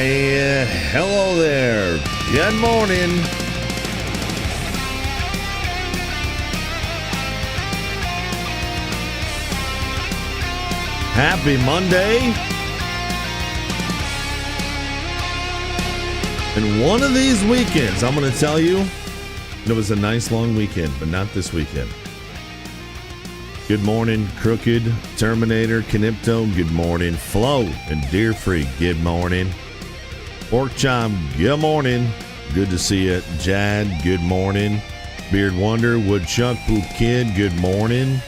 Why, hello there. Good morning. Happy Monday. And one of these weekends, I'm going to tell you, it was a nice long weekend, but not this weekend. Good morning, Crooked, Terminator, Canipto, good morning. Flo and Deer Freak, good morning. Pork Chom, good morning. Good to see you. Jad, good morning. Beard Wonder, Woodchuck, Poop Kid, good morning.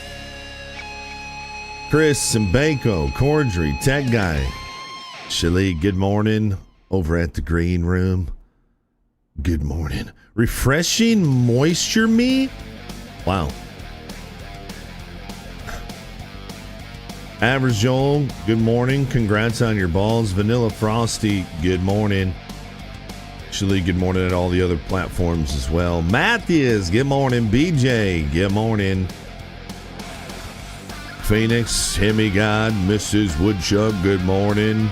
Chris and Bako, Cordry, Tech Guy, Shali, good morning. Over at the green room, good morning. Refreshing moisture me? Wow. Average Joel, good morning. Congrats on your balls. Vanilla Frosty, good morning. Shali, good morning at all the other platforms as well. Matthews, good morning. BJ, good morning. Phoenix, Hemi God, Mrs. Woodchuck, good morning.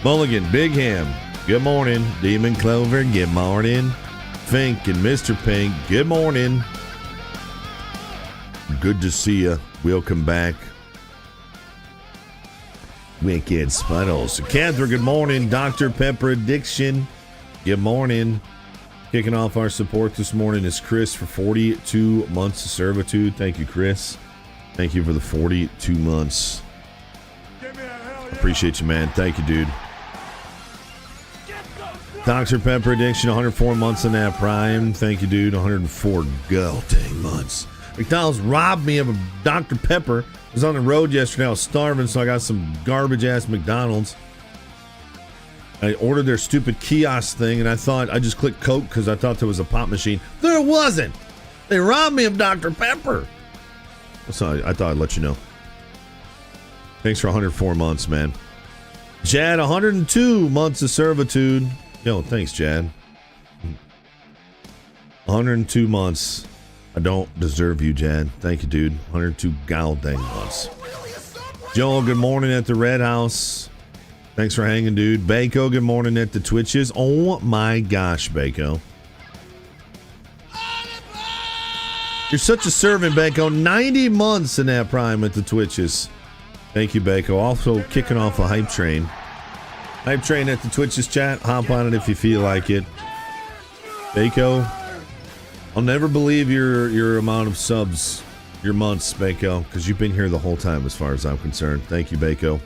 Mulligan, Big Ham, good morning. Demon Clover, good morning. Fink and Mr. Pink, good morning. Good to see you. Welcome back. Wicked Spuddles. Catherine, good morning. Dr. Pepper Addiction, good morning. Kicking off our support this morning is Chris for 42 months of servitude. Thank you, Chris. Thank you for the 42 months. Appreciate you, man. Thank you, dude. Dr. Pepper Addiction, 104 months in that prime. Thank you, dude. 104 go dang months. McDonald's robbed me of a Dr. Pepper. I was on the road yesterday. I was starving, so I got some garbage-ass McDonald's. I ordered their stupid kiosk thing, and I just clicked Coke because I thought there was a pop machine. There wasn't. They robbed me of Dr. Pepper. So I thought I'd let you know. Thanks for 104 months, man. Jad, 102 months of servitude. Yo, thanks, Jad. 102 months. I don't deserve you, Jad. Thank you, dude. 102 goddamn months. Joel, good morning at the Red House. Thanks for hanging, dude. Bako, good morning at the Twitches. Oh my gosh, Bako. You're such a servant, Bako. 90 months in that prime at the Twitches. Thank you, Bako. Also kicking off a hype train. Hype train at the Twitches chat. Hop on it if you feel like it. Bako, I'll never believe your amount of subs, your months, Bako, because you've been here the whole time as far as I'm concerned. Thank you, Bako.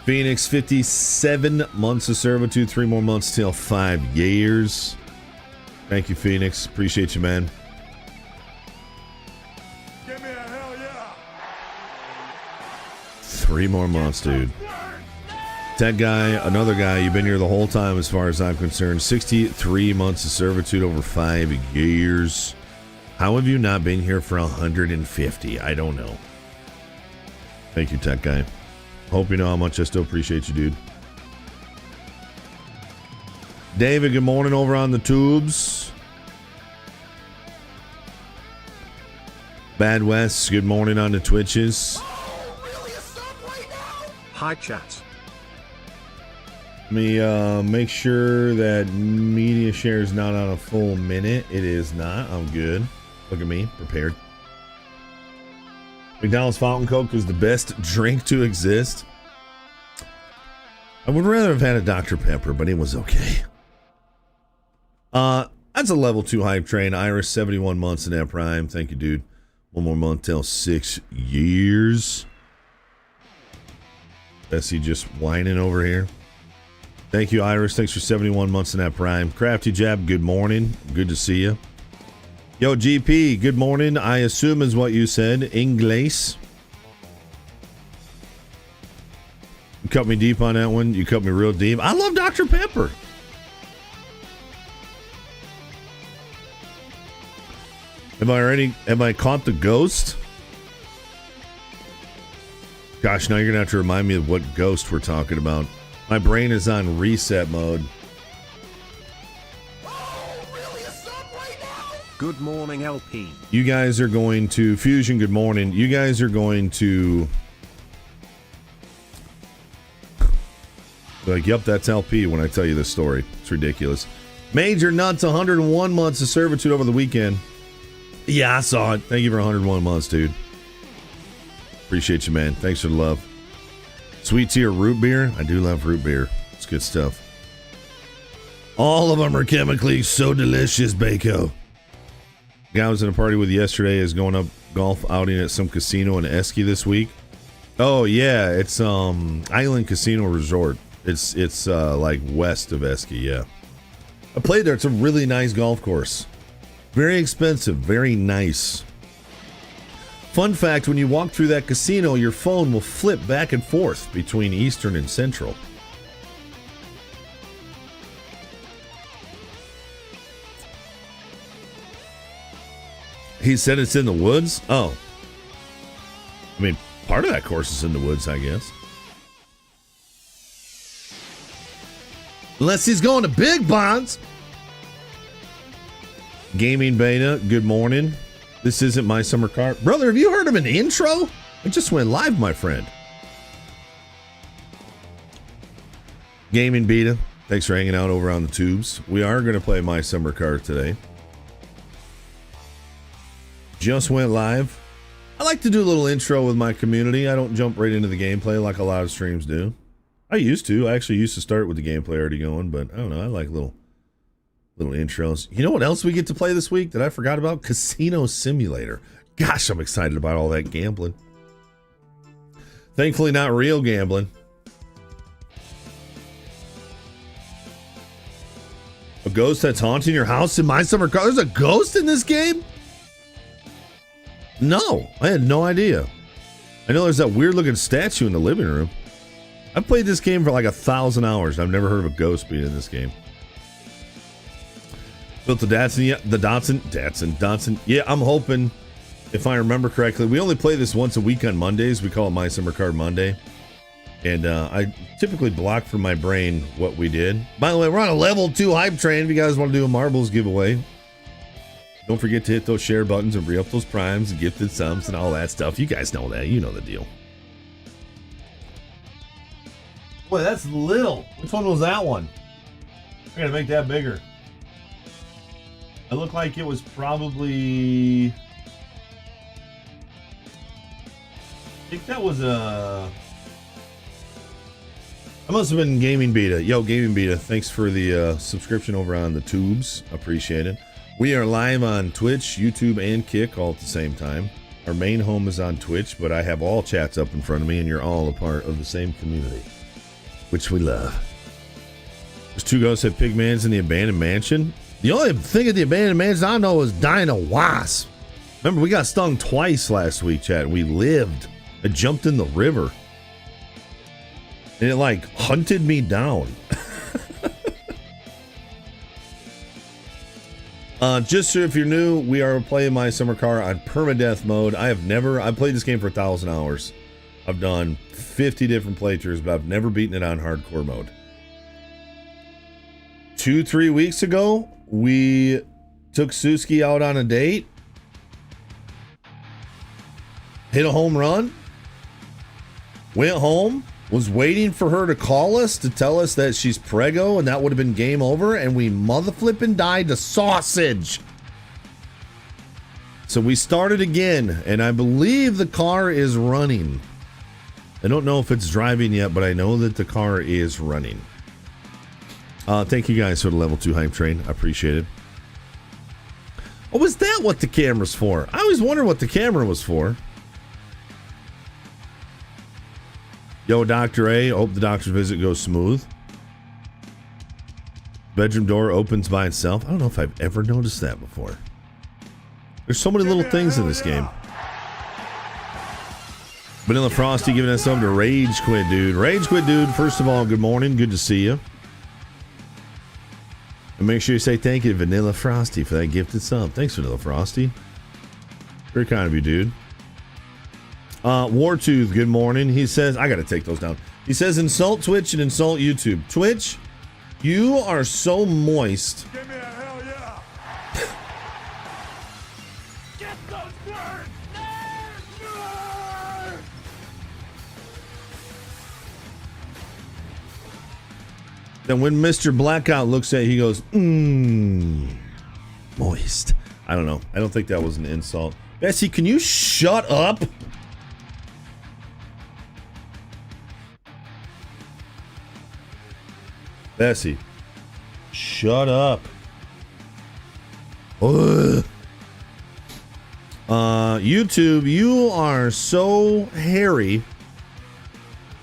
Phoenix, 57 months of servitude. 3 more months till 5 years. Thank you, Phoenix. Appreciate you, man. Give me a hell yeah. 3 more months, dude. Tech Guy, another guy, you've been here the whole time as far as I'm concerned. 63 months of servitude over 5 years. How have you not been here for 150? I don't know. Thank you, Tech Guy. Hope you know how much I still appreciate you, dude. David, good morning over on the tubes. Bad West, good morning on the Twitches. Hi, chat. Let me make sure that media share is not on a full minute. It is not. I'm good. Look at me, prepared. McDonald's Fountain Coke is the best drink to exist. I would rather have had a Dr. Pepper, but it was okay. That's a level 2 hype train. Iris, 71 months in that prime. Thank you, dude. 1 more month till 6 years. Bessie just whining over here. Thank you, Iris. Thanks for 71 months in that prime. Crafty Jab, good morning. Good to see you. Yo, GP, good morning. I assume is what you said. Inglés. You cut me deep on that one. You cut me real deep. I love Dr. Pepper. Have I caught the ghost? Gosh, now you're gonna have to remind me of what ghost we're talking about. My brain is on reset mode. Good morning, LP. You guys are going to Fusion. Good morning. You guys are going to Like, yep, that's LP when I tell you this story. It's ridiculous. Major Nuts, 101 months of servitude over the weekend. Yeah, I saw it. Thank you for 101 months, dude. Appreciate you, man. Thanks for the love. Sweet tea or root beer? I do love root beer. It's good stuff. All of them are chemically so delicious, Bako. The guy I was in a party with yesterday is going up golf outing at some casino in Esky this week. Oh, yeah. It's Island Casino Resort. It's like west of Esky, yeah. I played there. It's a really nice golf course. Very expensive, very nice. Fun fact, when you walk through that casino, your phone will flip back and forth between Eastern and Central. He said it's in the woods? Oh. I mean, part of that course is in the woods, I guess. Unless he's going to Big Bonds. Gaming Beta, good morning. This isn't my summer car. Brother, have you heard of an intro? It just went live, my friend. Gaming Beta, thanks for hanging out over on the tubes. We are going to play my summer car today. Just went live. I like to do a little intro with my community. I don't jump right into the gameplay like a lot of streams do. I used to. I actually used to start with the gameplay already going, but I don't know. I like little intros. You know what else we get to play this week that I forgot about? Casino Simulator. Gosh, I'm excited about all that gambling. Thankfully, not real gambling. A ghost that's haunting your house in my summer car. There's a ghost in this game? No, I had no idea. I know there's that weird looking statue in the living room. I've played this game for like 1,000 hours. I've never heard of a ghost being in this game. Built the Datsun. Yeah, I'm hoping, if I remember correctly, we only play this once a week on Mondays. We call it My Summer Card Monday. And I typically block from my brain what we did. By the way, we're on a level 2 hype train if you guys want to do a marbles giveaway. Don't forget to hit those share buttons and re-up those primes and gifted subs and all that stuff. You guys know that. You know the deal. Boy, that's little. Which one was that one? I gotta make that bigger. It looked like it was probably... I think that was a... I must have been Gaming Beta. Yo, Gaming Beta, thanks for the subscription over on the tubes. Appreciate it. We are live on Twitch, YouTube, and Kick all at the same time. Our main home is on Twitch, but I have all chats up in front of me, and you're all a part of the same community, which we love. There's 2 ghosts at Pigman's in the abandoned mansion. The only thing at the abandoned mansion I know is dying a wasp. Remember, we got stung twice last week, chat. We lived. I jumped in the river. And it, like, hunted me down. Just so if you're new, we are playing My Summer Car on permadeath mode. I've played this game for 1,000 hours. I've done 50 different playthroughs, but I've never beaten it on hardcore mode. 2-3 weeks ago, we took Suski out on a date. Hit a home run. Went home. Was waiting for her to call us to tell us that she's preggo, and that would have been game over, and we mother flipping died to sausage. So we started again, and I believe the car is running. I don't know if it's driving yet, but I know that the car is running. Thank you guys for the level 2 hype train. I appreciate it. Oh, was that what the camera's for? I always wondered what the camera was for. Yo, Dr. A, hope the doctor's visit goes smooth. Bedroom door opens by itself. I don't know if I've ever noticed that before. There's so many little things in this game. Vanilla Frosty giving us something to Rage Quit, dude. Rage Quit, dude, first of all, good morning. Good to see you. And make sure you say thank you to Vanilla Frosty for that gifted sub. Thanks, Vanilla Frosty. Very kind of you, dude. Wartooth, good morning. He says, I gotta take those down. He says, insult Twitch and insult YouTube. Twitch, you are so moist. Give me a hell yeah. Get those birds. And when Mr. Blackout looks at it, he goes, moist. I don't know. I don't think that was an insult. Bessie, can you shut up? Bessie, shut up. Ugh. YouTube, you are so hairy.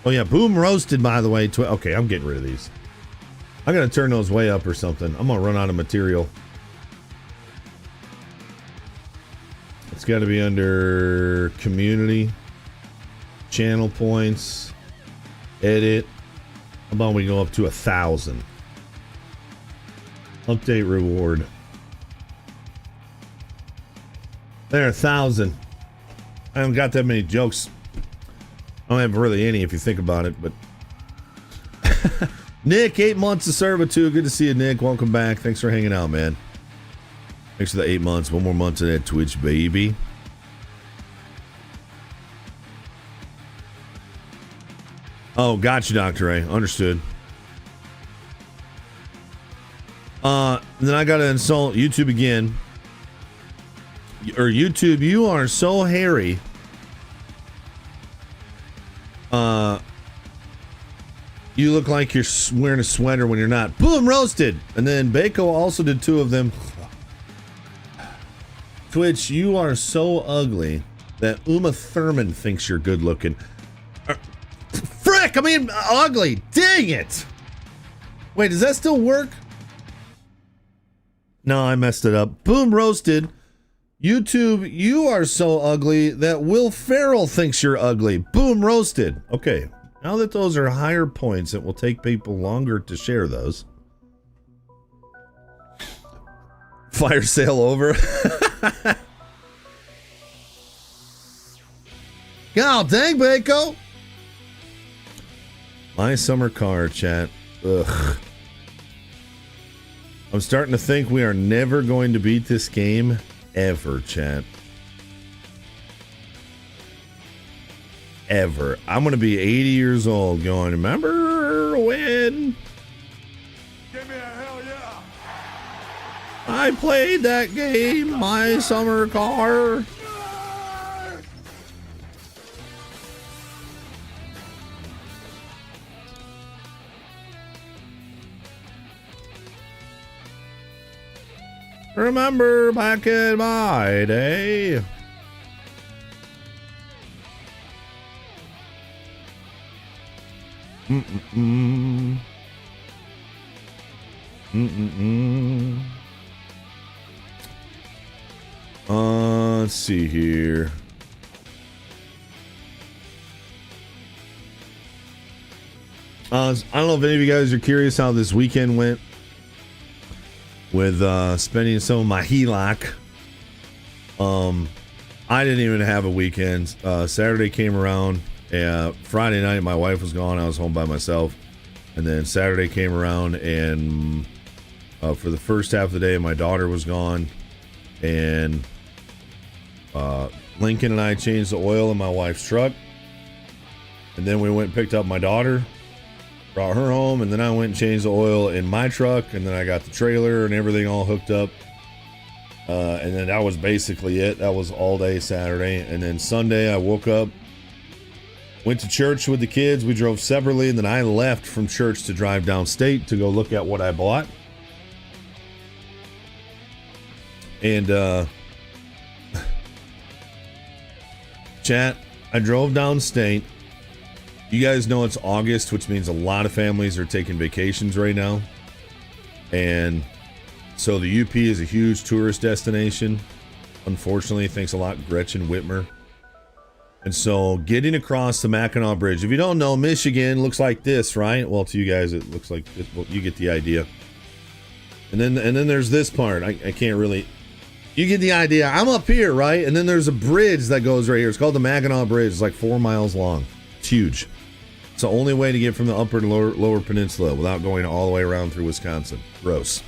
Oh yeah, boom roasted, by the way. Okay, I'm getting rid of these. I gotta turn those way up or something. I'm gonna run out of material. It's gotta be under community, channel points, edit. How about we go up to 1,000? Update reward. There, 1,000. I haven't got that many jokes. I don't have really any if you think about it, but Nick, 8 months of servitude. Good to see you, Nick. Welcome back. Thanks for hanging out, man. Thanks for the 8 months. One more month of that Twitch, baby. Oh, gotcha, Dr. A. Understood. Then I gotta insult YouTube again. Or YouTube, you are so hairy. You look like you're wearing a sweater when you're not. Boom, roasted. And then Bako also did 2 of them. Twitch, you are so ugly that Uma Thurman thinks you're good looking. Frick, I mean ugly. Dang it. Wait, does that still work? No, I messed it up. Boom, roasted. YouTube, you are so ugly that Will Ferrell thinks you're ugly. Boom, roasted. Okay, now that those are higher points, it will take people longer to share those. Fire sale over. God dang, Bako. My summer car, chat. Ugh. I'm starting to think we are never going to beat this game ever, chat. Ever. I'm going to be 80 years old going, remember when? Give me a hell yeah. I played that game, my summer car. Remember back in my day. Let's see here. I don't know if any of you guys are curious how this weekend went with spending some of my HELOC. I didn't even have a weekend. Saturday came around. Friday night, my wife was gone. I was home by myself. And then Saturday came around, and for the first half of the day, my daughter was gone. And Lincoln and I changed the oil in my wife's truck. And then we went and picked up my daughter, brought her home, and then I went and changed the oil in my truck, and then I got the trailer and everything all hooked up. And then that was basically it. That was all day Saturday. And then Sunday I woke up, went to church with the kids. We drove separately, and then I left from church to drive downstate to go look at what I bought. And chat, I drove downstate. You guys know it's August, which means a lot of families are taking vacations right now. And so the UP is a huge tourist destination. Unfortunately, thanks a lot, Gretchen Whitmer. And so getting across the Mackinac Bridge, if you don't know, Michigan looks like this, right? Well, to you guys, it looks like this. Well, you get the idea. And then there's this part. I can't really... You get the idea. I'm up here, right? And then there's a bridge that goes right here. It's called the Mackinac Bridge. It's like 4 miles long. It's huge. It's the only way to get from the upper to lower peninsula without going all the way around through Wisconsin. Gross.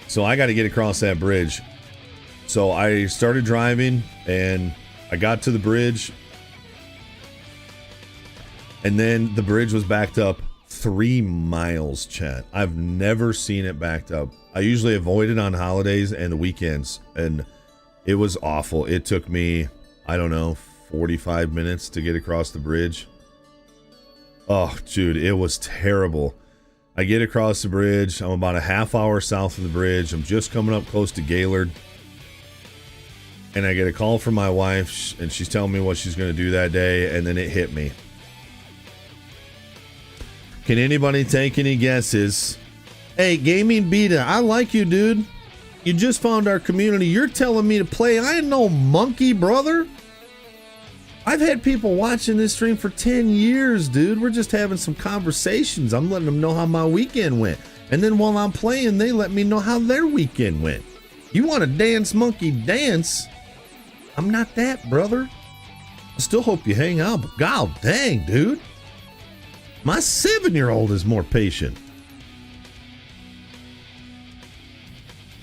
So I got to get across that bridge. So I started driving, and I got to the bridge, and then the bridge was backed up 3 miles, chat. I've never seen it backed up. I usually avoid it on holidays and the weekends, and it was awful. It took me, I don't know, 45 minutes to get across the bridge. Oh, dude, it was terrible. I get across the bridge. I'm about a half hour south of the bridge. I'm just coming up close to Gaylord. And I get a call from my wife, and she's telling me what she's going to do that day, and then it hit me. Can anybody take any guesses? Hey, Gaming Beta, I like you, dude. You just found our community. You're telling me to play. I ain't no monkey, brother. I've had people watching this stream for 10 years, dude. We're just having some conversations. I'm letting them know how my weekend went. And then while I'm playing, they let me know how their weekend went. You want to dance, monkey, dance? I'm not that, brother. I still hope you hang out, but god dang, dude. My 7-year-old is more patient.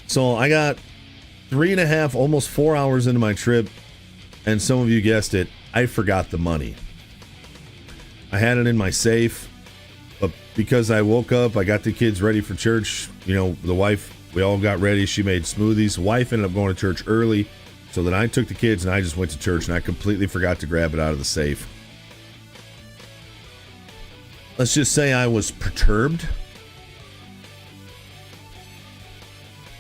So I got 3.5, almost 4 hours into my trip, and some of you guessed it, I forgot the money. I had it in my safe, but because I woke up, I got the kids ready for church. You know, the wife, we all got ready. She made smoothies. The wife ended up going to church early, so then I took the kids and I just went to church, and I completely forgot to grab it out of the safe. Let's just say I was perturbed.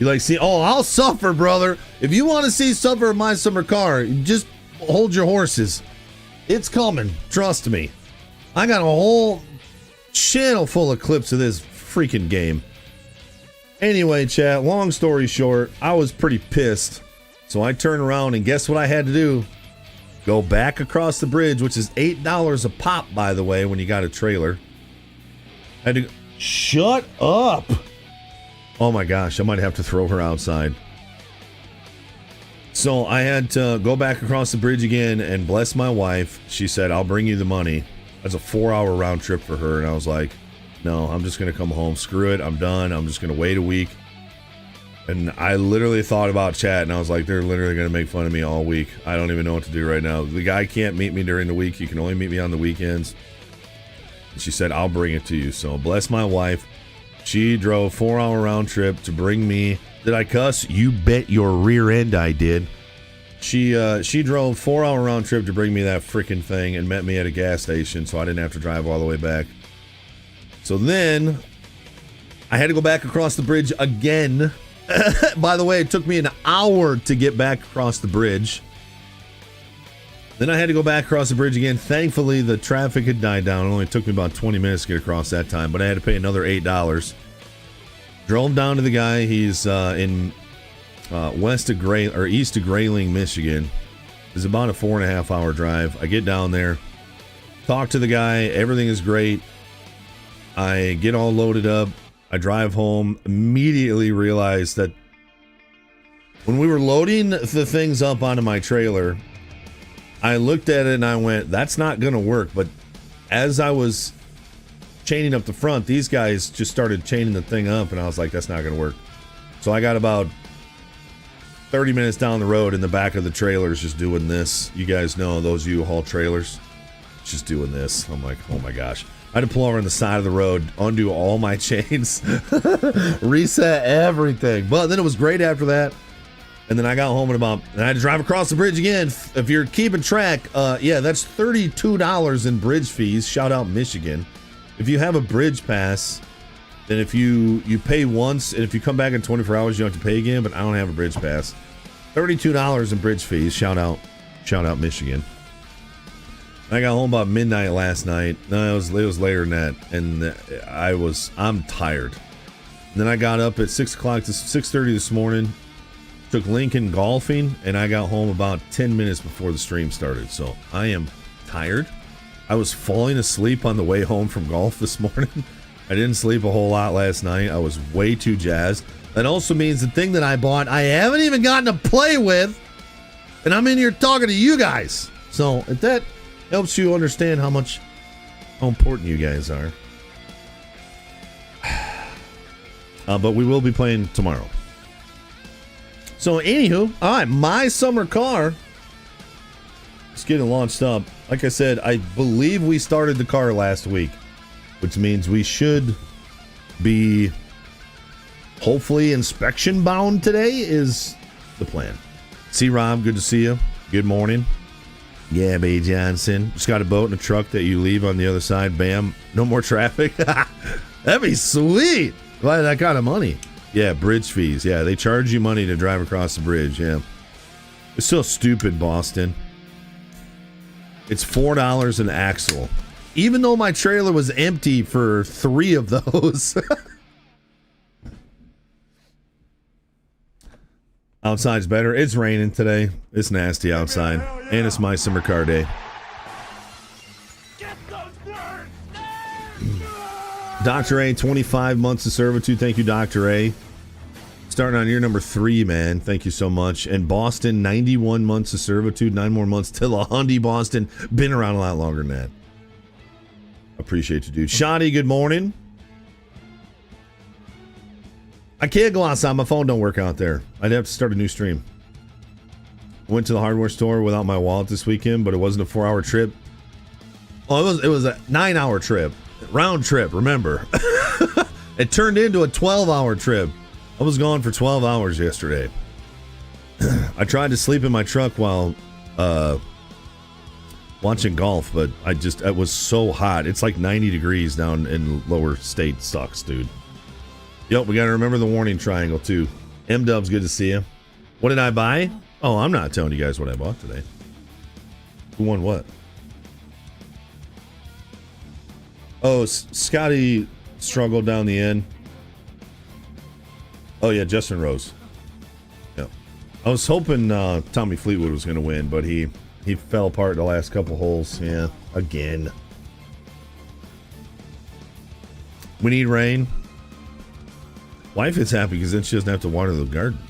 You like, see, oh, I'll suffer, brother. If you want to see suffer in my summer car, just hold your horses. It's coming. Trust me. I got a whole channel full of clips of this freaking game. Anyway, chat, long story short, I was pretty pissed. So I turned around and guess what I had to do? Go back across the bridge, which is $8 a pop, by the way, when you got a trailer. I had to shut up. Oh my gosh, I might have to throw her outside. So I had to go back across the bridge again, and bless my wife, she said, I'll bring you the money. That's a 4-hour round trip for her. And I was like, no, I'm just going to come home. Screw it. I'm done. I'm just going to wait a week. And I literally thought about chat, and I was like, they're literally going to make fun of me all week. I don't even know what to do right now. The guy can't meet me during the week. He can only meet me on the weekends. And she said, I'll bring it to you. So bless my wife. She drove 4-hour round trip to bring me. Did I cuss? You bet your rear end I did. She drove 4-hour round trip to bring me that freaking thing and met me at a gas station, so I didn't have to drive all the way back. So then I had to go back across the bridge again. By the way, it took me an hour to get back across the bridge. Then I had to go back across the bridge again. Thankfully, the traffic had died down. It only took me about 20 minutes to get across that time, but I had to pay another $8. Drove down to the guy. He's in east of Grayling, Michigan. It's about a 4.5-hour drive. I get down there, talk to the guy. Everything is great. I get all loaded up. I drive home. Immediately realize that when we were loading the things up onto my trailer, I looked at it and I went, that's not going to work. But as I was chaining up the front, these guys just started chaining the thing up, and I was like, that's not going to work. So I got about 30 minutes down the road in the back of the trailers just doing this. You guys know, those of you who haul trailers, just doing this. I'm like, oh my gosh. I had to pull over on the side of the road, undo all my chains, reset everything. But then it was great after that. And then I got home and I had to drive across the bridge again. If you're keeping track, yeah, that's $32 in bridge fees. Shout out Michigan. If you have a bridge pass, then if you pay once, and if you come back in 24 hours, you don't have to pay again. But I don't have a bridge pass. $32 in bridge fees. Shout out Michigan. I got home about midnight last night. No, it was later than that, and I'm tired. And then I got up at 6:30 this morning. Took Lincoln golfing, and I got home about 10 minutes before the stream started. So I am tired. I was falling asleep on the way home from golf this morning. I didn't sleep a whole lot last night. I was way too jazzed. That also means the thing that I bought, I haven't even gotten to play with, and I'm in here talking to you guys. So if that helps you understand how important you guys are. But we will be playing tomorrow. So anywho, all right, my summer car is getting launched up. Like I said, I believe we started the car last week. which means we should be hopefully inspection bound today is the plan. See, Rob, good to see you. Good morning. Yeah, B. Johnson. Just got a boat and a truck that you leave on the other side. Bam. No more traffic. That'd be sweet. Why that kind of money? Yeah, bridge fees. Yeah, they charge you money to drive across the bridge. Yeah. It's so stupid, Boston. It's $4 an axle. Even though my trailer was empty for 3 of those. Outside's better. It's raining today. It's nasty outside. And it's my summer car day. Dr. A, 25 months of servitude. Thank you, Dr. A. Starting on year number 3, man. Thank you so much. And Boston, 91 months of servitude. 9 more months till a Hyundai, Boston. Been around a lot longer than that. Appreciate you, dude. Shoddy, good morning. I can't go outside. My phone don't work out there. I'd have to start a new stream. Went to the hardware store without my wallet this weekend, but it wasn't a 4-hour trip. Oh, it was a 9-hour trip. Round trip, remember. It turned into a 12-hour trip. I was gone for 12 hours yesterday. I tried to sleep in my truck while watching golf, but it was so hot. It's like 90 degrees down in lower state. Sucks, dude. Yep, we got to remember the warning triangle, too. M-Dubs, good to see you. What did I buy? Oh, I'm not telling you guys what I bought today. Who won what? Oh, Scotty struggled down the end. Oh, yeah, Justin Rose. Yeah. I was hoping Tommy Fleetwood was going to win, but he fell apart the last couple holes. Yeah, again. We need rain. Wife is happy because then she doesn't have to water the garden.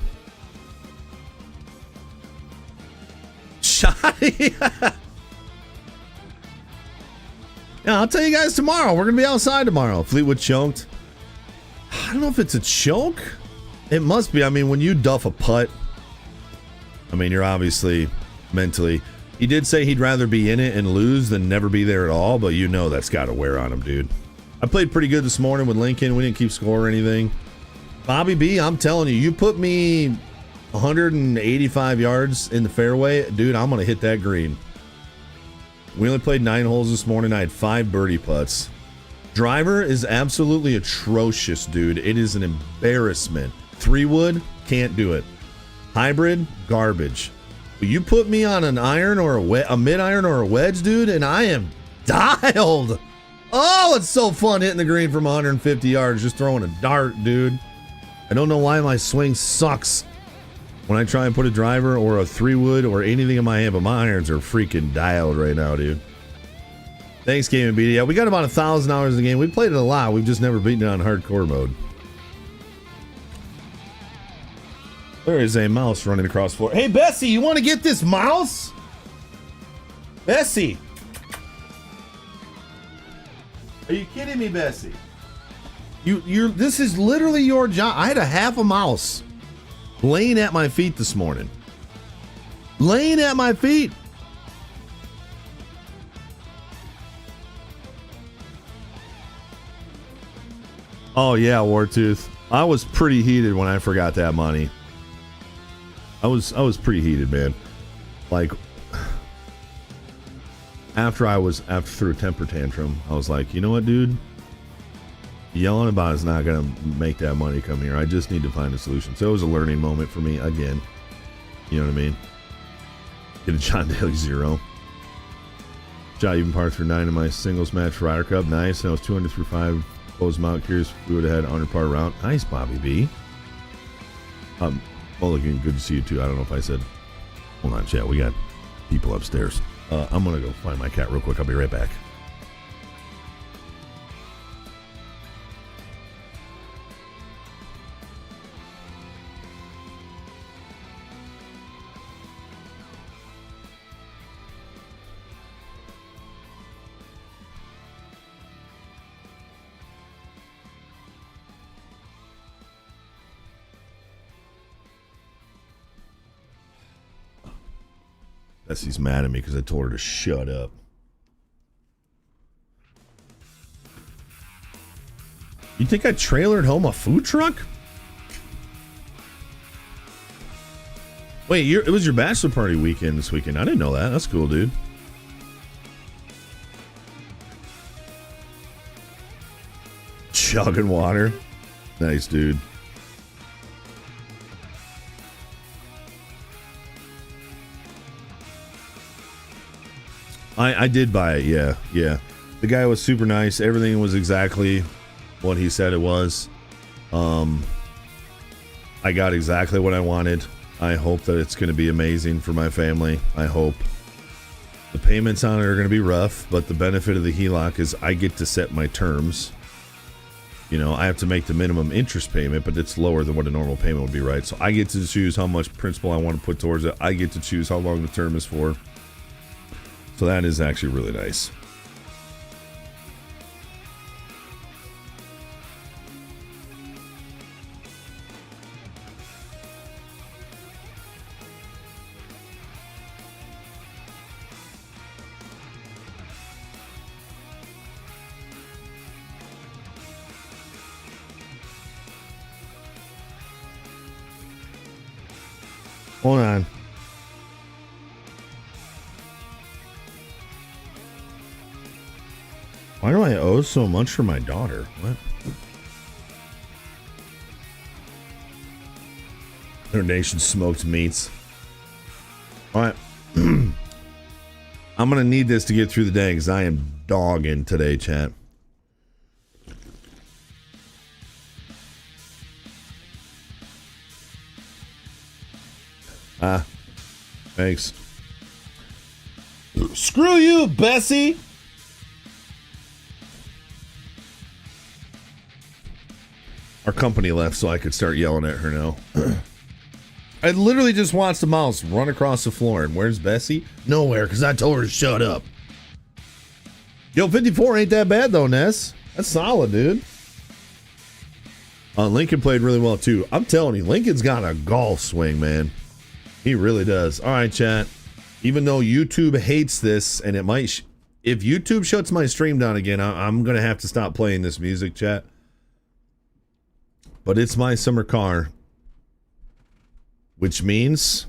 Shoddy. Yeah, I'll tell you guys tomorrow. We're going to be outside tomorrow. Fleetwood choked. I don't know if it's a choke. It must be. I mean, when you duff a putt, I mean, you're obviously mentally. He did say he'd rather be in it and lose than never be there at all, but you know that's got to wear on him, dude. I played pretty good this morning with Lincoln. We didn't keep score or anything. Bobby B, I'm telling you, you put me 185 yards in the fairway, dude, I'm going to hit that green. We only played 9 holes this morning. I had 5 birdie putts. Driver is absolutely atrocious, dude. It is an embarrassment. 3-wood, can't do it. Hybrid, garbage. But you put me on an iron or a mid-iron or a wedge, dude, and I am dialed. Oh, it's so fun hitting the green from 150 yards, just throwing a dart, dude. I don't know why my swing sucks when I try and put a driver or a 3-wood or anything in my hand, but my irons are freaking dialed right now, dude. Thanks, Game and BD. Yeah, we got about 1,000 hours in the game. We played it a lot. We've just never beaten it on hardcore mode. There is a mouse running across the floor. Hey, Bessie, you want to get this mouse? Bessie. Are you kidding me, Bessie? This is literally your job. I had a half a mouse laying at my feet this morning. Laying at my feet. Oh yeah, Wartooth. I was pretty heated when I forgot that money. I was pretty heated, man. Like after through a temper tantrum, I was like, you know what, dude? Yelling about it's not gonna make that money come here. I just need to find a solution. So it was a learning moment for me again. You know what I mean? Get a John Daly 0. Shot even par through 9 in my singles match for Ryder Cup. Nice. And I was 200 through 5. Closed them out. Curious if we would have had an under par round. Nice, Bobby B. Mulligan, good to see you too. I don't know if I said. Hold on, chat. We got people upstairs. I'm gonna go find my cat real quick. I'll be right back. Bessie's mad at me because I told her to shut up. You think I trailered home a food truck? Wait, it was your bachelor party weekend this weekend. I didn't know that. That's cool, dude. Chugging water. Nice, dude. I did buy it, yeah. The guy was super nice. Everything was exactly what he said it was. I got exactly what I wanted. I hope that it's going to be amazing for my family. I hope. The payments on it are going to be rough, but the benefit of the HELOC is I get to set my terms. You know, I have to make the minimum interest payment, but it's lower than what a normal payment would be, right? So I get to choose how much principal I want to put towards it. I get to choose how long the term is for. So that is actually really nice. Hold on. Why do I owe so much for my daughter? What? Donation smoked meats. All right. I'm going to need this to get through the day because I am dogging today, chat. Thanks. Screw you, Bessie. Our company left so I could start yelling at her now. I literally just watched the mouse run across the floor. And where's Bessie? Nowhere, because I told her to shut up. Yo, 54 ain't that bad, though, Ness. That's solid, dude. Lincoln played really well, too. I'm telling you, Lincoln's got a golf swing, man. He really does. All right, chat. Even though YouTube hates this, and it might... if YouTube shuts my stream down again, I'm going to have to stop playing this music, chat. But it's my summer car. Which means...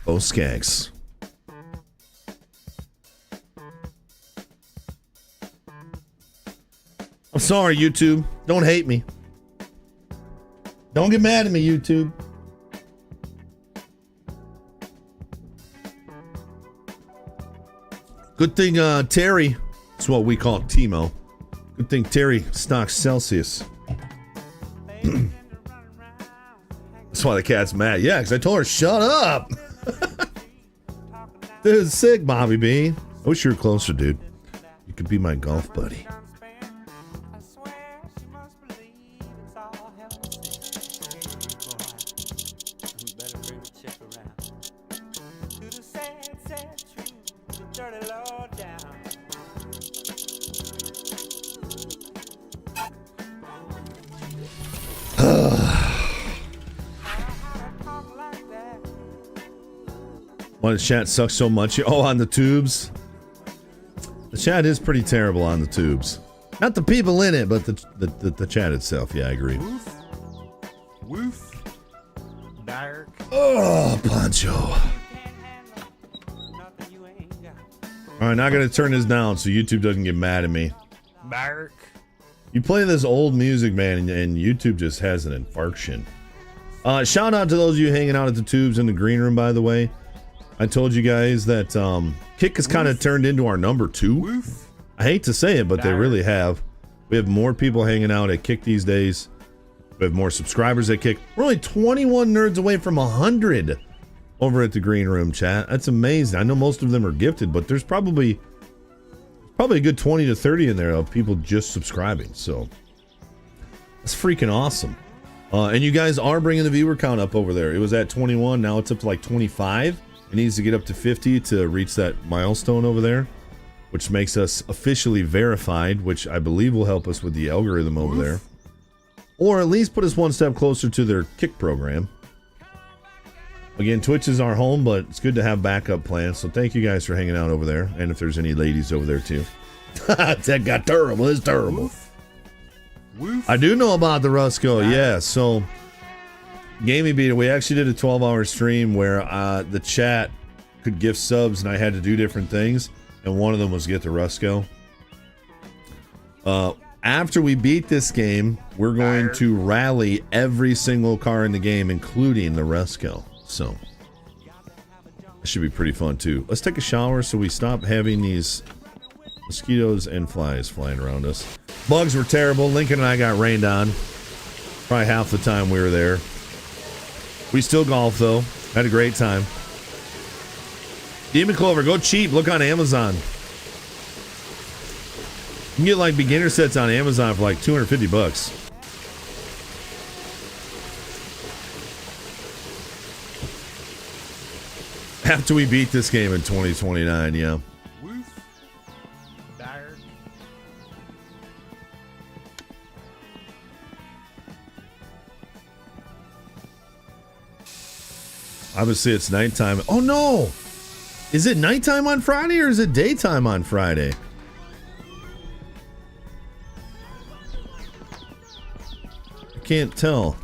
oh, skags. I'm sorry, YouTube. Don't hate me. Don't get mad at me, YouTube. Good thing Terry, that's what we call Timo. Good thing Terry stocks Celsius. That's why the cat's mad. Yeah, because I told her, shut up. Dude, sick, Bobby B. I wish you were closer, dude. You could be my golf buddy. Why the chat sucks so much? Oh, on the tubes? The chat is pretty terrible on the tubes. Not the people in it, but the chat itself. Yeah, I agree. Woof. Woof. Dark. Oh, Poncho. Alright, now I gotta turn this down so YouTube doesn't get mad at me. Dark. You play this old music, man, and YouTube just has an infarction. Shout out to those of you hanging out at the tubes in the green room, by the way. I told you guys that Kick has kind of turned into our number 2. Woof. I hate to say it, but they really have. We have more people hanging out at Kick these days. We have more subscribers at Kick. We're only 21 nerds away from 100 over at the green room, chat. That's amazing. I know most of them are gifted, but there's probably a good 20 to 30 in there of people just subscribing. So that's freaking awesome. And you guys are bringing the viewer count up over there. It was at 21. Now it's up to like 25. It needs to get up to 50 to reach that milestone over there, which makes us officially verified, which I believe will help us with the algorithm over there. Or at least put us one step closer to their Kick program. Again, Twitch is our home, but it's good to have backup plans. So thank you guys for hanging out over there. And if there's any ladies over there too. That got terrible. It's terrible. Woof. I do know about the Rusco. Yeah. So Gaming Beat, we actually did a 12-hour stream where the chat could gift subs and I had to do different things. And one of them was get the Rusco. After we beat this game, we're going to rally every single car in the game, including the Rusco. So it should be pretty fun too. Let's take a shower so we stop having these mosquitoes and flies flying around us. Bugs were terrible. Lincoln and I got rained on. Probably half the time we were there. We still golf though. Had a great time. Demon Clover, go cheap. Look on Amazon. You can get like beginner sets on Amazon for like 250 bucks. After we beat this game in 2029, yeah. Woof. Dire. Obviously it's nighttime. Oh no! Is it nighttime on Friday or is it daytime on Friday? Can't tell.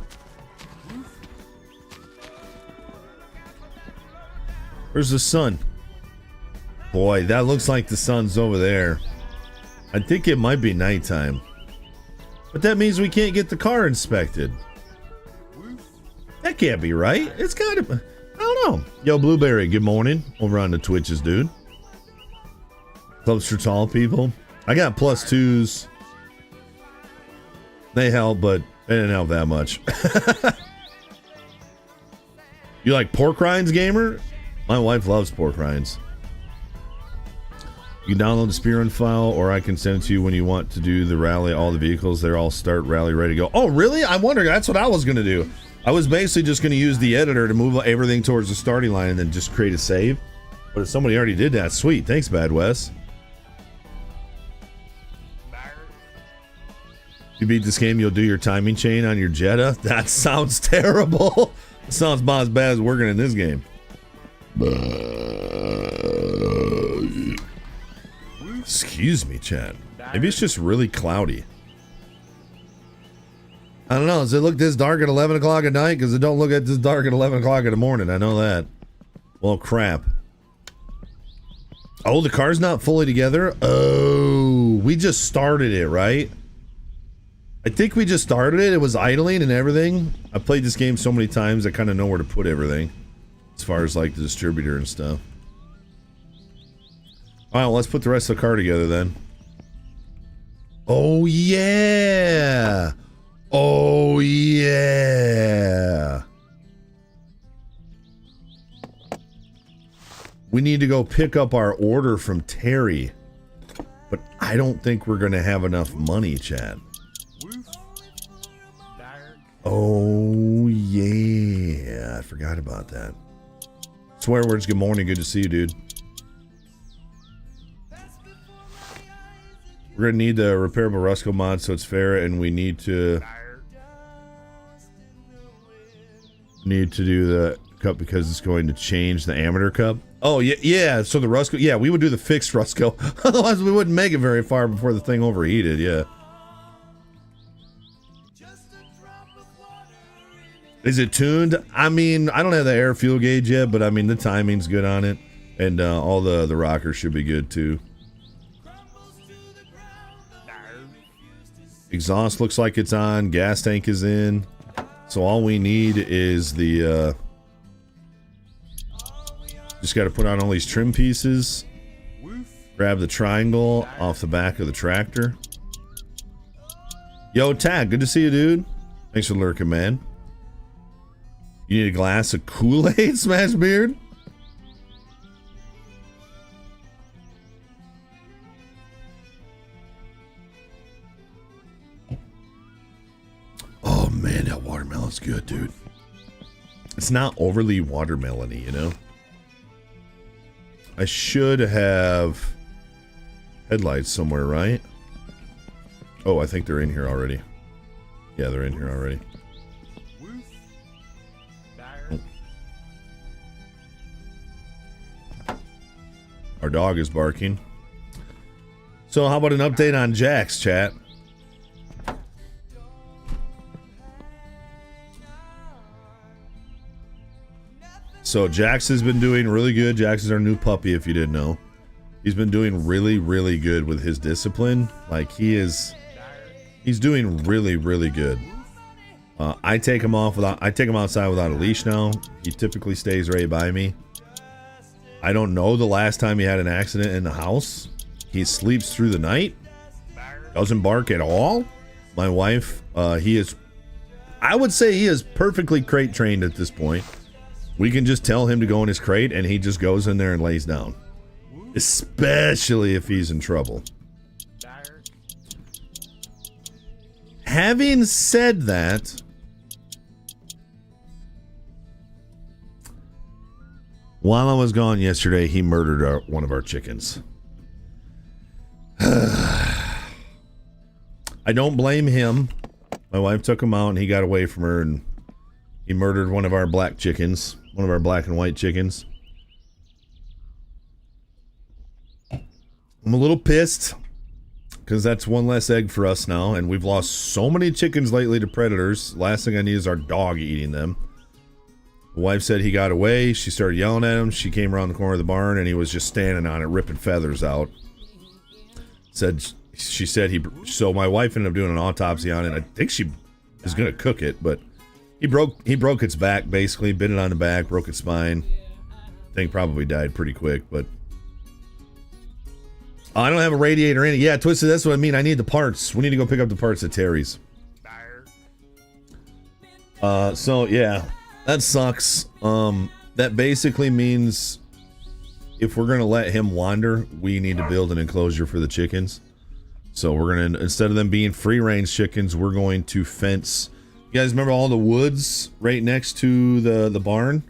Where's the sun? Boy, that looks like the sun's over there. I think it might be nighttime. But that means we can't get the car inspected. That can't be right. It's gotta be. I don't know. Yo, Blueberry, good morning. Over on the Twitches, dude. Clubs for tall people. I got +2s. They help, but they didn't help that much. You like pork rinds, gamer? My wife loves pork rinds. You can download the spearrun file, or I can send it to you when you want to do the rally. All the vehicles, they're all start rally ready to go. Oh, really? I wonder. That's what I was going to do. I was basically just going to use the editor to move everything towards the starting line and then just create a save. But if somebody already did that, sweet. Thanks, Bad Wes. You beat this game, you'll do your timing chain on your Jetta? That sounds terrible. It sounds about as bad as working in this game. Excuse me, Chad. Maybe it's just really cloudy. I don't know. Does it look this dark at 11 o'clock at night? Because it don't look at this dark at 11 o'clock in the morning. I know that. Well, crap. Oh, the car's not fully together? Oh, we just started it, right? I think we just started it. It was idling and everything. I played this game so many times, I kind of know where to put everything. As far as like the distributor and stuff. Alright, well, let's put the rest of the car together then. Oh, yeah! Oh, yeah! We need to go pick up our order from Terry. But I don't think we're going to have enough money, Chad. Oh, yeah. I forgot about that. Swear words, good morning. Good to see you, dude. We're going to need the repairable Rusco mod so it's fair, and we need to do the cup because it's going to change the amateur cup. Oh, yeah, yeah. So the Rusco, yeah, we would do the fixed Rusco. Otherwise, we wouldn't make it very far before the thing overheated, yeah. Is it tuned? I mean, I don't have the air fuel gauge yet, but I mean, the timing's good on it. And all the rockers should be good too. Exhaust looks like it's on. Gas tank is in. So all we need is the... just got to put on all these trim pieces. Grab the triangle off the back of the tractor. Yo, Tag, good to see you, dude. Thanks for lurking, man. You need a glass of Kool-Aid, Smash Beard? Oh man, that watermelon's good, dude. It's not overly watermelon-y, you know? I should have headlights somewhere, right? Oh, I think they're in here already. Yeah, they're in here already. Our dog is barking. So how about an update on Jax, chat? So Jax has been doing really good. Jax is our new puppy, if you didn't know. He's been doing really, really good with his discipline. Like, he's doing really, really good. I take him outside without a leash now. He typically stays right by me. I don't know the last time he had an accident in the house. He sleeps through the night. Doesn't bark at all. My wife, I would say he is perfectly crate trained at this point. We can just tell him to go in his crate and he just goes in there and lays down. Especially if he's in trouble. Having said that, while I was gone yesterday, he murdered one of our chickens. I don't blame him. My wife took him out and he got away from her and he murdered one of our black chickens, one of our black and white chickens. I'm a little pissed because that's one less egg for us now, and we've lost so many chickens lately to predators. Last thing I need is our dog eating them. The wife said he got away. She started yelling at him. She came around the corner of the barn and he was just standing on it, ripping feathers out. So my wife ended up doing an autopsy on it. I think she is going to cook it, but he broke its back, basically, bit it on the back, broke its spine. I think probably died pretty quick, but I don't have a radiator in it. Yeah, Twisted, that's what I mean. I need the parts. We need to go pick up the parts at Terry's. So yeah, that sucks. That basically means if we're gonna let him wander, we need to build an enclosure for the chickens. So we're gonna, instead of them being free range chickens, we're going to fence. You guys remember all the woods right next to the barn?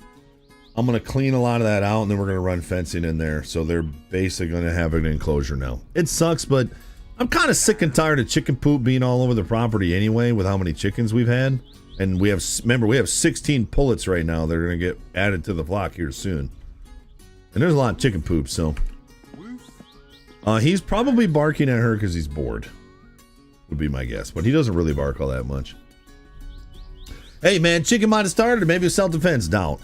I'm going to clean a lot of that out and then we're going to run fencing in there. So they're basically going to have an enclosure now. It sucks, but I'm kind of sick and tired of chicken poop being all over the property anyway with how many chickens we've had. And we have 16 pullets right now that are going to get added to the flock here soon. And there's a lot of chicken poop, so. He's probably barking at her because he's bored. Would be my guess. But he doesn't really bark all that much. Hey man, chicken might have started, or maybe it's self-defense. Doubt.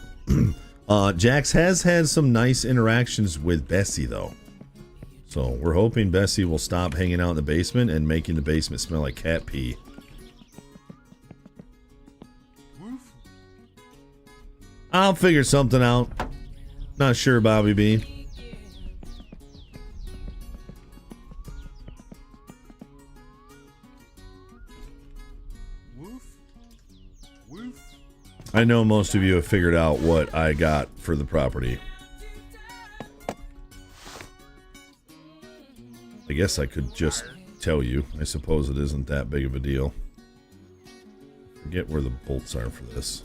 Jax has had some nice interactions with Bessie, though. So we're hoping Bessie will stop hanging out in the basement and making the basement smell like cat pee. I'll figure something out. Not sure, Bobby B. I know most of you have figured out what I got for the property. I guess I could just tell you. I suppose it isn't that big of a deal. Forget where the bolts are for this.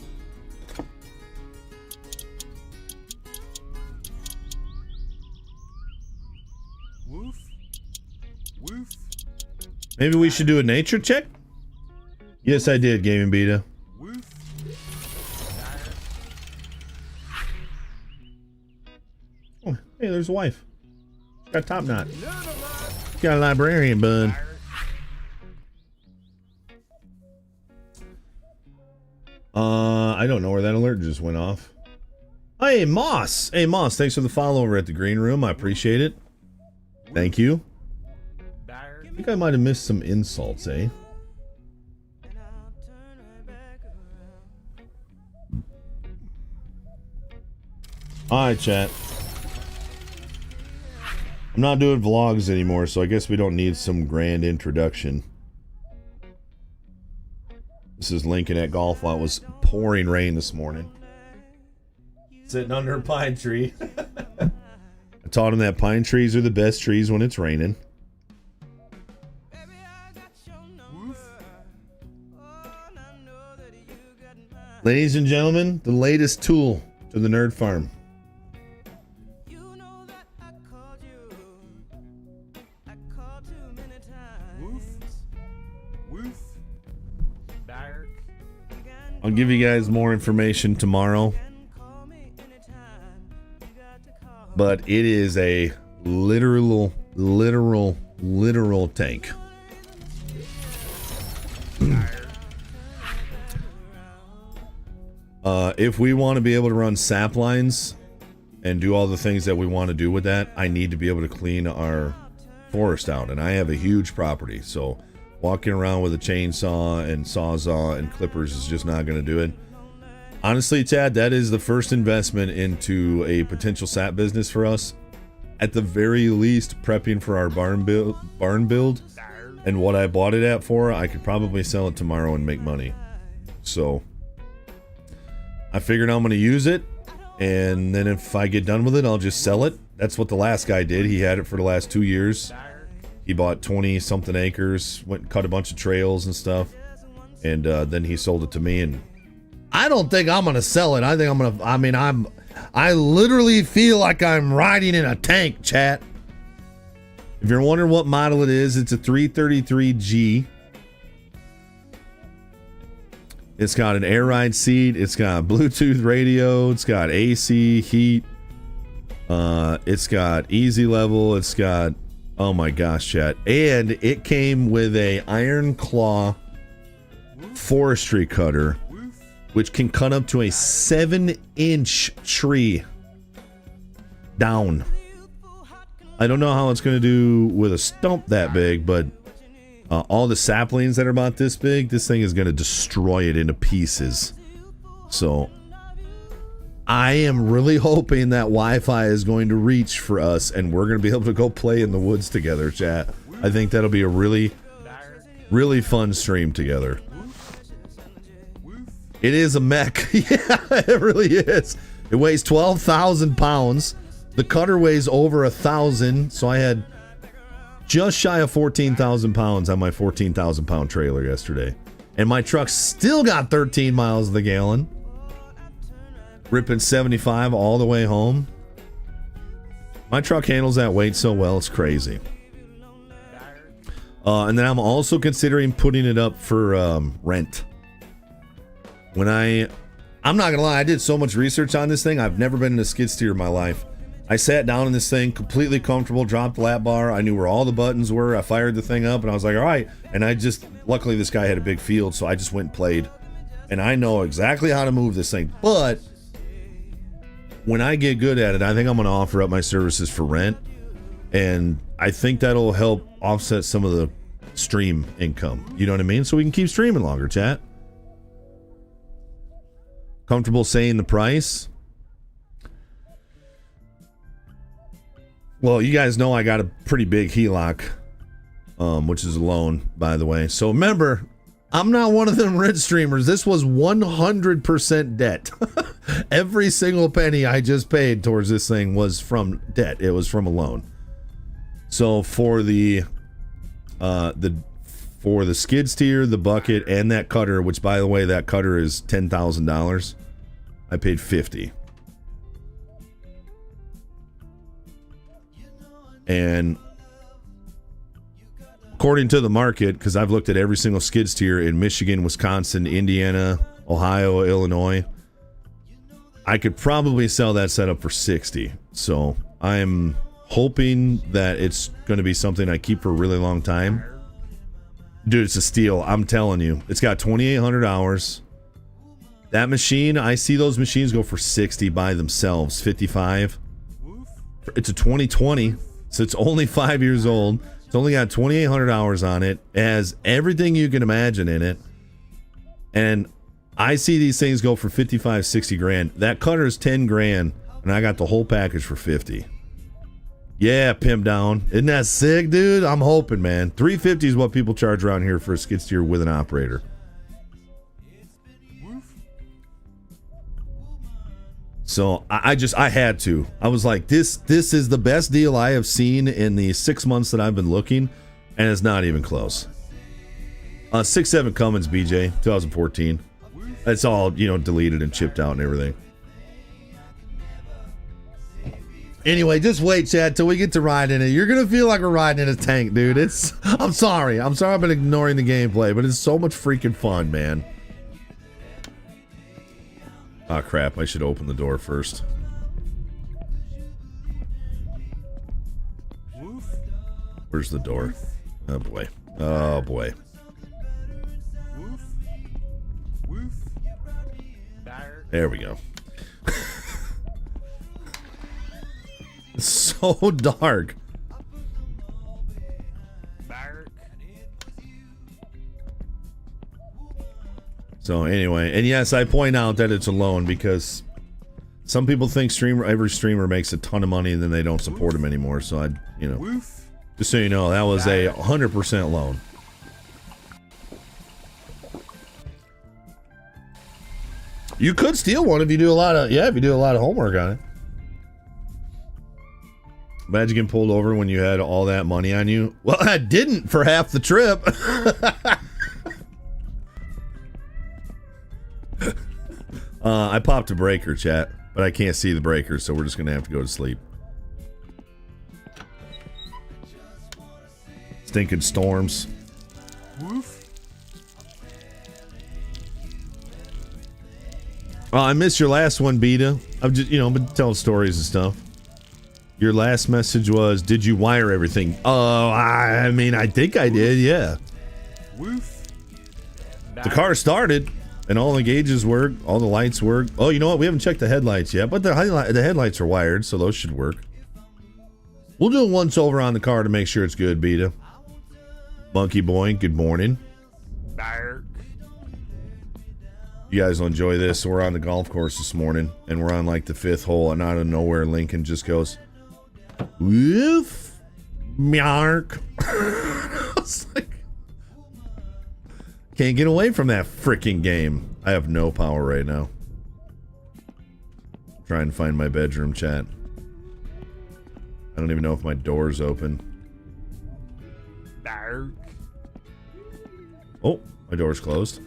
Woof. Woof. Maybe we should do a nature check? Yes, I did, Gaming Beta. Oh, hey, there's a wife. Got top knot. Got a librarian bun. I don't know where that alert just went off. Hey, Moss. Hey, Moss, thanks for the follow over at the green room. I appreciate it. Thank you. I think I might have missed some insults, eh? Alright, chat. I'm not doing vlogs anymore, so I guess we don't need some grand introduction. This is Lincoln at golf while it was pouring rain this morning. Sitting under a pine tree. I taught him that pine trees are the best trees when it's raining. Ladies and gentlemen, the latest tool to the nerd farm. I'll give you guys more information tomorrow. But it is a literal tank. If we want to be able to run sap lines and do all the things that we want to do with that, I need to be able to clean our forest out, and I have a huge property, so walking around with a chainsaw and sawzall and clippers is just not going to do it. Honestly, Chad, that is the first investment into a potential sap business for us. At the very least, prepping for our barn build, and what I bought it at for, I could probably sell it tomorrow and make money. So I figured I'm going to use it, and then if I get done with it, I'll just sell it. That's what the last guy did. He had it for the last 2 years. He bought 20 something acres, went and cut a bunch of trails and stuff, and then he sold it to me. And I don't think I'm going to sell it. I think I'm going to, I literally feel like I'm riding in a tank, chat. If you're wondering what model it is, it's a 333G. It's got an air ride seat. It's got a Bluetooth radio. It's got AC, heat. It's got easy level. It's got, oh my gosh, chat. And it came with a iron claw forestry cutter, which can cut up to a 7-inch tree down. I don't know how it's going to do with a stump that big, but all the saplings that are about this big, this thing is going to destroy it into pieces. So I am really hoping that Wi-Fi is going to reach for us and we're going to be able to go play in the woods together, chat. I think that'll be a really, really fun stream together. It is a mech. Yeah, it really is. It weighs 12,000 pounds. The cutter weighs over 1,000, so I had just shy of 14,000 pounds on my 14,000 pound trailer yesterday. And my truck still got 13 miles to the gallon. Ripping 75 all the way home. My truck handles that weight so well, it's crazy. And then I'm also considering putting it up for rent. When I'm not gonna lie, I did so much research on this thing. I've never been in a skid steer in my life. I sat down in this thing, completely comfortable, dropped the lap bar. I knew where all the buttons were. I fired the thing up and I was like, all right. And luckily this guy had a big field, so I just went and played. And I know exactly how to move this thing. But when I get good at it, I think I'm gonna offer up my services for rent. And I think that'll help offset some of the stream income. You know what I mean? So we can keep streaming longer, chat. Comfortable saying the price? Well, you guys know I got a pretty big HELOC, which is a loan, by the way. So remember, I'm not one of them rent streamers. This was 100% debt. Every single penny I just paid towards this thing was from debt. It was from a loan. So for the skid steer, the bucket, and that cutter, which by the way, that cutter is $10,000, I paid $50,000. And according to the market, because I've looked at every single skid steer in Michigan, Wisconsin, Indiana, Ohio, Illinois, I could probably sell that setup for $60,000. So I'm hoping that it's going to be something I keep for a really long time. Dude, it's a steal. I'm telling you. It's got 2,800 hours. That machine, I see those machines go for $60,000 by themselves, $55,000. It's a 2020, so it's only 5 years old. It's only got 2,800 hours on it. It has everything you can imagine in it. And I see these things go for 55, 60 grand. That cutter is 10 grand, and I got the whole package for 50. Yeah, pimp down. Isn't that sick, dude? I'm hoping, man. 350 is what people charge around here for a skid steer with an operator. So I had to. I was like, this is the best deal I have seen in the 6 months that I've been looking, and it's not even close. 6.7 Cummins BJ, 2014. It's all, deleted and chipped out and everything. Anyway, just wait, Chad, till we get to ride in it. You're gonna feel like we're riding in a tank, dude. I'm sorry I've been ignoring the gameplay, but it's so much freaking fun, man. Ah, crap, I should open the door first. Where's the door? Oh boy. Oh boy. Woof. Woof. Bark. There we go. It's so dark. Bark. So anyway, and yes, I point out that it's alone because some people think every streamer makes a ton of money and then they don't support him anymore. So I, you know, Woof. just so you know, that was a 100% loan. You could steal one if you do a lot of homework on it. Imagine getting pulled over when you had all that money on you. Well, I didn't for half the trip. I popped a breaker, chat, but I can't see the breaker, so we're just gonna have to go to sleep. Stinking storms. Woof. I missed your last one, Beta. I've just, been telling stories and stuff. Your last message was, did you wire everything? Oh, I mean, I think I did, yeah. Woof. The car started, and all the gauges work, all the lights work. Oh, you know what? We haven't checked the headlights yet, but the headlights are wired, so those should work. We'll do a once over on the car to make sure it's good, Beta. Monkey Boy, good morning. Bark. You guys will enjoy this. We're on the golf course this morning, and we're on like the 5th hole, and out of nowhere, Lincoln just goes, woof, meark. I was like, can't get away from that freaking game. I have no power right now. Trying to find my bedroom, chat. I don't even know if my door's open. Bark. Oh, my door's closed.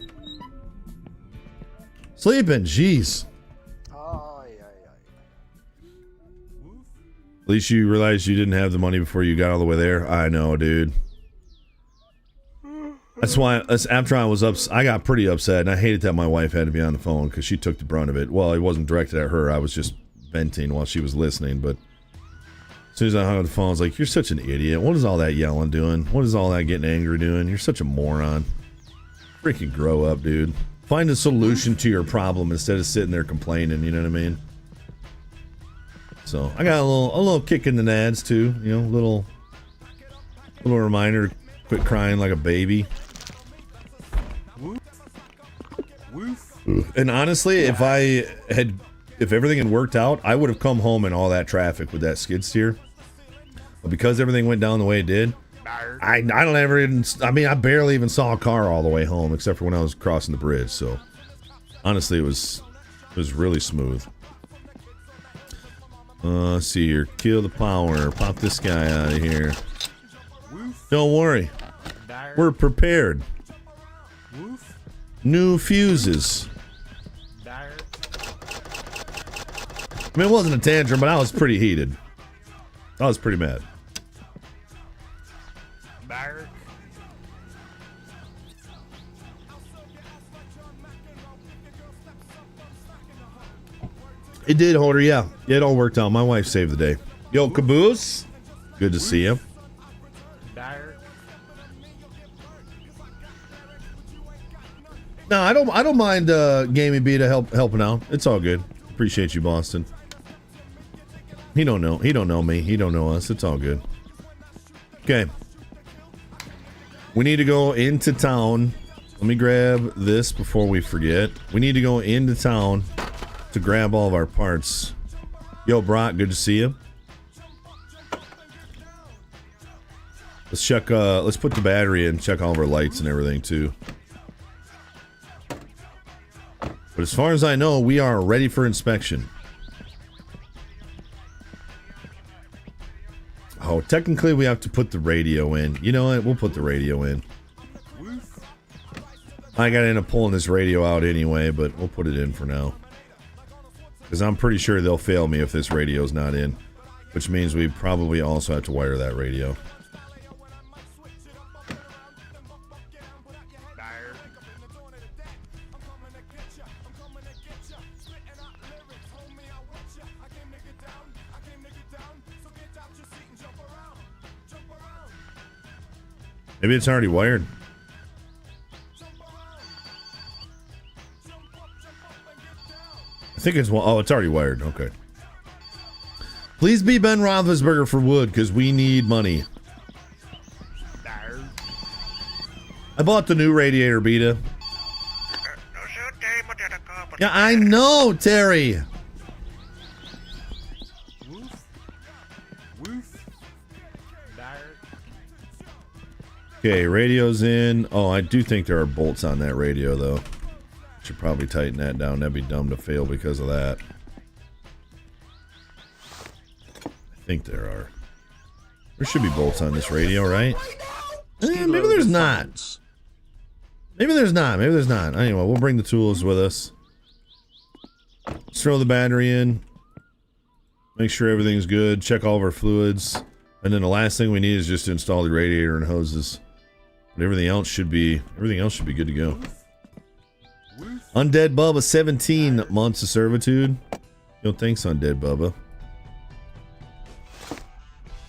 Sleeping, jeez. At least you realized you didn't have the money before you got all the way there. I know, dude. That's why, after I got pretty upset, and I hated that my wife had to be on the phone because she took the brunt of it. Well, it wasn't directed at her. I was just venting while she was listening, but as soon as I hung up the phone, I was like, you're such an idiot. What is all that yelling doing? What is all that getting angry doing? You're such a moron. Freaking grow up, dude. Find a solution to your problem instead of sitting there complaining, you know what I mean? So, I got a little kick in the nads, too. You know, little reminder to quit crying like a baby. Woof. Woof. And honestly, if everything had worked out, I would have come home in all that traffic with that skid steer. But because everything went down the way it did, Bark. I barely even saw a car all the way home, except for when I was crossing the bridge. So, honestly, it was really smooth. Let's see here. Kill the power. Pop this guy out of here. Woof. Don't worry. Bark. We're prepared. Woof. New fuses. Bark. I mean, it wasn't a tantrum, but I was pretty heated. I was pretty mad. Bark. It did, Holder, yeah. It all worked out. My wife saved the day. Yo, Caboose. Good to see you. Bark. No, I don't mind Gaming Beta helping out. It's all good. Appreciate you, Boston. He don't know me. He don't know us. It's all good. Okay. We need to go into town. Let me grab this before we forget. We need to go into town to grab all of our parts. Yo, Brock, good to see you. Let's check, let's put the battery in, check all of our lights and everything too. But as far as I know, we are ready for inspection. Oh, technically we have to put the radio in. You know what? We'll put the radio in. Woof. I gotta end up pulling this radio out anyway, but we'll put it in for now. Because I'm pretty sure they'll fail me if this radio's not in. Which means we probably also have to wire that radio. Maybe it's already wired. I think it's, oh, it's already wired. Okay. Please be Ben Roethlisberger for wood, because we need money. I bought the new radiator, Beta. Yeah, I know, Terry. Okay, radio's in. Oh, I do think there are bolts on that radio, though. Should probably tighten that down. That'd be dumb to fail because of that. I think there are. There should be bolts on this radio, right? Maybe there's not. Maybe there's not. Maybe there's not. Anyway, we'll bring the tools with us. Let's throw the battery in. Make sure everything's good. Check all of our fluids. And then the last thing we need is just to install the radiator and hoses. But everything else should be good to go. Undead Bubba, 17 months of servitude. Yo, thanks, Undead Bubba.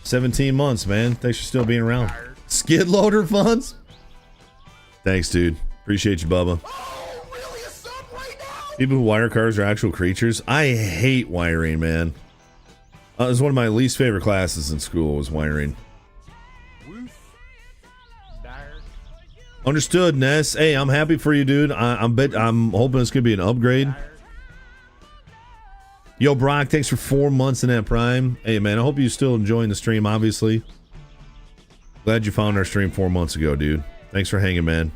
17 months, man. Thanks for still being around. Skid loader funds? Thanks, dude. Appreciate you, Bubba. People who wire cars are actual creatures. I hate wiring, man. It was one of my least favorite classes in school, was wiring. Understood, Ness. Hey, I'm happy for you, dude. I'm hoping it's gonna be an upgrade. Yo, Brock, thanks for 4 months in that Prime. Hey, man, I hope you're still enjoying the stream, obviously. Glad you found our stream 4 months ago, dude. Thanks for hanging, man.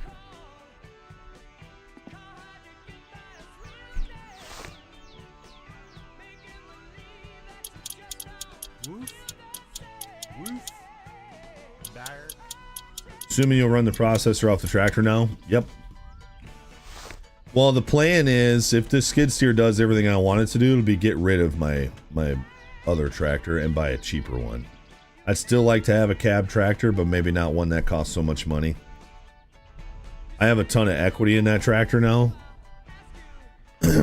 Assuming you'll run the processor off the tractor now? Yep. Well, the plan is, if this skid steer does everything I want it to do, it'll be get rid of my other tractor and buy a cheaper one. I'd still like to have a cab tractor, but maybe not one that costs so much money. I have a ton of equity in that tractor now.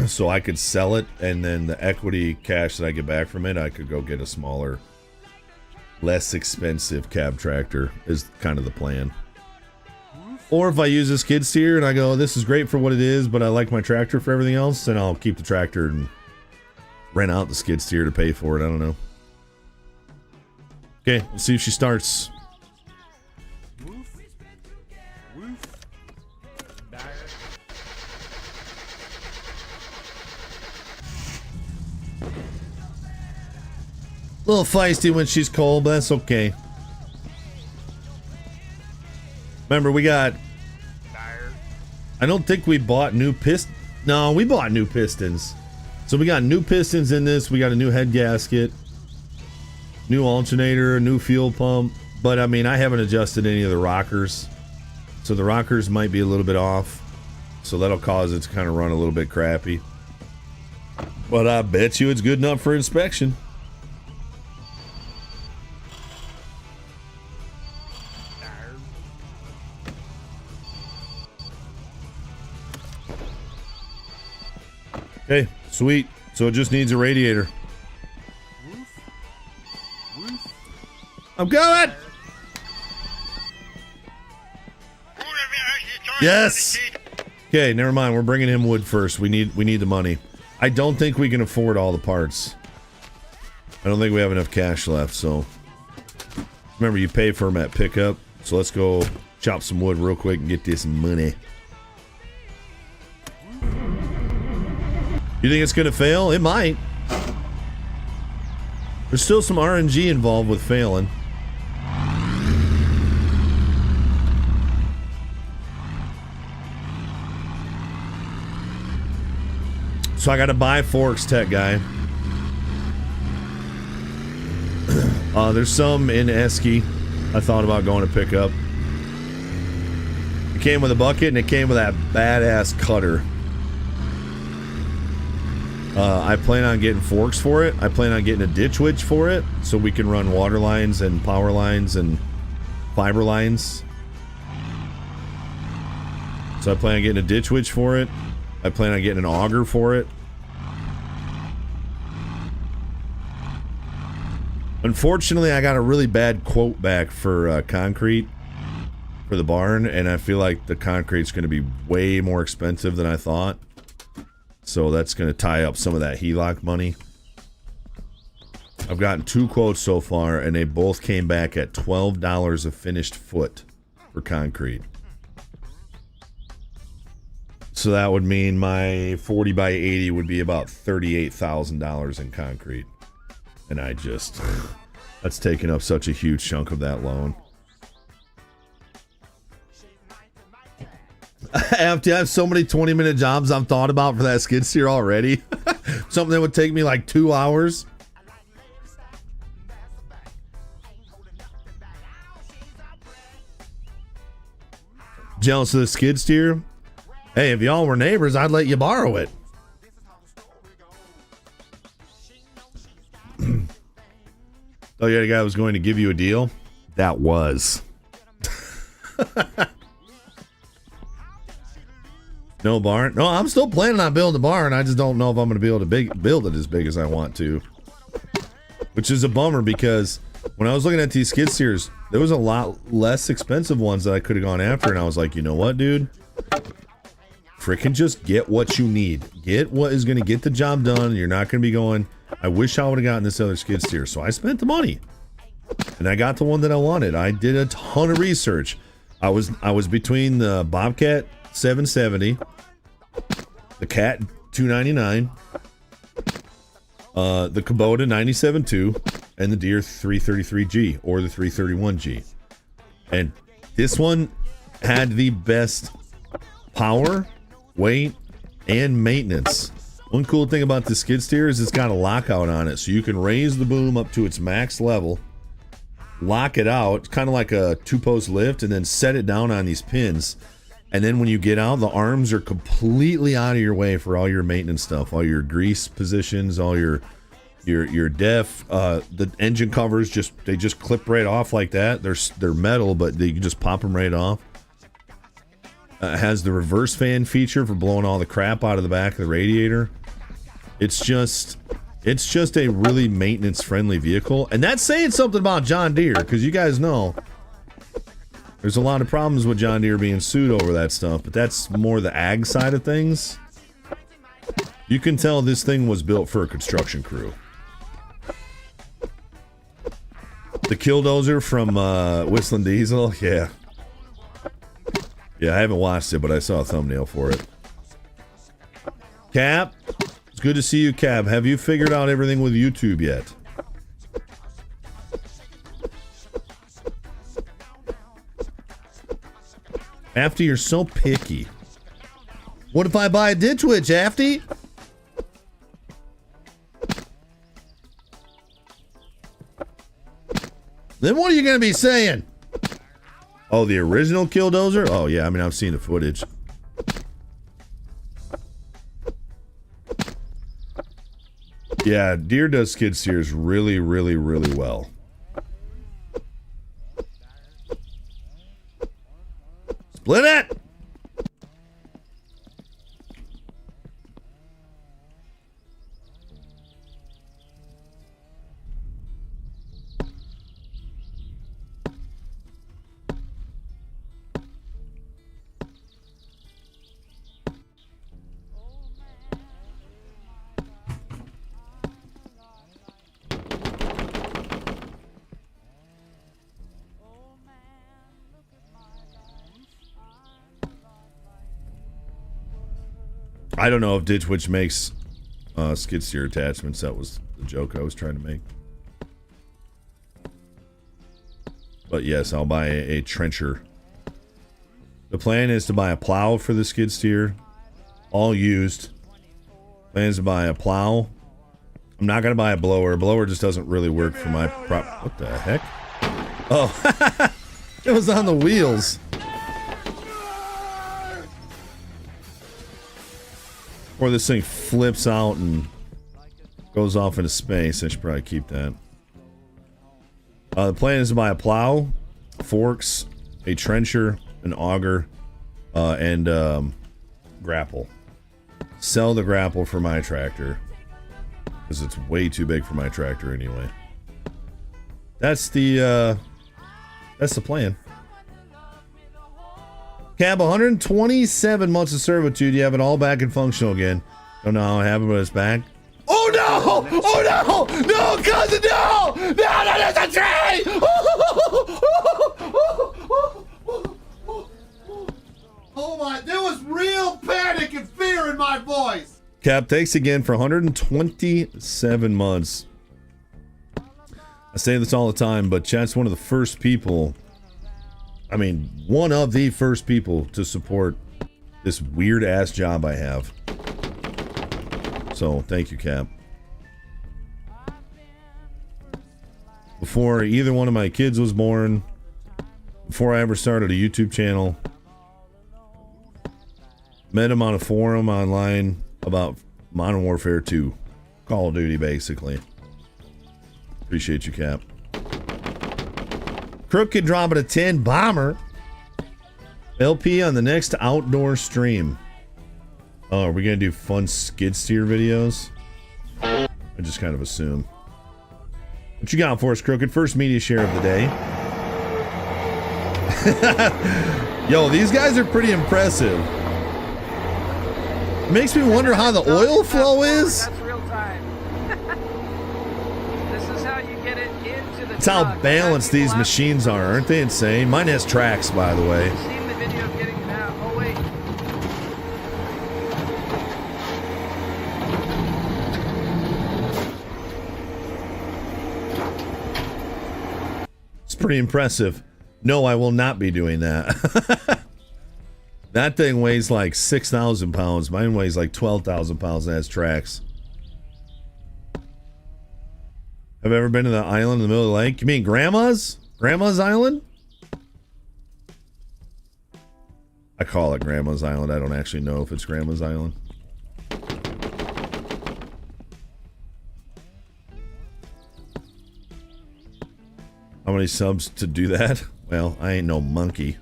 So I could sell it, and then the equity cash that I get back from it, I could go get a smaller, less expensive cab tractor is kind of the plan. Or if I use a skid steer and I go, this is great for what it is, but I like my tractor for everything else, then I'll keep the tractor and rent out the skid steer to pay for it. I don't know. Okay, let's see if she starts. A little feisty when she's cold, but that's okay. Remember, we got... I don't think we bought new pistons. No, we bought new pistons. So we got new pistons in this. We got a new head gasket. New alternator, new fuel pump. But, I mean, I haven't adjusted any of the rockers. So the rockers might be a little bit off. So that'll cause it to kind of run a little bit crappy. But I bet you it's good enough for inspection. Okay, sweet. So it just needs a radiator. I'm going! Yes! Okay, never mind. We're bringing him wood first. We need the money. I don't think we can afford all the parts. I don't think we have enough cash left, so... Remember, you pay for them at pickup. So let's go chop some wood real quick and get this money. You think it's gonna fail? It might. There's still some RNG involved with failing. So I gotta buy forks, tech guy. There's some in Esky I thought about going to pick up. It came with a bucket and it came with that badass cutter. I plan on getting forks for it. I plan on getting a ditch witch for it, so we can run water lines and power lines and fiber lines. So I plan on getting a ditch witch for it. I plan on getting an auger for it. Unfortunately, I got a really bad quote back for concrete for the barn, and I feel like the concrete's going to be way more expensive than I thought. So that's going to tie up some of that HELOC money. I've gotten 2 quotes so far, and they both came back at $12 a finished foot for concrete. So that would mean my 40 by 80 would be about $38,000 in concrete. And I just, that's taking up such a huge chunk of that loan. I have so many 20-minute jobs I've thought about for that skid steer already. Something that would take me like 2 hours. Jealous of the skid steer? Hey, if y'all were neighbors, I'd let you borrow it. Oh, yeah, the guy was going to give you a deal? That was. No barn? No, I'm still planning on building a barn. I just don't know if I'm going to be able to build it as big as I want to. Which is a bummer because when I was looking at these skid steers, there was a lot less expensive ones that I could have gone after. And I was like, you know what, dude? Frickin' just get what you need. Get what is going to get the job done. You're not going to be going, I wish I would have gotten this other skid steer. So I spent the money. And I got the one that I wanted. I did a ton of research. I was between the Bobcat 770, the Cat 299, the Kubota 97.2, and the Deere 333G or the 331G. And this one had the best power, weight, and maintenance. One cool thing about the skid steer is it's got a lockout on it, so you can raise the boom up to its max level, lock it out, kind of like a 2-post lift, and then set it down on these pins. And then when you get out, the arms are completely out of your way for all your maintenance stuff, all your grease positions, all your def. The engine covers just clip right off like that. They're metal, but you can just pop them right off. It has the reverse fan feature for blowing all the crap out of the back of the radiator. It's just a really maintenance friendly vehicle, and that's saying something about John Deere, because you guys know there's a lot of problems with John Deere being sued over that stuff, but that's more the ag side of things. You can tell this thing was built for a construction crew. The Killdozer from Whistling Diesel, yeah. Yeah, I haven't watched it, but I saw a thumbnail for it. Cap, it's good to see you, Cap. Have you figured out everything with YouTube yet? Afty, you're so picky. What if I buy a ditch witch, Afty? Then what are you going to be saying? Oh, the original Killdozer? Oh, yeah, I mean, I've seen the footage. Yeah, Deere does skid steers really, really, really well. Split it! I don't know if Ditch Witch makes skid steer attachments. That was the joke I was trying to make. But yes, I'll buy a trencher. The plan is to buy a plow for the skid steer. All used. Plan is to buy a plow. I'm not going to buy a blower. A blower just doesn't really work for my prop. What the heck? Oh, it was on the wheels. Or this thing flips out and goes off into space. I should probably keep that. The plan is to buy a plow, forks, a trencher, an auger, and grapple. Sell the grapple for my tractor, because it's way too big for my tractor anyway. That's the plan. Cab, 127 months of servitude. You have it all back and functional again. Don't know how it happened, but it's back. Oh no! Oh no! No, cousin, no! No, there's a tree! Oh my, there was real panic and fear in my voice. Cap, thanks again for 127 months. I say this all the time, but Chat's one of the first people, I mean, one of the first people to support this weird ass job I have. So, thank you, Cap. Before either one of my kids was born, before I ever started a YouTube channel, met him on a forum online about Modern Warfare 2. Call of Duty, basically. Appreciate you, Cap. Crooked dropping a 10 bomber. LP on the next outdoor stream. Oh, are we gonna do fun skid steer videos? I just kind of assume. What you got for us, Crooked? First media share of the day. Yo, these guys are pretty impressive. Makes me wonder how the oil flow is. That's real time. This is how you get it into the It's how balanced these machines are, aren't they insane? Mine has tracks, by the way. Seen the video of getting it out. Oh wait. It's pretty impressive. No, I will not be doing that. That thing weighs like 6,000 pounds. Mine weighs like 12,000 pounds and has tracks. Have you ever been to the island in the middle of the lake? You mean Grandma's? Grandma's Island? I call it Grandma's Island. I don't actually know if it's Grandma's Island. How many subs to do that? Well, I ain't no monkey.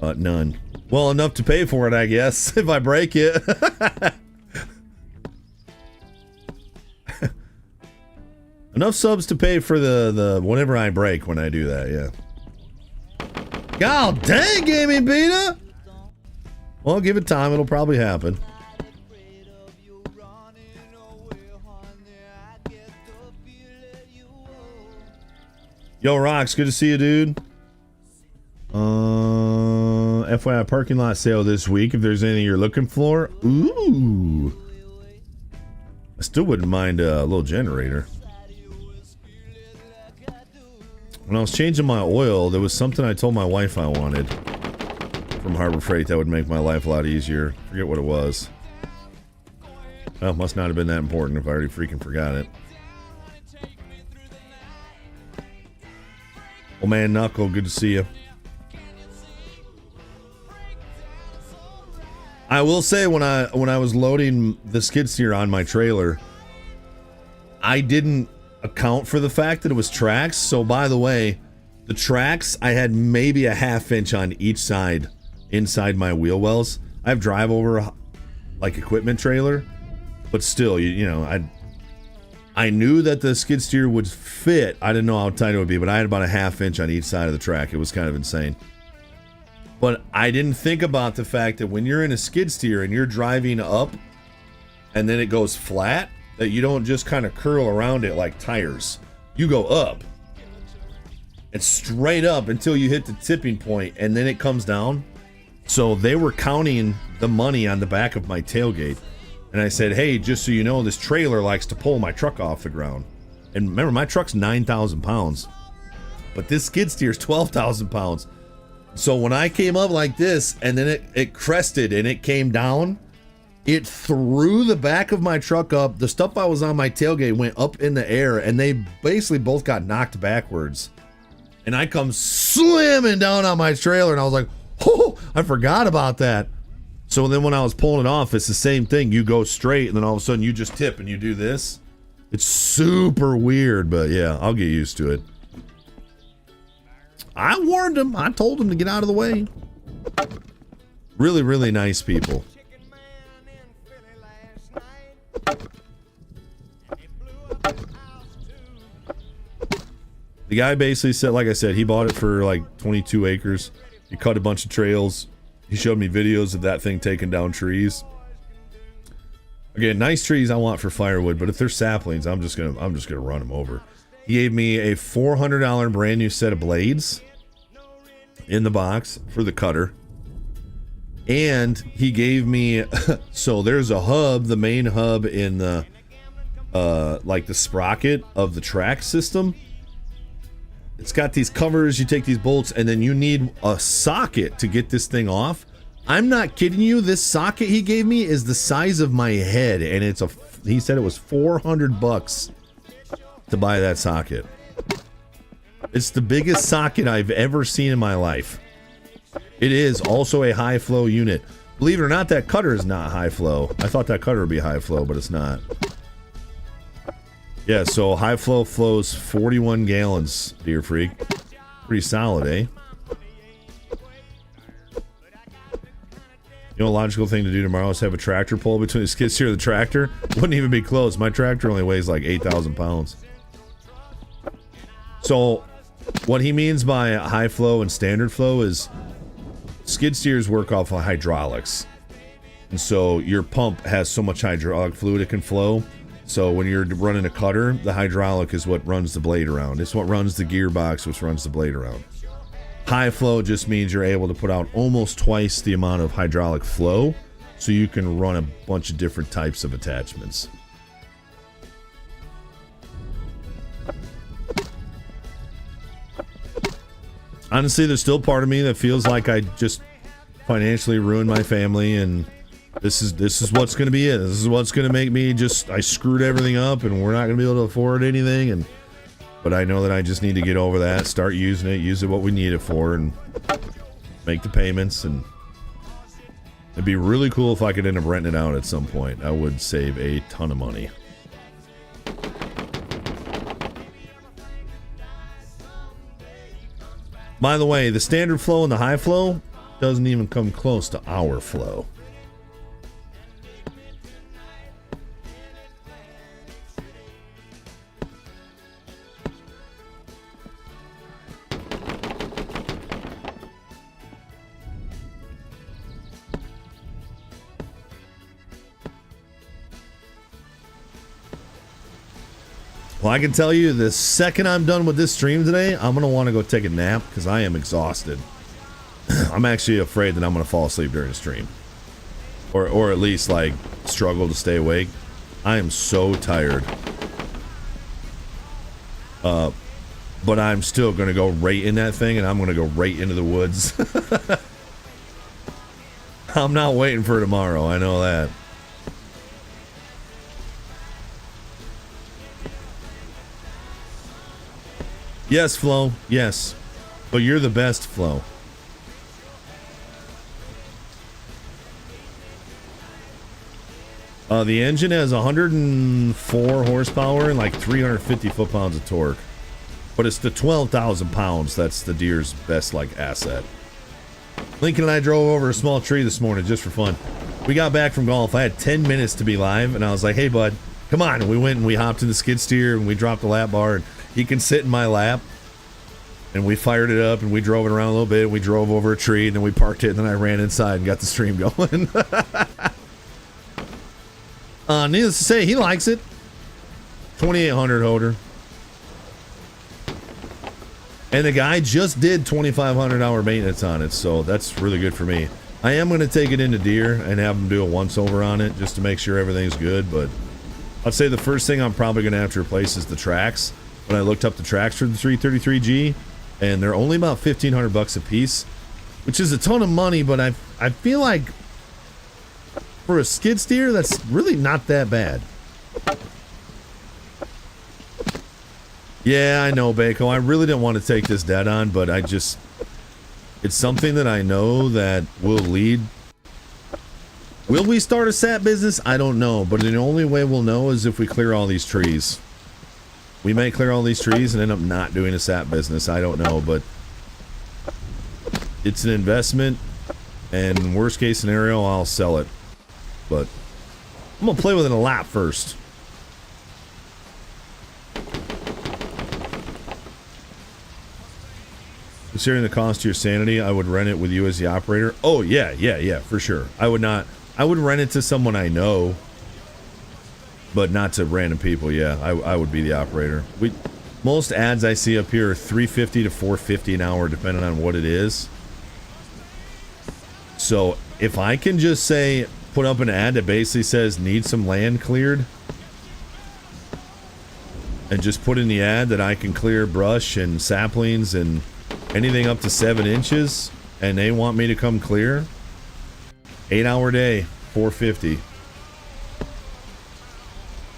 None. Well, enough to pay for it, I guess, if I break it. Enough subs to pay for the whenever I break when I do that, yeah. God dang, Gaming Beta! Well, give it time, it'll probably happen. Yo, Rocks, good to see you, dude. FYI parking lot sale this week. If there's anything you're looking for, ooh, I still wouldn't mind a little generator. When I was changing my oil, there was something I told my wife I wanted from Harbor Freight that would make my life a lot easier. Forget what it was. Well, must not have been that important if I already freaking forgot it. Old man Knuckle, good to see you. I will say when I was loading the skid steer on my trailer, I didn't account for the fact that it was tracks. So by the way, the tracks, I had maybe a ½ inch on each side inside my wheel wells. I have drive over like equipment trailer, but still, you know, I knew that the skid steer would fit. I didn't know how tight it would be, but I had about a ½ inch on each side of the track. It was kind of insane. But I didn't think about the fact that when you're in a skid steer and you're driving up and then it goes flat, that you don't just kind of curl around it like tires. You go up and straight up until you hit the tipping point and then it comes down. So they were counting the money on the back of my tailgate. And I said, hey, just so you know, this trailer likes to pull my truck off the ground. And remember, my truck's 9,000 pounds. But this skid steer's 12,000 pounds. So when I came up like this, and then it crested and it came down, it threw the back of my truck up. The stuff I was on my tailgate went up in the air, and they basically both got knocked backwards. And I come slamming down on my trailer, and I was like, oh, I forgot about that. So then when I was pulling it off, it's the same thing. You go straight, and then all of a sudden you just tip and you do this. It's super weird, but yeah, I'll get used to it. I warned him. I told him to get out of the way. Really, really nice people. The guy basically said, like I said, he bought it for like 22 acres. He cut a bunch of trails. He showed me videos of that thing taking down trees. Again, nice trees I want for firewood, but if they're saplings, I'm just gonna run them over. He gave me a $400 brand new set of blades in the box for the cutter. And he gave me, so there's a hub, the main hub in the, like the sprocket of the track system. It's got these covers, you take these bolts, and then you need a socket to get this thing off. I'm not kidding you, this socket he gave me is the size of my head, and he said it was $400 to buy that socket. It's the biggest socket I've ever seen in my life. It is also a high flow unit. Believe it or not, that cutter is not high flow. I thought that cutter would be high flow, but it's not. Yeah, so high flow flows 41 gallons, Deer Freak. Pretty solid, eh? You know, a logical thing to do tomorrow is have a tractor pull between the skid steer and the tractor. Wouldn't even be close. My tractor only weighs like 8,000 pounds. So, what he means by high flow and standard flow is skid steers work off of hydraulics. And so your pump has so much hydraulic fluid it can flow. So when you're running a cutter, the hydraulic is what runs the blade around. It's what runs the gearbox, which runs the blade around. High flow just means you're able to put out almost twice the amount of hydraulic flow, so you can run a bunch of different types of attachments. Honestly, there's still part of me that feels like I just financially ruined my family, and this is what's going to be it. This is what's going to make me I screwed everything up, and we're not going to be able to afford anything. But I know that I just need to get over that, start using it, use it what we need it for, and make the payments. And it'd be really cool if I could end up renting it out at some point. I would save a ton of money. By the way, the standard flow and the high flow doesn't even come close to our flow. Well, I can tell you the second I'm done with this stream today, I'm going to want to go take a nap because I am exhausted. I'm actually afraid that I'm going to fall asleep during the stream. Or at least, like, struggle to stay awake. I am so tired. But I'm still going to go right in that thing, and I'm going to go right into the woods. I'm not waiting for tomorrow, I know that. Yes, Flo. Yes. But you're the best, Flo. The engine has 104 horsepower and like 350 foot-pounds of torque. But it's the 12,000 pounds that's the Deere's best, like, asset. Lincoln and I drove over a small tree this morning just for fun. We got back from golf. I had 10 minutes to be live, and I was like, hey, bud, come on. And we went and we hopped in the skid steer, and we dropped the lap bar, and he can sit in my lap. And we fired it up, and we drove it around a little bit. We drove over a tree, and then we parked it, and then I ran inside and got the stream going. Needless to say, he likes it. 2,800 holder. And the guy just did 2,500 hour maintenance on it, so that's really good for me. I am going to take it into Deere and have him do a once-over on it just to make sure everything's good, but I'd say the first thing I'm probably going to have to replace is the tracks. When I looked up the tracks for the 333G, and they're only about $1,500 a piece, which is a ton of money, but I feel like for a skid steer, that's really not that bad. Yeah, I know, Bako. I really didn't want to take this dead on, but it's something that I know that will lead. Will we start a sap business? I don't know, but the only way we'll know is if we clear all these trees. We may clear all these trees and end up not doing a sap business. I don't know, but it's an investment, and worst case scenario, I'll sell it. But I'm going to play with it a lot first. Considering the cost to your sanity, I would rent it with you as the operator. Oh, yeah, for sure. I would rent it to someone I know, but not to random people. Yeah, I would be the operator. Most ads I see up here are $350 to $450 an hour, depending on what it is. So if I can just say, put up an ad that basically says need some land cleared, and just put in the ad that I can clear brush and saplings and anything up to 7 inches, and they want me to come clear, 8-hour day, $450.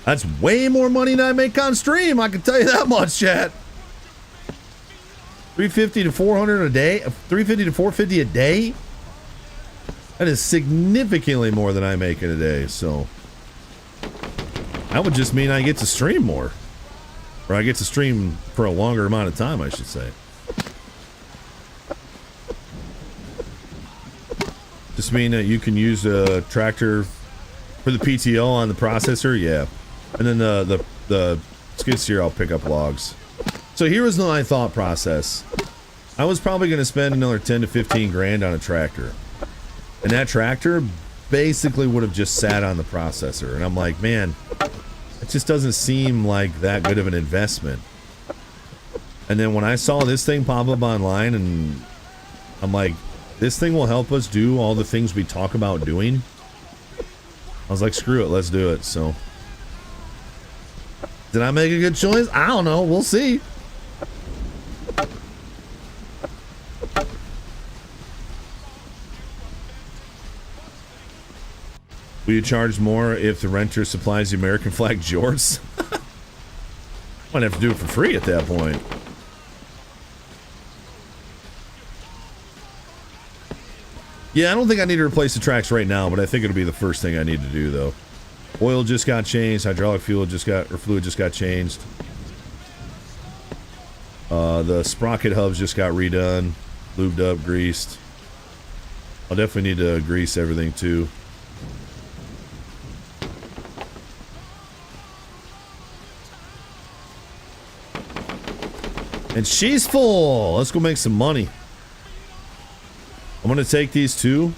That's way more money than I make on stream, I can tell you that much, chat. $350 to $400 a day, $350 to $450 a day. That is significantly more than I make in a day, so that would just mean I get to stream more. Or I get to stream for a longer amount of time, I should say. Just mean that you can use a tractor for the PTO on the processor, yeah. And then the skid steer, I'll pick up logs. So here was my thought process. I was probably going to spend another 10 to 15 grand on a tractor. And that tractor basically would have just sat on the processor. And I'm like, man, it just doesn't seem like that good of an investment. And then when I saw this thing pop up online, and I'm like, this thing will help us do all the things we talk about doing. I was like, screw it, let's do it. So, did I make a good choice? I don't know. We'll see. Will you charge more if the renter supplies the American flag jorts? Might have to do it for free at that point. Yeah, I don't think I need to replace the tracks right now, but I think it'll be the first thing I need to do, though. Oil just got changed. Hydraulic fluid just got changed. The sprocket hubs just got redone, lubed up, greased. I'll definitely need to grease everything too. And she's full. Let's go make some money. I'm gonna take these two.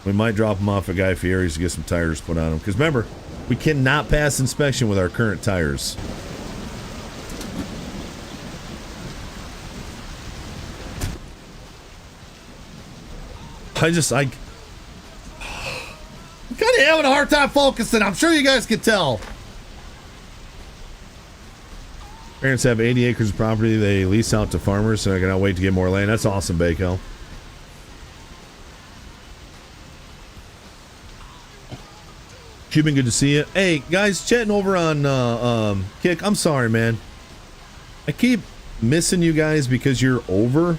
We might drop them off at Guy Fieri's to get some tires put on them. Because remember, we cannot pass inspection with our current tires. I'm kind of having a hard time focusing. I'm sure you guys can tell. Parents have 80 acres of property they lease out to farmers, so I cannot wait to get more land. That's awesome, Bako. Cuban, good to see you. Hey, guys, chatting over on Kick. I'm sorry, man. I keep missing you guys because you're over.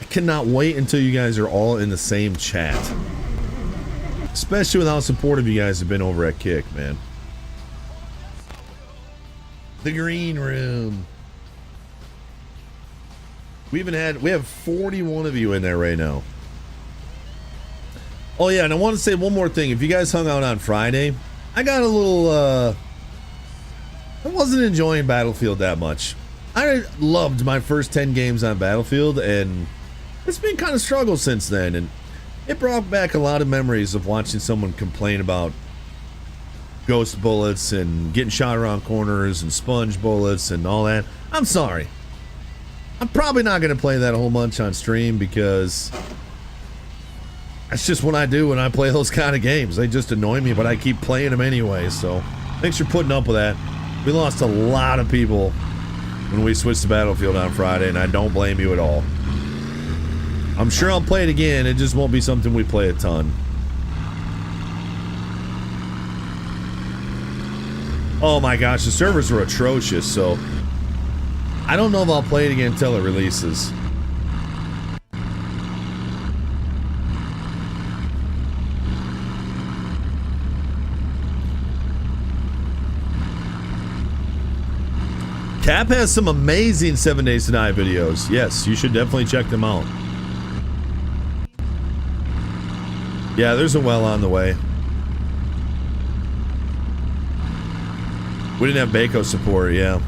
I cannot wait until you guys are all in the same chat. Especially with how supportive you guys have been over at Kick, man. The green room. We have 41 of you in there right now. Oh yeah, and I want to say one more thing. If you guys hung out on Friday, I got a little I wasn't enjoying Battlefield that much. I loved my first 10 games on Battlefield, and it's been kind of struggle since then, and it brought back a lot of memories of watching someone complain about ghost bullets and getting shot around corners and sponge bullets and all that. I'm sorry. I'm probably not going to play that a whole bunch on stream because that's just what I do when I play those kind of games. They just annoy me, but I keep playing them anyway, so thanks for putting up with that. We lost a lot of people when we switched to Battlefield on Friday, and I don't blame you at all. I'm sure I'll play it again. It just won't be something we play a ton. Oh my gosh, the servers are atrocious, so I don't know if I'll play it again until it releases. Cap has some amazing 7 Days to Die videos. Yes, you should definitely check them out. Yeah, there's a well on the way. We didn't have Bako support, yeah.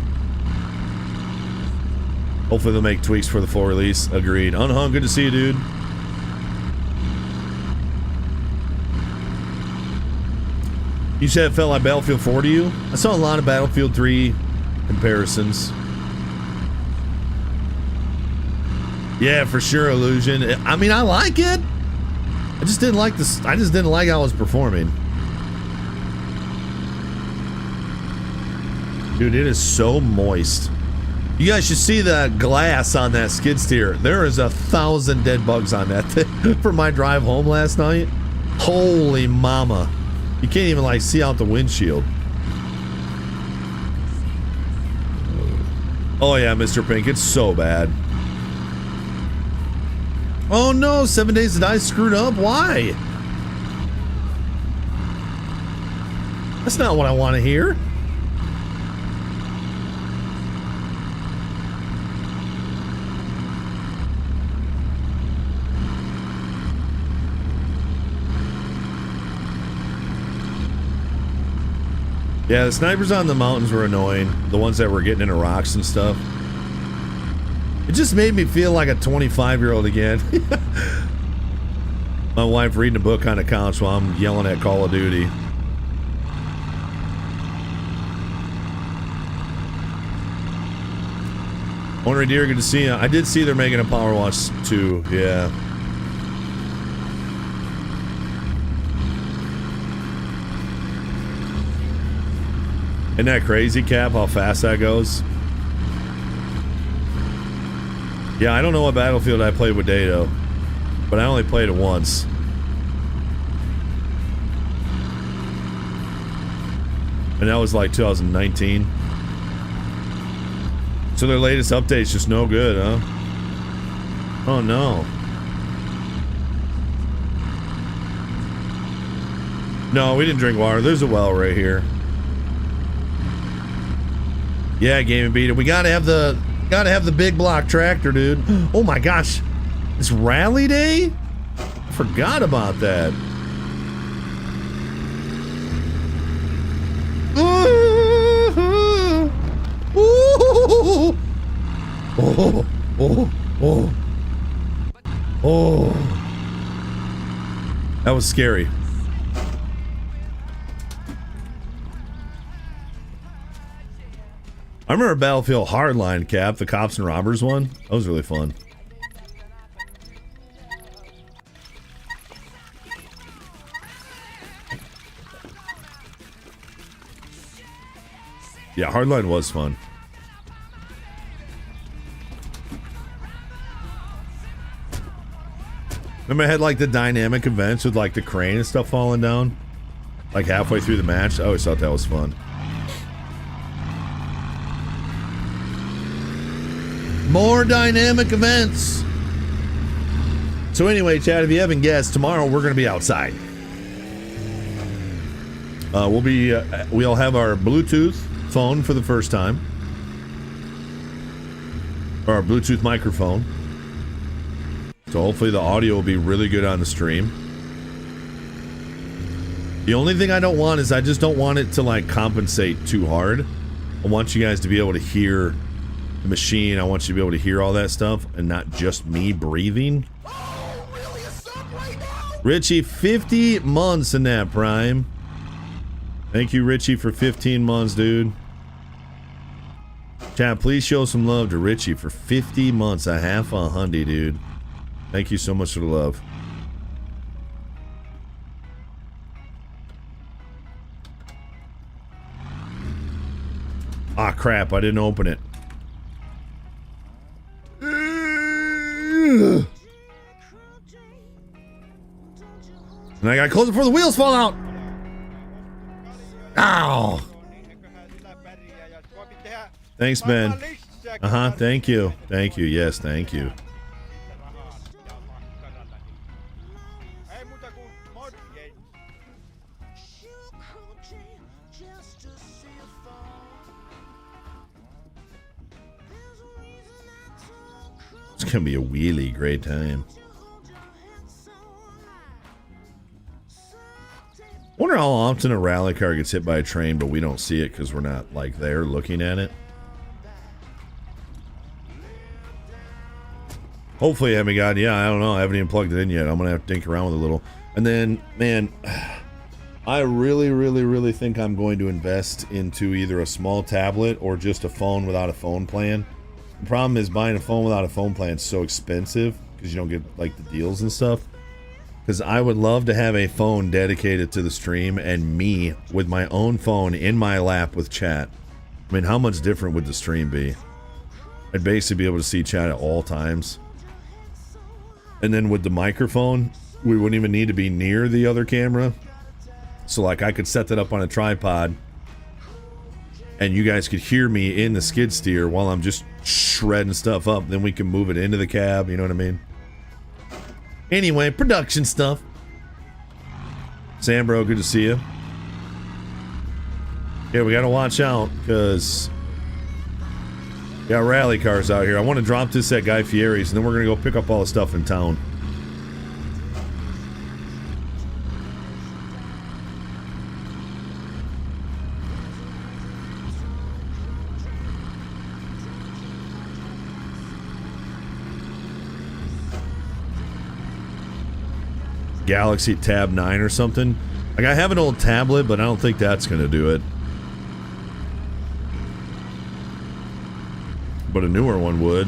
Hopefully they'll make tweaks for the full release. Agreed. Unhung, good to see you, dude. You said it felt like Battlefield 4 to you? I saw a lot of Battlefield 3 comparisons. Yeah, for sure, Illusion. I mean, I like it. I just didn't like this. I just didn't like how I was performing. Dude, it is so moist. You guys should see the glass on that skid steer. There is 1,000 dead bugs on that thing for my drive home last night. Holy mama. You can't even like see out the windshield. Oh yeah, Mr. Pink, it's so bad. Oh no, 7 Days to Die screwed up. Why? That's not what I want to hear. Yeah, the snipers on the mountains were annoying. The ones that were getting into rocks and stuff. It just made me feel like a 25-year-old again. My wife reading a book on the couch while I'm yelling at Call of Duty. Ornery Deer, good to see you. I did see they're making a Power Watch 2. Yeah. Isn't that crazy, Cap, how fast that goes? Yeah, I don't know what Battlefield I played with Dato, but I only played it once. And that was like 2019. So their latest update's just no good, huh? Oh no. No, we didn't drink water. There's a well right here. Yeah, Game and Beat It. We gotta have the big block tractor, dude. Oh my gosh. It's rally day? I forgot about that. Oh, oh, oh. Oh. That was scary. I remember Battlefield Hardline, Cap, the Cops and Robbers one. That was really fun. Yeah, Hardline was fun. Remember I had like the dynamic events with like the crane and stuff falling down? Like halfway through the match? I always thought that was fun. More dynamic events. So anyway, Chad, if you haven't guessed, tomorrow we're going to be outside. We'll have our Bluetooth phone for the first time. Or our Bluetooth microphone. So hopefully the audio will be really good on the stream. The only thing I don't want is I just don't want it to like compensate too hard. I want you guys to be able to hear the machine. I want you to be able to hear all that stuff and not just me breathing. Oh, really? A sub right now? Richie, 50 months in that Prime. Thank you, Richie, for 15 months, dude. Chat, please show some love to Richie for 50 months. A half a hundy, dude. Thank you so much for the love. Ah, crap. I didn't open it. And I gotta close it before the wheels fall out. Ow. Thanks, Ben. Uh-huh. Thank you. Thank you. Yes, thank you. It's gonna be a really great time. Wonder how often a rally car gets hit by a train, but we don't see it because we're not like there looking at it. Hopefully I haven't got, yeah, I don't know. I haven't even plugged it in yet. I'm going to have to dink around with it a little. And then, man, I really think I'm going to invest into either a small tablet or just a phone without a phone plan. The problem is buying a phone without a phone plan is so expensive because you don't get like the deals and stuff. Because I would love to have a phone dedicated to the stream and me with my own phone in my lap with chat. I mean, how much different would the stream be? I'd basically be able to see chat at all times. And then with the microphone, we wouldn't even need to be near the other camera. So like I could set that up on a tripod and you guys could hear me in the skid steer while I'm just shredding stuff up. Then we can move it into the cab, you know what I mean? Anyway, production stuff. Sam, bro, good to see you. Yeah, we gotta watch out because we got rally cars out here. I want to drop this at Guy Fieri's and then we're gonna go pick up all the stuff in town. Galaxy Tab 9 or something. Like I have an old tablet, but I don't think that's gonna do it. But a newer one would.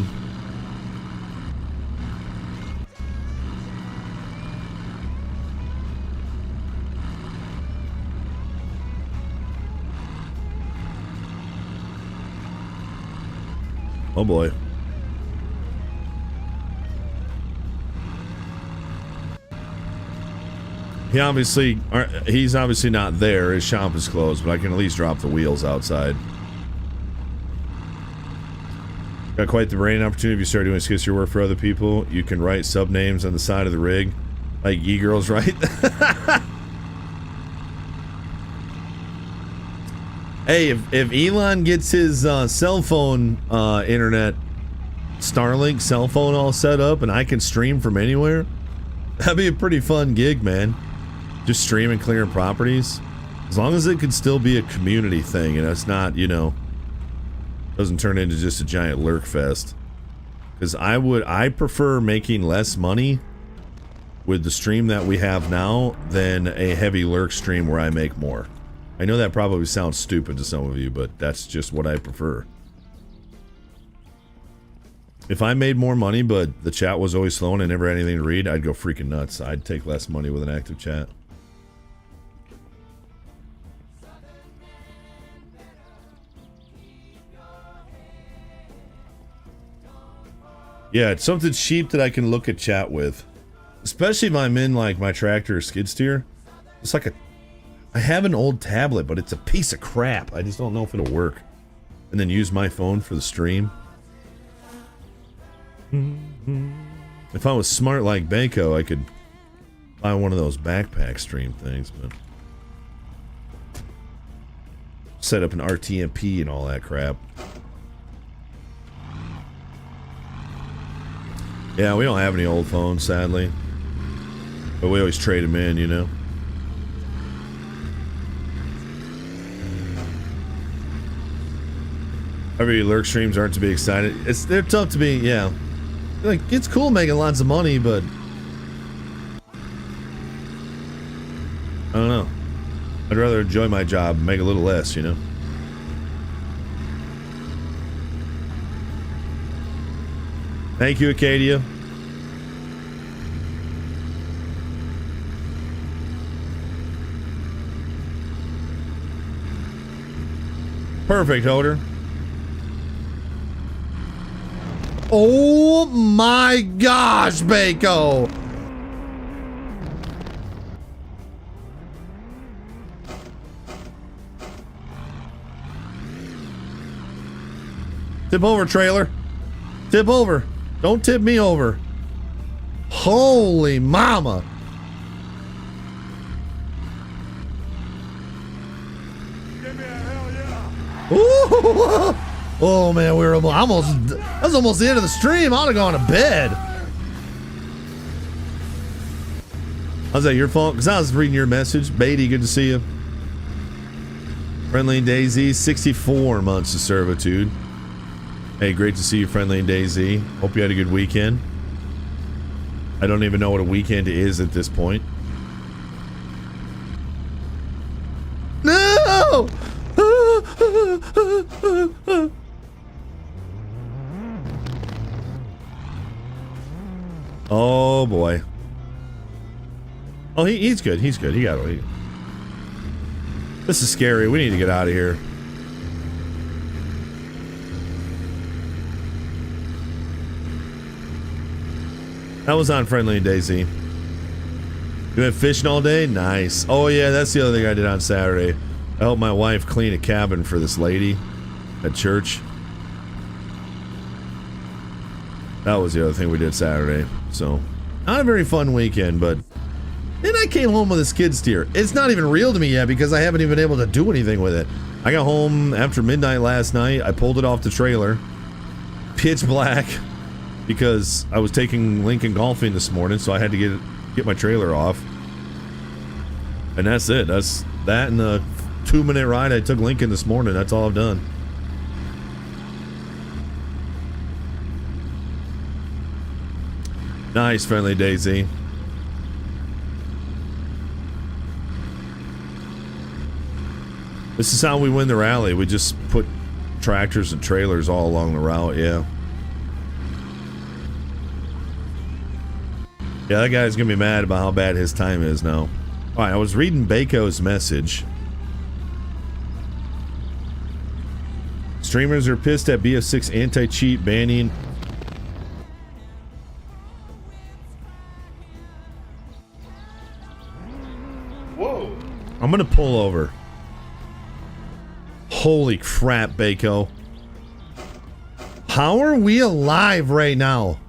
Oh boy. He's obviously not there. His shop is closed, but I can at least drop the wheels outside. Got quite the brain opportunity if you start doing skits your work for other people. You can write sub names on the side of the rig, like E-Girls, right? Hey, if Elon gets his cell phone internet, Starlink cell phone all set up, and I can stream from anywhere, that'd be a pretty fun gig, man. Just streaming clearing properties, as long as it could still be a community thing and it's not, you know, doesn't turn into just a giant lurk fest. Because I prefer making less money with the stream that we have now than a heavy lurk stream where I make more. I know that probably sounds stupid to some of you, but that's just what I prefer. If I made more money but the chat was always slow and I never had anything to read, I'd go freaking nuts. I'd take less money with an active chat. Yeah, it's something cheap that I can look at chat with. Especially if I'm in like my tractor or skid steer. It's like I have an old tablet, but it's a piece of crap. I just don't know if it'll work. And then use my phone for the stream. If I was smart like Banco, I could buy one of those backpack stream things, but set up an RTMP and all that crap. Yeah, we don't have any old phones, sadly. But we always trade them in, you know? Every lurk streams aren't to be excited. They're tough to be, yeah. Like, it's cool making lots of money, but I don't know. I'd rather enjoy my job and make a little less, you know? Thank you, Acadia. Perfect, Holder. Oh my gosh, Bako! Tip over, trailer. Tip over. Don't tip me over. Holy mama. Give me a hell yeah. Ooh. Oh man, we were almost, that was almost the end of the stream. I would have gone to bed. How's that your fault? Because I was reading your message. Beatty, good to see you. Friendly Daisy, 64 months of servitude. Hey, great to see you, Friendly Daisy. Hope you had a good weekend. I don't even know what a weekend is at this point. No! Oh boy. Oh, he's good. He's good. He got it. This is scary. We need to get out of here. That was on Friendly and Daisy. You went fishing all day? Nice. Oh yeah, that's the other thing I did on Saturday. I helped my wife clean a cabin for this lady at church. That was the other thing we did Saturday. So, not a very fun weekend, but then I came home with a skid steer. It's not even real to me yet because I haven't even been able to do anything with it. I got home after midnight last night. I pulled it off the trailer. Pitch black because I was taking Lincoln golfing this morning, so I had to get my trailer off. And that's it. That's that and the 2-minute ride I took Lincoln this morning. That's all I've done. Nice, Friendly Daisy. This is how we win the rally. We just put tractors and trailers all along the route, yeah. Yeah, that guy's gonna be mad about how bad his time is now. Alright, I was reading Baco's message. Streamers are pissed at BF6 anti-cheat banning. Whoa. I'm gonna pull over. Holy crap, Baco. How are we alive right now?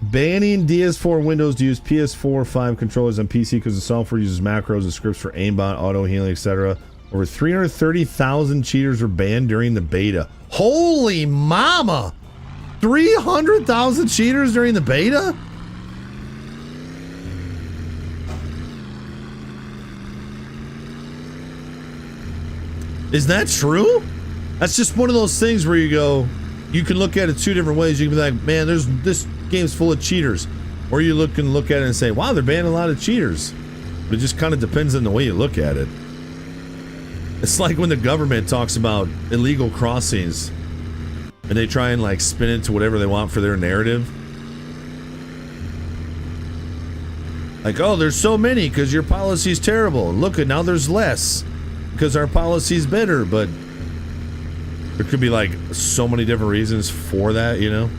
Banning DS4 Windows to use PS4 5 controllers on PC because the software uses macros and scripts for aimbot, auto healing, etc. Over 330,000 cheaters were banned during the beta. Holy mama! 300,000 cheaters during the beta? Is that true? That's just one of those things where you go, you can look at it two different ways. You can be like, man, this game's full of cheaters. Or you can look at it and say, wow, they're banning a lot of cheaters. But it just kind of depends on the way you look at it. It's like when the government talks about illegal crossings and they try and like spin it to whatever they want for their narrative. Like, oh, there's so many because your policy's terrible. Look, now there's less because our policy's better. But there could be like so many different reasons for that, you know?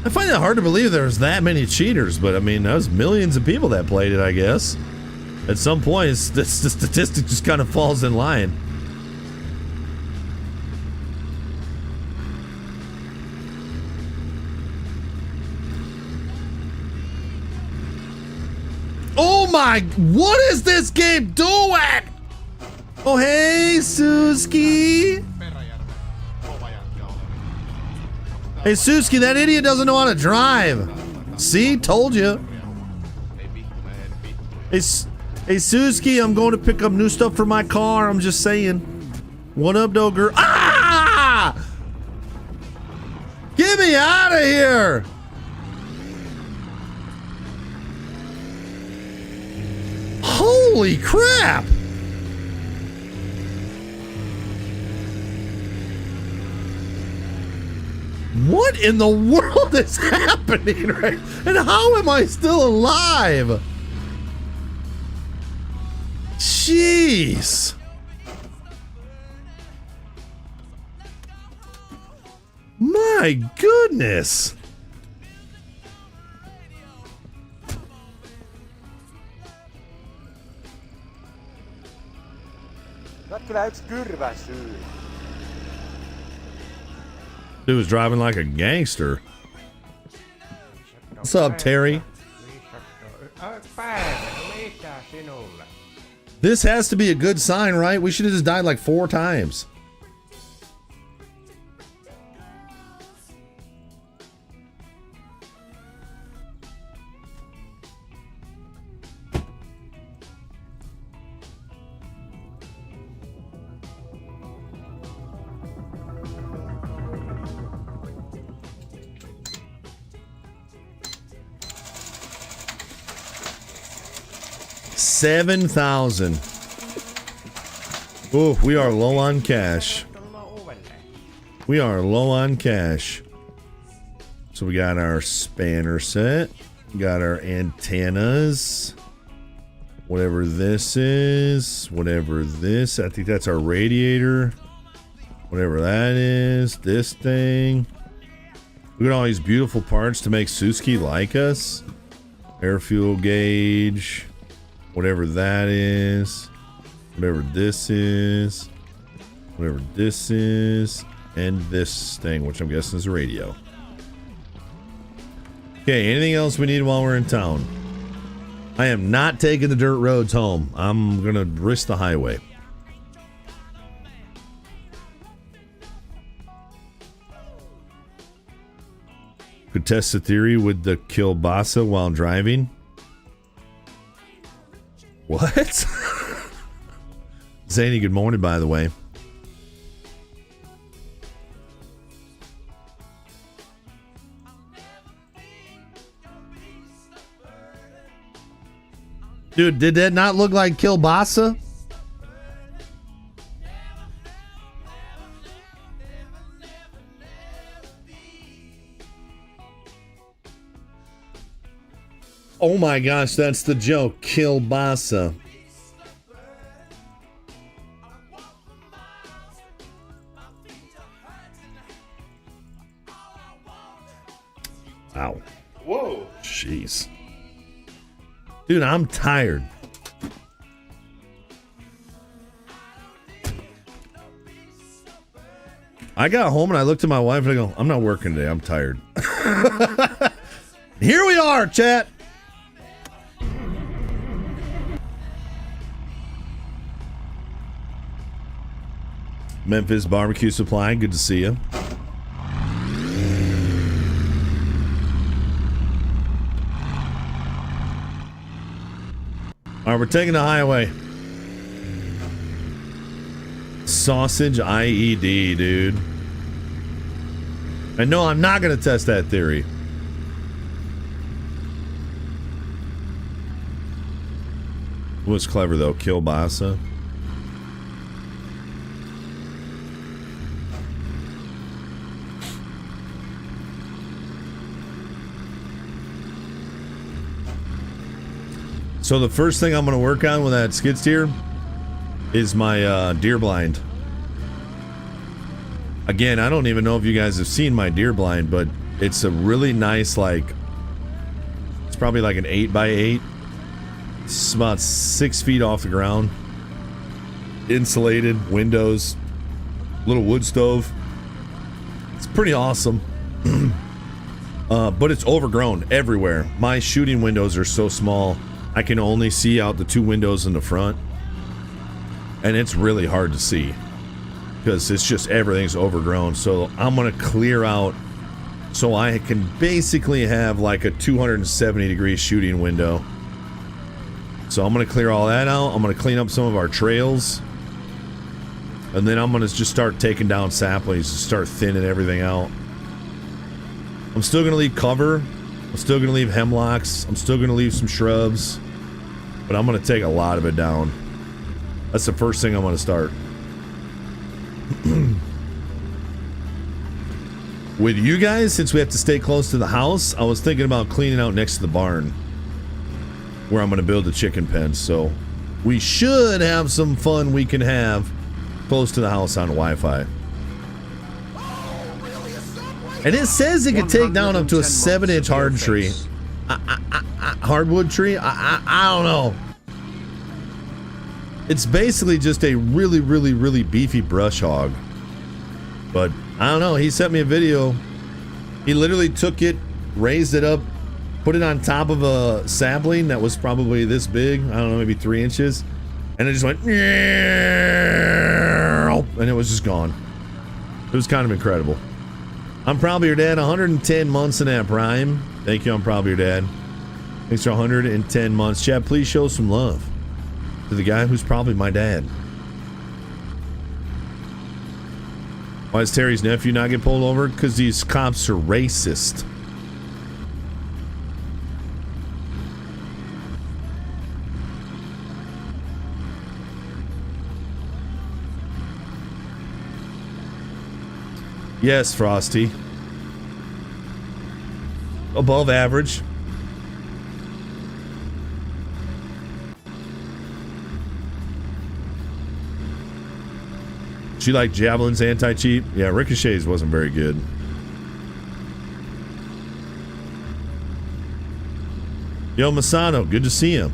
I find it hard to believe there's that many cheaters, but I mean, there's millions of people that played it, I guess. At some point, the statistic just kind of falls in line. Oh my, what is this game doing? Oh, hey, Suski. Hey, Suski, that idiot doesn't know how to drive. See? Told you. Hey, Suski, I'm going to pick up new stuff for my car. I'm just saying. What up, though, girl? Ah! Get me out of here! Holy crap! What in the world is happening right? And how am I still alive? Jeez. My goodness. Dude was driving like a gangster. What's up, Terry? This has to be a good sign, right? We should have just died like 4 times. 7,000. Oh, we are low on cash. We are low on cash. So we got our spanner set. We got our antennas. Whatever this is. Whatever this. I think that's our radiator. Whatever that is. This thing. Look at all these beautiful parts to make Suski like us. Air fuel gauge. Whatever that is. Whatever this is. Whatever this is. And this thing, which I'm guessing is a radio. Okay, anything else we need while we're in town? I am not taking the dirt roads home. I'm gonna risk the highway. Could test the theory with the kielbasa while driving. What? Zany, good morning, by the way. Dude, did that not look like kielbasa? Oh my gosh, that's the joke. Kielbasa. Ow. Whoa. Jeez. Dude, I'm tired. I got home and I looked at my wife and I go, I'm not working today. I'm tired. Here we are, chat. Memphis Barbecue Supply. Good to see you. All right, we're taking the highway. Sausage IED, dude. And no, I'm not going to test that theory. It was clever, though. Kielbasa. So the first thing I'm going to work on with that skid steer is my deer blind. Again, I don't even know if you guys have seen my deer blind, but it's a really nice, like, it's probably like an 8x8. It's about 6 feet off the ground. Insulated, windows, little wood stove. It's pretty awesome. But it's overgrown everywhere. My shooting windows are so small. I can only see out the 2 windows in the front, and it's really hard to see because it's just everything's overgrown. So I'm gonna clear out so I can basically have like a 270-degree shooting window. So I'm gonna clear all that out. I'm gonna clean up some of our trails, and then I'm gonna just start taking down saplings and start thinning everything out. I'm still gonna leave cover. I'm still gonna leave hemlocks. I'm still gonna leave some shrubs. But I'm going to take a lot of it down. That's the first thing I'm going to start. With you guys, since we have to stay close to the house, I was thinking about cleaning out next to the barn where I'm going to build the chicken pen. So we should have some fun we can have close to the house on Wi-Fi. And it says it can take down up to a 7-inch hard tree. Hardwood tree? I don't know. It's basically just a really, really, really beefy brush hog. But I don't know. He sent me a video. He literally took it, raised it up, put it on top of a sapling that was probably this big. I don't know, maybe 3 inches. And it just went, and it was just gone. It was kind of incredible. I'm probably your dad. 110 months in that prime. Thank you. I'm probably your dad. Thanks for 110 months. Chad, please show some love to the guy who's probably my dad. Why does Terry's nephew not get pulled over? Because these cops are racist. Yes, Frosty. Above average. She liked Javelin's anti-cheat? Yeah, Ricochet's wasn't very good. Yo, Masano, good to see you.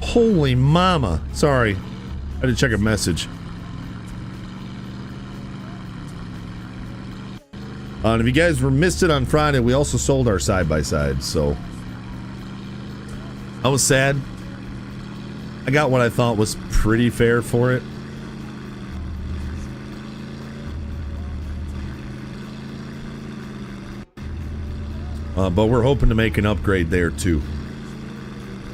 Holy mama. Sorry. I had to check a message. And if you guys missed it on Friday, we also sold our side-by-side, so I was sad. I got what I thought was pretty fair for it. But we're hoping to make an upgrade there too.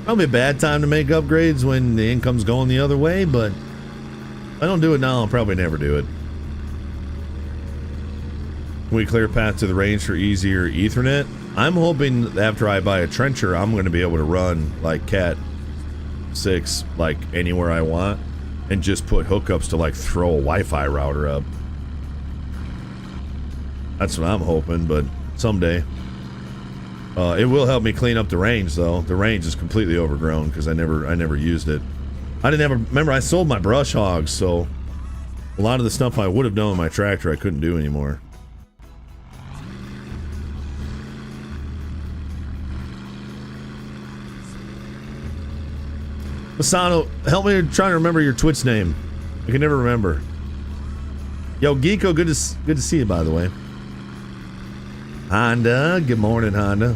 Probably a bad time to make upgrades when the income's going the other way, but if I don't do it now, I'll probably never do it. Can we clear a path to the range for easier Ethernet? I'm hoping after I buy a trencher, I'm going to be able to run like Cat 6 like anywhere I want and just put hookups to like throw a Wi-Fi router up. That's what I'm hoping, but someday. It will help me clean up the range, though. The range is completely overgrown because I never used it. Remember, I sold my brush hogs, so a lot of the stuff I would have done with my tractor I couldn't do anymore. Masano, help me trying to remember your Twitch name. I can never remember. Yo, Geeko, good to see you, by the way. Honda, good morning, Honda.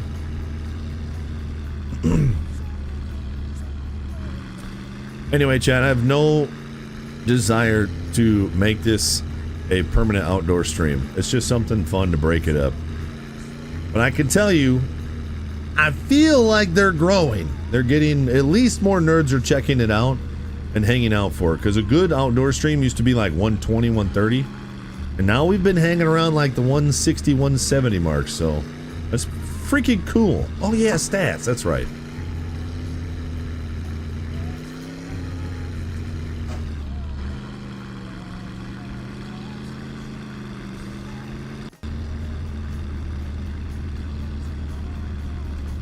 Anyway, Chad, I have no desire to make this a permanent outdoor stream. It's just something fun to break it up. But I can tell you, I feel like they're growing. They're getting, at least more nerds are checking it out and hanging out for it. Because a good outdoor stream used to be like 120, 130. And now we've been hanging around like the 160, 170 mark. So that's freaking cool. Oh yeah, stats. That's right.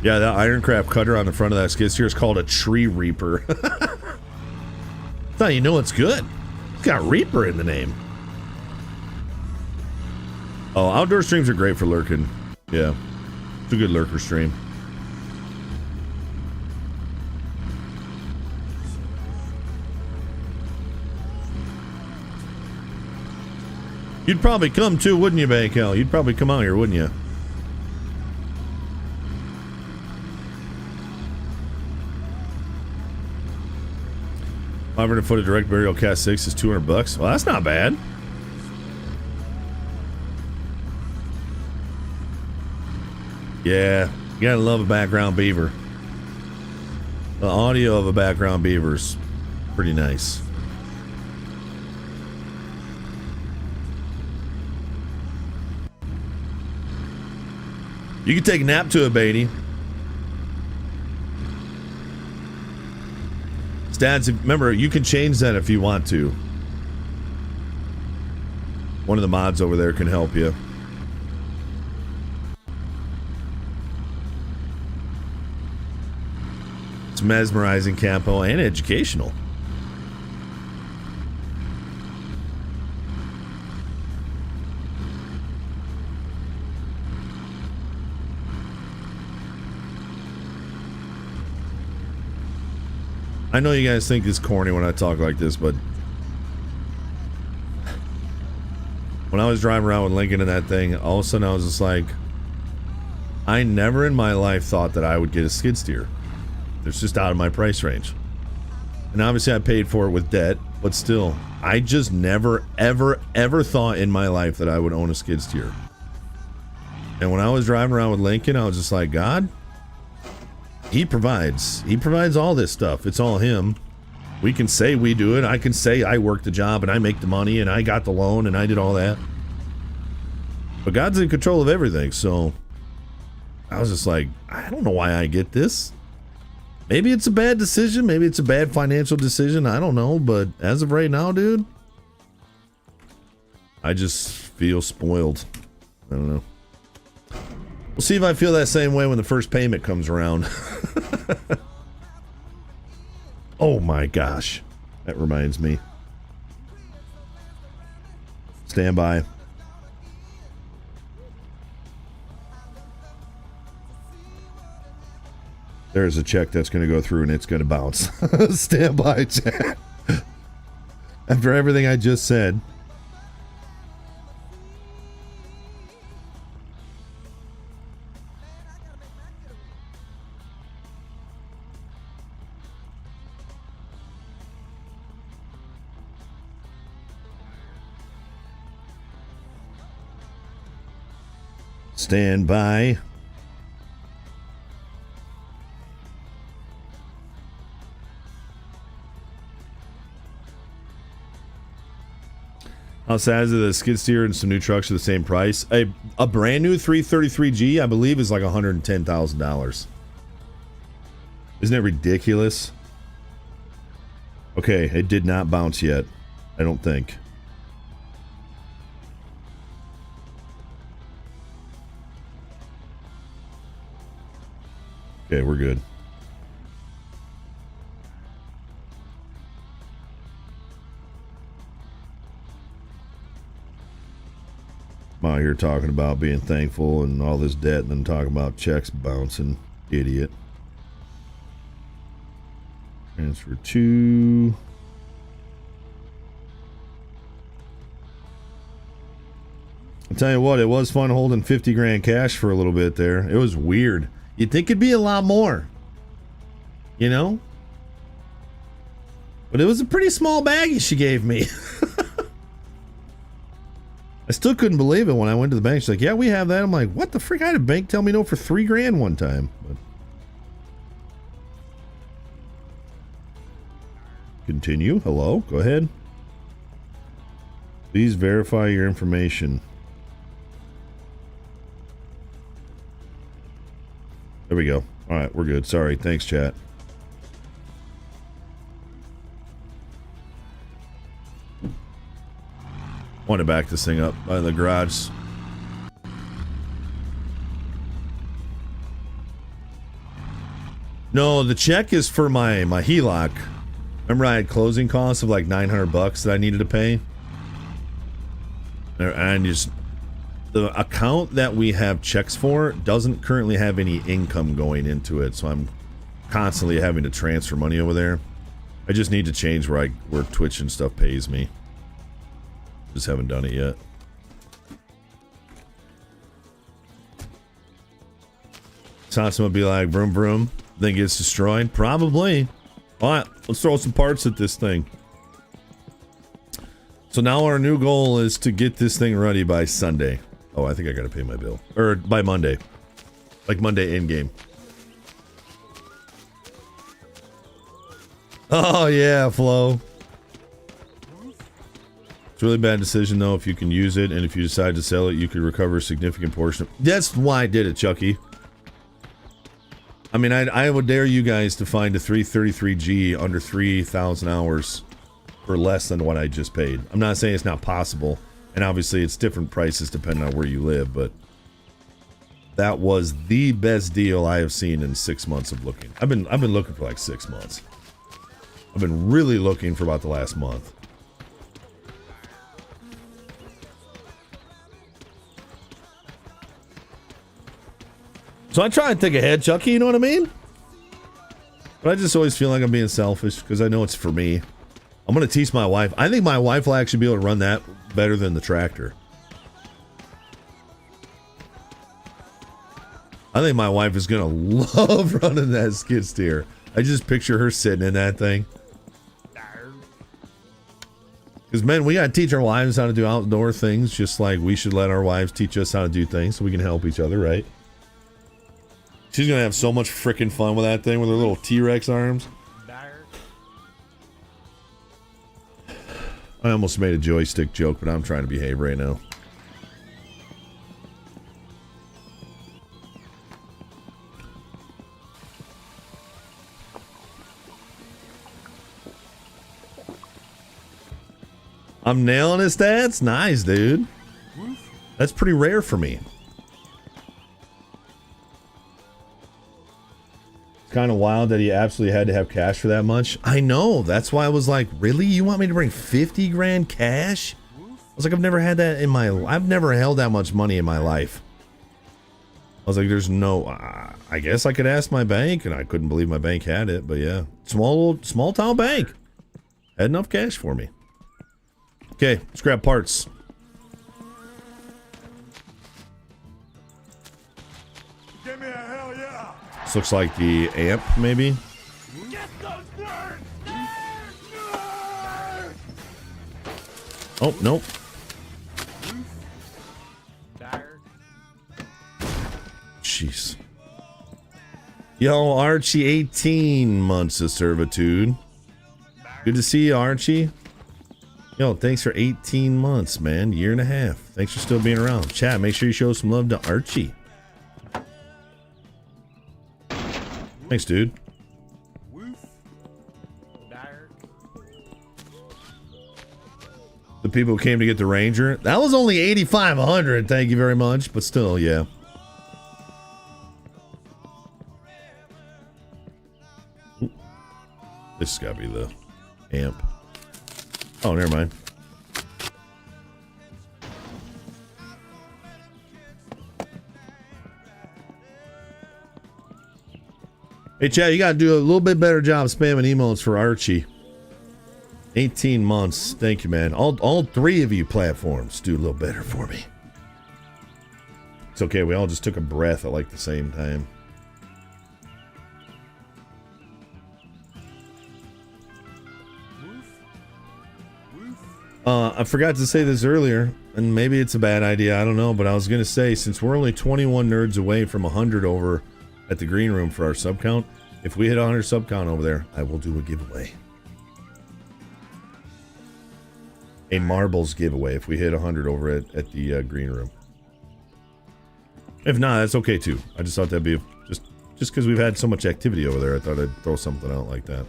Yeah, that Ironcraft cutter on the front of that skid steer is called a tree reaper. That's how you know it's good. It's got Reaper in the name. Oh, outdoor streams are great for lurking. Yeah, it's a good lurker stream. You'd probably come too, wouldn't you, Baykel? You'd probably come out here, wouldn't you? $500 foot of direct burial Cat 6 is $200. Well, that's not bad. Yeah, you gotta love a background beaver. The audio of a background beaver's pretty nice. You can take a nap to it, Beatty. Stats, remember, you can change that if you want to. One of the mods over there can help you. It's mesmerizing, Campo, and educational. I know you guys think it's corny when I talk like this, but when I was driving around with Lincoln in that thing, all of a sudden I was just like, I never in my life thought that I would get a skid steer. It's just out of my price range. And obviously I paid for it with debt, but still, I just never, ever, ever thought in my life that I would own a skid steer. And when I was driving around with Lincoln, I was just like, God, he provides. He provides all this stuff. It's all him. We can say we do it. I can say I worked the job and I make the money and I got the loan and I did all that. But God's in control of everything, so I was just like, I don't know why I get this. Maybe it's a bad decision. Maybe it's a bad financial decision. I don't know. But as of right now, dude, I just feel spoiled. I don't know. We'll see if I feel that same way when the first payment comes around. Oh my gosh. That reminds me. Stand by. There's a check that's going to go through and it's going to bounce. Stand by, chat. After everything I just said. Stand by. How sad is it that a skid steer and some new trucks are the same price? A brand new 333G, I believe, is like $110,000. Isn't that ridiculous? Okay, it did not bounce yet. I don't think. Okay, we're good. I'm out here talking about being thankful and all this debt and then talking about checks bouncing. Idiot. Transfer to... I'll tell you what, it was fun holding 50 grand cash for a little bit there. It was weird. You'd think it'd be a lot more, you know? But it was a pretty small baggie she gave me. I still couldn't believe it when I went to the bank. She's like, yeah, we have that. I'm like, what the frick? I had a bank tell me no for $3 grand one time. But continue. Hello, go ahead. Please verify your information. There we go. All right, we're good. Sorry. Thanks, chat. Want to back this thing up by the garage. No, the check is for my HELOC. Remember I had closing costs of like $900 that I needed to pay? And just... the account that we have checks for doesn't currently have any income going into it, so I'm constantly having to transfer money over there. I just need to change where Twitch and stuff pays me. Just haven't done it yet. Sansa would be like, vroom vroom, then gets destroyed? Probably. Alright, let's throw some parts at this thing. So now our new goal is to get this thing ready by Sunday. Oh, I think I gotta pay my bill. Or by Monday. Like Monday in-game. Oh yeah, Flo. It's a really bad decision though if you can use it, and if you decide to sell it, you could recover a significant portion. That's why I did it, Chucky. I mean, I would dare you guys to find a 333G under 3,000 hours for less than what I just paid. I'm not saying it's not possible. And obviously it's different prices depending on where you live, but that was the best deal I have seen in 6 months of looking. I've been looking for like 6 months. I've been really looking for about the last month. So I try and think ahead, Chucky, you know what I mean? But I just always feel like I'm being selfish because I know it's for me. I'm going to teach my wife. I think my wife will actually be able to run that better than the tractor. I think my wife is going to love running that skid steer. I just picture her sitting in that thing. Because, men, we got to teach our wives how to do outdoor things, just like we should let our wives teach us how to do things so we can help each other, right? She's going to have so much freaking fun with that thing with her little T-Rex arms. I almost made a joystick joke, but I'm trying to behave right now. I'm nailing his stats? Nice, dude. That's pretty rare for me. It's kind of wild that he absolutely had to have cash for that much. I know. That's why I was like, really? You want me to bring 50 grand cash? I was like, I've never had that in my... I've never held that much money in my life. I was like, there's no... I guess I could ask my bank, and I couldn't believe my bank had it, but yeah. Small town bank. Had enough cash for me. Okay, let's grab parts. Give me a hell yeah. This looks like the amp, maybe. Get those nerds! Oh, nope. Jeez. Yo, Archie, 18 months of servitude. Good to see you, Archie. Yo, thanks for 18 months, man. Year and a half. Thanks for still being around. Chat, make sure you show some love to Archie. Thanks, dude. The people who came to get the Ranger. That was only 8,500. Thank you very much. But still, yeah. This has got to be the amp. Oh, never mind. Hey, Chad, you got to do a little bit better job spamming emotes for Archie. 18 months. Thank you, man. All three of you platforms do a little better for me. It's okay. We all just took a breath at like the same time. I forgot to say this earlier, and maybe it's a bad idea, I don't know, but I was going to say, since we're only 21 nerds away from 100 over at the green room for our sub count, if we hit 100 sub count over there, I will do a giveaway. A marbles giveaway if we hit 100 over at the green room. If not, that's okay too. I just thought that'd be just because we've had so much activity over there, I thought I'd throw something out like that.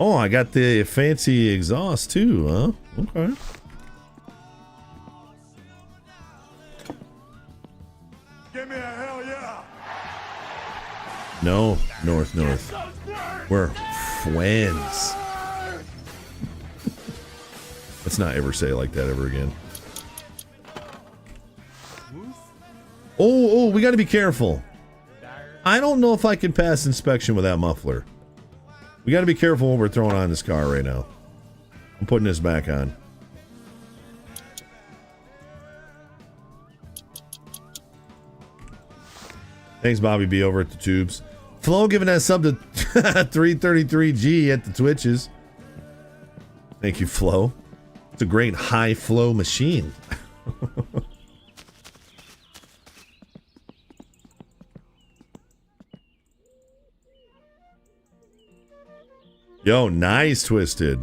Oh, I got the fancy exhaust too, huh? Okay. Give me a hell yeah. No, north. We're friends. Let's not ever say it like that ever again. Oh, we got to be careful. I don't know if I can pass inspection with that muffler. We got to be careful what we're throwing on this car right now. I'm putting this back on. Thanks, Bobby B over at the tubes. Flo giving that sub to 333G at the Twitches. Thank you, Flo. It's a great high flow machine. Yo, nice, Twisted.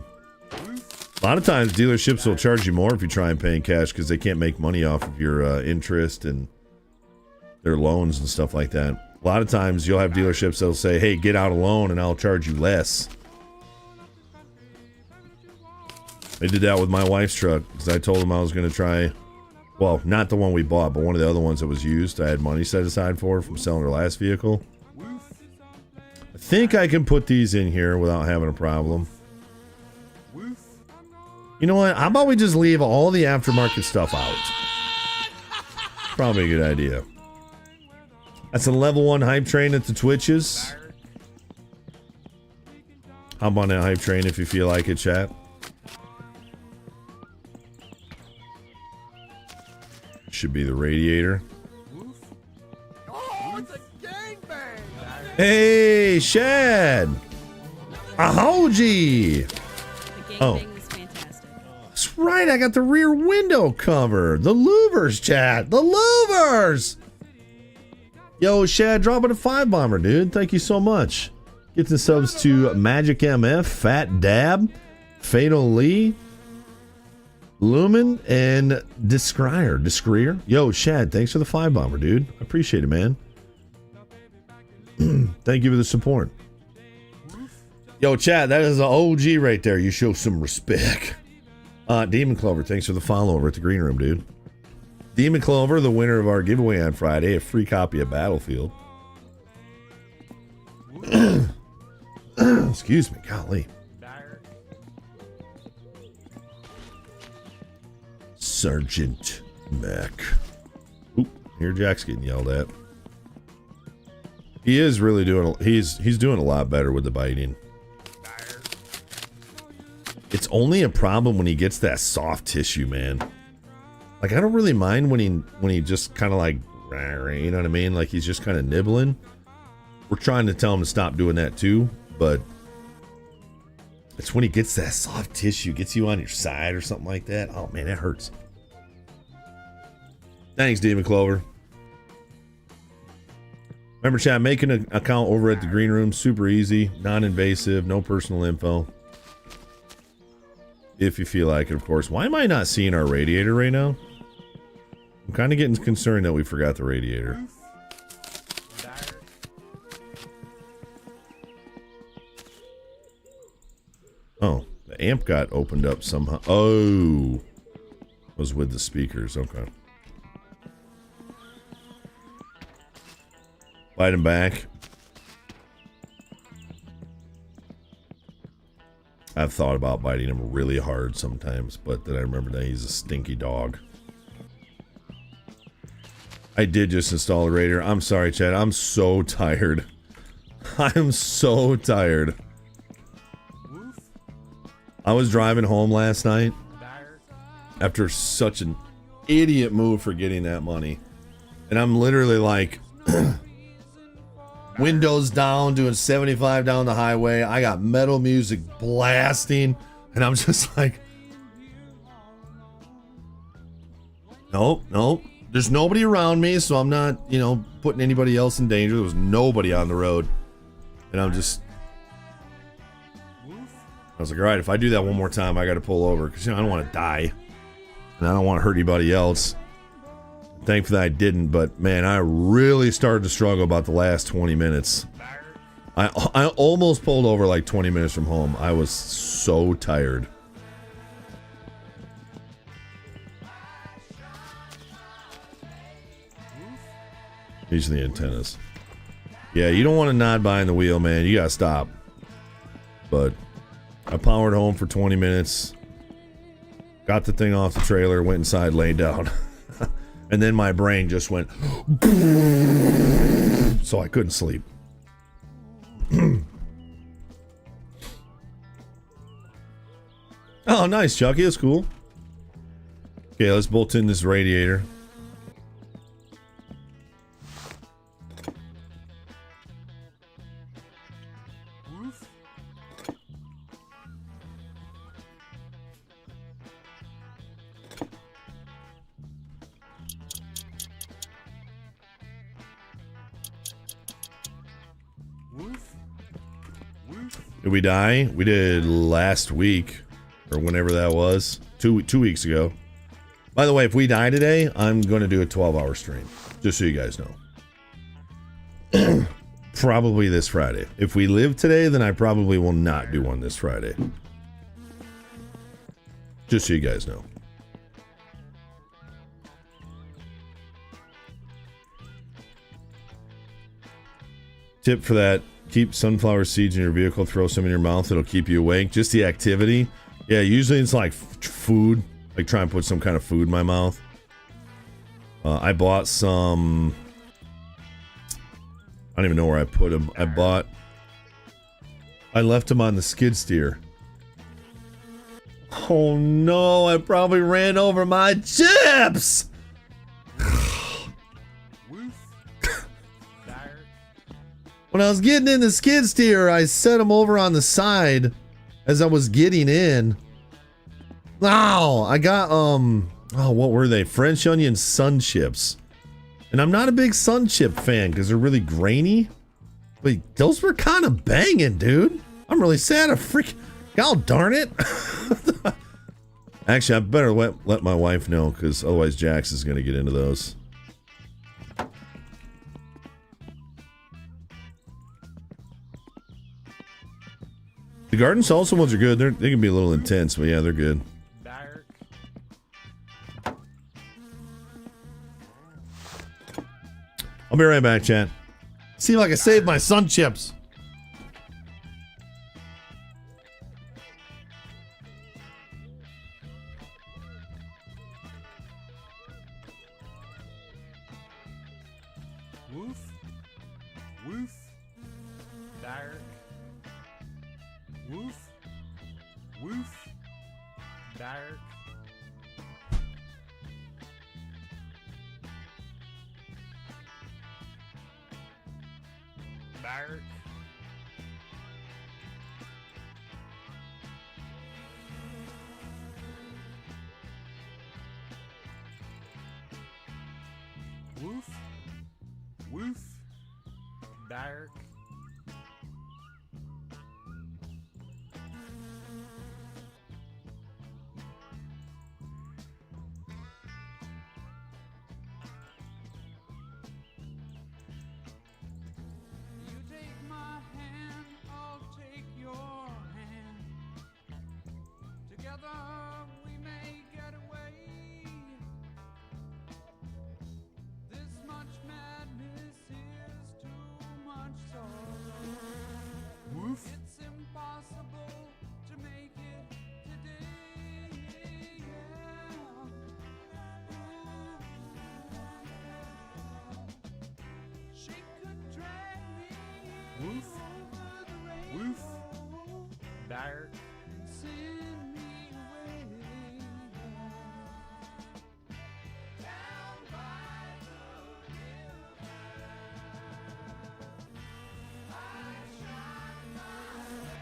A lot of times dealerships will charge you more if you try and pay in cash because they can't make money off of your interest and their loans and stuff like that. A lot of times you'll have dealerships that'll say, hey, get out a loan and I'll charge you less. They did that with my wife's truck because I told them I was going to try, well, not the one we bought, but one of the other ones that was used. I had money set aside for from selling her last vehicle. I think I can put these in here without having a problem. You know what? How about we just leave all the aftermarket stuff out? Probably a good idea. That's a level 1 hype train at the Twitches. Hop on that hype train if you feel like it, chat. Should be the radiator. Hey, Shad. Ahoji. The Oh. gangbang was fantastic. That's right. I got the rear window covered. The louvers, chat. The louvers. Yo, Shad, dropping a 5-bomber, dude. Thank you so much. Get the subs to Magic MF, Fat Dab, Fatal Lee, Lumen, and Discreer. Yo, Shad, thanks for the 5-bomber, dude. I appreciate it, man. Thank you for the support. Yo, Chad, that is an OG right there. You show some respect. Demon Clover, thanks for the follow over at the Green Room, dude. Demon Clover, the winner of our giveaway on Friday, a free copy of Battlefield. Excuse me, golly. Sergeant Mac. Oop, here Jack's getting yelled at. He is really doing. He's doing a lot better with the biting. It's only a problem when he gets that soft tissue, man. Like I don't really mind when he just kind of like, you know what I mean? Like he's just kind of nibbling. We're trying to tell him to stop doing that too, but it's when he gets that soft tissue, gets you on your side or something like that. Oh man, that hurts. Thanks, Demon Clover. Remember, chat, make an account over at the Green Room. Super easy, non-invasive, no personal info. If you feel like it, of course. Why am I not seeing our radiator right now? I'm kind of getting concerned that we forgot the radiator. Oh, the amp got opened up somehow. Oh, was with the speakers. Okay. Bite him back. I've thought about biting him really hard sometimes, but then I remember that he's a stinky dog. I did just install the radiator. I'm sorry, Chad. I'm so tired. I'm so tired. I was driving home last night after such an idiot move for getting that money. And I'm literally like... windows down, doing 75 down the highway. I got metal music blasting, and I'm just like, nope. There's nobody around me, so I'm not, you know, putting anybody else in danger. There was nobody on the road, and I was like, all right, if I do that one more time, I got to pull over because, you know, I don't want to die, and I don't want to hurt anybody else. Thankfully I didn't, but man, I really started to struggle about the last 20 minutes. I almost pulled over like 20 minutes from home. I was so tired. These are the antennas. Yeah, you don't want to nod behind the wheel, man. You gotta stop. But I powered home for 20 minutes. Got the thing off the trailer, went inside, laid down. And then my brain just went, so I couldn't sleep. Oh, nice, Chucky. That's cool. Okay, let's bolt in this radiator. Did we die? We did last week, or whenever that was. Two weeks ago. By the way, if we die today, I'm going to do a 12-hour stream. Just so you guys know. Probably this Friday. If we live today, then I probably will not do one this Friday. Just so you guys know. Tip for that. Keep sunflower seeds in your vehicle, throw some in your mouth, it'll keep you awake. Just the activity. Yeah, usually it's like food. Like try and put some kind of food in my mouth. I bought some... I don't even know where I put them. I left them on the skid steer. Oh no, I probably ran over my chips! What When I was getting in the skid steer, I set them over on the side as I was getting in. Wow, I got, what were they? French onion sun chips. And I'm not a big sun chip fan because they're really grainy. But those were kind of banging, dude. I'm really sad. God darn it. Actually, I better let my wife know because otherwise Jax is going to get into those. The garden salsa ones are good. They can be a little intense, but yeah, they're good. I'll be right back, chat. See if I can save my sun chips. Woof. Woof. Dark. Woof. Woof. Dark. Dark. Woof. Woof. Dark. It's impossible to make it today. She could drag me woof, over the rainbow, woof, dark, and send me away. Down by the river,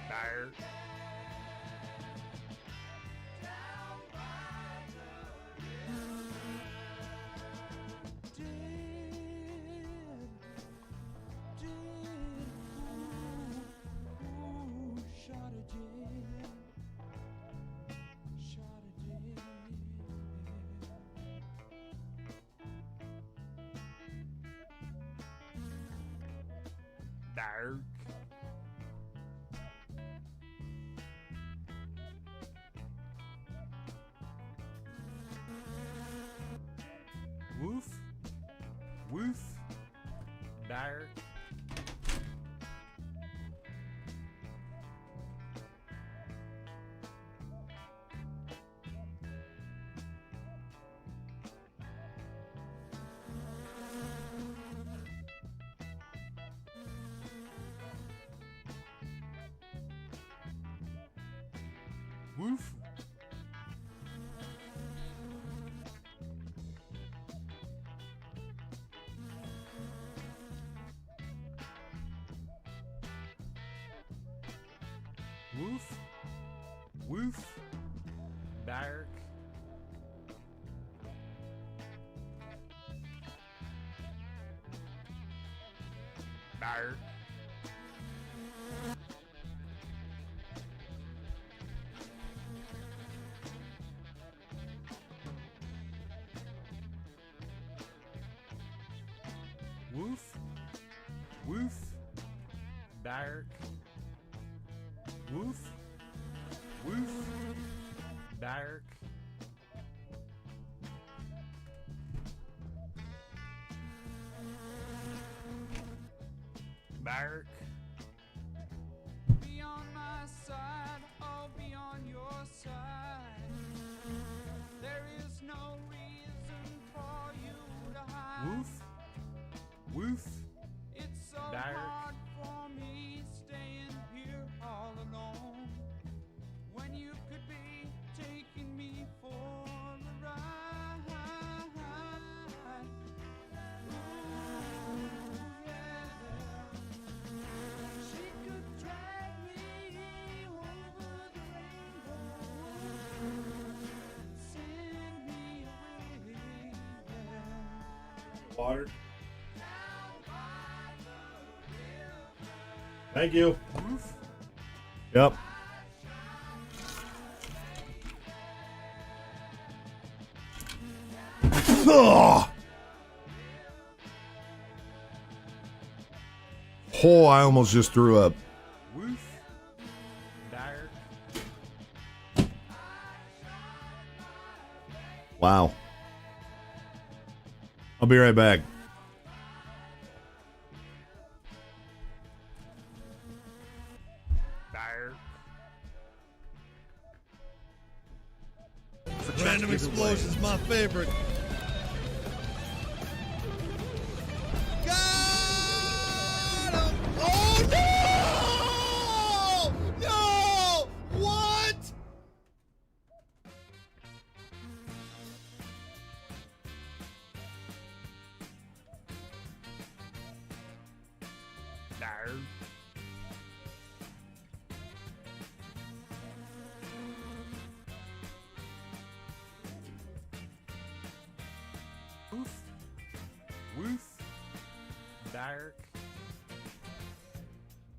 dark. Down by the river. Ooh, shot a dead. Shot a dead. Dark. Woof. Woof. Dark. Woof. Woof. Woof. Dark. Dark. Woof. Woof. Dark. Woof. Woof. Dark. Dark. Be on my side, I'll be on your side. There is no reason for you to hide. Woof. Woof. It's so hard for me staying here all alone when you could be taking me for a ride. Ooh, yeah. Water. Thank you. Yep. Ugh. Oh, I almost just threw up. Woof. Dire. Wow. I'll be right back. Dire. Random explosions, my favorite. Got him! Oh no! No! What? Dire. Woof. Woof. Dire.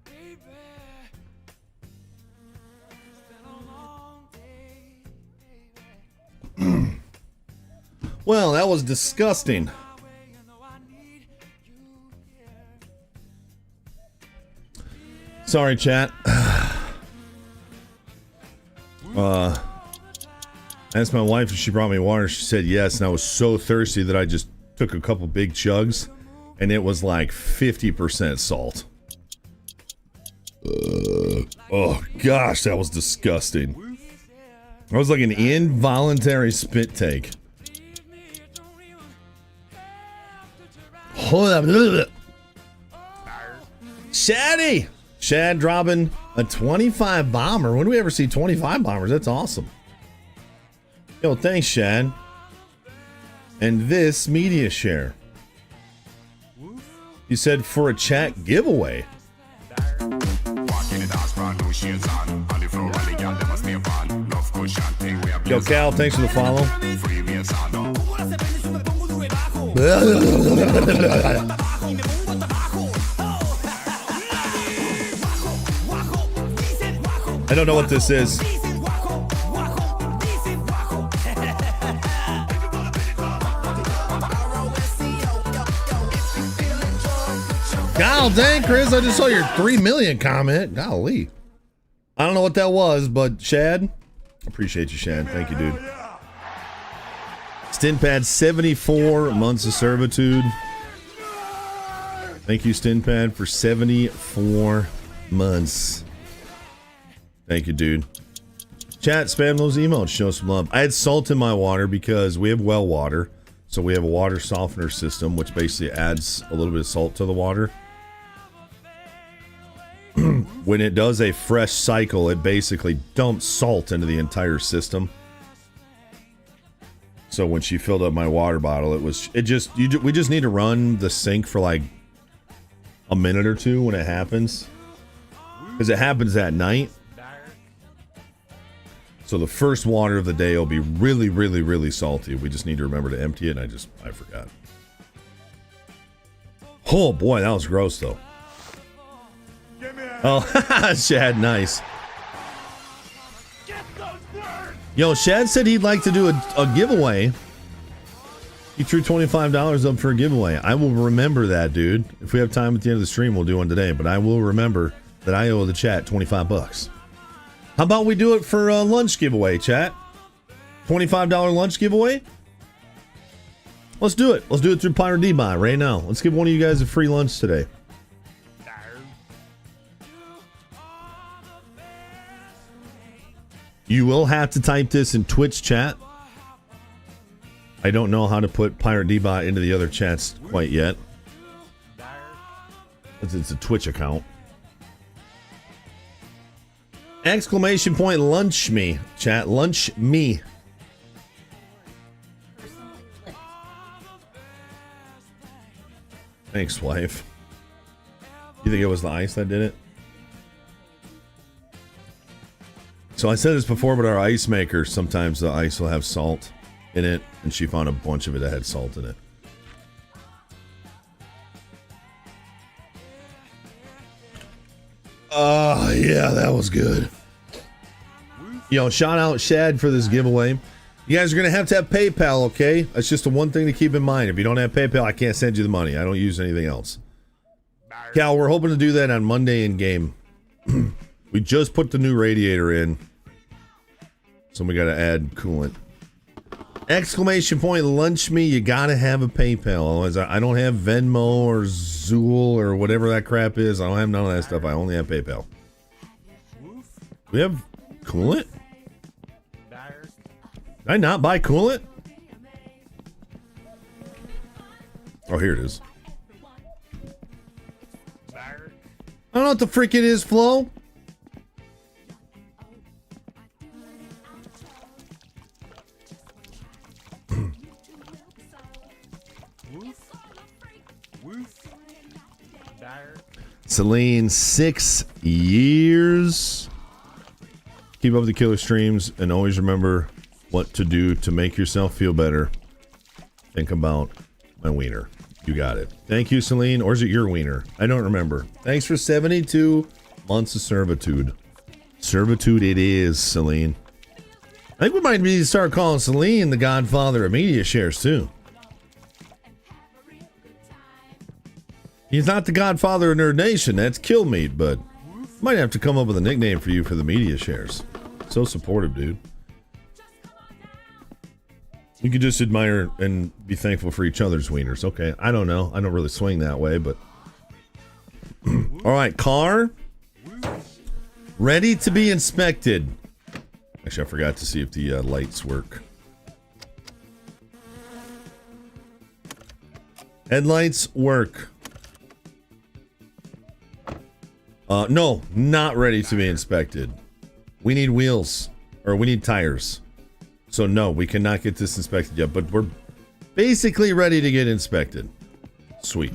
Baby. It's been a long day, baby. Well, that was disgusting. My way, you know I need you here. Sorry, chat. I asked my wife if she brought me water. She said yes, and I was so thirsty that I just took a couple big chugs, and it was like 50% salt. Oh gosh, that was disgusting. That was like an involuntary spit take. Hold up. Shaddy! Shad dropping a 25 bomber. When do we ever see 25 bombers? That's awesome. Yo, thanks, Shad. And this media share. You said for a chat giveaway. Yo, Cal, thanks for the follow. I don't know what this is. God dang, Chris, I just saw your 3 million comment. Golly. I don't know what that was, but Shad, appreciate you, Shad. Thank you, dude. Stinpad, 74 months of servitude. Thank you, Stinpad, for 74 months. Thank you, dude. Chat, spam those emotes. Show some love. I had salt in my water because we have well water. So we have a water softener system, which basically adds a little bit of salt to the water. When it does a fresh cycle, it basically dumps salt into the entire system. So when she filled up my water bottle, we just need to run the sink for like a minute or two when it happens. Because it happens at night. So the first water of the day will be really, really, really salty. We just need to remember to empty it, and I forgot. Oh boy, that was gross though. Oh, Shad, nice. Yo, Shad said he'd like to do a giveaway. He threw $25 up for a giveaway. I will remember that, dude. If we have time at the end of the stream, we'll do one today. But I will remember that I owe the chat 25 bucks. How about we do it for a lunch giveaway, chat? $25 lunch giveaway? Let's do it. Let's do it through Pirate D-Buy right now. Let's give one of you guys a free lunch today. You will have to type this in Twitch chat. I don't know how to put Pirate D-Buy into the other chats quite yet. It's a Twitch account. Exclamation point, lunch me, chat, lunch me. Thanks, wife. You think it was the ice that did it? So I said this before, but our ice maker, sometimes the ice will have salt in it, and she found a bunch of it that had salt in it. Yeah, that was good. Yo, shout out Shad for this giveaway. You guys are going to have PayPal, okay? That's just the one thing to keep in mind. If you don't have PayPal, I can't send you the money. I don't use anything else. Cal, we're hoping to do that on Monday in game. We just put the new radiator in. So we got to add coolant. Exclamation point, lunch me. You got to have a PayPal. Otherwise, I don't have Venmo or Zool or whatever that crap is. I don't have none of that stuff. I only have PayPal. We have coolant? Did I not buy coolant? Oh, here it is. I don't know what the freak it is, Flo. Celine, 6 years. Keep up the killer streams and always remember what to do to make yourself feel better. Think about my wiener. You got it. Thank you, Celine. Or is it your wiener? I don't remember. Thanks for 72 months of servitude. Servitude it is, Celine. I think we might need to start calling Celine the godfather of media shares, too. He's not the godfather of Nerd Nation. That's Killmeat, but might have to come up with a nickname for you for the media shares. So supportive, dude. You could just admire and be thankful for each other's wieners. Okay, I don't know. I don't really swing that way, but... All right, car. Ready to be inspected. Actually, I forgot to see if the lights work. Headlights work. No, not ready to be inspected. We need wheels, or we need tires. So no, we cannot get this inspected yet, but we're basically ready to get inspected. Sweet.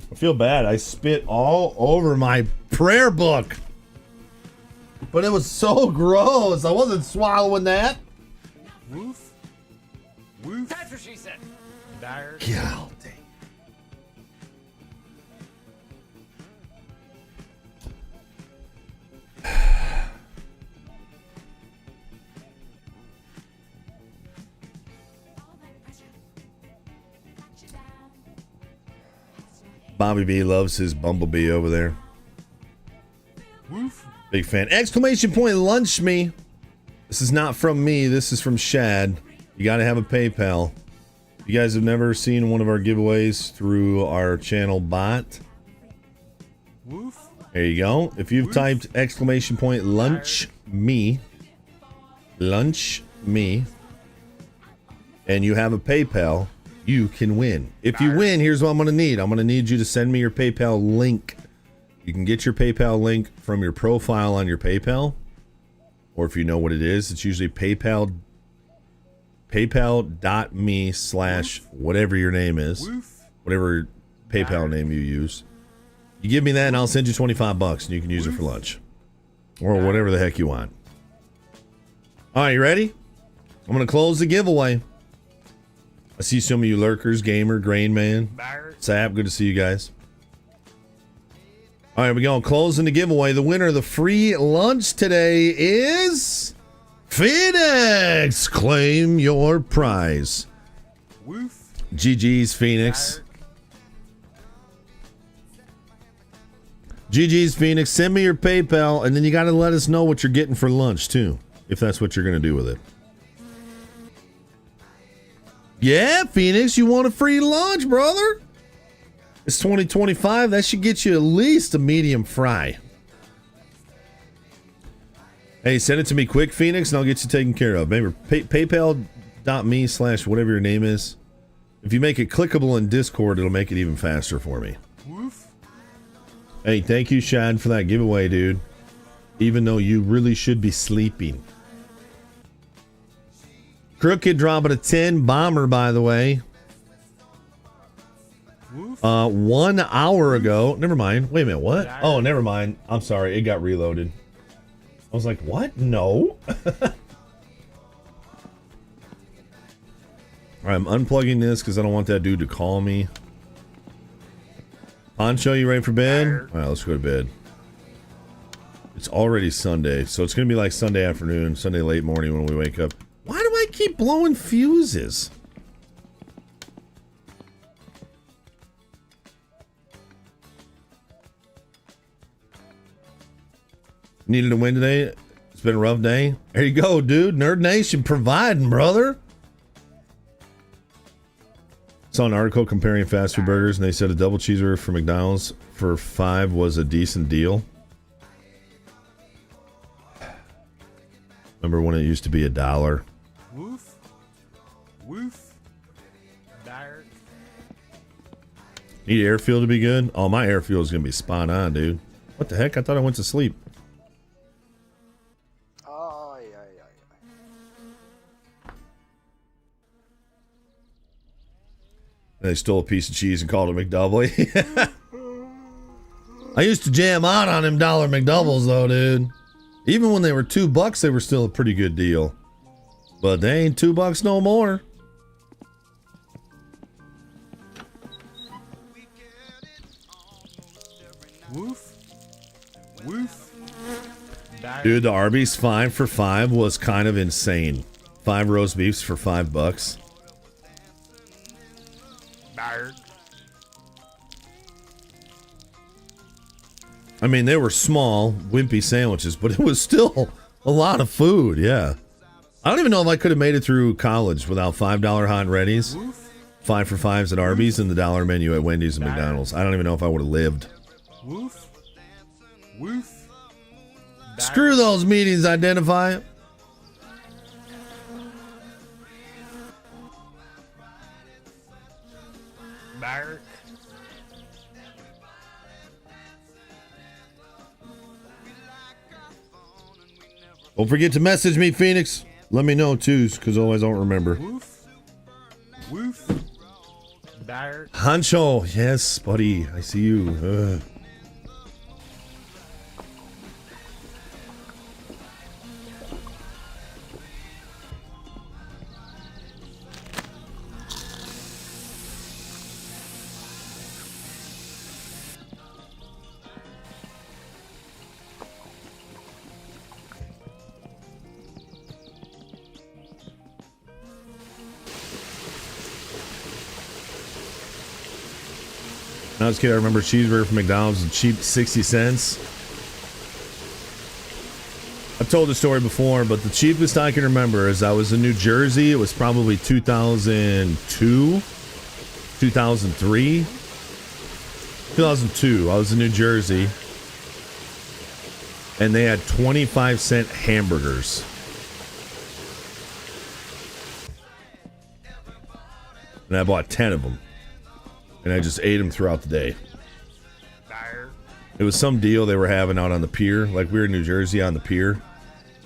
I feel bad. I spit all over my prayer book. But it was so gross. I wasn't swallowing that. Woof. Woof. That's what she said. Dire. God dang. Bobby B loves his bumblebee over there. Woof. Big fan. Exclamation point, lunch me. This is not from me. This is from Shad. You got to have a PayPal. If you guys have never seen one of our giveaways through our channel bot, Woof. there you go. If you've typed exclamation point, lunch me, and you have a PayPal, you can win. If you win, here's what I'm going to need. I'm going to need you to send me your PayPal link. You can get your PayPal link from your profile on your PayPal. Or if you know what it is, it's usually paypal.me/whatever your name is. Whatever PayPal name you use. You give me that and I'll send you $25 and you can use it for lunch. Or whatever the heck you want. Alright, you ready? I'm going to close the giveaway. I see some of you lurkers, Gamer, Grain Man, Sap, good to see you guys. All right, we're going to close in the giveaway. The winner of the free lunch today is Phoenix. Claim your prize. Woof. GG's, Phoenix. GG's, Phoenix. Send me your PayPal, and then you got to let us know what you're getting for lunch, too, if that's what you're going to do with it. Yeah, Phoenix, you want a free lunch, brother? It's 2025. That should get you at least a medium fry. Hey, send it to me quick, Phoenix, and I'll get you taken care of. Remember, paypal.me/whatever your name is. If you make it clickable in Discord, it'll make it even faster for me. Woof. Hey, thank you, Shad, for that giveaway, dude. Even though you really should be sleeping. Crooked dropping a 10 bomber, by the way. 1 hour ago. Never mind. Wait a minute. What? Oh, never mind. I'm sorry. It got reloaded. I was like, what? No. I'm unplugging this because I don't want that dude to call me. Poncho, you ready for bed? All right, let's go to bed. It's already Sunday, so it's going to be like Sunday afternoon, Sunday late morning when we wake up. Why do I keep blowing fuses? Needed a win today. It's been a rough day. There you go, dude. Nerd Nation providing, brother. Saw an article comparing fast food burgers, and they said a double cheeseburger for McDonald's for $5 was a decent deal. Remember when it used to be $1? Woof. Woof. Dire. Need airfield to be good? Oh, my airfield is going to be spot on, dude. What the heck? I thought I went to sleep. They stole a piece of cheese and called it McDouble. I used to jam out on them dollar McDoubles though, dude. Even when they were $2, they were still a pretty good deal. But they ain't $2 no more. Woof. Woof. Dire. Dude, the Arby's 5 for $5 was kind of insane. 5 roast beefs for $5. Dire. I mean, they were small, wimpy sandwiches, but it was still a lot of food, yeah. I don't even know if I could have made it through college without $5 hot and readies, 5 for $5s at Arby's, and the dollar menu at Wendy's and McDonald's. I don't even know if I would have lived. Woof. Woof. Screw those meetings, identify. Dire. Don't forget to message me, Phoenix. Let me know, too, because otherwise I don't remember. Woof. Woof. Dire. Hancho, yes, buddy. I see you. Ugh. When I was a kid, I remember a cheeseburger from McDonald's was cheap 60 cents. I've told the story before, but the cheapest I can remember is I was in New Jersey. It was probably 2002, 2003, 2002. I was in New Jersey, and they had 25-cent hamburgers. And I bought 10 of them. And I just ate them throughout the day. Dire. It was some deal they were having out on the pier. Like we were in New Jersey on the pier.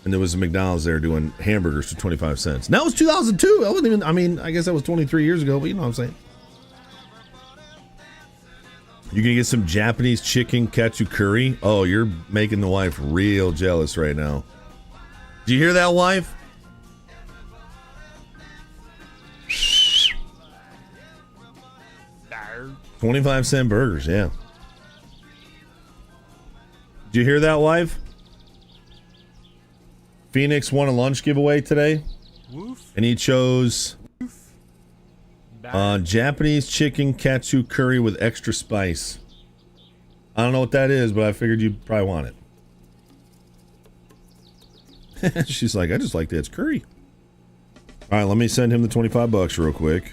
And there was a McDonald's there doing hamburgers for 25 cents. Now it was 2002. I wasn't even, I mean, I guess that was 23 years ago, but you know what I'm saying. You gonna get some Japanese chicken katsu curry? Oh, you're making the wife real jealous right now. Did you hear that, wife? 25-cent burgers, yeah. Did you hear that, wife? Phoenix won a lunch giveaway today. Woof. And he chose Japanese chicken katsu curry with extra spice. I don't know what that is, but I figured you'd probably want it. She's like, I just like that. It's curry. All right, let me send him the $25 real quick.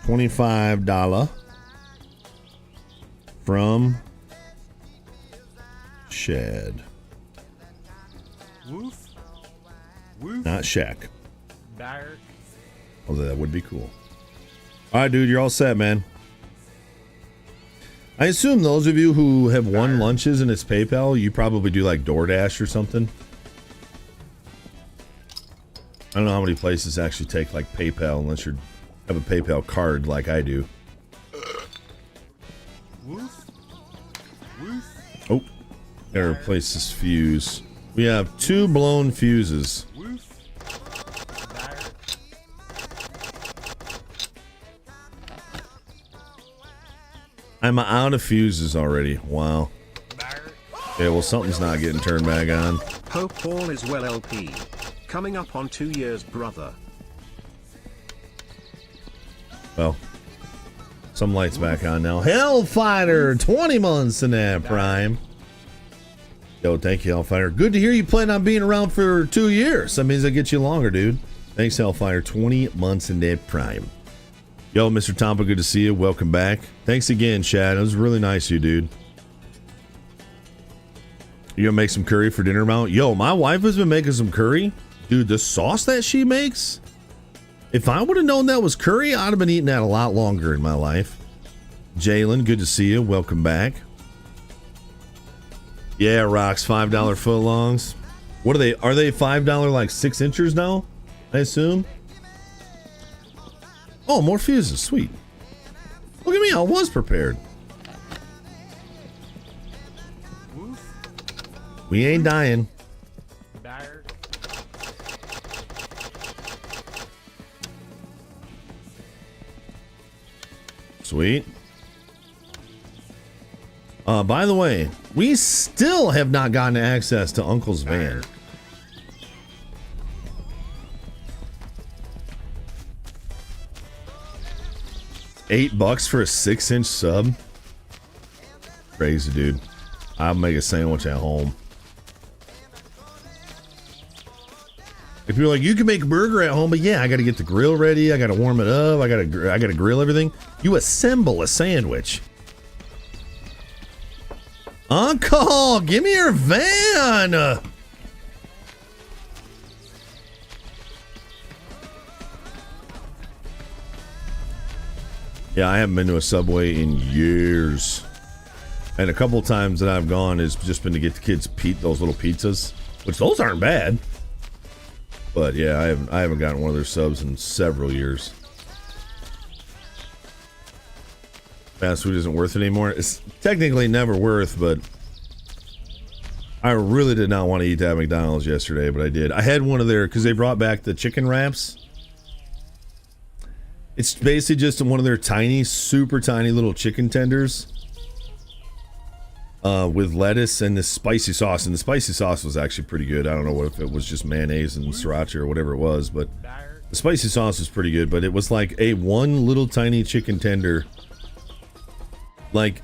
$25 from Shad. Woof. Woof. Not Shaq. Dire. Although that would be cool. All right, dude, you're all set, man. I assume those of you who have won lunches and it's PayPal, you probably do like DoorDash or something. I don't know how many places actually take like PayPal unless you have a PayPal card like I do. Oh, gotta replace this fuse. We have 2 blown fuses. I'm out of fuses already. Wow. Yeah, well, something's not getting turned back on. Hope all is well, LP. Coming up on 2 years, brother. Well, some lights back on now. Hellfighter, 20 months in that prime. Yo, thank you, Hellfighter. Good to hear you plan on being around for 2 years. That means I get you longer, dude. Thanks, Hellfighter. 20 months in that prime. Yo, Mr. Tompa, good to see you. Welcome back. Thanks again, Chad. It was really nice of you, dude. You gonna make some curry for dinner, Mount? Yo, my wife has been making some curry. Dude, the sauce that she makes, if I would have known that was curry, I'd have been eating that a lot longer in my life. Jalen, good to see you. Welcome back. Yeah, rocks, $5 footlongs. What are they? Are they $5 like 6 inches now? I assume. Oh, more fuses. Sweet. Look at me. I was prepared. We ain't dying. Sweet. By the way, we still have not gotten access to Uncle's van. $8 for a 6-inch sub. Crazy, dude. I'll make a sandwich at home. If you're like, you can make a burger at home, but yeah, I got to get the grill ready. I got to warm it up. I got to grill everything. You assemble a sandwich. Uncle, give me your van. Yeah, I haven't been to a Subway in years. And a couple of times that I've gone has just been to get the kids those little pizzas, which those aren't bad. But yeah, I haven't gotten one of their subs in several years. Fast food isn't worth it anymore. It's technically never worth, but I really did not want to eat that at McDonald's yesterday, but I did. I had one of their, because they brought back the chicken wraps. It's basically just one of their tiny, super tiny little chicken tenders with lettuce and this spicy sauce. And the spicy sauce was actually pretty good. I don't know if it was just mayonnaise and sriracha or whatever it was, but the spicy sauce was pretty good. But it was like one little tiny chicken tender. Like,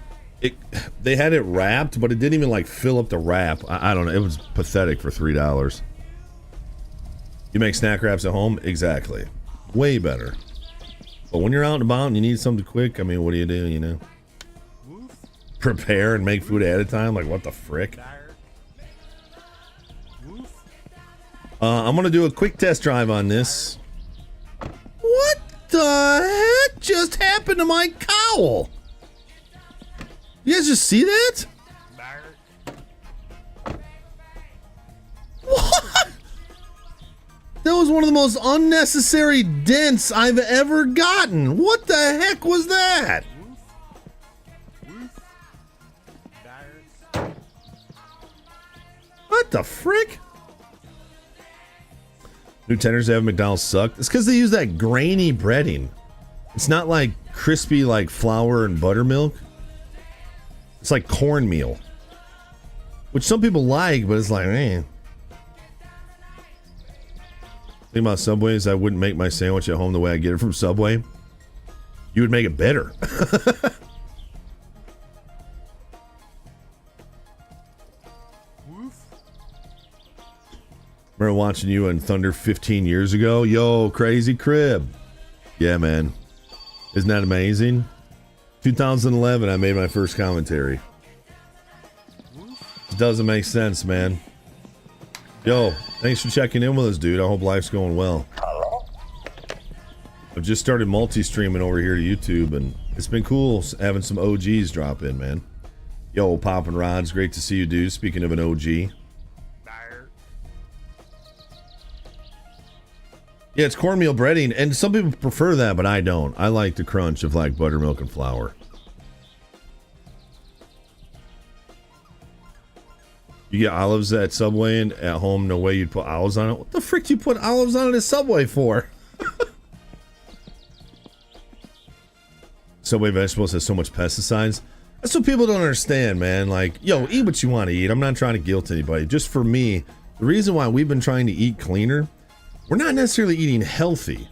they had it wrapped, but it didn't even like fill up the wrap. I don't know. It was pathetic for $3. You make snack wraps at home? Exactly. Way better. But when you're out and about and you need something quick, I mean, what do, you know? Prepare and make food ahead of time? Like, what the frick? I'm going to do a quick test drive on this. What the heck just happened to my cowl? You guys just see that? What? That was one of the most unnecessary dents I've ever gotten. What the heck was that? What the frick? New tenders that have McDonald's suck. It's because they use that grainy breading. It's not like crispy like flour and buttermilk. It's like cornmeal, which some people like, but it's like, man. Thing about Subway is I wouldn't make my sandwich at home the way I get it from Subway. You would make it better. Remember watching you on Thunder 15 years ago? Yo, crazy crib. Yeah, man. Isn't that amazing? 2011, I made my first commentary. It doesn't make sense, man. Yo, thanks for checking in with us, dude. I hope life's going well. I've just started multi-streaming over here to YouTube, and It's been cool having some OGs drop in, man. Yo, Poppin' Rods, great to see you, dude. Speaking of an OG. Yeah, it's cornmeal breading, and some people prefer that, but I don't. I like the crunch of like buttermilk and flour. You get olives at Subway and at home, no way you'd put olives on it. What the frick do you put olives on it at Subway for? Subway vegetables has so much pesticides. That's what people don't understand, man. Like, yo, eat what you want to eat. I'm not trying to guilt anybody. Just for me, the reason why we've been trying to eat cleaner, we're not necessarily eating healthy,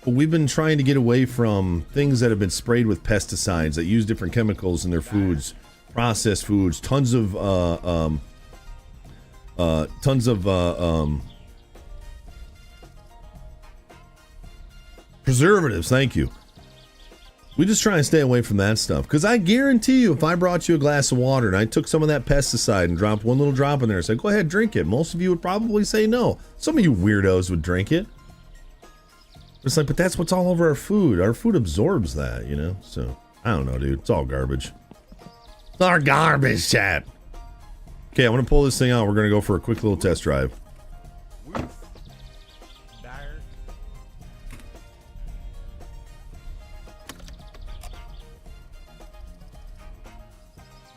but we've been trying to get away from things that have been sprayed with pesticides that use different chemicals in their foods, processed foods, tons of preservatives. Thank you. We just try and stay away from that stuff, because I guarantee you, if I brought you a glass of water and I took some of that pesticide and dropped one little drop in there and said, go ahead, drink it, most of you would probably say no. Some of you weirdos would drink it. It's like, but that's what's all over our food. Our food absorbs that, you know? So, I don't know, dude. It's all garbage. It's our garbage, chat. Okay, I'm going to pull this thing out. We're going to go for a quick little test drive.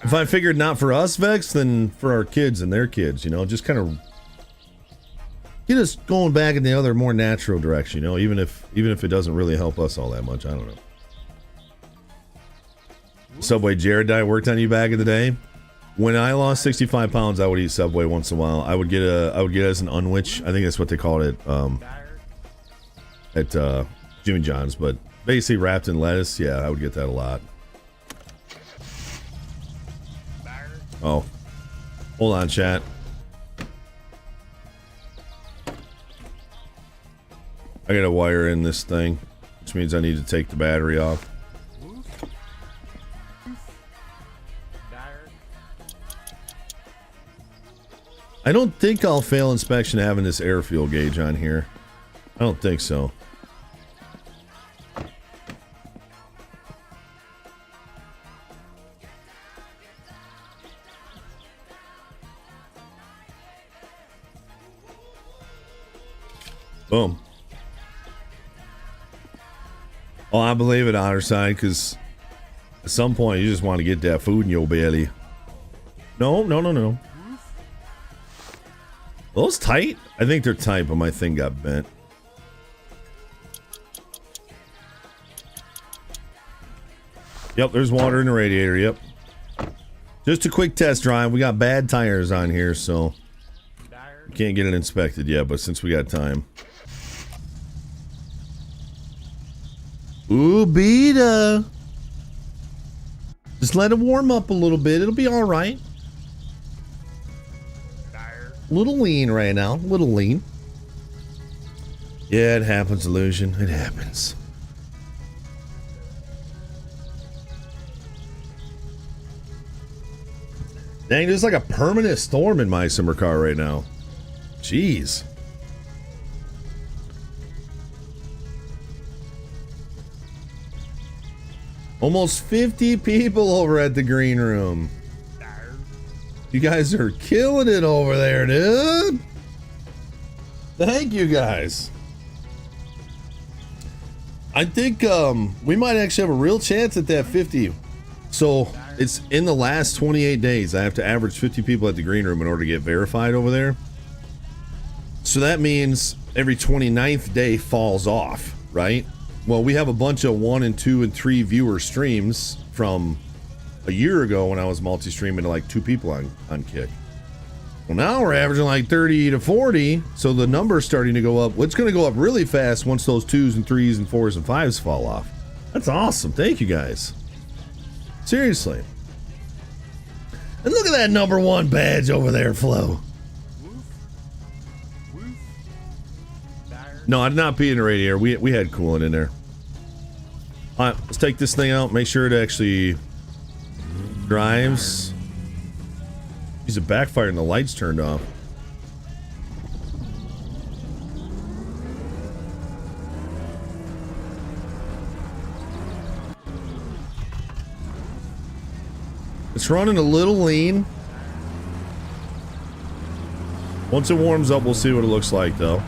If I figured not for us, Vex, then for our kids and their kids, you know, just kind of get us going back in the other more natural direction, you know, even if it doesn't really help us all that much. I don't know. Subway Jared diet worked on you back in the day. When I lost 65 pounds, I would eat Subway once in a while. I would get it as an unwich. I think that's what they called it at Jimmy John's, but basically wrapped in lettuce. Yeah, I would get that a lot. Oh, hold on, chat. I gotta wire in this thing, which means I need to take the battery off. I don't think I'll fail inspection having this air fuel gauge on here. I don't think so. Boom. Oh, I believe it, Otter Side, because at some point you just want to get that food in your belly. No. Are those tight? I think they're tight, but my thing got bent. Yep, there's water in the radiator, yep. Just a quick test drive. We got bad tires on here, so we can't get it inspected yet, but since we got time. Ooh, Beta. Just let it warm up a little bit. It'll be all right. A little lean right now. A little lean. Yeah, it happens, Illusion. It happens. Dang, there's like a permanent storm in my summer car right now. Jeez. Almost 50 people over at the green room. You guys are killing it over there, dude. Thank you guys. I think we might actually have a real chance at that 50. So it's in the last 28 days. I have to average 50 people at the green room in order to get verified over there. So that means every 29th day falls off, right? Well, we have a bunch of 1 and 2 and 3 viewer streams from a year ago when I was multi-streaming to like 2 people on Kick. Well, now we're averaging like 30 to 40, so the number's starting to go up. Well, it's going to go up really fast once those 2s and 3s and 4s and 5s fall off. That's awesome. Thank you guys. Seriously. And look at that #1 badge over there, Flo. No, I did not pee in the radiator. We had coolant in there. All right, let's take this thing out. Make sure it actually drives. He's a backfire and the lights turned off. It's running a little lean. Once it warms up, we'll see what it looks like, though.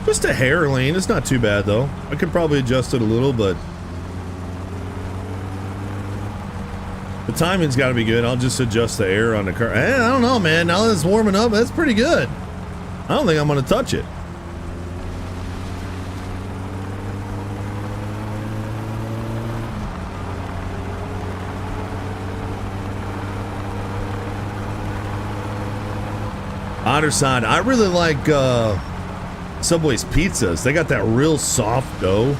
Just a hair lean. It's not too bad, though. I could probably adjust it a little, but the timing's got to be good. I'll just adjust the air on the car. I don't know, man. Now that it's warming up, that's pretty good. I don't think I'm going to touch it. Other side, I really like Subway's pizzas. They got that real soft dough,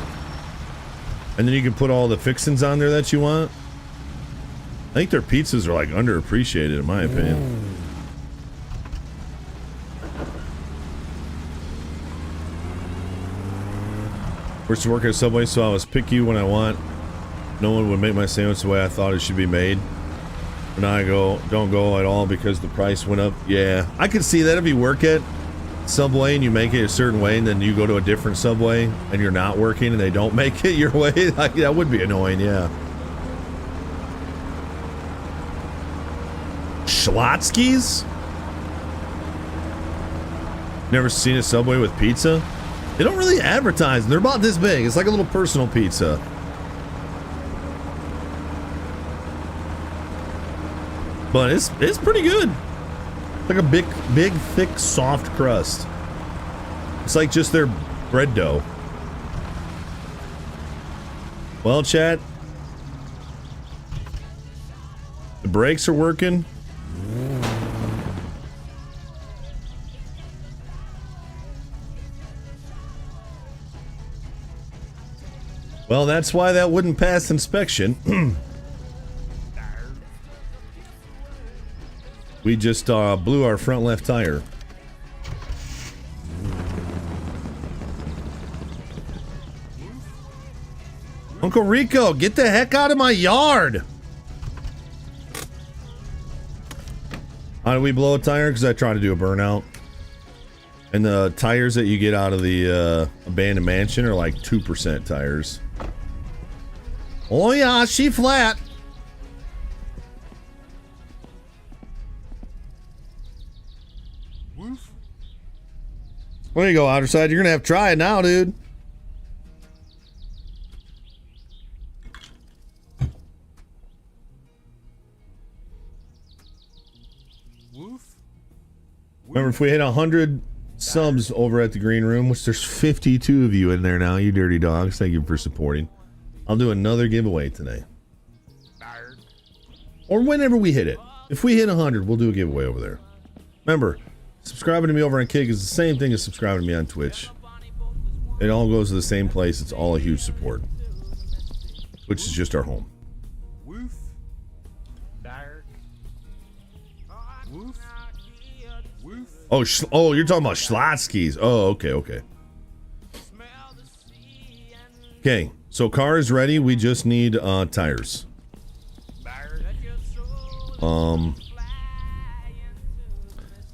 and then you can put all the fixings on there that you want. I think their pizzas are like underappreciated in my opinion. Used to work at Subway, so I was picky when I want. No one would make my sandwich the way I thought it should be made. And I don't go at all because the price went up. Yeah, I could see that if you work at Subway and you make it a certain way, and then you go to a different Subway and you're not working and they don't make it your way. Like, that would be annoying, yeah. Schlotsky's? Never seen a Subway with pizza? They don't really advertise. They're about this big. It's like a little personal pizza. But it's pretty good. Like a big, thick, soft crust. It's like just their bread dough. Well, chat, the brakes are working. Well, that's why that wouldn't pass inspection. We just blew our front left tire. Uncle Rico, get the heck out of my yard! How do we blow a tire? Because I try to do a burnout. And the tires that you get out of the abandoned mansion are like 2% tires. Oh yeah, she flat. There you go, outer side. You're gonna have to try it now, dude. Remember, if we hit 100 subs over at the green room, which there's 52 of you in there now, you dirty dogs, thank you for supporting. I'll do another giveaway today. Or whenever we hit it. If we hit 100, we'll do a giveaway over there. Remember, subscribing to me over on Kick is the same thing as subscribing to me on Twitch. It all goes to the same place. It's all a huge support. Twitch is just our home. Woof. Dark. Woof. Woof. Oh, you're talking about Schlotsky's. Oh, okay. Okay, so car is ready. We just need tires.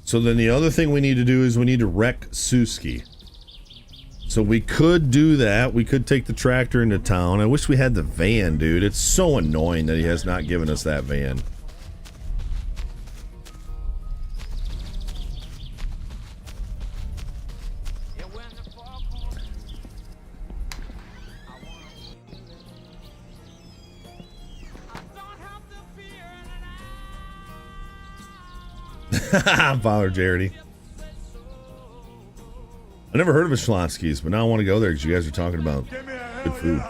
So then the other thing we need to do is we need to wreck Suski. So we could do that. We could take the tractor into town. I wish we had the van, dude. It's so annoying that he has not given us that van. Father Jarity. I never heard of a Schlotsky's, but now I want to go there because you guys are talking about good food.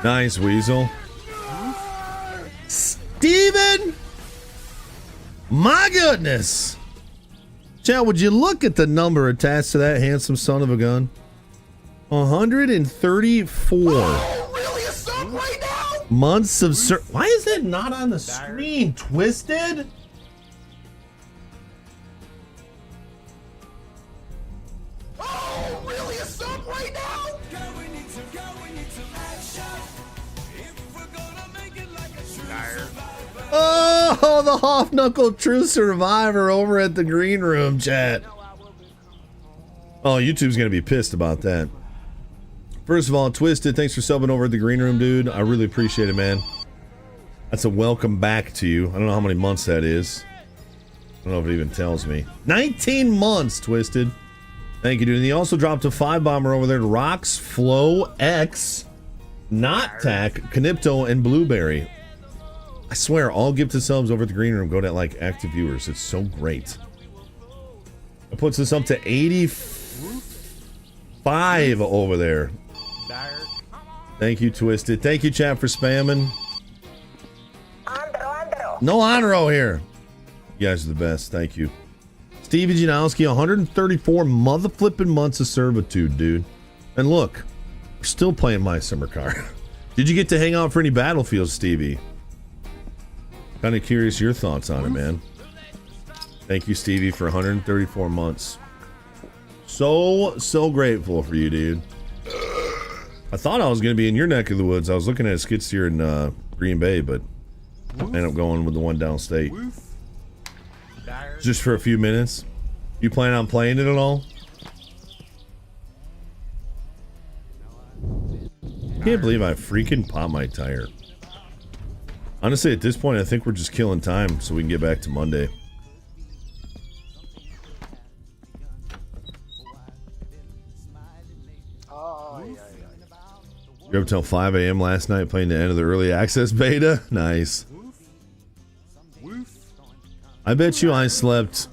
Nice, Weasel. Steven! My goodness! Chad, would you look at the number attached to that handsome son of a gun? 134. Oh, really? A sub right now? Months of why is that not on the screen? Twisted? Oh, really? A sub right now? Oh, the Hoff Knuckle True Survivor over at the green room, chat. Oh, YouTube's gonna be pissed about that. First of all, Twisted, thanks for subbing over at the green room, dude. I really appreciate it, man. That's a welcome back to you. I don't know how many months that is. I don't know if it even tells me. 19 months, Twisted. Thank you, dude. And he also dropped a 5-bomber over there to Rocks, Flow, X, Not Tack, Canipto, and Blueberry. I swear, all gifted subs over at the green room go to like active viewers. It's so great. It puts us up to 85 over there. Thank you, Twisted. Thank you, chat, for spamming. No Andro here. You guys are the best. Thank you. Stevie Janowski, 134 mother flipping months of servitude, dude. And look, we're still playing My Summer Car. Did you get to hang out for any battlefields, Stevie? Kind of curious your thoughts on it, man. Thank you, Stevie, for 134 months. So grateful for you, dude. I thought I was going to be in your neck of the woods. I was looking at a skid steer in Green Bay, but I ended up going with the one downstate. Just for a few minutes. You plan on playing it at all? Can't believe I freaking popped my tire. Honestly, at this point, I think we're just killing time so we can get back to Monday. You up till 5 a.m. last night playing the end of the early access beta? Nice. I bet you I slept...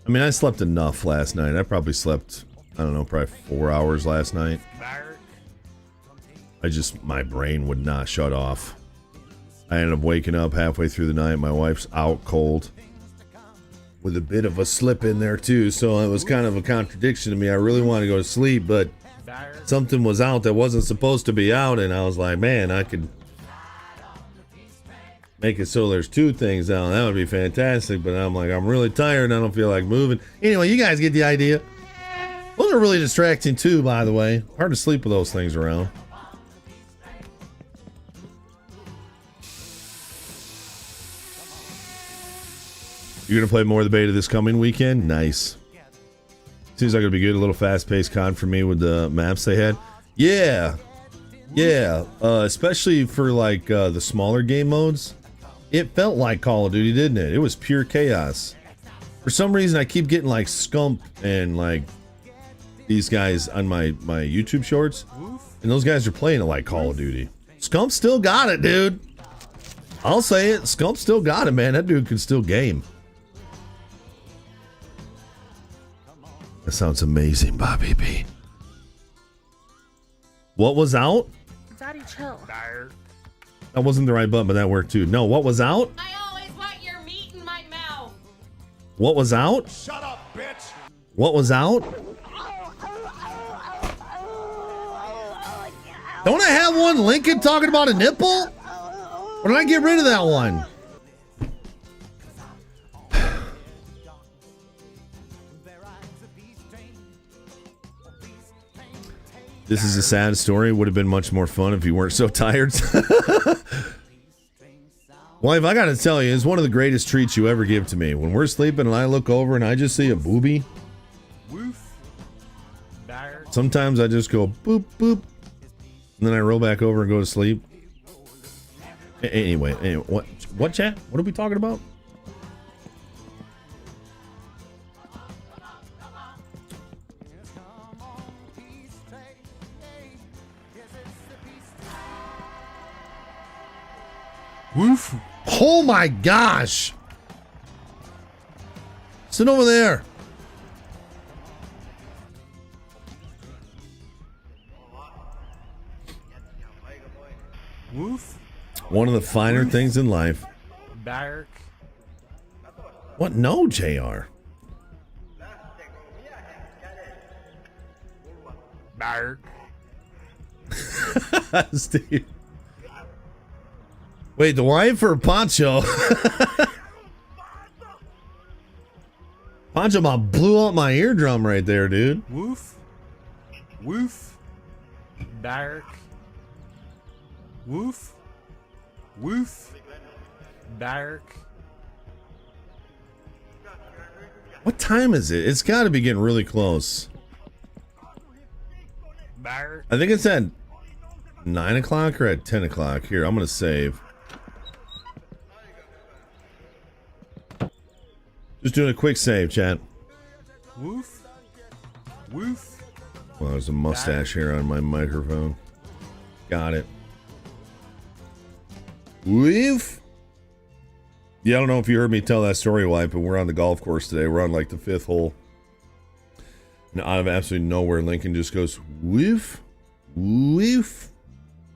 I mean, I slept enough last night. I probably slept, I don't know, probably 4 hours last night. My brain would not shut off. I ended up waking up halfway through the night. My wife's out cold. With a bit of a slip in there, too. So it was kind of a contradiction to me. I really wanted to go to sleep, but something was out that wasn't supposed to be out. And I was like, man, I could make it so there's two things out. That would be fantastic. But I'm like, I'm really tired and I don't feel like moving. Anyway, you guys get the idea. Those are really distracting, too, by the way. Hard to sleep with those things around. You're going to play more of the beta this coming weekend? Nice. Seems like it'll be good. A little fast-paced con for me with the maps they had. Yeah. Yeah. Especially for, like, the smaller game modes. It felt like Call of Duty, didn't it? It was pure chaos. For some reason, I keep getting, like, Scump and, like, these guys on my YouTube shorts. And those guys are playing it like Call of Duty. Scump still got it, dude. I'll say it. Scump still got it, man. That dude can still game. That sounds amazing, Bobby B. What was out? Daddy, chill. That wasn't the right button, but that worked too. No, what was out? I always want your meat in my mouth. What was out? Shut up, bitch! What was out? Don't I have one Lincoln talking about a nipple? Or did I get rid of that one? This is a sad story. Would have been much more fun if you weren't so tired. Wife, I gotta tell you, it's one of the greatest treats you ever give to me. When we're sleeping and I look over and I just see a boobie. Sometimes I just go boop, boop. And then I roll back over and go to sleep. Anyway, what chat? What are we talking about? Woof. Oh my gosh! Sit over there. Woof. One of the finer things in life. Bark. What? No, JR. Bark. Steve. Wait, the wife or Poncho? Poncho about blew out my eardrum right there, dude. Woof. Woof. Bark. Woof. Woof. Bark. What time is it? It's got to be getting really close. I think it's at 9 o'clock or at 10 o'clock. Here, I'm going to save. Just doing a quick save, chat. Woof. Woof. Well, there's a mustache here on my microphone. Got it. Woof. Yeah, I don't know if you heard me tell that story, Wife, but we're on the golf course today. We're on like the 5th hole. And out of absolutely nowhere, Lincoln just goes, woof, woof,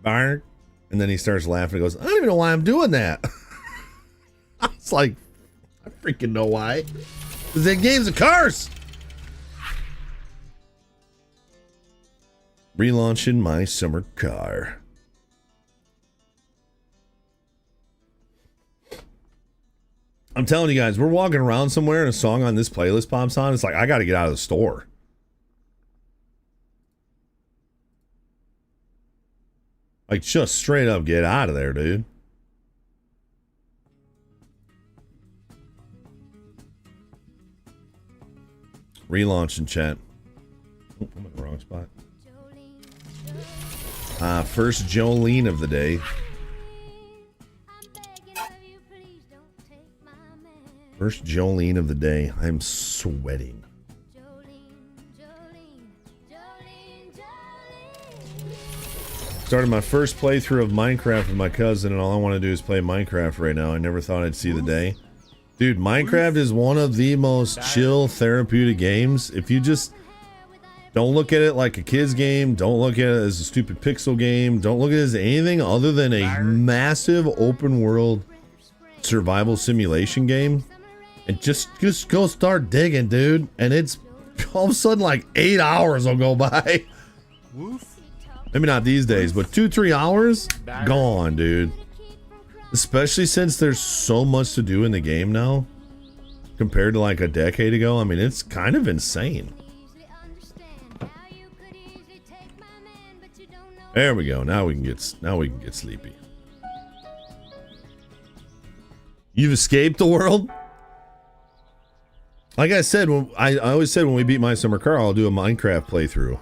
bark. And then he starts laughing and goes, I don't even know why I'm doing that. I was like, I freaking know why. Because that game's a curse. Relaunching my summer car. I'm telling you guys, we're walking around somewhere and a song on this playlist pops on. It's like, I got to get out of the store. Like, just straight up get out of there, dude. Relaunch in chat. Oh, I'm in the wrong spot. First Jolene of the day. First Jolene of the day. I'm sweating. Started my first playthrough of Minecraft with my cousin, and all I want to do is play Minecraft right now. I never thought I'd see the day. Dude, Minecraft is one of the most chill, therapeutic games. If you just don't look at it like a kid's game, don't look at it as a stupid pixel game, don't look at it as anything other than a massive open world survival simulation game, and just go start digging, dude. And it's all of a sudden like 8 hours will go by. Maybe not these days, but 2-3 hours gone, dude. Especially since there's so much to do in the game now compared to like a decade ago. I mean, it's kind of insane. There we go. Now we can get sleepy. You've escaped the world? Like I said, I always said when we beat my summer car, I'll do a Minecraft playthrough.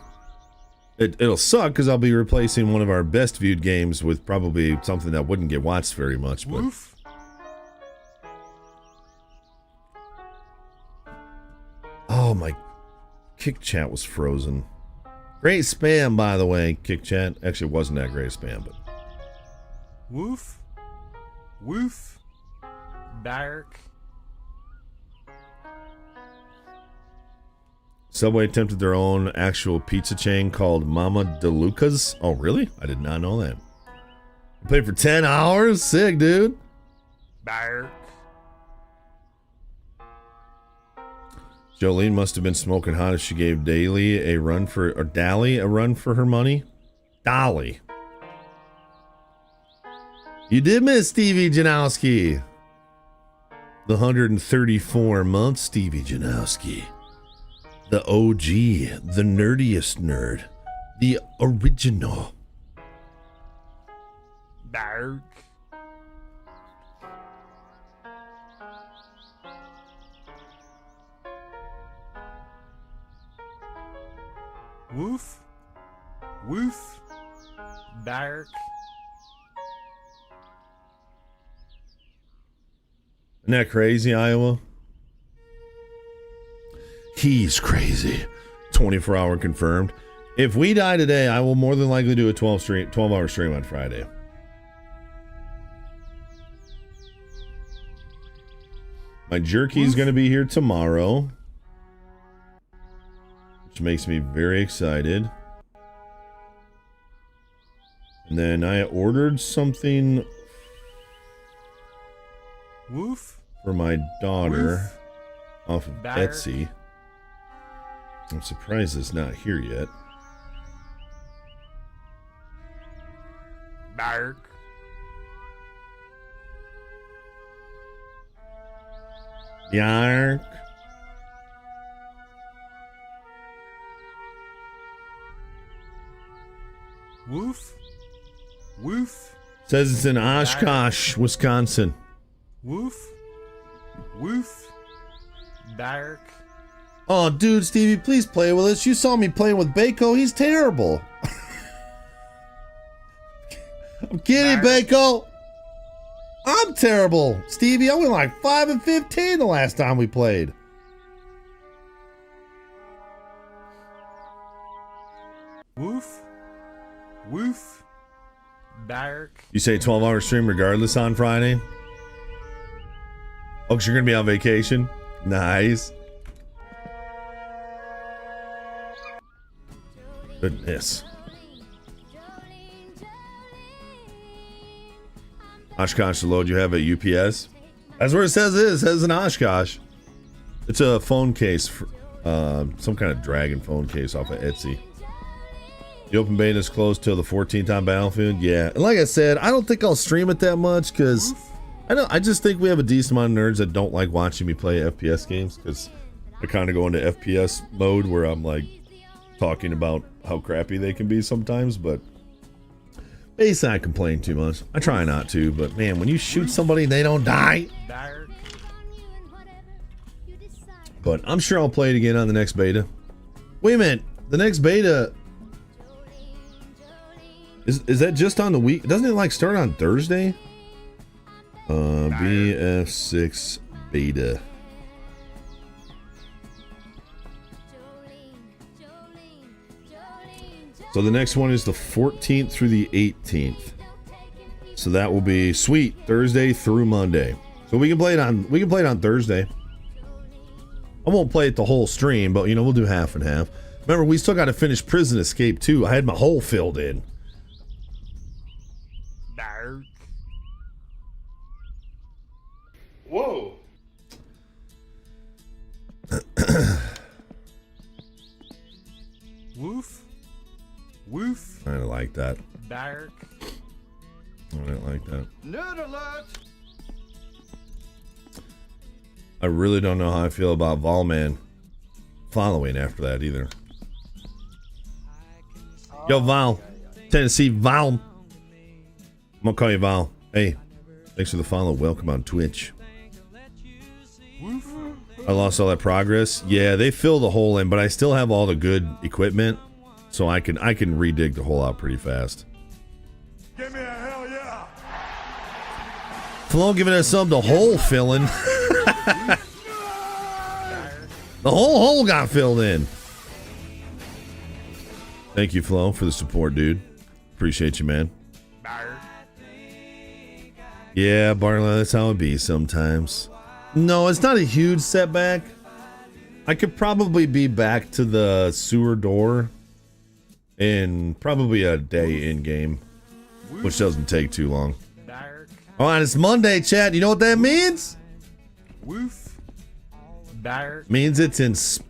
It'll suck because I'll be replacing one of our best viewed games with probably something that wouldn't get watched very much. But oh, my kick chat was frozen. Great spam, by the way, kick chat. Actually, it wasn't that great spam, but woof, woof, bark. Subway attempted their own actual pizza chain called Mama DeLuca's. Oh, really? I did not know that. You played for 10 hours? Sick, dude. Bark. Jolene must have been smoking hot if she gave Dally a run for her money. Dolly. You did miss Stevie Janowski. The 134 month Stevie Janowski. The OG, the nerdiest nerd, the original. Bark. Woof, woof, bark. Isn't that crazy, Iowa? He's crazy. 24-hour confirmed. If we die today, I will more than likely do a 12-hour stream on Friday. My jerky is going to be here tomorrow, which makes me very excited. And then I ordered something for my daughter off of Etsy. I'm surprised it's not here yet. Bark. Yark. Woof. Woof. Says it's in Oshkosh, Wisconsin. Woof. Woof. Bark. Oh, dude, Stevie, please play with us. You saw me playing with Baco. He's terrible. I'm kidding, Bako. I'm terrible. Stevie, I went like 5 and 15 the last time we played. Woof. Woof. Bark. You say 12-hour stream regardless on Friday? Oh, 'cause you're going to be on vacation? Nice. Goodness. Oshkosh to load you have at UPS. That's where it says it is. It says in Oshkosh. It's a phone case, for, some kind of dragon phone case off of Etsy. The open beta is closed till the 14th on Battlefield. Yeah, and like I said, I don't think I'll stream it that much because I just think we have a decent amount of nerds that don't like watching me play FPS games because I kind of go into FPS mode where I'm like talking about how crappy they can be sometimes, but basically I complain too much. I try not to, but man, when you shoot somebody and they don't die. Bark. But I'm sure I'll play it again on the next beta. Wait a minute, the next beta is that just on the week? Doesn't it like start on Thursday? BF6 beta. So the next one is the 14th through the 18th. So that will be sweet Thursday through Monday. So we can play it on Thursday. I won't play it the whole stream, but you know, we'll do half and half. Remember, we still got to finish Prison Escape too. I had my hole filled in. Bark. Whoa. Woof. Woof. I didn't like that. Bark. I didn't like that. Nerd alert. I really don't know how I feel about Volman following after that either. Yo, Val. Tennessee Val. I'm gonna call you Val. Hey, thanks for the follow. Welcome on Twitch. Woof. I lost all that progress. Yeah, they fill the hole in, but I still have all the good equipment, so I can redig the hole out pretty fast. Give me a hell yeah. Flo giving us some the hole filling. The whole hole got filled in. Thank you, Flo, for the support, dude. Appreciate you, man. Bark. Yeah, Barla, that's how it be sometimes. No, it's not a huge setback. I could probably be back to the sewer door in probably a day in game, which doesn't take too long. Bark. All right, it's Monday, chat. You know what that means? Woof. Bark. Means it's inspection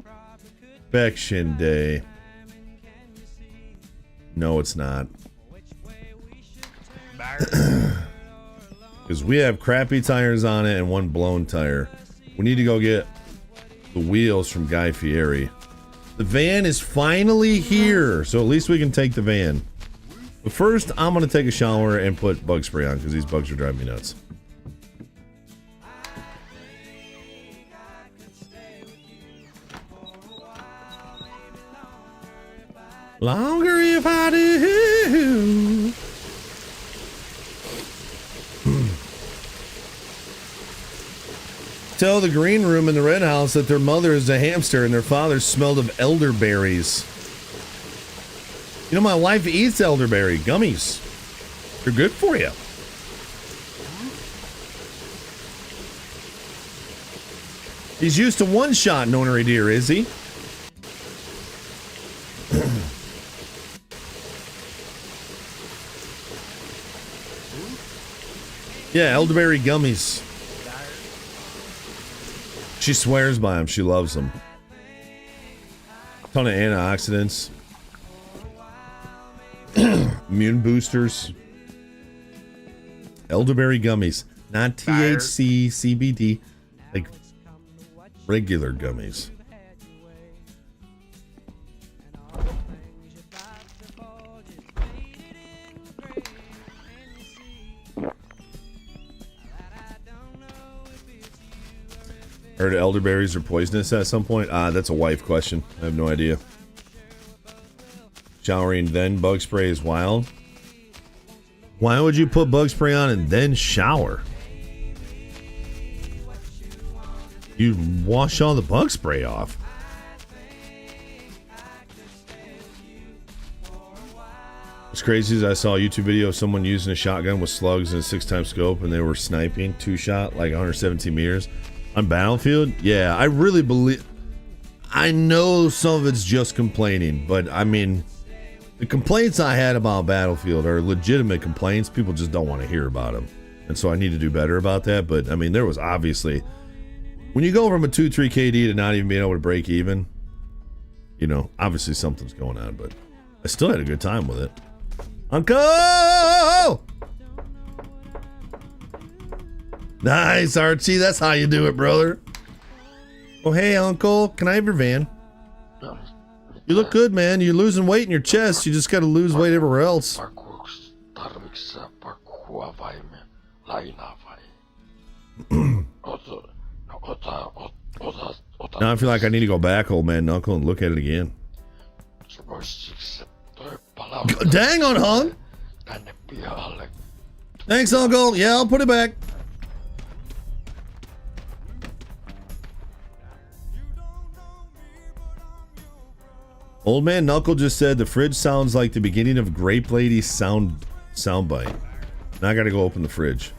day. No, it's not. Bark. Because we have crappy tires on it and one blown tire. We need to go get the wheels from Guy Fieri. The van is finally here, so at least we can take the van. But first, I'm going to take a shower and put bug spray on because these bugs are driving me nuts. Longer if I do. Tell the green room in the red house that their mother is a hamster and their father smelled of elderberries. You know, my wife eats elderberry gummies. They're good for you. He's used to one shot, Nonary dear, is he? Yeah, elderberry gummies. She swears by them. She loves them. Ton of antioxidants. Immune boosters. Elderberry gummies. Not THC, CBD. Like regular gummies. Heard elderberries are poisonous at some point? That's a wife question. I have no idea. Showering then bug spray is wild. Why would you put bug spray on and then shower? You wash all the bug spray off. What's crazy is I saw a YouTube video of someone using a shotgun with slugs and a 6x scope, and they were sniping 2-shot like 117 meters on Battlefield. Yeah, I really believe. I know some of it's just complaining, but I mean, the complaints I had about Battlefield are legitimate complaints. People just don't want to hear about them, and so I need to do better about that. But I mean, there was obviously, when you go from a 2-3 KD to not even being able to break even, you know, obviously something's going on. But I still had a good time with it. Uncle! Nice, Archie. That's how you do it, brother. Oh, hey, Uncle. Can I have your van? You look good, man. You're losing weight in your chest. You just got to lose weight everywhere else. Now I feel like I need to go back, old man Uncle, and look at it again. Dang on, hung. Thanks, Uncle. Yeah, I'll put it back. Old man Knuckle just said the fridge sounds like the beginning of Grape Lady's soundbite. Now I gotta go open the fridge.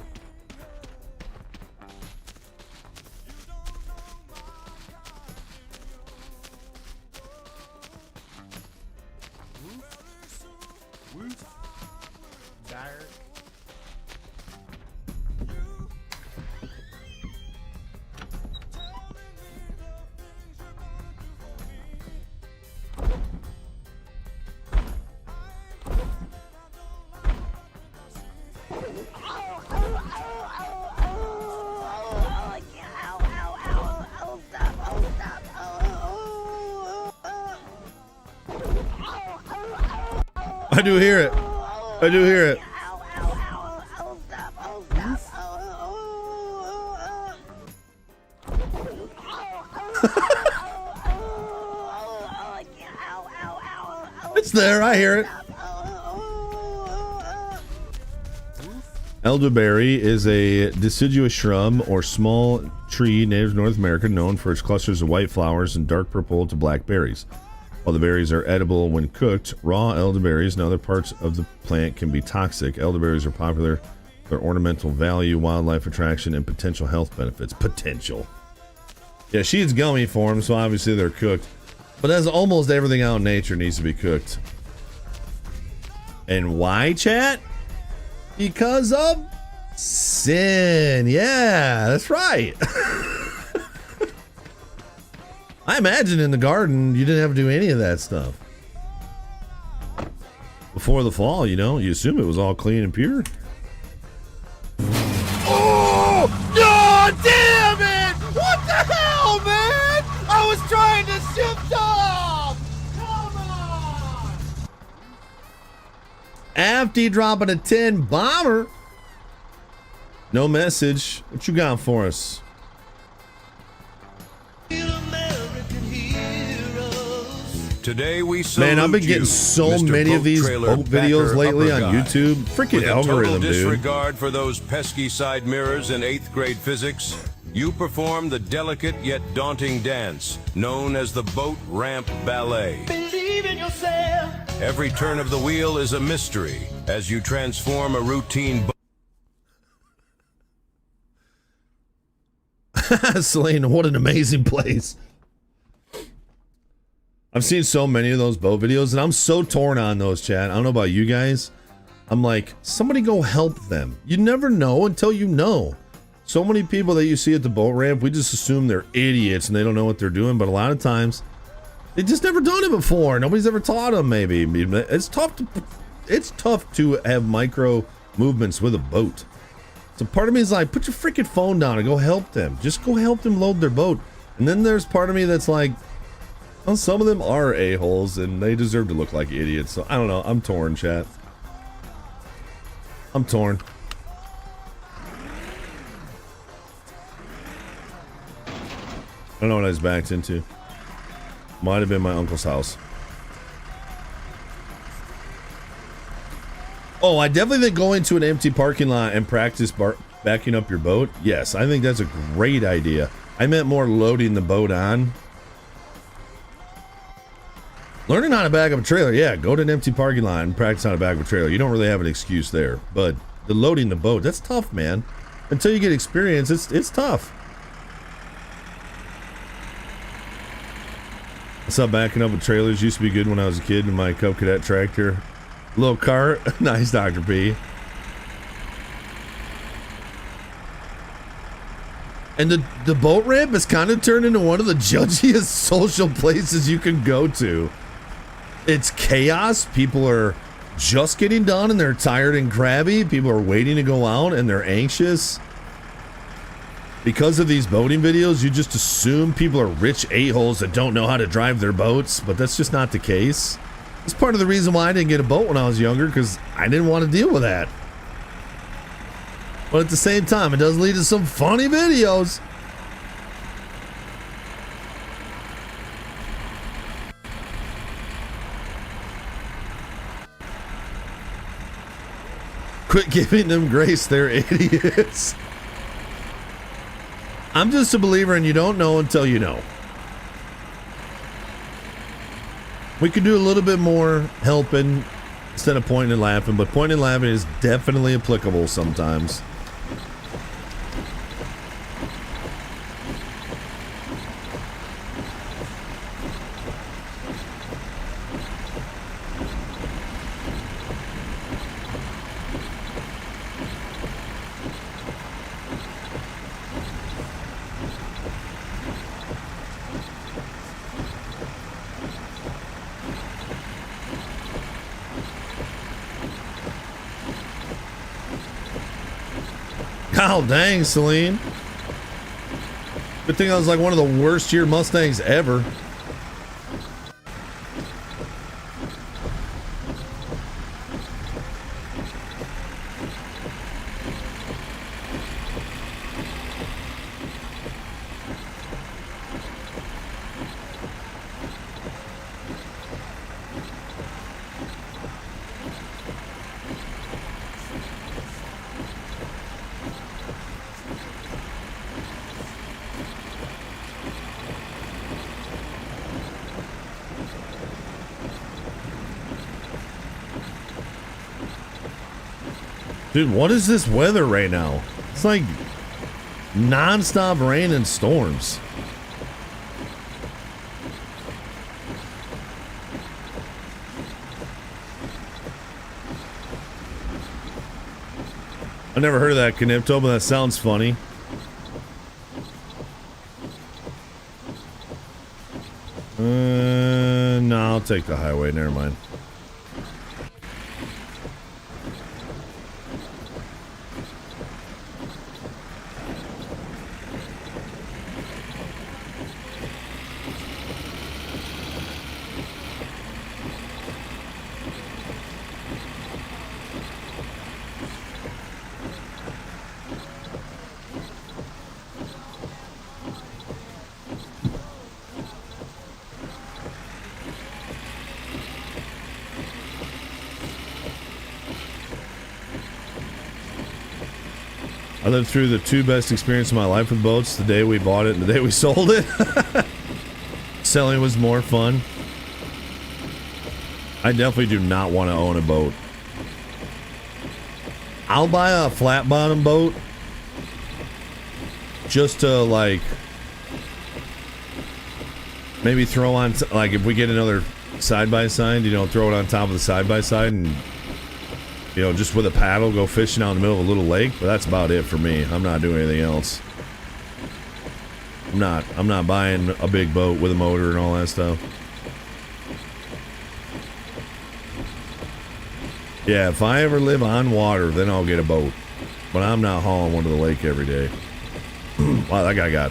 I do hear it. I do hear it. It's there. I hear it. Elderberry is a deciduous shrub or small tree native to North America known for its clusters of white flowers and dark purple to black berries. While the berries are edible when cooked, raw elderberries and other parts of the plant can be toxic. Elderberries are popular for their ornamental value, wildlife attraction, and potential health benefits. Potential. Yeah, she eats gummy form, so obviously they're cooked. But as almost everything out in nature needs to be cooked. And why, chat? Because of sin. Yeah, that's right. I imagine in the garden you didn't have to do any of that stuff. Before the fall, you know, you assume it was all clean and pure. Oh! God damn it! What the hell, man? I was trying to shift off! Come on! After dropping a 10 bomber. No message. What you got for us? Today we Man, I've been getting so many of these boat videos lately on YouTube. Freaking algorithm, dude. Disregard for those pesky side mirrors in 8th grade physics. You perform the delicate yet daunting dance known as the boat ramp ballet. Believe in yourself. Every turn of the wheel is a mystery as you transform a routine Selena, what an amazing place. I've seen so many of those boat videos, and I'm so torn on those, chat. I don't know about you guys. I'm like, somebody go help them. You never know until you know. So many people that you see at the boat ramp, we just assume they're idiots and they don't know what they're doing. But a lot of times, they just never done it before. Nobody's ever taught them. Maybe it's tough to have micro movements with a boat. So part of me is like, put your freaking phone down and go help them. Just go help them load their boat. And then there's part of me that's like, well, some of them are a-holes and they deserve to look like idiots. So I don't know. I'm torn, chat. I'm torn. I don't know what I was backed into. Might have been my uncle's house. Oh, I definitely think going to an empty parking lot and practice backing up your boat. Yes, I think that's a great idea. I meant more loading the boat on. Learning how to back up a trailer, yeah, go to an empty parking lot and practice how to back up a trailer. You don't really have an excuse there. But the loading the boat, that's tough, man. Until you get experience, it's tough. What's up, backing up with trailers used to be good when I was a kid in my Cub Cadet tractor. Little car. Nice, Dr. P. And the boat ramp has kind of turned into one of the judgiest social places you can go to. It's chaos. People are just getting done and they're tired and crabby. People are waiting to go out and they're anxious. Because of these boating videos, you just assume people are rich a-holes that don't know how to drive their boats, but that's just not the case. It's part of the reason why I didn't get a boat when I was younger, because I didn't want to deal with that. But at the same time, it does lead to some funny videos. Quit giving them grace, they're idiots. I'm just a believer in you don't know until you know. We could do a little bit more helping instead of pointing and laughing, but pointing and laughing is definitely applicable sometimes. God dang, Celine. Good thing I was like one of the worst year Mustangs ever. Dude, what is this weather right now? It's like non-stop rain and storms. I never heard of that, Canipto, but that sounds funny. No, I'll take the highway. Never mind. I lived through the two best experiences of my life with boats, the day we bought it and the day we sold it. Selling was more fun. I definitely do not want to own a boat. I'll buy a flat bottom boat just to like maybe throw on, like if we get another side-by-side, you know, throw it on top of the side-by-side and, you know, just with a paddle, go fishing out in the middle of a little lake. But that's about it for me. I'm not doing anything else. I'm not buying a big boat with a motor and all that stuff. Yeah, if I ever live on water, then I'll get a boat. But I'm not hauling one to the lake every day. Wow, that guy got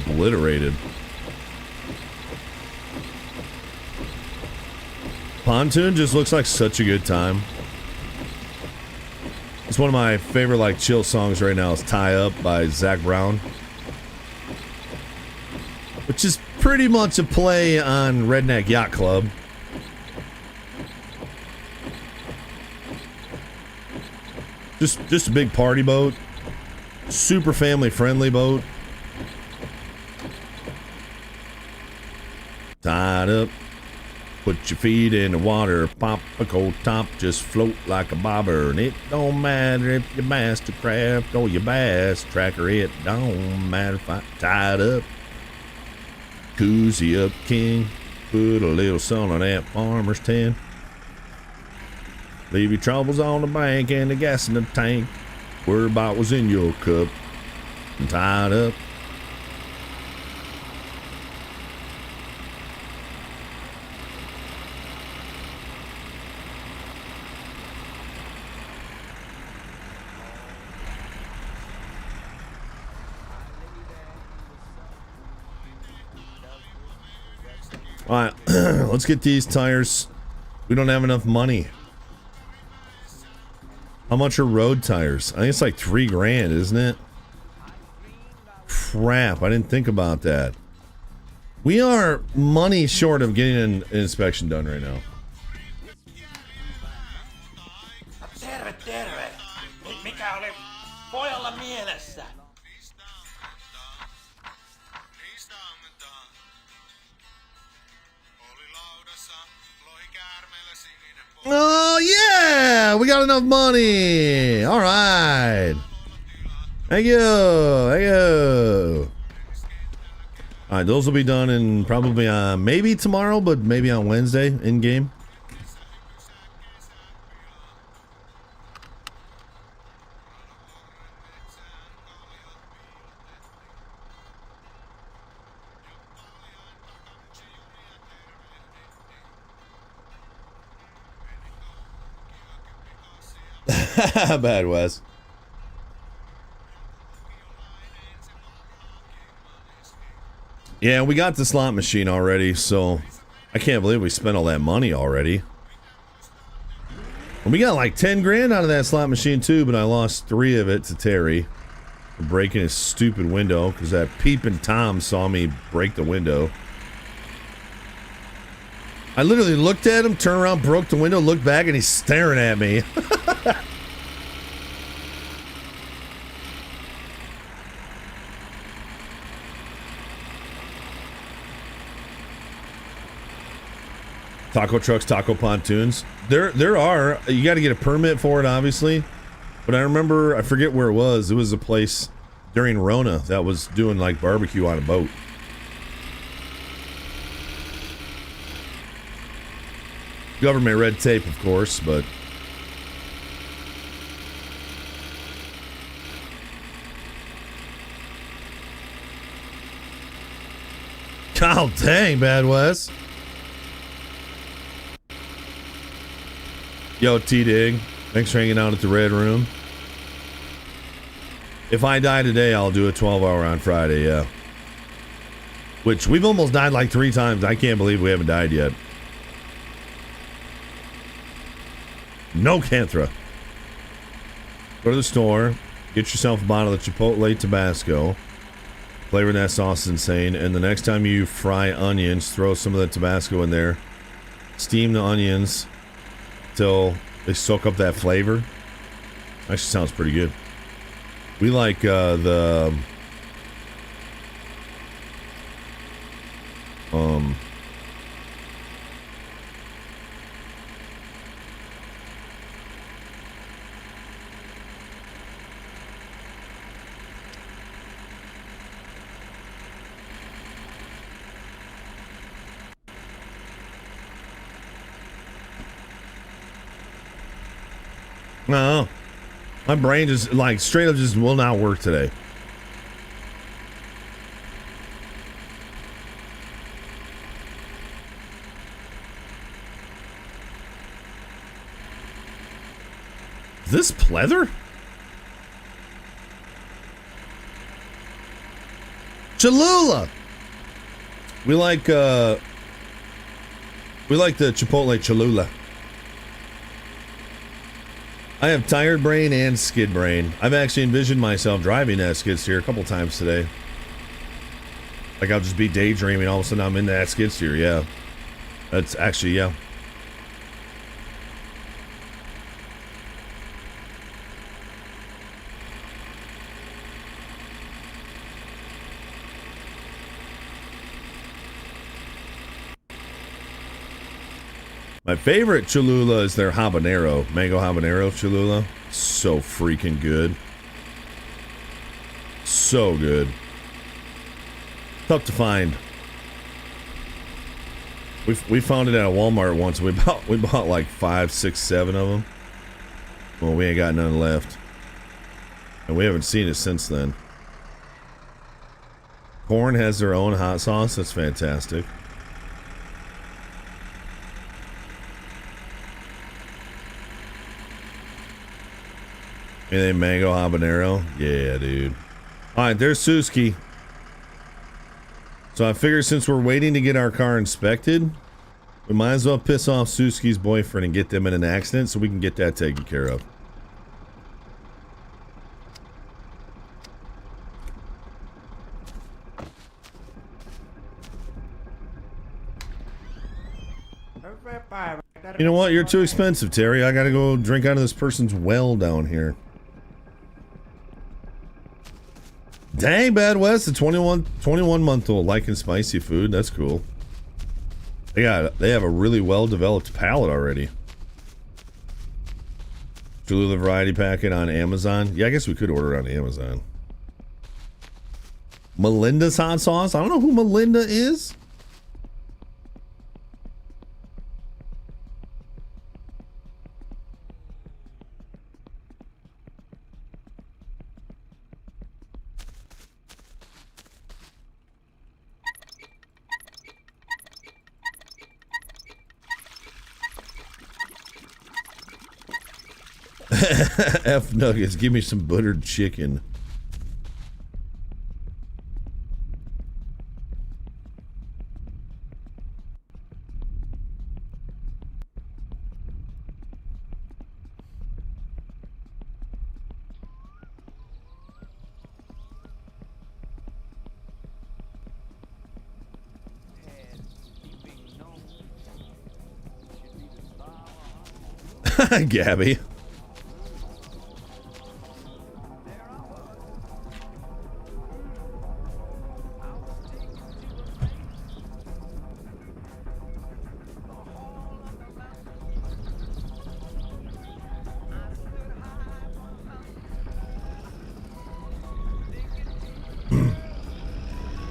obliterated. Pontoon just looks like such a good time. It's one of my favorite like chill songs right now is Tie Up by Zach Brown, which is pretty much a play on Redneck Yacht Club. Just a big party boat. Super family friendly boat. Tied up. Put your feet in the water, pop a cold top, just float like a bobber. And it don't matter if you master craft or your bass tracker, it don't matter if I tied up. Koozie up, king. Put a little sun on that farmer's tin. Leave your troubles on the bank and the gas in the tank. Worry about what's in your cup. And tied up. All right, let's get these tires. We don't have enough money. How much are road tires? I think it's like $3 grand, isn't it? Crap, I didn't think about that. We are money short of getting an inspection done right now. Oh yeah, we got enough money. All right. Thank you. Thank you. All right, those will be done in probably maybe tomorrow, but maybe on Wednesday in game. Bad Wes. Yeah, we got the slot machine already, so I can't believe we spent all that money already. And we got like 10 grand out of that slot machine too, but I lost 3 of it to Terry for breaking his stupid window because that peeping Tom saw me break the window. I literally looked at him, turned around, broke the window, looked back, and he's staring at me. Taco trucks, taco pontoons. There are. You got to get a permit for it, obviously. But I remember, I forget where it was. It was a place during Rona that was doing like barbecue on a boat. Government red tape, of course, but God dang, Bad Wes. Yo, T-Dig, thanks for hanging out at the Red Room. If I die today, I'll do a 12-hour on Friday, yeah. Which, we've almost died like 3 times. I can't believe we haven't died yet. No Canthra. Go to the store, get yourself a bottle of Chipotle Tabasco. Flavor that sauce is insane. And the next time you fry onions, throw some of the Tabasco in there. Steam the onions till they soak up that flavor. Actually sounds pretty good. We like the no, my brain just like straight up just will not work today. Is this pleather? Cholula. We like the Chipotle Cholula. I have tired brain and skid brain. I've actually envisioned myself driving that skid steer a couple times today. Like I'll just be daydreaming, all of a sudden I'm in that skid steer, yeah. That's actually, yeah. My favorite Cholula is their habanero, mango habanero Cholula. So freaking good. So good. Tough to find. We found it at a Walmart once. We bought like 5, 6, 7 of them. Well, we ain't got none left, and we haven't seen it since then. Corn has their own hot sauce. That's fantastic. Anything mango habanero? Yeah, dude. All right, there's Suski. So I figure since we're waiting to get our car inspected, we might as well piss off Suski's boyfriend and get them in an accident so we can get that taken care of. You know what? You're too expensive, Terry. I gotta go drink out of this person's well down here. Dang, Bad West, a 21-month-old liking spicy food. That's cool. They have a really well-developed palate already. Cholula variety packet on Amazon. Yeah, I guess we could order it on Amazon. Melinda's hot sauce. I don't know who Melinda is. F nuggets, give me some buttered chicken. Gabby.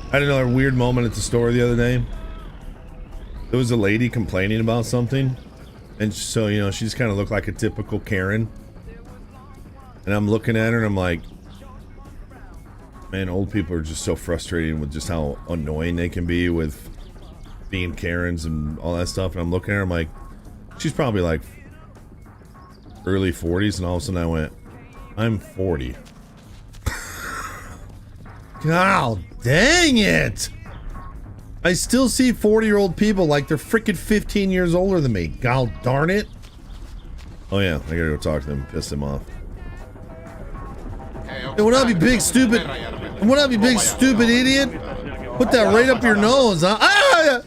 I had another weird moment at the store the other day. There was a lady complaining about something, and so, you know, she just kind of looked like a typical Karen. And I'm looking at her and I'm like, man, old people are just so frustrating with just how annoying they can be with being Karens and all that stuff. And I'm looking at her, I'm like, she's probably like early 40s, and all of a sudden I went, I'm 40. God dang it! I still see 40-year-old people like they're freaking 15 years older than me. God darn it. Oh yeah, I gotta go talk to them, piss them off. Hey, what up, you big stupid... What up, you big stupid idiot? Put that right up your nose, huh? Ah!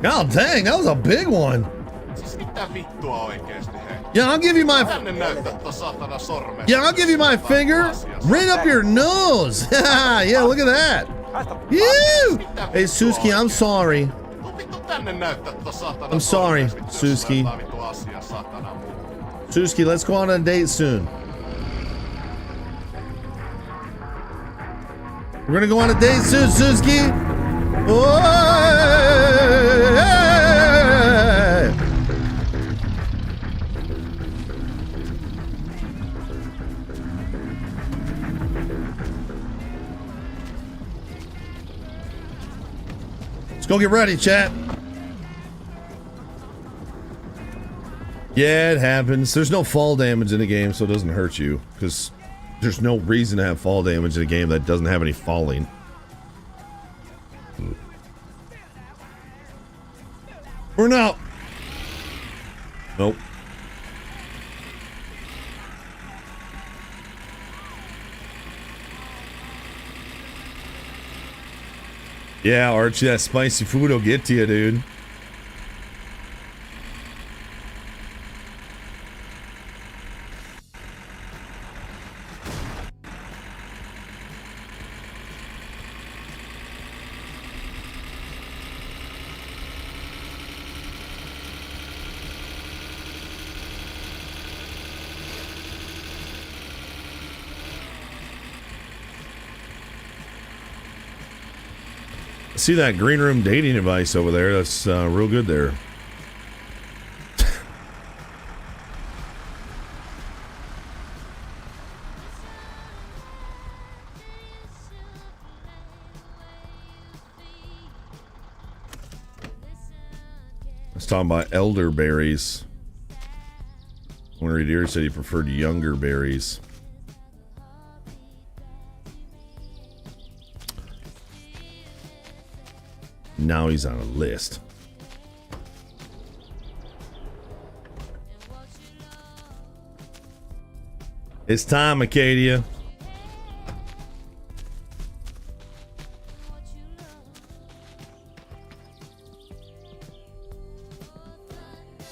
God dang, that was a big one. Yeah, I'll give you my... Yeah, I'll give you my finger right up your nose. Yeah, look at that. Ew! Hey, Suski, I'm sorry. I'm sorry, Suski. Suski, let's go on a date soon. We're gonna go on a date soon, Suski. Let's go get ready, chat. Yeah, it happens. There's no fall damage in the game, so it doesn't hurt you, because there's no reason to have fall damage in a game that doesn't have any falling. We're not. Nope. Yeah, Archie, that spicy food will get to you, dude. See that green room dating device over there? That's real good there. I was talking about elderberries. One reader said he preferred younger berries. Now he's on a list. It's time, Acadia.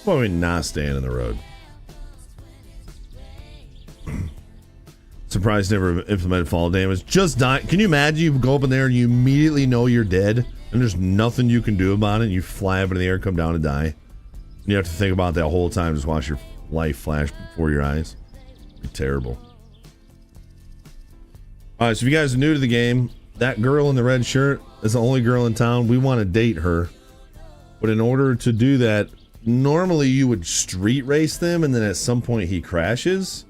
Why are we not staying in the road? Surprised never implemented fall damage. Just die. Can you imagine you go up in there and you immediately know you're dead and there's nothing you can do about it and you fly up in the air, come down and die? And you have to think about that whole time, just watch your life flash before your eyes. It'd be terrible. Alright, so if you guys are new to the game, that girl in the red shirt is the only girl in town. We want to date her. But in order to do that, normally you would street race them and then at some point he crashes.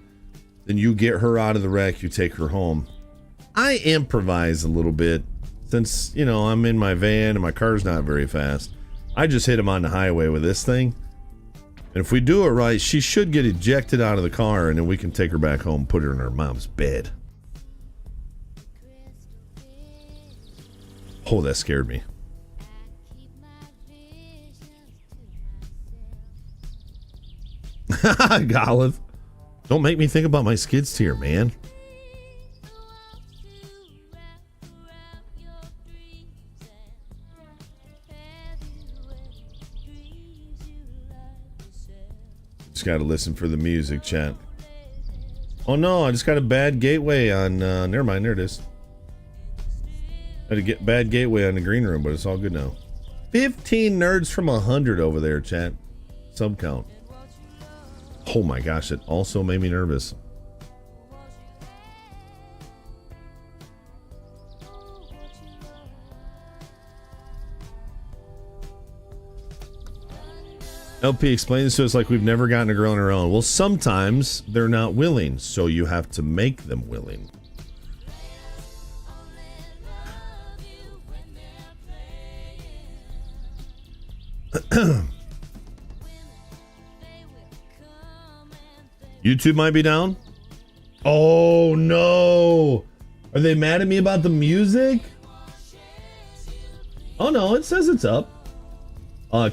Then you get her out of the wreck, you take her home. I improvise a little bit since, you know, I'm in my van and my car's not very fast. I just hit him on the highway with this thing. And if we do it right, she should get ejected out of the car and then we can take her back home, put her in her mom's bed. Oh, that scared me. Golliv. Don't make me think about my skid steer, man. Just gotta listen for the music, chat. Oh no, I just got a bad gateway on, never mind, there it is. Had a bad gateway on the green room, but it's all good now. 15 nerds from 100 over there, chat. Sub count. Oh my gosh, it also made me nervous. LP explains to us like we've never gotten a girl on her own. Well, sometimes they're not willing, so you have to make them willing. YouTube might be down. Oh no! Are they mad at me about the music? Oh no, it says it's up.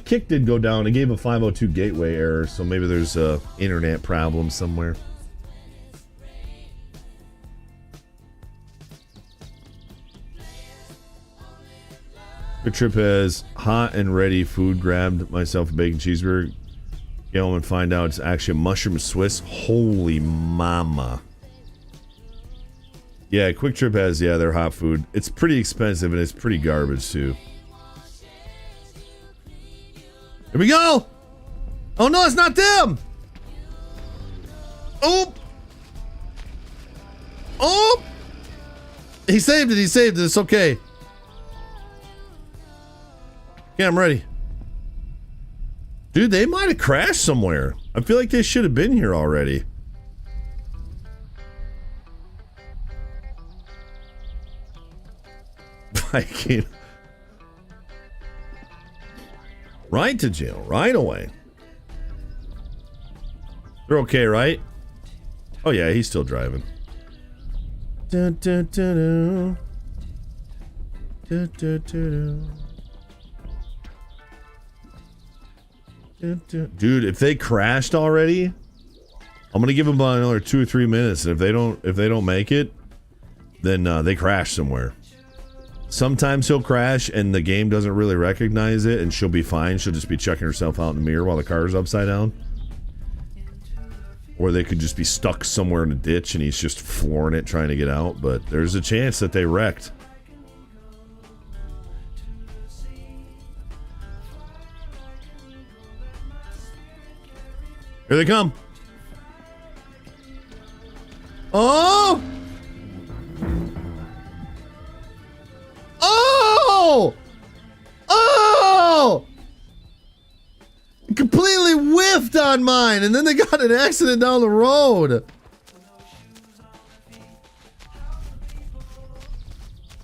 Kick did go down. It gave a 502 gateway error, so maybe there's a internet problem somewhere. Good trip has hot and ready food. Grabbed myself a bacon cheeseburger. Get home and find out it's actually a mushroom Swiss. Holy mama. Yeah, Quick Trip has, yeah, their hot food. It's pretty expensive and it's pretty garbage too. Here we go! Oh no, it's not them! Oh! Oh! He saved it, it's okay. Yeah, I'm ready. Dude, they might have crashed somewhere. I feel like they should have been here already. I can't. Right to jail, right away. They're okay, right? Oh yeah, he's still driving. Dun, dun, dun, dun. Dun, dun, dun, dun. Dude, if they crashed already, I'm gonna give them about another 2 or 3 minutes. And if they don't make it, then they crash somewhere. Sometimes he'll crash and the game doesn't really recognize it, and she'll be fine. She'll just be checking herself out in the mirror while the car's upside down. Or they could just be stuck somewhere in a ditch and he's just flooring it trying to get out. But there's a chance that they wrecked. Here they come. Oh! Oh! on mine, and then they got an accident down the road.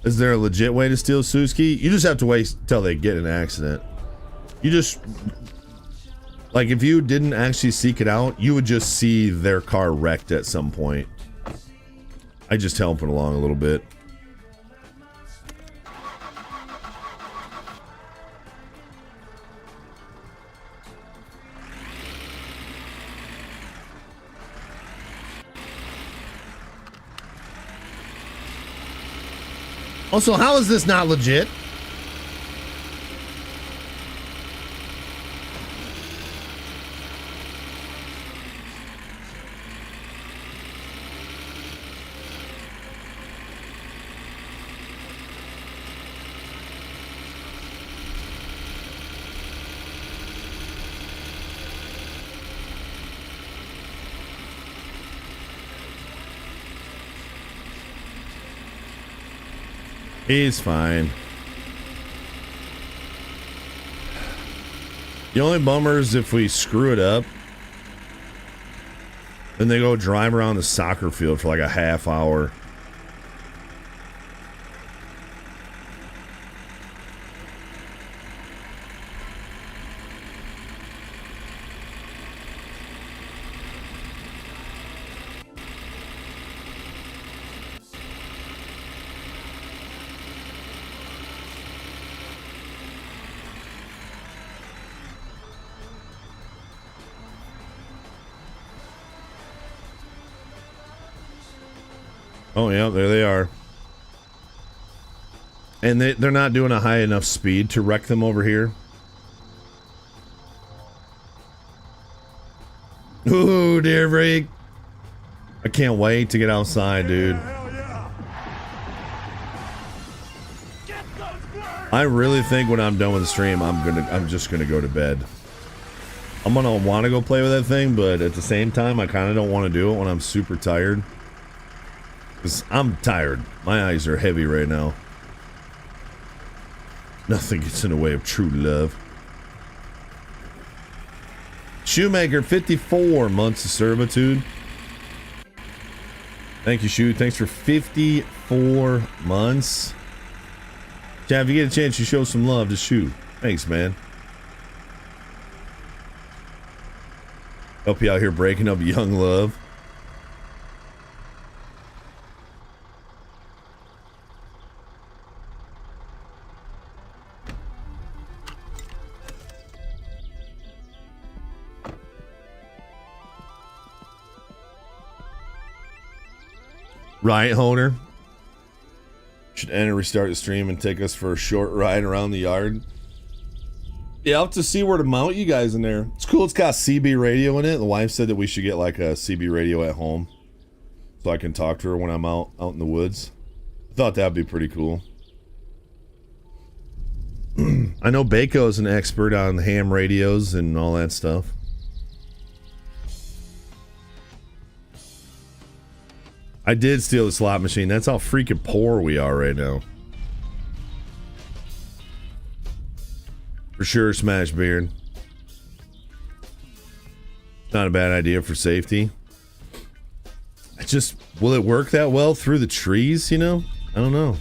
Is there a legit way to steal Suzuki? You just have to wait till they get in an accident. You just, like, if you didn't actually seek it out, you would just see their car wrecked at some point. I just help it along a little bit. Also, how is this not legit? He's fine. The only bummer is if we screw it up, then they go drive around the soccer field for like a half hour. Oh yeah, there they are. And they're not doing a high enough speed to wreck them over here. Ooh, dear freak. I can't wait to get outside, dude. I really think when I'm done with the stream, I'm just gonna go to bed. I'm gonna want to go play with that thing, but at the same time, I kind of don't want to do it when I'm super tired. Because I'm tired. My eyes are heavy right now. Nothing gets in the way of true love. Shoemaker, 54 months of servitude. Thank you, Shoe. Thanks for 54 months. Chad, if you get a chance, you show some love to Shoe. Thanks, man. Help you out here breaking up young love. Right, Honer? Should end and restart the stream and take us for a short ride around the yard. Yeah, I'll have to see where to mount you guys in there. It's cool. It's got CB radio in it. The wife said that we should get like a CB radio at home so I can talk to her when I'm out in the woods. I thought that'd be pretty cool. I know Baco's an expert on ham radios and all that stuff. I did steal the slot machine. That's how freaking poor we are right now. For sure, Smash Beard. Not a bad idea for safety. Will it work that well through the trees, you know? I don't know.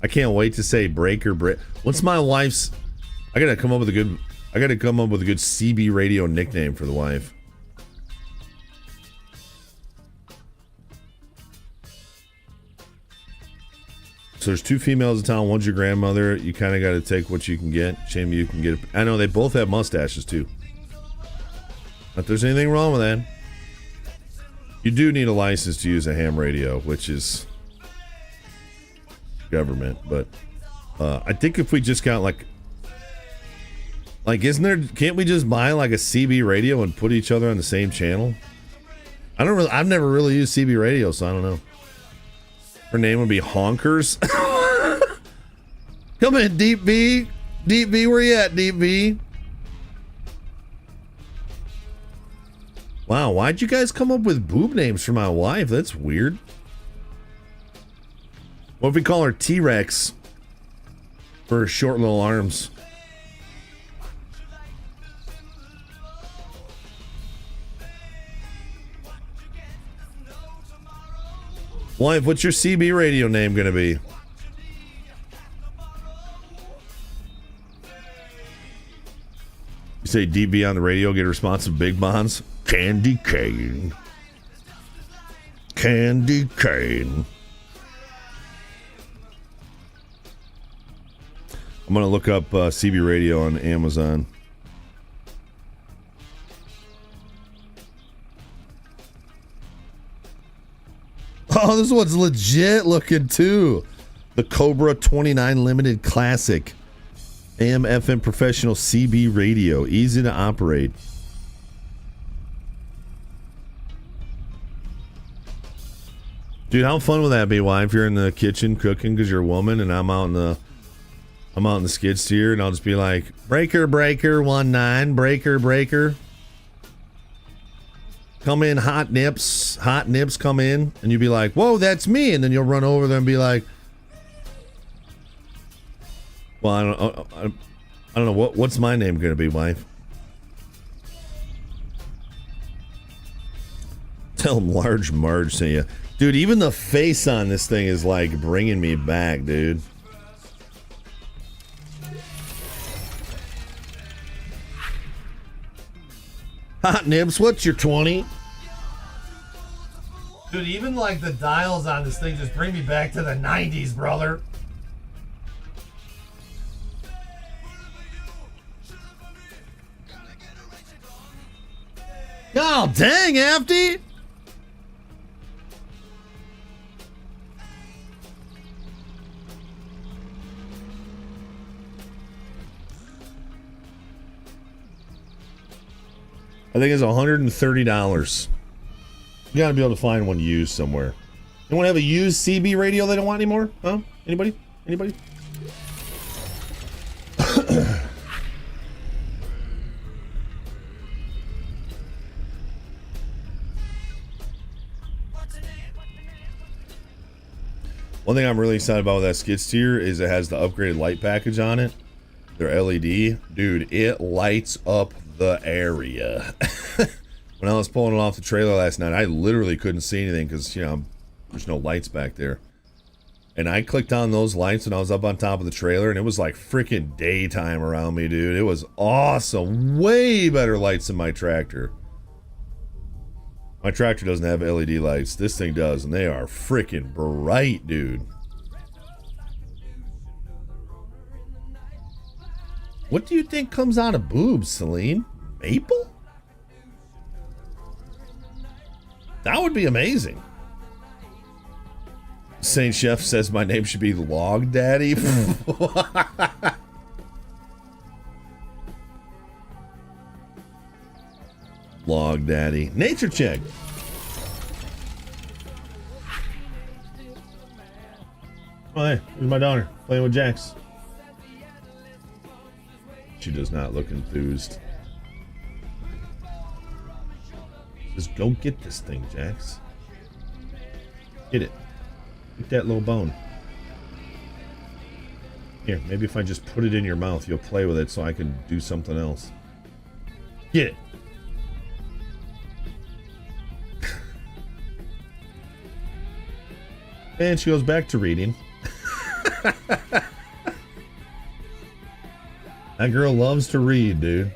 I can't wait to say breaker break. What's my wife's? I gotta come up with a good CB radio nickname for the wife. So there's two females in town. One's your grandmother. You kind of got to take what you can get. Shame you can get it. I know they both have mustaches too. Not that there's anything wrong with that. You do need a license to use a ham radio, which is government. But I think if we just got like isn't there? Can't we just buy like a CB radio and put each other on the same channel? I've never really used CB radio, so I don't know. Her name would be Honkers. Come in, Deep B. Deep B, where you at, Deep B? Wow, why'd you guys come up with boob names for my wife? That's weird. What if we call her T-Rex for her short little arms? Wife, what's your CB radio name gonna be? You say DB on the radio, get a response of Big Bonds? Candy cane. Candy cane. I'm gonna look up CB radio on Amazon. Oh, this one's legit looking too. The Cobra 29 Limited Classic. AM FM professional CB radio. Easy to operate. Dude, how fun would that be? Why, if you're in the kitchen cooking because you're a woman and I'm out in the skid steer and I'll just be like, breaker, 19, breaker. Come in, hot nips come in, and you'll be like, whoa, that's me, and then you'll run over there and be like, well, I don't know what's my name gonna be, wife. Tell him Large Marge sent you. Dude, even the face on this thing is like bringing me back, dude. Hot Nibs, what's your 20? Dude, even like the dials on this thing just bring me back to the 90s, brother. Oh, dang, Afty! I think it's $130. You gotta be able to find one used somewhere. You want to have a used CB radio they don't want anymore? Huh? Anybody? One thing I'm really excited about with that skid steer is it has the upgraded light package on it. They're LED. Dude, it lights up the area. When I was pulling it off the trailer last night, I literally couldn't see anything because, you know, there's no lights back there. And I clicked on those lights when I was up on top of the trailer, and it was like freaking daytime around me, dude. It was awesome. Way better lights than my tractor. My tractor doesn't have LED lights. This thing does, and they are freaking bright, dude. What do you think comes out of boobs, Celine? Maple? That would be amazing. Saint Chef says my name should be Log Daddy. Log Daddy. Nature check. Oh, hey, here's my daughter playing with Jax. She does not look enthused. Just go get this thing, Jax. Get it. Get that little bone. Here, maybe if I just put it in your mouth, you'll play with it so I can do something else. Get it. And she goes back to reading. That girl loves to read, dude.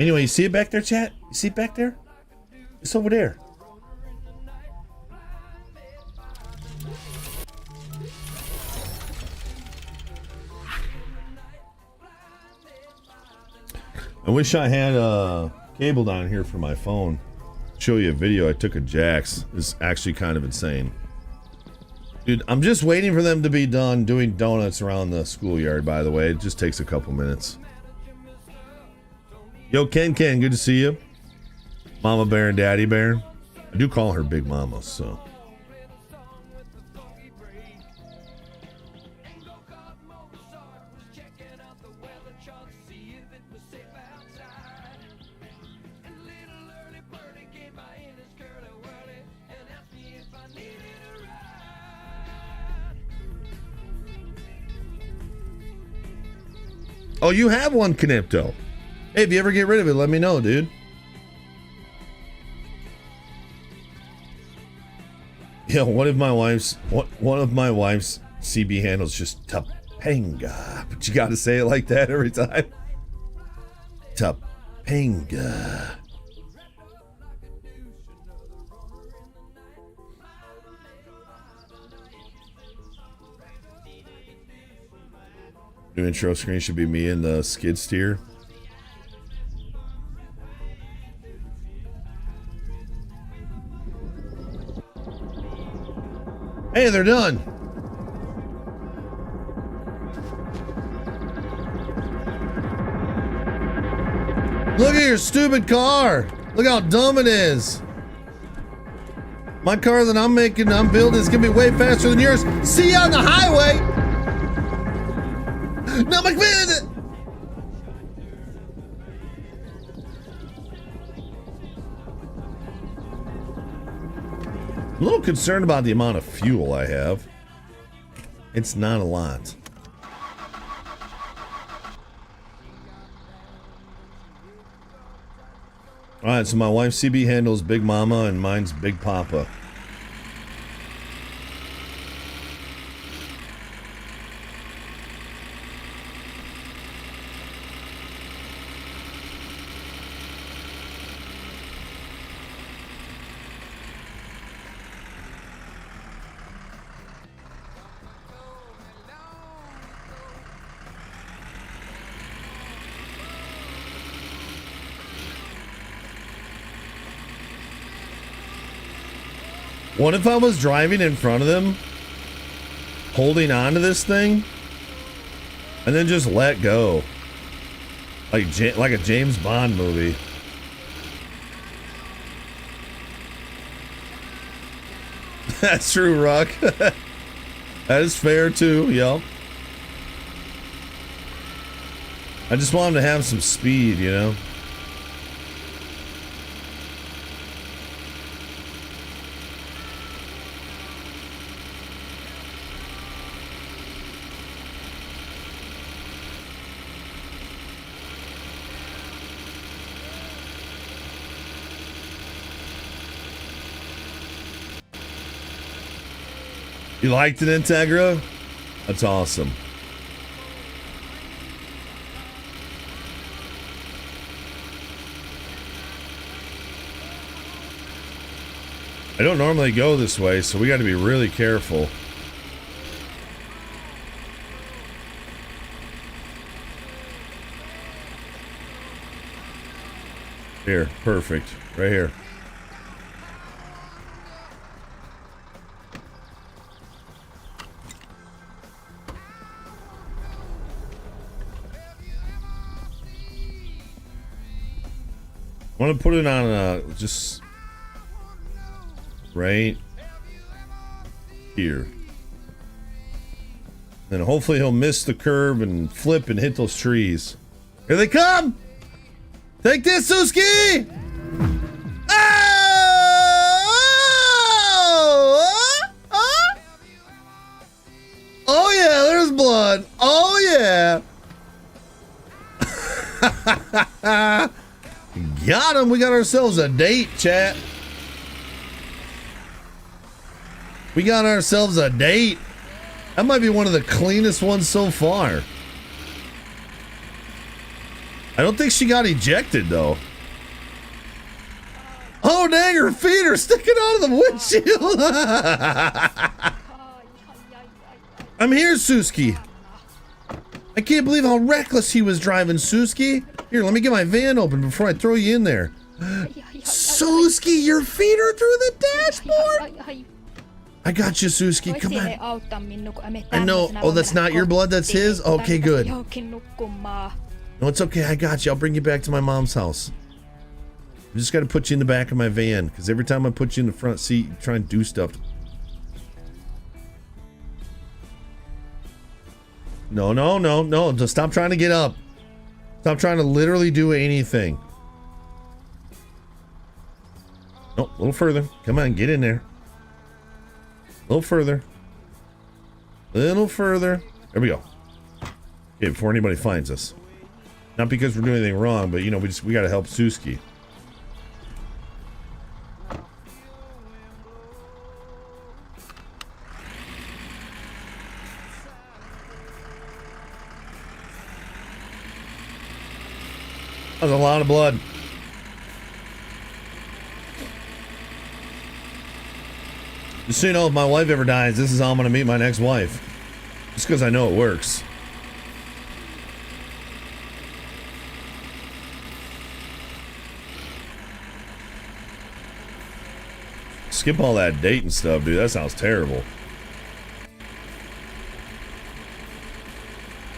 Anyway, you see it back there, chat? You see it back there? It's over there. I wish I had a cable down here for my phone. Show you a video I took of Jax. It's actually kind of insane. Dude, I'm just waiting for them to be done doing donuts around the schoolyard, by the way. It just takes a couple minutes. Yo, Ken, good to see you. Mama Bear and Daddy Bear. I do call her Big Mama, so. Oh, you have one Canipto. Hey, if you ever get rid of it, let me know, dude. Yeah, one of my wife's CB handles just Topanga, but you got to say it like that every time. Topanga. New intro screen should be me and the skid steer. Hey, they're done. Look at your stupid car. Look how dumb it is. My car that I'm building is gonna be way faster than yours. See you on the highway. No, McMahon. I'm a little concerned about the amount of fuel I have. It's not a lot. All right, so my wife's CB handles Big Mama and mine's Big Papa. What if I was driving in front of them, holding on to this thing, and then just let go? Like a James Bond movie. That's true, Ruck. That is fair too, yep. I just want him to have some speed, you know? You liked it, Integra? That's awesome. I don't normally go this way, so we got to be really careful. Here, perfect. Right here. I want to put it on just right here. Then hopefully he'll miss the curve and flip and hit those trees. Here they come! Take this, Suski! Oh yeah, there's blood. Oh yeah. Got him. We got ourselves a date, chat. We got ourselves a date. That might be one of the cleanest ones so far. I don't think she got ejected, though. Oh, dang, her feet are sticking out of the windshield. I'm here, Suski. I can't believe how reckless he was driving, Suski. Here, let me get my van open before I throw you in there. Suski, your feet are through the dashboard. I got you, Suski. Come on. I know. Oh, that's not your blood. That's his? Okay, good. No, it's okay. I got you. I'll bring you back to my mom's house. I just got to put you in the back of my van, because every time I put you in the front seat, you try and do stuff. No. Just stop trying to get up. Stop trying to literally do anything. No, a little further. Come on, get in there. A little further. Little further. There we go. Okay, before anybody finds us. Not because we're doing anything wrong, but you know, we gotta help Suski. That was a lot of blood. Just so you know, if my wife ever dies, this is how I'm gonna meet my next wife. Just because I know it works. Skip all that dating stuff, dude. That sounds terrible.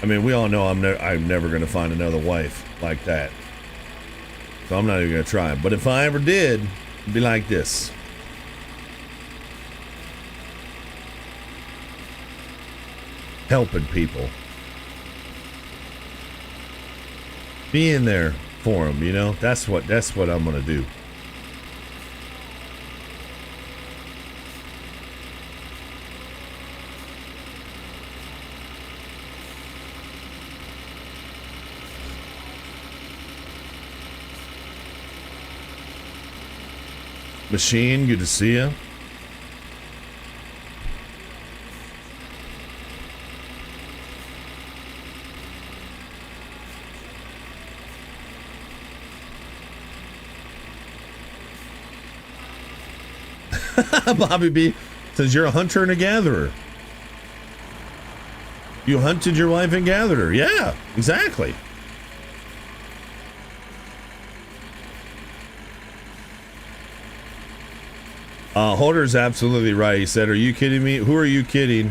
I mean, we all know I'm never gonna find another wife like that. So I'm not even gonna try. But if I ever did, it'd be like this. Helping people. Being there for them, you know? That's what I'm gonna do. Machine, good to see you. Bobby B says you're a hunter and a gatherer. You hunted your wife and gathered her. Yeah, exactly. Holder's absolutely right. He said, are you kidding me? Who are you kidding?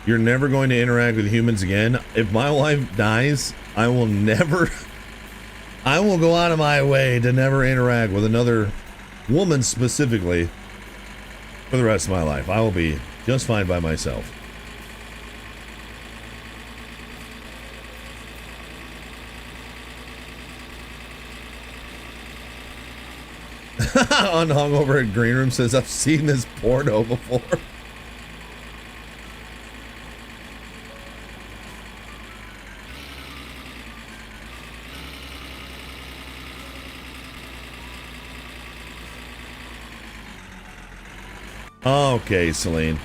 You're never going to interact with humans again. If my wife dies, I will go out of my way to never interact with another woman specifically for the rest of my life. I will be just fine by myself. Unhung over at Green Room says, I've seen this porno before. Okay, Celine.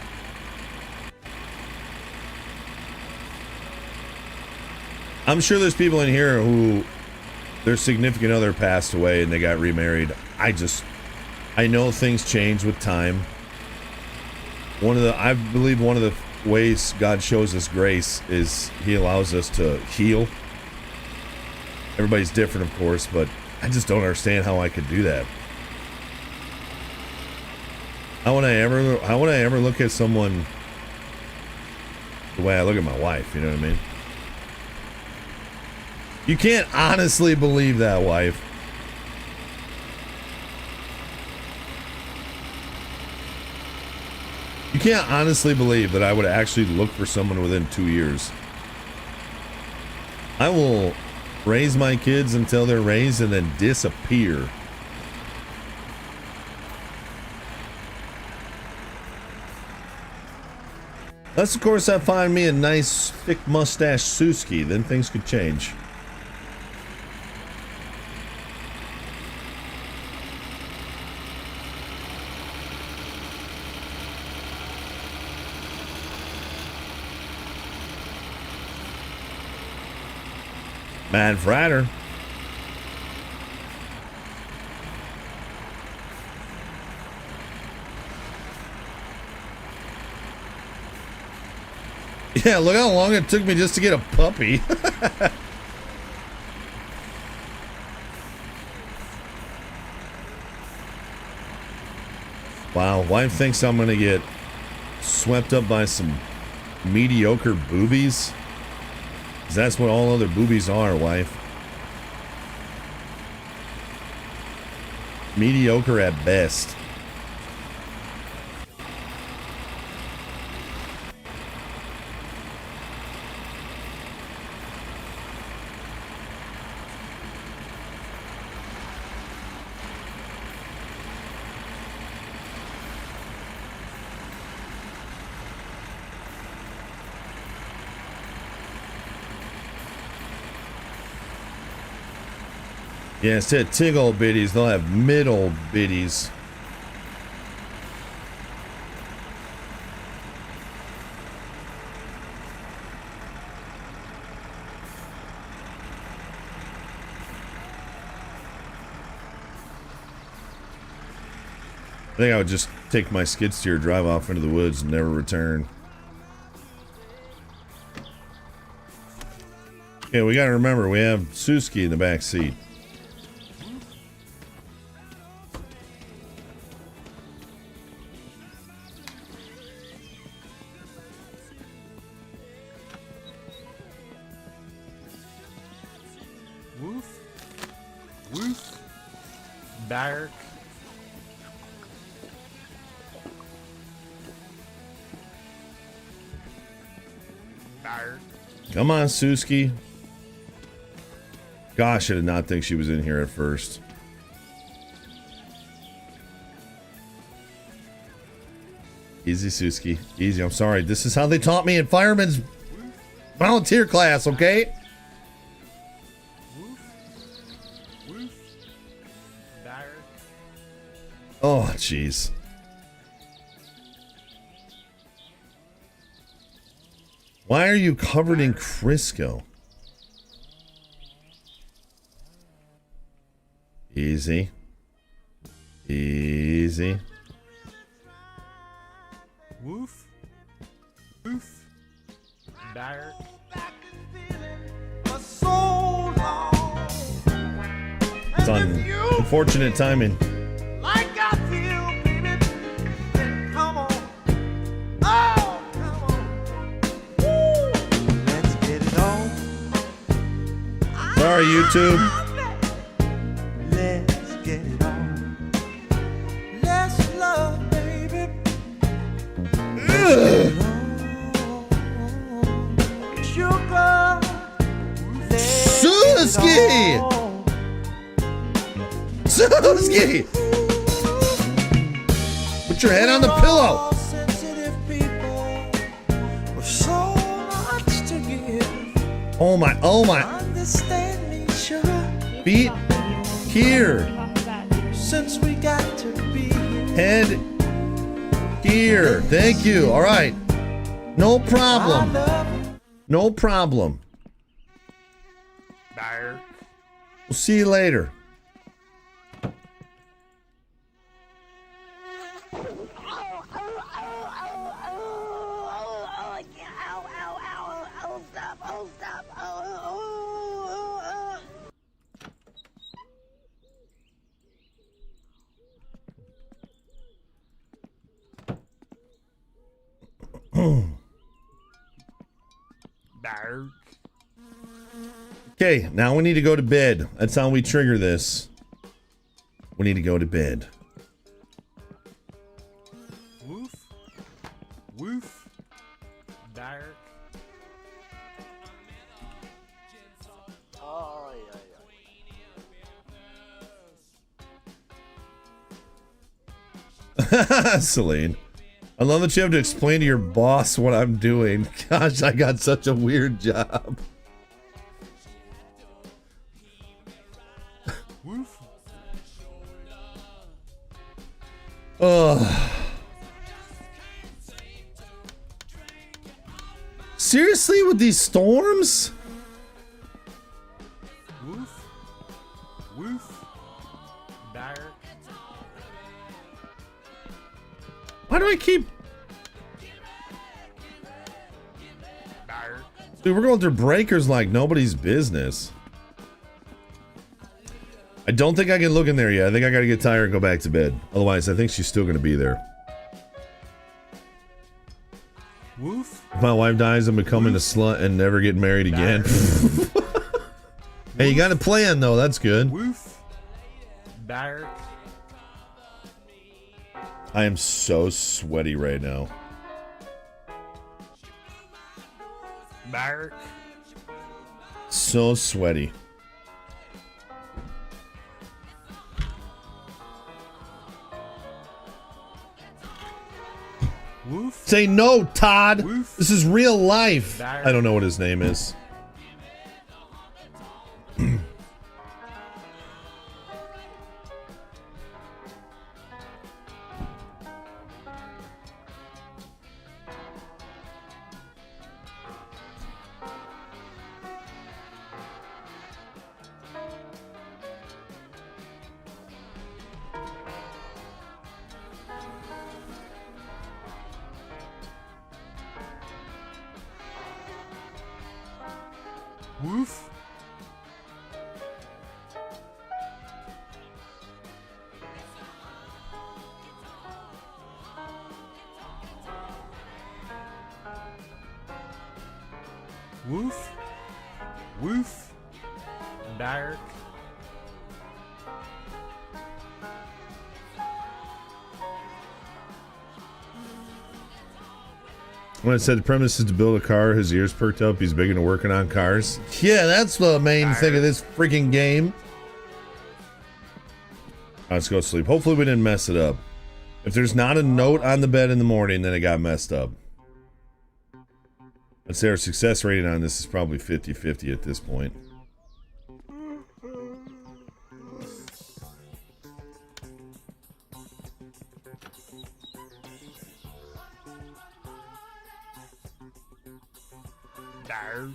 I'm sure there's people in here who their significant other passed away and they got remarried. I know things change with time. I believe one of the ways God shows us grace is he allows us to heal. Everybody's different, of course, but I just don't understand how I could do that. How would I ever look at someone the way I look at my wife, you know what I mean? You can't honestly believe that, wife. You can't honestly believe that I would actually look for someone within 2 years. I will raise my kids until they're raised and then disappear. Unless, of course, I find me a nice, thick mustache Suski, then things could change. Mad Fratter. Yeah, look how long it took me just to get a puppy. Wow, wife thinks I'm gonna get swept up by some mediocre boobies. 'Cause that's what all other boobies are, wife. Mediocre at best. Yeah, instead of tig old biddies, they'll have mid old biddies. think I would just take my skid steer, drive off into the woods, and never return. Yeah, we gotta remember, we have Suski in the back seat. Woof. Woof. Bark. Bark. Come on, Suski. Gosh, I did not think she was in here at first. Easy, Suski. Easy. I'm sorry. This is how they taught me in fireman's volunteer class, okay? Woof. Woof. Bark. Oh, jeez. Why are you covered in Crisco? Easy. Easy. Woof. Woof. Bark. It's unfortunate timing. Like I feel, baby. Then come on. Oh, come on. Woo. Let's get it on. Sorry, YouTube. Let's get it on. Let's love, baby. Sugar. Suski! Suski! Put your head on the pillow. Sensitive people with so much to give. Oh my, oh my. Understand me, sugar. Feet here. Since we got to be Head here. Thank you. All right. No problem. No problem. Bark. We'll see you later. Bark. Okay, now we need to go to bed. That's how we trigger this. We need to go to bed. Woof. Woof. Bark. Celine. I love that you have to explain to your boss what I'm doing. Gosh, I got such a weird job. Woof. Oh. Seriously, with these storms? Woof. Woof. Bark. Why do I keep... Bark. Dude, we're going through breakers like nobody's business. I don't think I can look in there yet. I think I gotta get tired and go back to bed. Otherwise, I think she's still gonna be there. Woof. If my wife dies, I'm becoming a slut and never getting married again. Hey, you got a plan though. That's good. Woof. Bark. I am so sweaty right now. Bark. So sweaty. Woof. Say no, Todd. Woof. This is real life. Bark. I don't know what his name is. Woof. Woof. Woof. Dark. When I said the premise is to build a car, his ears perked up. He's big into working on cars. Yeah, that's the main thing of this freaking game. Let's go sleep. Hopefully we didn't mess it up. If there's not a note on the bed in the morning, then it got messed up. I'd say our success rating on this is probably 50-50 at this point. Dark.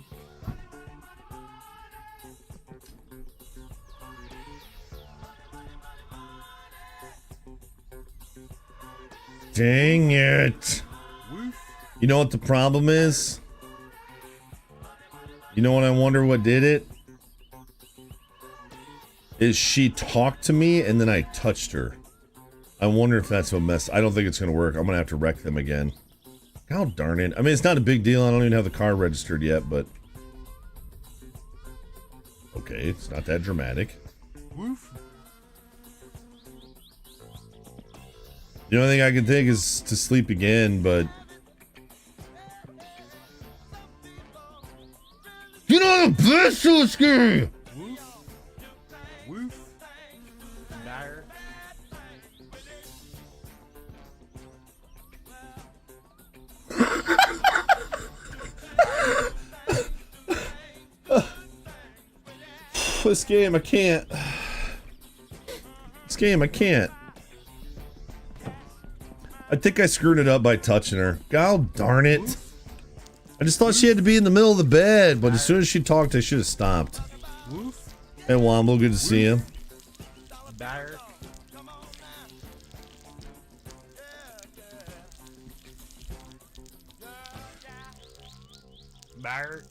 Dang it. Woof. You know what the problem is? You know what I wonder what did it? Is she talked to me and then I touched her. I wonder if that's what messed. I don't think it's going to work. I'm going to have to wreck them again. God darn it. I mean, it's not a big deal. I don't even have the car registered yet, but... Okay, it's not that dramatic. Woof. The only thing I can think is to sleep again, but... You know the best Suski! Woof. Woof. Dark. This game, I can't. This game, I can't. I think I screwed it up by touching her. God darn it. I just thought she had to be in the middle of the bed, but as soon as she talked, I should have stopped. Woof. Hey, Womble, good to see you. Dark. Dark.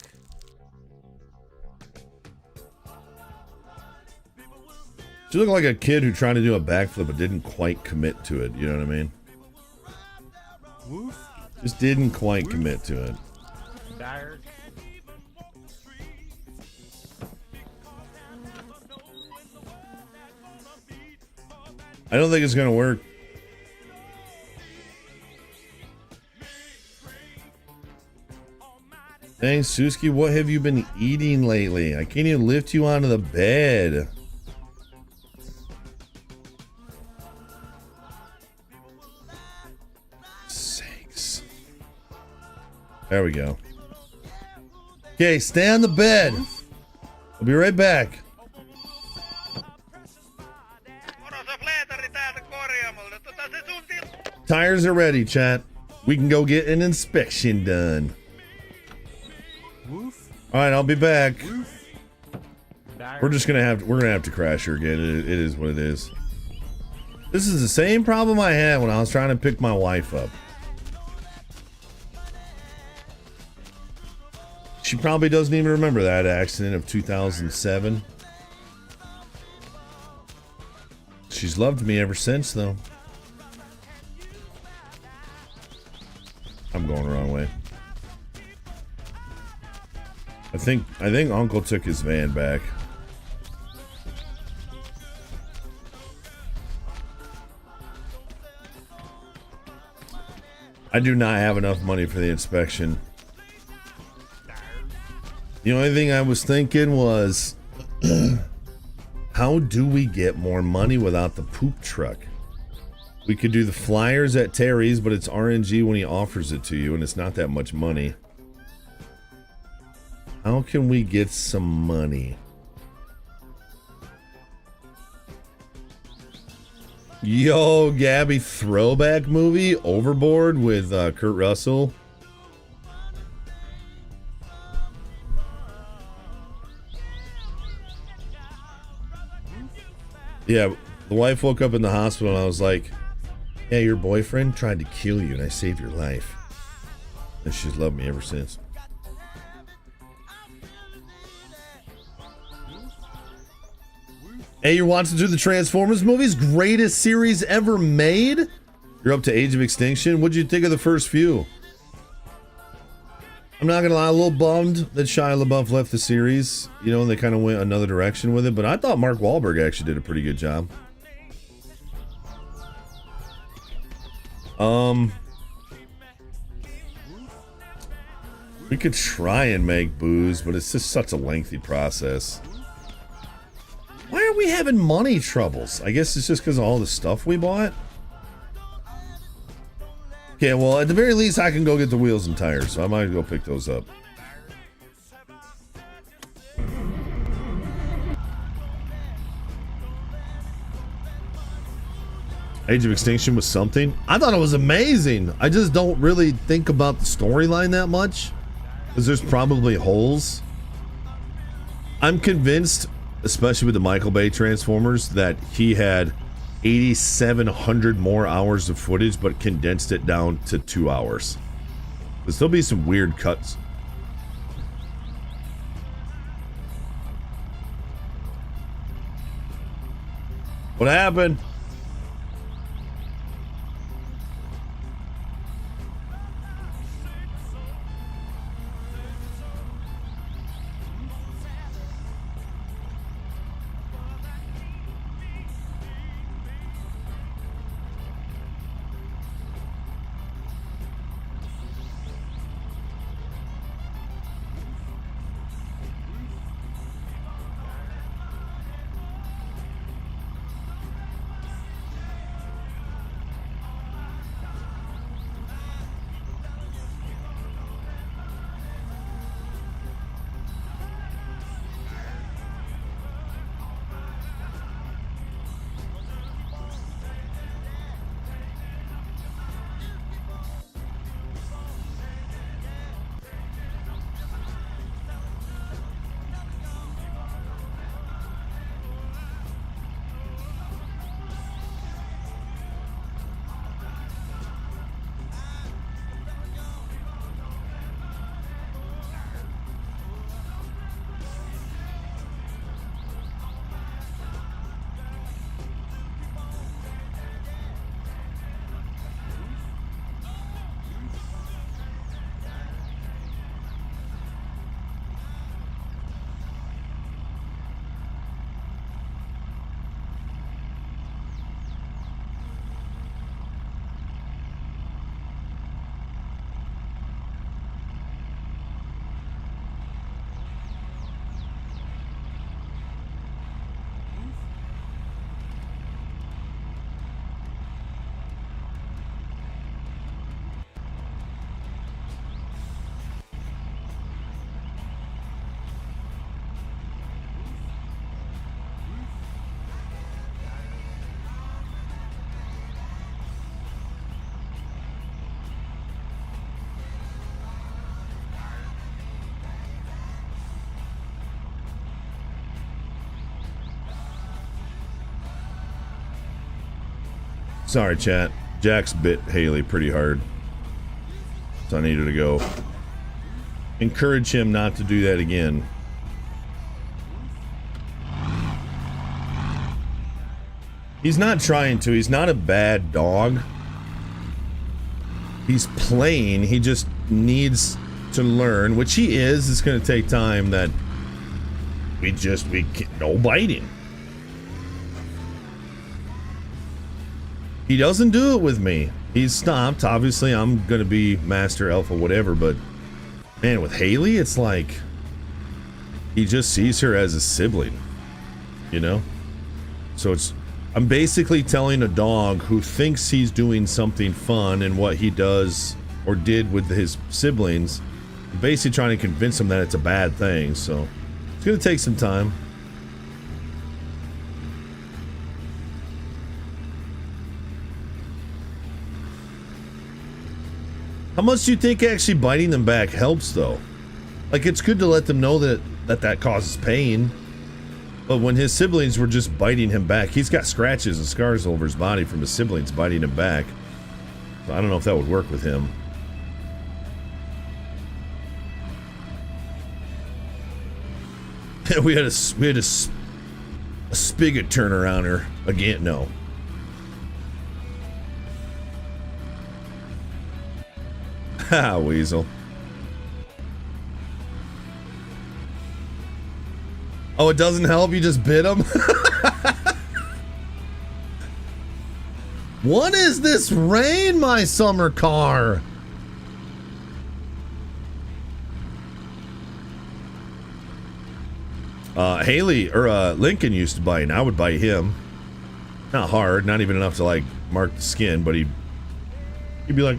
She looked like a kid who tried to do a backflip but didn't quite commit to it. You know what I mean? Woof. Just didn't quite commit to it. Dark. I don't think it's gonna work. Thanks, Suski. What have you been eating lately? I can't even lift you onto the bed. Sakes. There we go. Okay, stay on the bed. I'll be right back. Tires are ready, chat. We can go get an inspection done. Woof. All right, I'll be back. Woof. Dark. We're gonna have to crash her again. It is what it is. This is the same problem I had when I was trying to pick my wife up. She probably doesn't even remember that accident of 2007. She's loved me ever since, though. I'm going the wrong way. I think Uncle took his van back. I do not have enough money for the inspection. The only thing I was thinking was, how do we get more money without the poop truck? We could do the flyers at Terry's, but it's RNG when he offers it to you, and it's not that much money. How can we get some money? Yo, Gabby, throwback movie, Overboard with Kurt Russell. Yeah, the wife woke up in the hospital and I was like, yeah, your boyfriend tried to kill you and I saved your life. And she's loved me ever since. Hey, you're watching through the Transformers movies? Greatest series ever made? You're up to Age of Extinction. What'd you think of the first few? I'm not gonna lie, a little bummed that Shia LaBeouf left the series. You know, and they kind of went another direction with it. But I thought Mark Wahlberg actually did a pretty good job. We could try and make booze, but it's just such a lengthy process. Why are we having money troubles? I guess it's just because of all the stuff we bought. Okay, well, at the very least, I can go get the wheels and tires, so I might go pick those up. Age of Extinction was something. I thought it was amazing. I just don't really think about the storyline that much, because there's probably holes. I'm convinced, especially with the Michael Bay Transformers, that he had 8,700 more hours of footage, but condensed it down to 2 hours. There'll still be some weird cuts. What happened? Sorry, chat. Jax bit Haley pretty hard, so I needed to go encourage him not to do that again. He's not trying to. He's not a bad dog. He's playing. He just needs to learn, which he is. It's going to take time. That we can't, no biting. He doesn't do it with me. He's stopped. Obviously, I'm gonna be master alpha, whatever. But man, with Haley, it's like he just sees her as a sibling, you know. So I'm basically telling a dog who thinks he's doing something fun and what he does or did with his siblings, I'm basically trying to convince him that it's a bad thing. So it's gonna take some time. How much do you think actually biting them back helps, though? Like, it's good to let them know that causes pain. But when his siblings were just biting him back, he's got scratches and scars all over his body from his siblings biting him back. So I don't know if that would work with him. we had a a spigot turnarounder again. No. Ha, Weasel. Oh, it doesn't help? You just bit him? What is this rain, my summer car? Haley, or Lincoln used to bite, and I would bite him. Not hard, not even enough to like mark the skin, but he'd be like,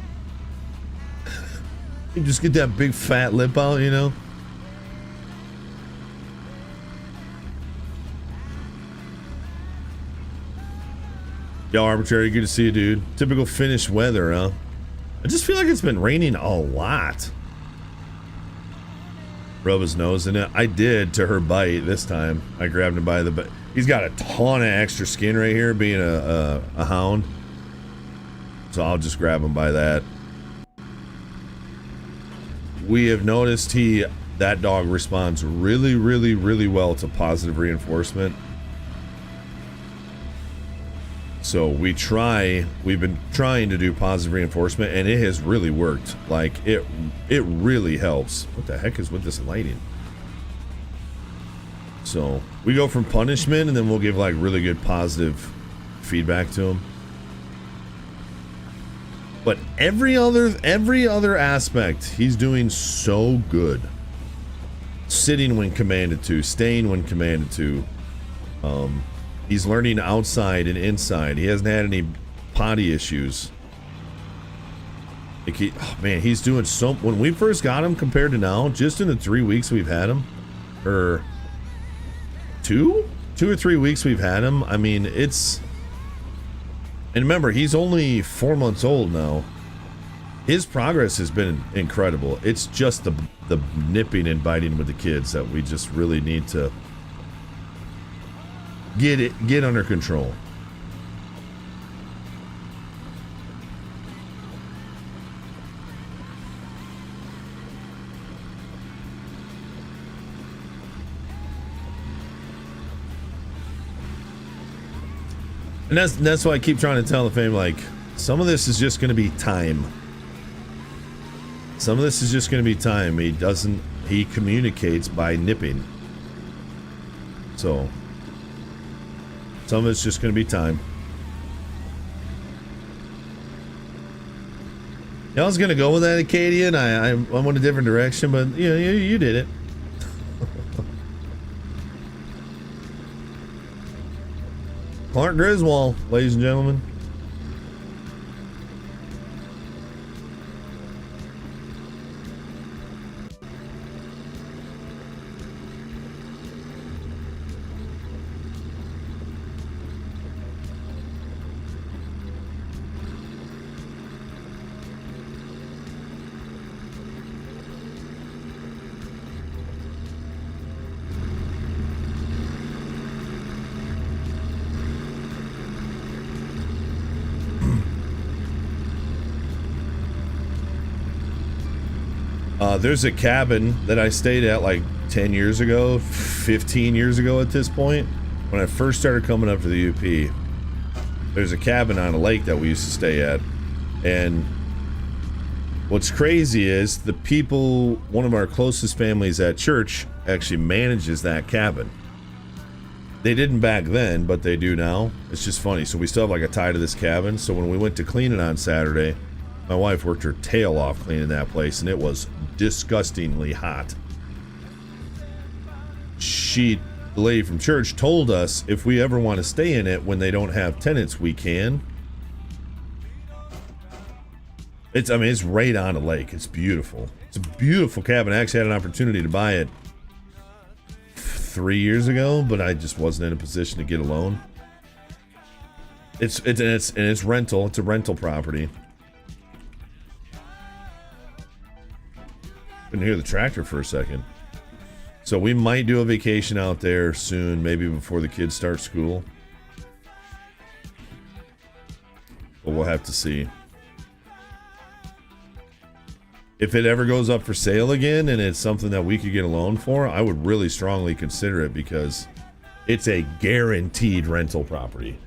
he'd just get that big fat lip out, you know? Yo, Arbitrary, good to see you, dude. Typical Finnish weather, huh? I just feel like it's been raining a lot. Rub his nose in it. I did to her bite this time. I grabbed him by the butt. He's got a ton of extra skin right here, being a hound. So I'll just grab him by that. We have noticed that dog responds really, really, really well to positive reinforcement. So we've been trying to do positive reinforcement, and it has really worked. Like, it really helps. What the heck is with this lighting? So we go from punishment, and then we'll give like really good positive feedback to him. But every other aspect, he's doing so good. Sitting when commanded to, staying when commanded to. He's learning outside and inside. He hasn't had any potty issues. Like he's doing so. When we first got him compared to now, just in the 3 weeks we've had him, or two or 3 weeks we've had him. I mean, it's. And remember, he's only 4 months old now. His progress has been incredible. It's just the nipping and biting with the kids that we just really need to get under control. And that's why I keep trying to tell the family, like, some of this is just going to be time. Some of this is just going to be time. He communicates by nipping. So some of it's just going to be time. Yeah, I was going to go with that, Acadian. I went a different direction, but you did it. Clark Griswold, ladies and gentlemen. There's a cabin that I stayed at like 10 years ago, 15 years ago at this point, when I first started coming up to the UP. There's a cabin on a lake that we used to stay at, and what's crazy is the people, one of our closest families at church actually manages that cabin. They didn't back then, but they do now. It's just funny. So we still have like a tie to this cabin. So when we went to clean it on Saturday, my wife worked her tail off cleaning that place, and it was disgustingly hot. The lady from church told us if we ever want to stay in it when they don't have tenants, we can. It's right on a lake. It's beautiful. It's a beautiful cabin. I actually had an opportunity to buy it 3 years ago, but I just wasn't in a position to get a loan. It's rental. It's a rental property. Couldn't hear the tractor for a second. So we might do a vacation out there soon, maybe before the kids start school. But we'll have to see. If it ever goes up for sale again and it's something that we could get a loan for, I would really strongly consider it, because It's a guaranteed rental property.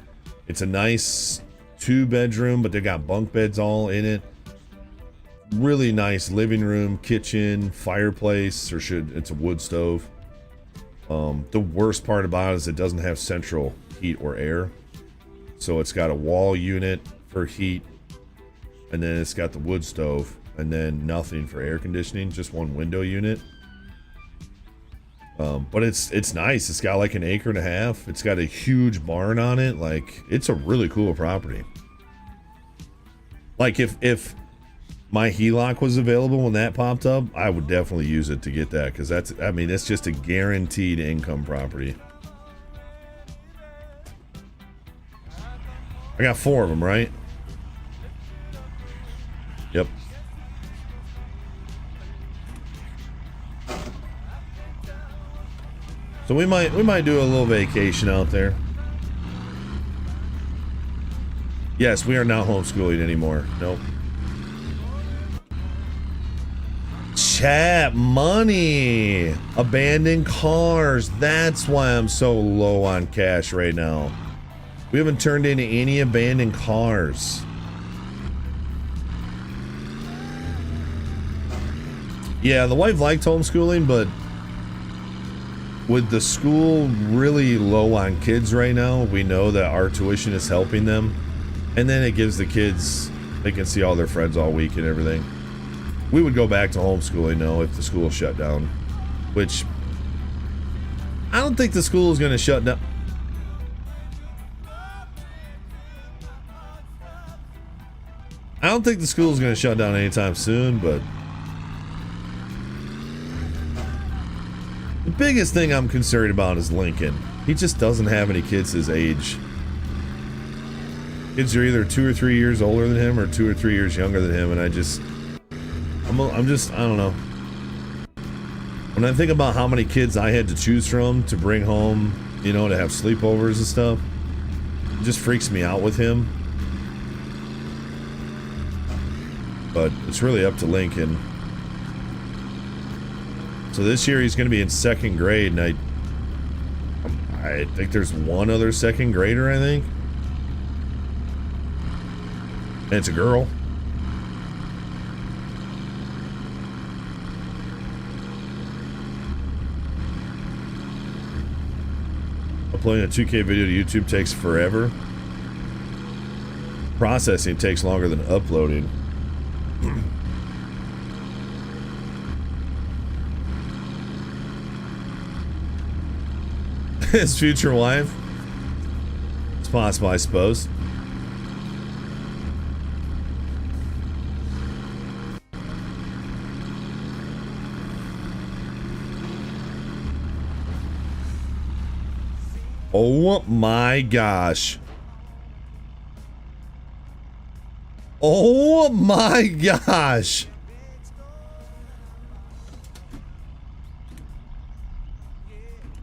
It's a nice 2-bedroom, but they got bunk beds all in it. Really nice living room, kitchen, fireplace, it's a wood stove. The worst part about it is it doesn't have central heat or air. So it's got a wall unit for heat, and then it's got the wood stove, and then nothing for air conditioning, just one window unit. But it's nice. It's got like an 1.5 acres. It's got a huge barn on it. Like, it's a really cool property. Like, if my HELOC was available when that popped up, I would definitely use it to get that, because it's just a guaranteed income property. I got 4 of them, right? Yep. So we might do a little vacation out there. Yes, we are not homeschooling anymore. Nope. Chat money. Abandoned cars. That's why I'm so low on cash right now. We haven't turned in any abandoned cars. Yeah, the wife liked homeschooling, but with the school really low on kids right now, we know that our tuition is helping them. And then it gives the kids, they can see all their friends all week and everything. We would go back to homeschooling though if the school shut down, which I don't think the school is going to shut down. I don't think the school is going to shut down anytime soon, but the biggest thing I'm concerned about is Lincoln. He just doesn't have any kids his age. Kids are either 2 or 3 years older than him or 2 or 3 years younger than him, and I don't know. When I think about how many kids I had to choose from to bring home, you know, to have sleepovers and stuff, it just freaks me out with him. But it's really up to Lincoln. So this year he's going to be in 2nd grade, and I think there's one other 2nd grader, I think. And it's a girl. Uploading a 2K video to YouTube takes forever. Processing takes longer than uploading. His future wife? It's possible, I suppose. Oh my gosh. Oh my gosh.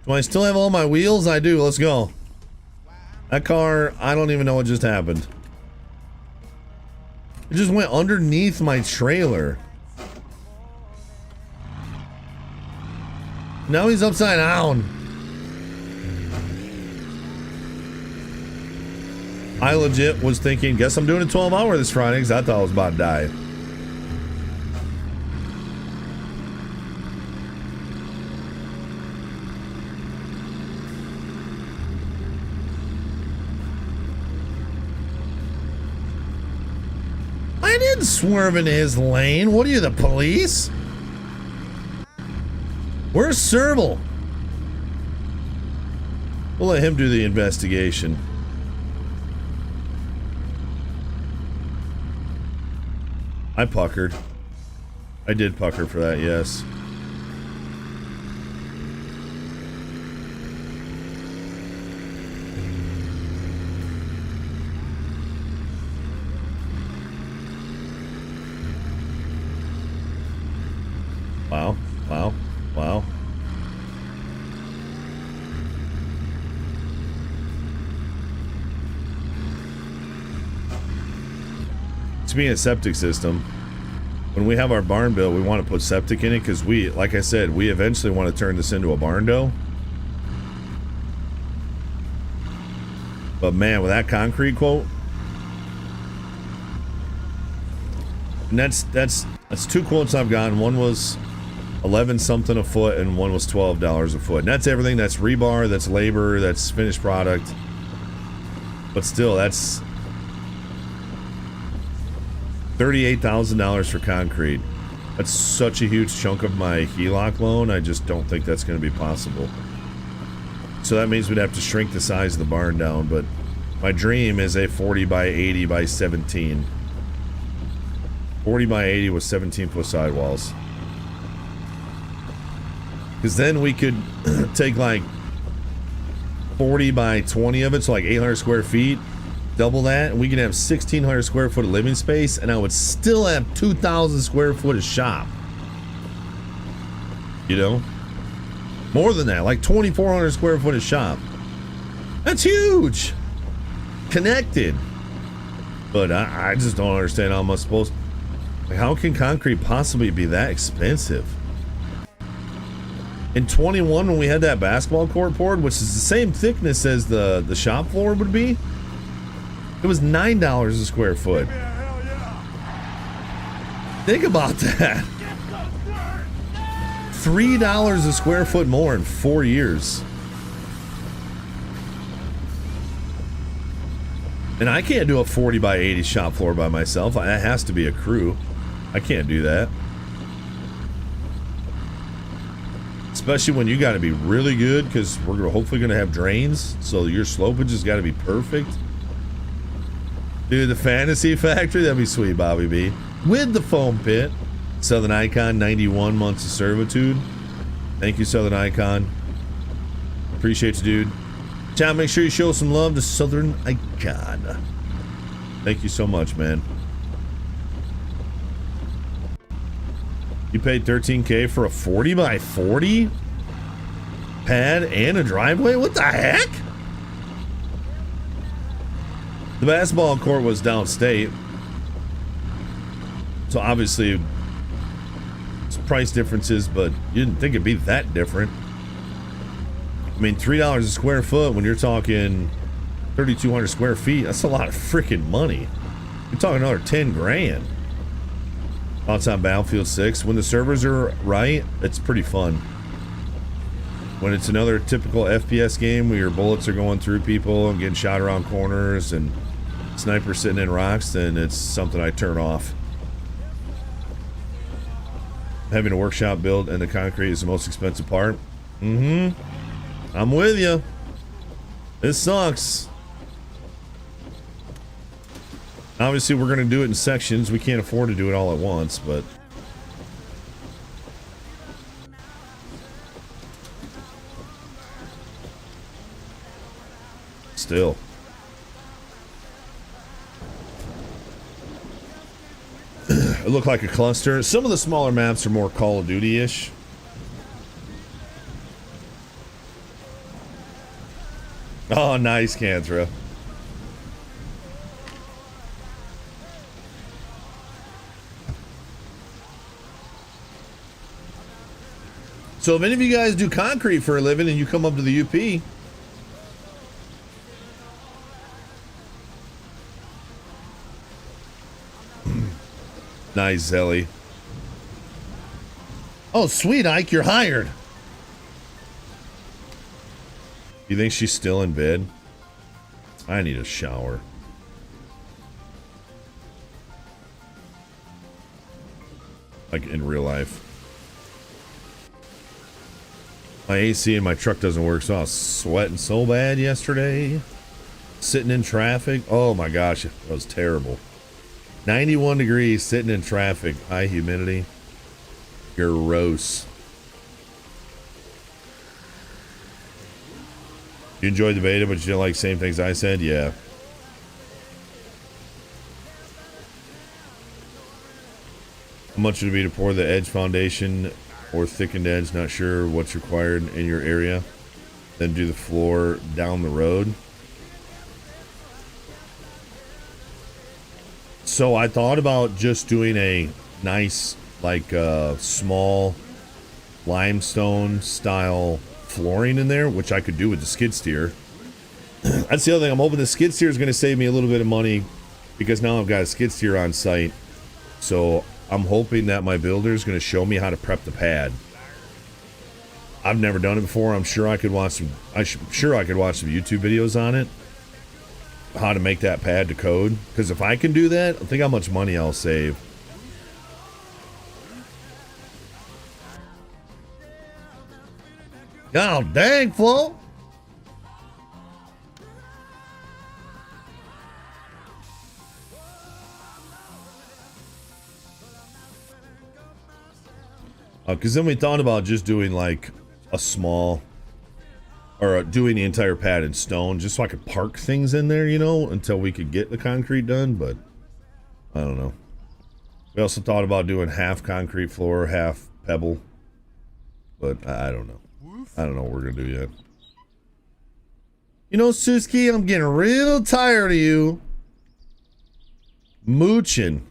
Do I still have all my wheels? I do. Let's go. That car, I don't even know what just happened. It just went underneath my trailer. Now he's upside down. I legit was thinking, guess I'm doing a 12-hour this Friday because I thought I was about to die. I didn't swerve into his lane. What are you, the police? Where's Serval? We'll let him do the investigation. I puckered. I did pucker for that, yes. Wow, wow, wow. To be a septic system, when we have our barn built, we want to put septic in it because we, like I said, we eventually want to turn this into a barn dough. But man, with that concrete quote, and that's 2 quotes I've gotten. One was 11 something a foot and one was $12 a foot. And that's everything. That's rebar, that's labor, that's finished product. But still, that's $38,000 for concrete. That's such a huge chunk of my HELOC loan. I just don't think that's going to be possible. So that means we'd have to shrink the size of the barn down. But my dream is a 40 by 80 by 17. 40 by 80 with 17-foot sidewalls. Because then we could take like 40 by 20 of it, so like 800 square feet, double that, and we can have 1,600 square foot of living space, and I would still have 2,000 square foot of shop. You know? More than that, like 2,400 square foot of shop. That's huge! Connected. But I just don't understand how I'm supposed to... Like, how can concrete possibly be that expensive? In 21, when we had that basketball court poured, which is the same thickness as the shop floor would be, it was $9 a square foot. Think about that. $3 a square foot more in 4 years. And I can't do a 40 by 80 shop floor by myself. That has to be a crew. I can't do that. Especially when you got to be really good, because we're hopefully going to have drains, so your slopage has got to be perfect. Dude, the Fantasy Factory, that'd be sweet, Bobby B. With the foam pit. Southern Icon, 91 months of servitude. Thank you, Southern Icon. Appreciate you, dude. John, make sure you show some love to Southern Icon. Thank you so much, man. You paid $13K for a 40 by 40 pad and a driveway? What the heck? The basketball court was downstate, so obviously it's price differences, but you didn't think it'd be that different. I mean, $3 a square foot when you're talking 3,200 square feet, that's a lot of freaking money. You're talking another 10 grand. Thoughts on Battlefield 6? When the servers are right, it's pretty fun. When it's another typical FPS game where your bullets are going through people and getting shot around corners and snipers sitting in rocks, then it's something I turn off. Having a workshop built and the concrete is the most expensive part. I'm with you. This sucks. Obviously, we're going to do it in sections. We can't afford to do it all at once, but... still. It looked like a cluster. Some of the smaller maps are more Call of Duty-ish. Oh, nice, Canthra. So if any of you guys do concrete for a living and you come up to the UP, nice, Zelly. Oh, sweet, Ike, you're hired. You think she's still in bed? I need a shower. Like in real life. My AC in my truck doesn't work, so I was sweating so bad yesterday. Sitting in traffic. Oh my gosh, it was terrible. 91 degrees, sitting in traffic, high humidity. Gross. You enjoyed the beta, but you didn't like same things I said? Yeah. How much would it be to pour the edge foundation or thickened edge? Not sure what's required in your area. Then do the floor down the road. So I thought about just doing a nice, like, small limestone style flooring in there, which I could do with the skid steer. That's the other thing. I'm hoping the skid steer is going to save me a little bit of money because now I've got a skid steer on site. So I'm hoping that my builder is going to show me how to prep the pad. I've never done it before. I'm sure I could watch some. Sure I could watch some YouTube videos on it. How to make that pad to code. Because if I can do that, think how much money I'll save. Oh, dang, Flo. Because then we thought about just doing like a small, or doing the entire pad in stone, just so I could park things in there, you know, until we could get the concrete done. But I don't know. We also thought about doing half concrete floor, half pebble. But I don't know. I don't know what we're gonna do yet. You know, Suski, I'm getting real tired of you mooching.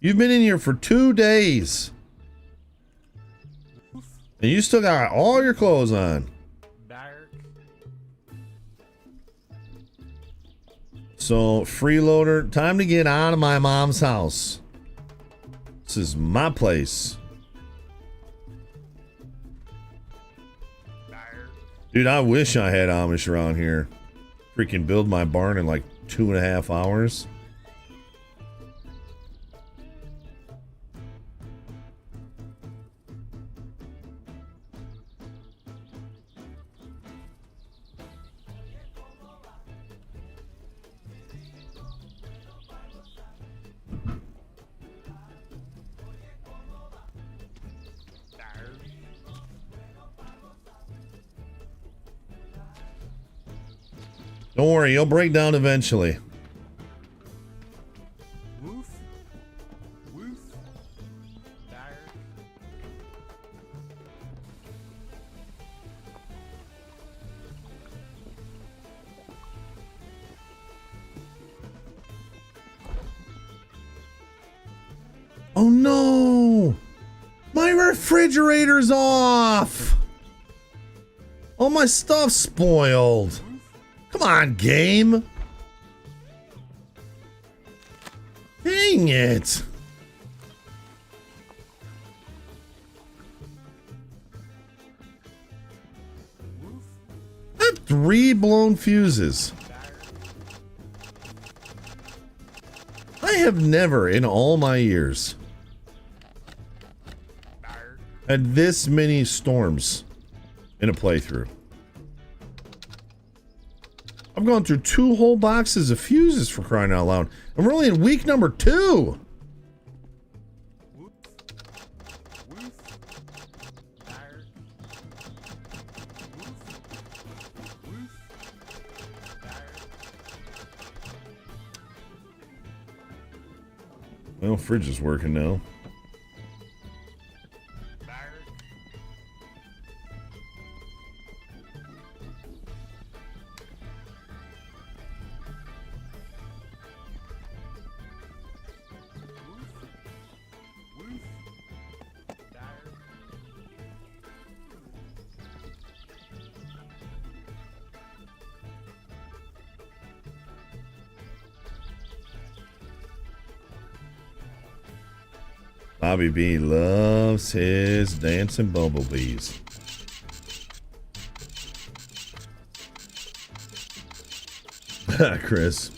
You've been in here for 2 days. And you still got all your clothes on. Dark. So, freeloader, time to get out of my mom's house. This is my place. Dude, I wish I had Amish around here. Freaking build my barn in like 2.5 hours. Don't worry, you'll break down eventually. Woof. Woof. Dark. Oh no! My refrigerator's off! All my stuff's spoiled. Come on, game. Dang it. I had 3 blown fuses. I have never in all my years had this many storms in a playthrough. I've gone through 2 whole boxes of fuses, for crying out loud. And we're only in week number 2. Well, fridge is working now. Bobby B loves his dancing bumblebees. Chris.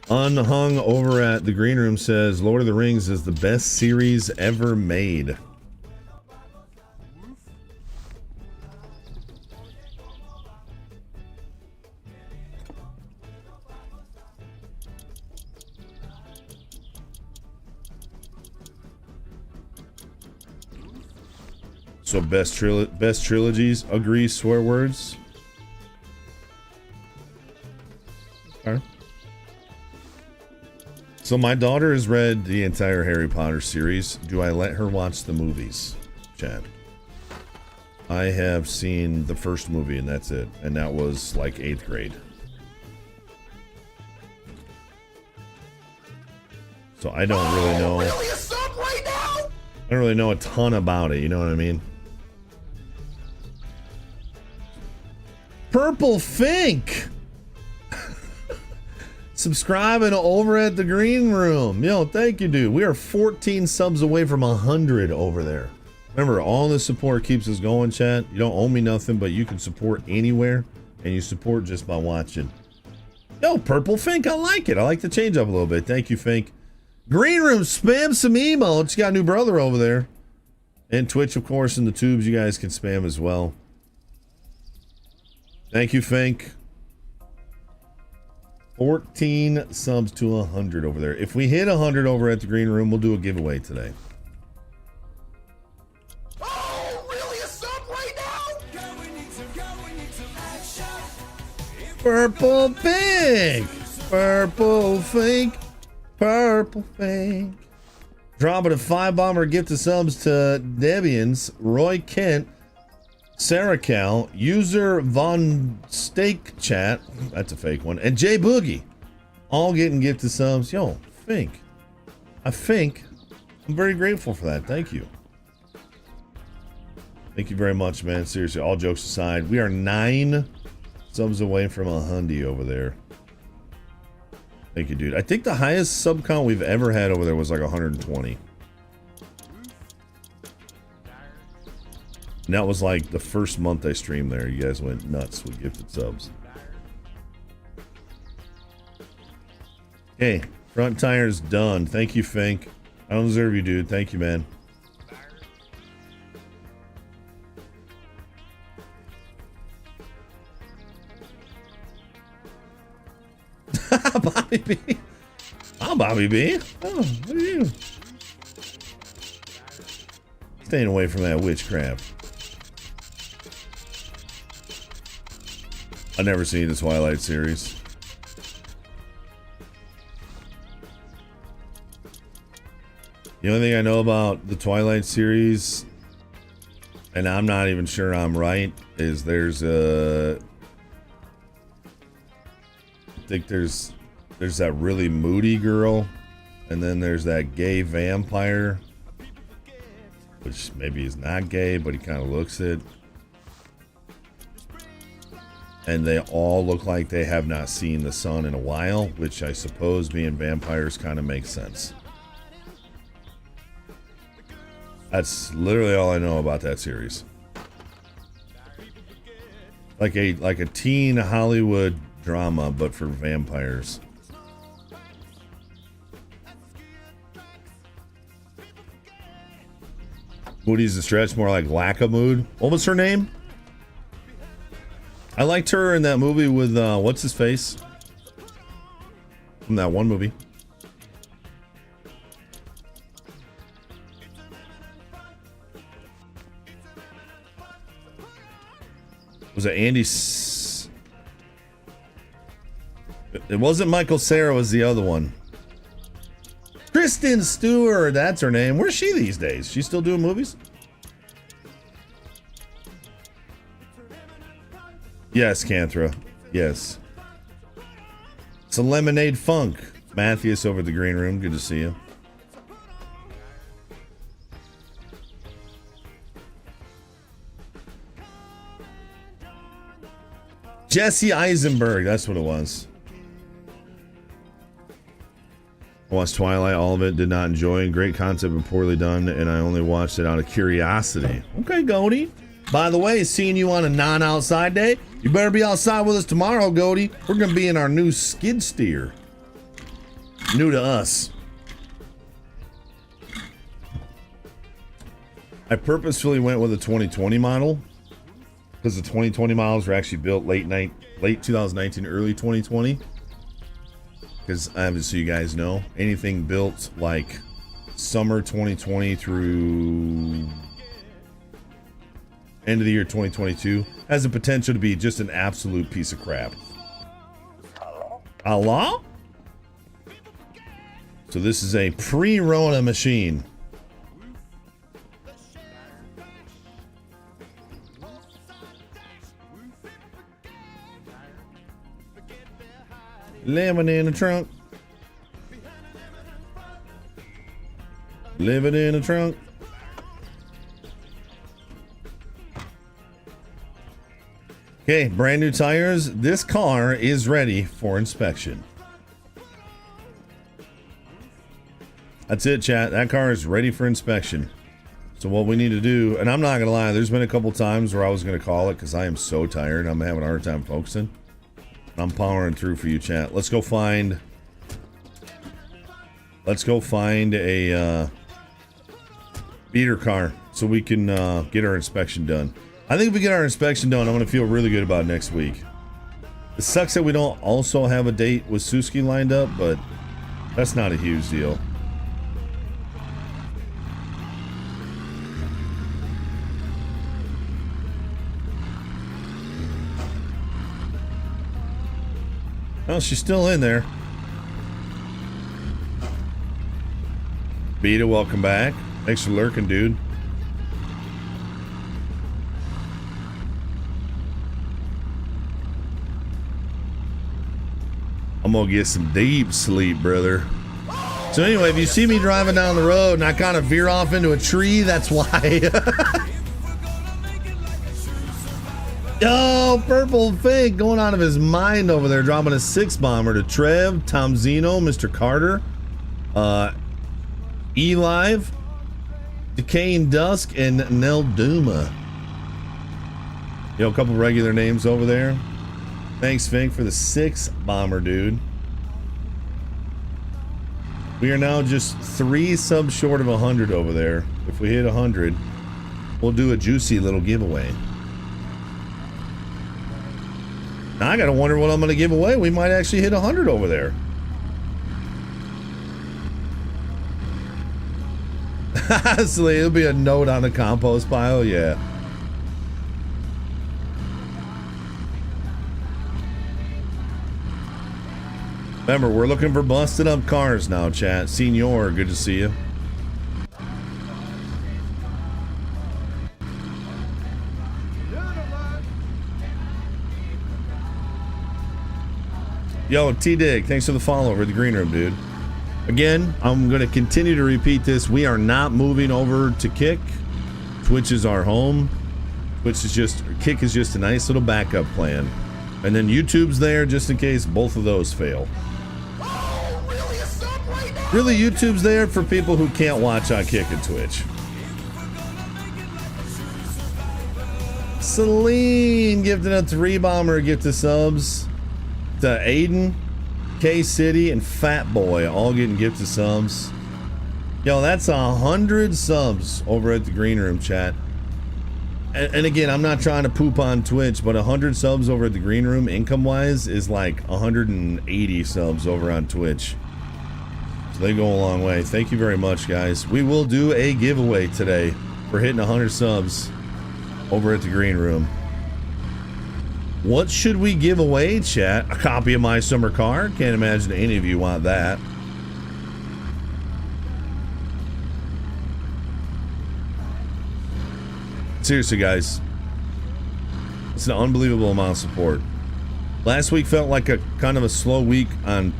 Unhung over at the green room says Lord of the Rings is the best series ever made. So best trilogies, agree, swear words. Okay. So my daughter has read the entire Harry Potter series. Do I let her watch the movies, Chad? I have seen the first movie and that's it. And that was like 8th grade. So I don't really know. Really a sub right now? I don't really know a ton about it, you know what I mean? Purple Fink. Subscribing over at the green room. Yo, thank you, dude. We are 14 subs away from 100 over there. Remember, all this support keeps us going, chat. You don't owe me nothing, but you can support anywhere, and you support just by watching. Yo, Purple Fink, I like it. I like the change up a little bit. Thank you, Fink. Green room, spam some emotes. You got a new brother over there. And Twitch, of course, and the tubes you guys can spam as well. Thank you, Fink. 14 subs to 100 over there. If we hit 100 over at the green room, we'll do a giveaway today. Oh, really? A sub right now? Purple Pink. Purple Fink. Purple Fink. Dropping a 5-bomber gift of subs to Debians, Roy Kent, Sarah Cal, User Von Steak Chat, that's a fake one, and Jay Boogie, all getting gifted subs. Yo, Fink. I'm very grateful for that. Thank you. Thank you very much, man. Seriously, all jokes aside, we are 9 subs away from 100 over there. Thank you, dude. I think the highest sub count we've ever had over there was like 120. And that was like the first month I streamed there. You guys went nuts with gifted subs. Okay, front tire's done. Thank you, Fink. I don't deserve you, dude. Thank you, man. Bobby B. I'm Bobby B. Oh, what are you? Staying away from that witchcraft. I've never seen the Twilight series. The only thing I know about the Twilight series, and I'm not even sure I'm right, is there's a... I think there's that really moody girl, and then there's that gay vampire, which maybe is not gay, but he kind of looks it. And they all look like they have not seen the sun in a while, which I suppose being vampires kind of makes sense. That's literally all I know about that series. Like a teen Hollywood drama, but for vampires. Moody's a stretch, more like lack of mood. What was her name? I liked her in that movie with what's his face from that one movie. Was it Andy? It wasn't Michael Cera, it was the other one. Kristen Stewart, that's her name. Where's she these days? She still doing movies? Yes, Canthra. Yes. It's a Lemonade Funk. Matthias over at the green room. Good to see you. Jesse Eisenberg. That's what it was. I watched Twilight, all of it, did not enjoy. Great concept but poorly done, and I only watched it out of curiosity. Okay, Goldie. By the way, seeing you on a non-outside day, you better be outside with us tomorrow, Goldie. We're going to be in our new skid steer. New to us. I purposefully went with a 2020 model because the 2020 models were actually built late 2019, early 2020. Because obviously you guys know, anything built like summer 2020 through end of the year 2022 has the potential to be just an absolute piece of crap. Hello? So this is a pre-Rona machine. Lemon in the trunk. Living in the trunk. Okay, brand new tires. This car is ready for inspection. That's it, chat. That car is ready for inspection. So what we need to do, and I'm not gonna lie, there's been a couple times where I was gonna call it because I am so tired. I'm having a hard time focusing. I'm powering through for you, chat. Let's go find a beater car so we can get our inspection done. I think if we get our inspection done, I'm gonna feel really good about next week. It sucks that we don't also have a date with Suski lined up, but that's not a huge deal. Oh, she's still in there. Beta, welcome back. Thanks for lurking, dude. I'm gonna get some deep sleep, brother. So anyway, if you see me driving down the road and I kind of veer off into a tree, that's why. Yo, Purple Fake going out of his mind over there, dropping a 6-bomber to Trev, Tom Zeno, Mr. Carter, E-Live, Decaying Dusk, and Nel Duma. Yo, a couple regular names over there. Thanks, Fink, for the 6-bomber, dude. We are now just 3 subs short of 100 over there. If we hit 100, we'll do a juicy little giveaway. Now I gotta wonder what I'm gonna give away. We might actually hit 100 over there. So it'll be a note on the compost pile, yeah. Remember, we're looking for busted up cars now, chat. Senor, good to see you. Yo, T-Dig, thanks for the follow over the green room, dude. Again, I'm going to continue to repeat this. We are not moving over to Kick. Twitch is our home. Kick is just a nice little backup plan. And then YouTube's there just in case both of those fail. Really, YouTube's there for people who can't watch on Kick and Twitch. Celine gifted a 3-bomber gift of subs. To Aiden, K-City, and Fat Boy all getting gifted subs. Yo, that's 100 subs over at the green room, chat. And again, I'm not trying to poop on Twitch, but 100 subs over at the green room, income-wise, is like 180 subs over on Twitch. So they go a long way. Thank you very much, guys. We will do a giveaway today for hitting 100 subs over at the green room. What should we give away, chat? A copy of my summer car? Can't imagine any of you want that. Seriously, guys. It's an unbelievable amount of support. Last week felt like a kind of a slow week on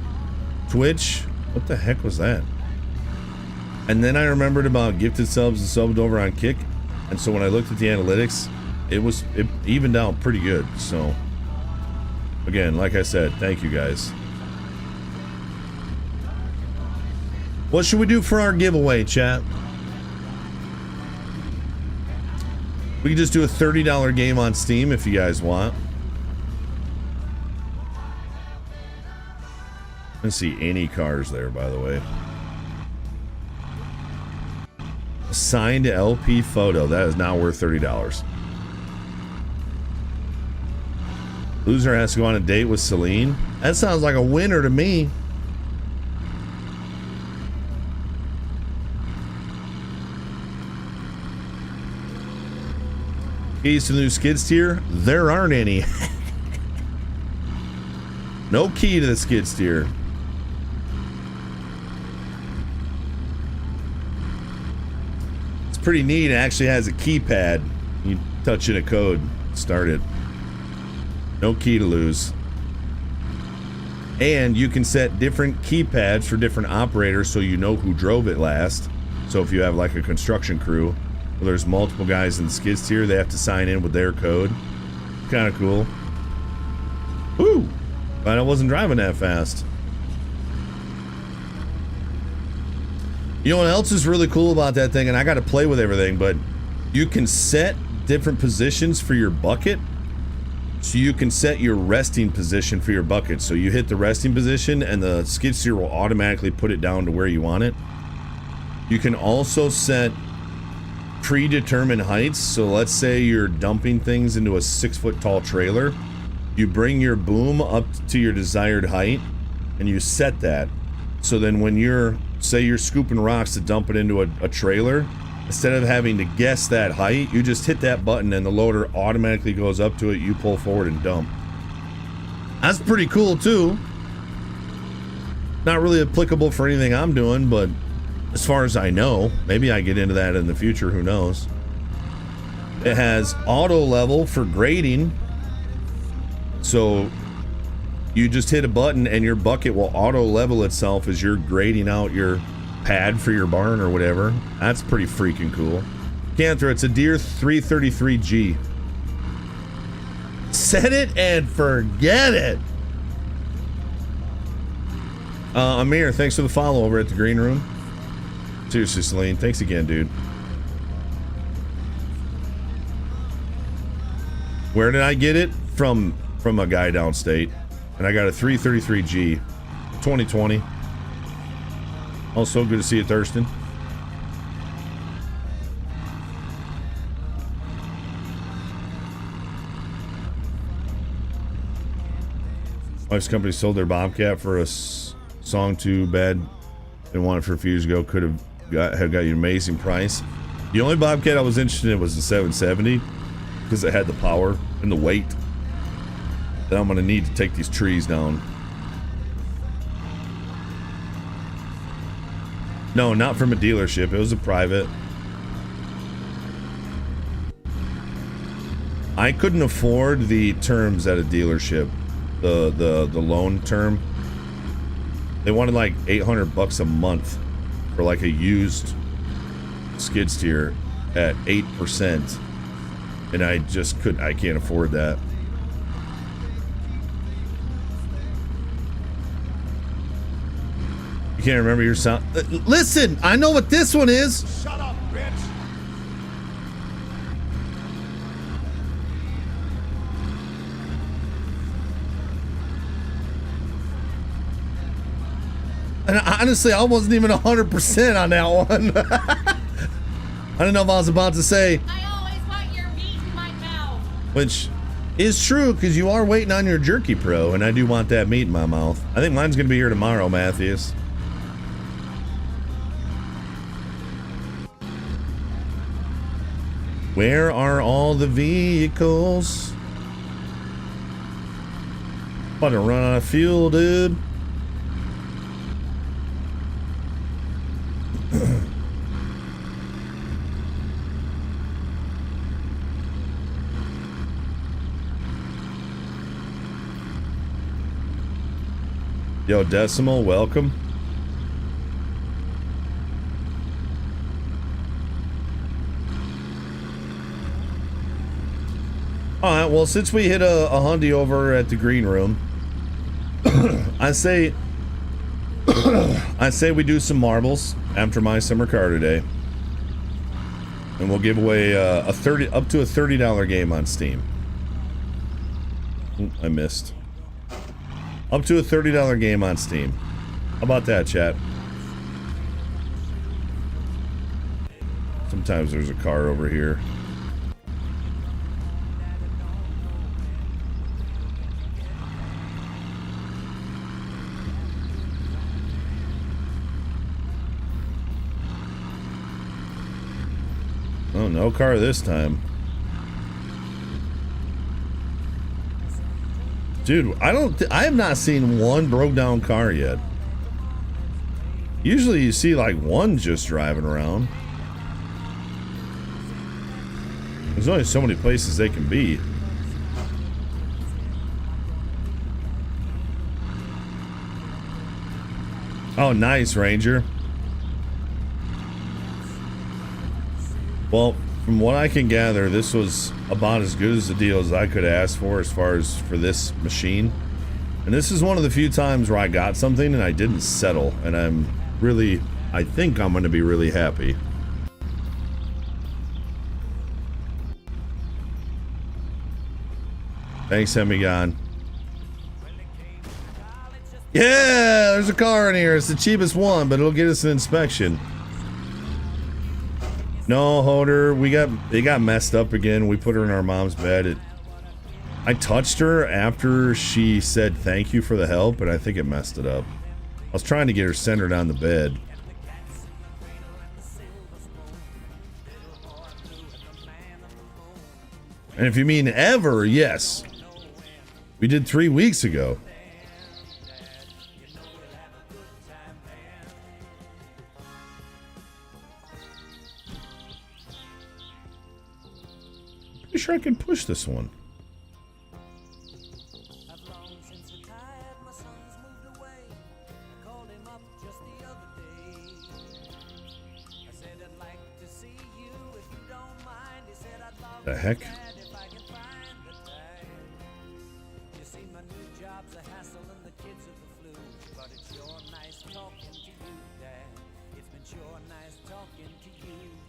Twitch. What the heck was that? And then I remembered about gifted subs and subbed over on Kick. And so when I looked at the analytics, it evened out pretty good. So again, like I said, thank you guys. What should we do for our giveaway, chat? We can just do a $30 game on Steam if you guys want. I don't see any cars there, by the way. Signed LP photo. That is now worth $30. Loser has to go on a date with Celine. That sounds like a winner to me. Keys to the new skid steer? There aren't any. No key to the skid steer. It's pretty neat. It actually has a keypad. You touch in a code, start it. No key to lose. And you can set different keypads for different operators so you know who drove it last. So if you have like a construction crew, well, there's multiple guys in the skid steer, they have to sign in with their code. Kind of cool. Woo! But I wasn't driving that fast. You know what else is really cool about that thing? And I got to play with everything, but you can set different positions for your bucket. So you can set your resting position for your bucket. So you hit the resting position and the skid steer will automatically put it down to where you want it. You can also set predetermined heights. So let's say you're dumping things into a 6-foot tall trailer. You bring your boom up to your desired height and you set that. So then when you're, say you're scooping rocks to dump it into a trailer, instead of having to guess that height, you just hit that button and the loader automatically goes up to it, you pull forward and dump. That's pretty cool too. Not really applicable for anything I'm doing, but as far as I know, maybe I get into that in the future, who knows. It has auto level for grading. So you just hit a button and your bucket will auto level itself as you're grading out your pad for your barn or whatever. That's pretty freaking cool. Canthra, it's a Deere 333G. Set it and forget it. Amir, thanks for the follow over at the green room. Seriously, Celine, thanks again, dude. Where did I get it? From a guy downstate. And I got a 333G 2020. Also good to see you, Thurston. Wife's company sold their Bobcat for a song too bad. Didn't want it for a few years ago. Could have got you an amazing price. The only Bobcat I was interested in was the 770 because it had the power and the weight that I'm gonna need to take these trees down. No, not from a dealership. It was a private. I couldn't afford the terms at a dealership. The loan term. They wanted like $800 a month for like a used skid steer at 8%. And I just I can't afford that. You can't remember your sound. Listen, I know what this one is. Shut up, bitch! And honestly, I wasn't even 100% on that one. I don't know if I was about to say. I always want your meat in my mouth. Which is true, because you are waiting on your Jerky Pro, and I do want that meat in my mouth. I think mine's going to be here tomorrow, Matthews. Where are all the vehicles? About to run out of fuel, dude. Yo, Decimal, welcome. All right, well, since we hit a Hyundai over at the green room, I say we do some marbles after my summer car today, and we'll give away up to a $30 game on Steam. Ooh, I missed. Up to a $30 game on Steam. How about that, chat? Sometimes there's a car over here. Oh, no car this time. Dude, I have not seen one broke down car yet. Usually you see like one just driving around. There's only so many places they can be. Oh, nice, Ranger. Well, From what I can gather, this was about as good as the deal as I could ask for as far as for this machine. And this is one of the few times where I got something and I didn't settle. And I think I'm going to be really happy. Thanks, Hemigon. Yeah, there's a car in here. It's the cheapest one, but it'll get us an inspection. No, Hoder, it got messed up again. We put her in our mom's bed. I touched her after she said thank you for the help, and I think it messed it up. I was trying to get her centered on the bed. And if you mean ever, yes. We did 3 weeks ago. Pretty sure I can push this one. The heck?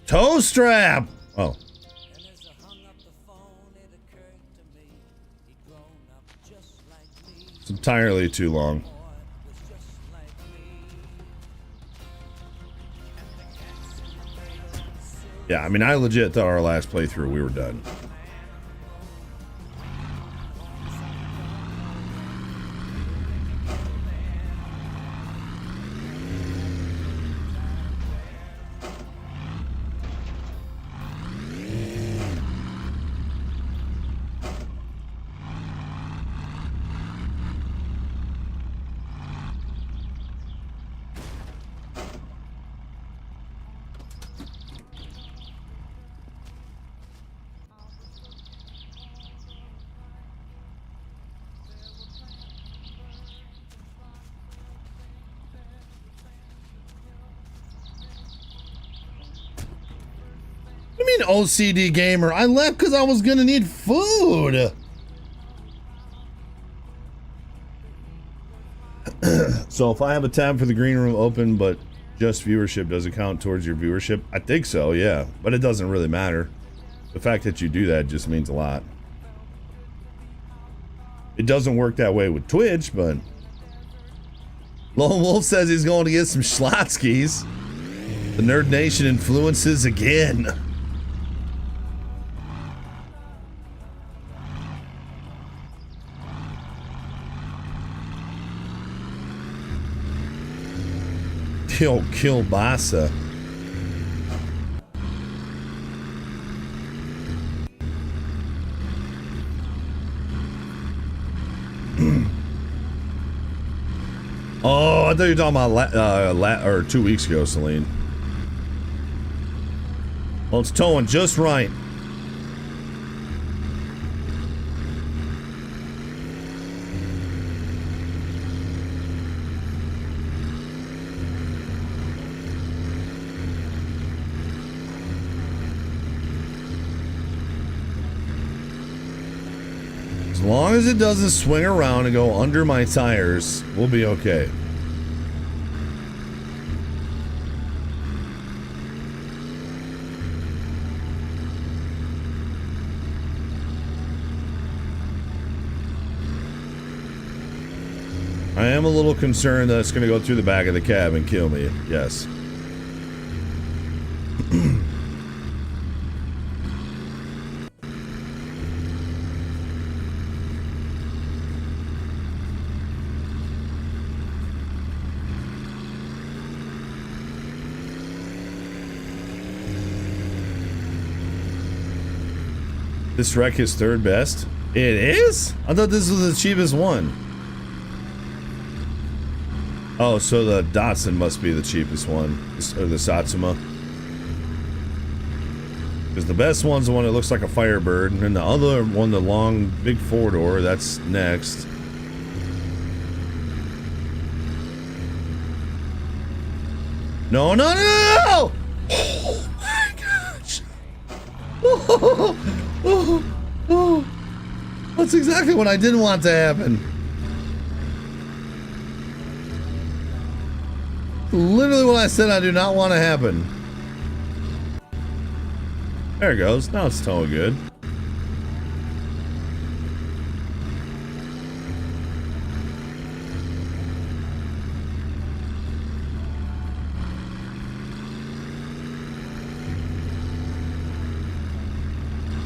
Toe strap! Oh. It's entirely too long. Yeah, I mean, I legit thought our last playthrough we were done. OCD gamer. I left because I was gonna need food. So if I have a tab for the green room open but just viewership, does it count towards your viewership? I think so, yeah, but it doesn't really matter. The fact that you do that just means a lot. It doesn't work that way with Twitch, but Lone Wolf says he's going to get some Schlotzkys. The Nerd Nation influences again. Yo, Kielbasa. Oh, I thought you were talking about 2 weeks ago, Celine. Well, it's towing just right. As long as it doesn't swing around and go under my tires, we'll be okay. I am a little concerned that it's going to go through the back of the cab and kill me. Yes. This wreck is third best? It is? I thought this was the cheapest one. Oh, so the Datsun must be the cheapest one, or the Satsuma. Because the best one's the one that looks like a Firebird, and then the other one, the long, big four-door, that's next. No, no, no, no! Oh my gosh! That's exactly what I didn't want to happen. Literally what I said I do not want to happen. There it goes. Now it's totally good.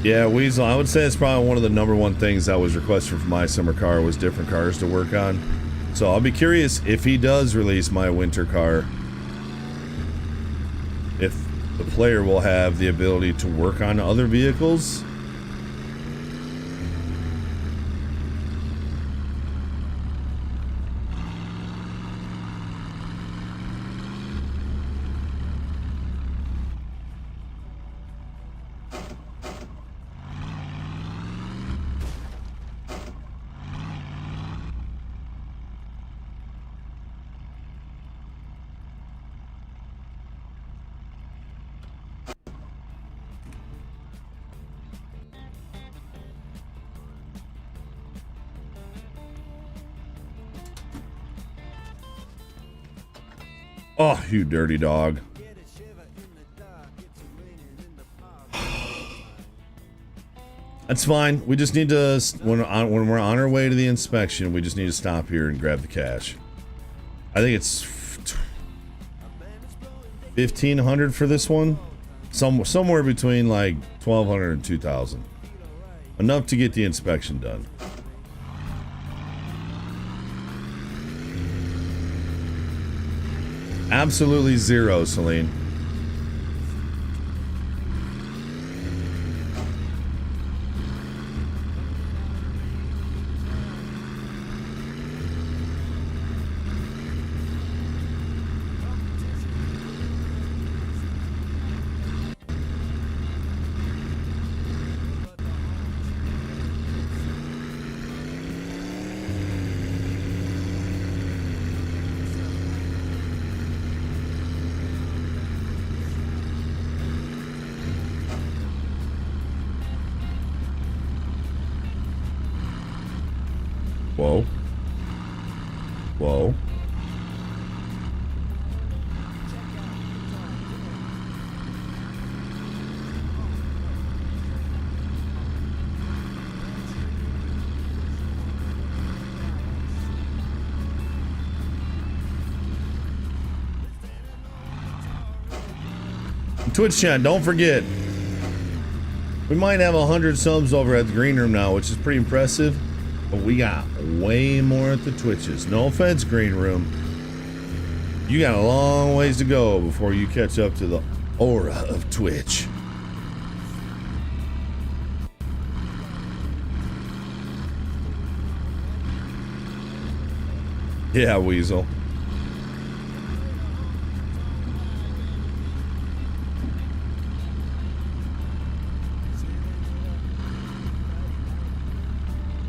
Yeah, Weasel, I would say it's probably one of the #1 things that was requested for my summer car was different cars to work on. So I'll be curious if he does release my winter car, if the player will have the ability to work on other vehicles. Oh, you dirty dog. That's fine. We just need to, when we're on our way to the inspection, we just need to stop here and grab the cash. I think it's 1,500 for this one. Somewhere between like 1,200 and 2,000. Enough to get the inspection done. Absolutely zero, Celine. Whoa. Whoa. Twitch chat, don't forget. We might have 100 subs over at the green room now, which is pretty impressive. But we got way more at the Twitches. No offense, green room. You got a long ways to go before you catch up to the aura of Twitch. Yeah, Weasel.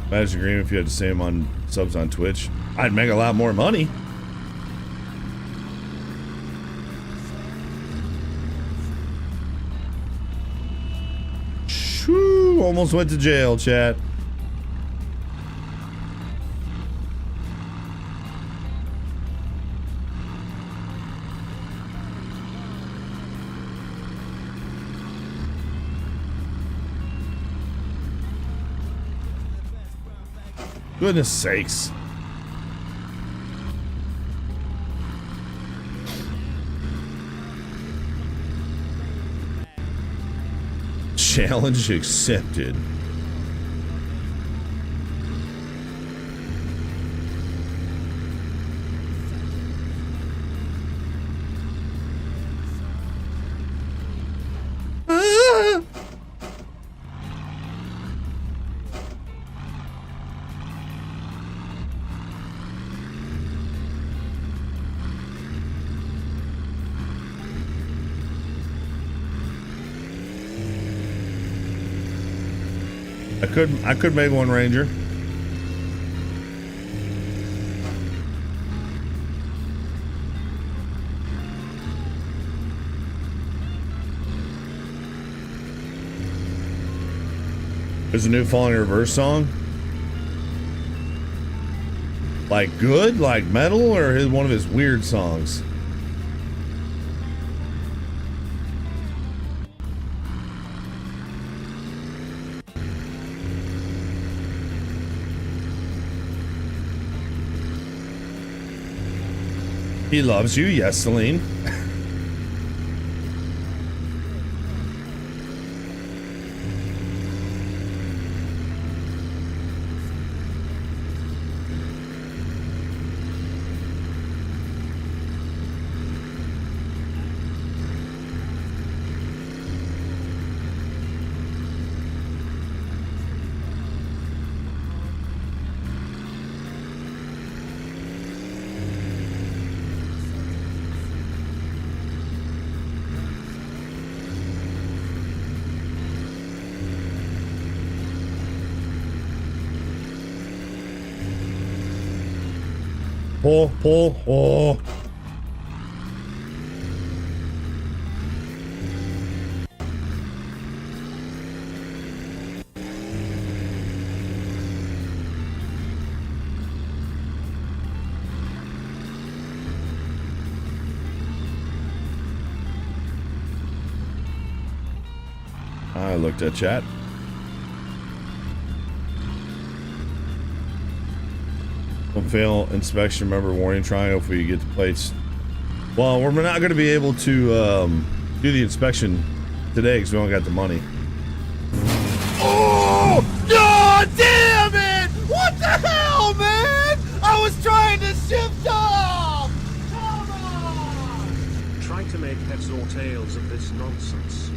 Imagine agreement if you had the same on subs on Twitch. I'd make a lot more money. Shoo, almost went to jail, chat. Goodness sakes. Challenge accepted. I could make one Ranger. There's a new Falling in Reverse song. Like good, like metal, or one of his weird songs? He loves you, yes, Celine. Pull. Oh. I looked at chat. Don't fail inspection. Remember warning triangle if we get the plates. Well, we're not going to be able to do the inspection today because we don't got the money. Oh! God damn it! What the hell, man? I was trying to shift off! Come on! Try to make heads or tails of this nonsense.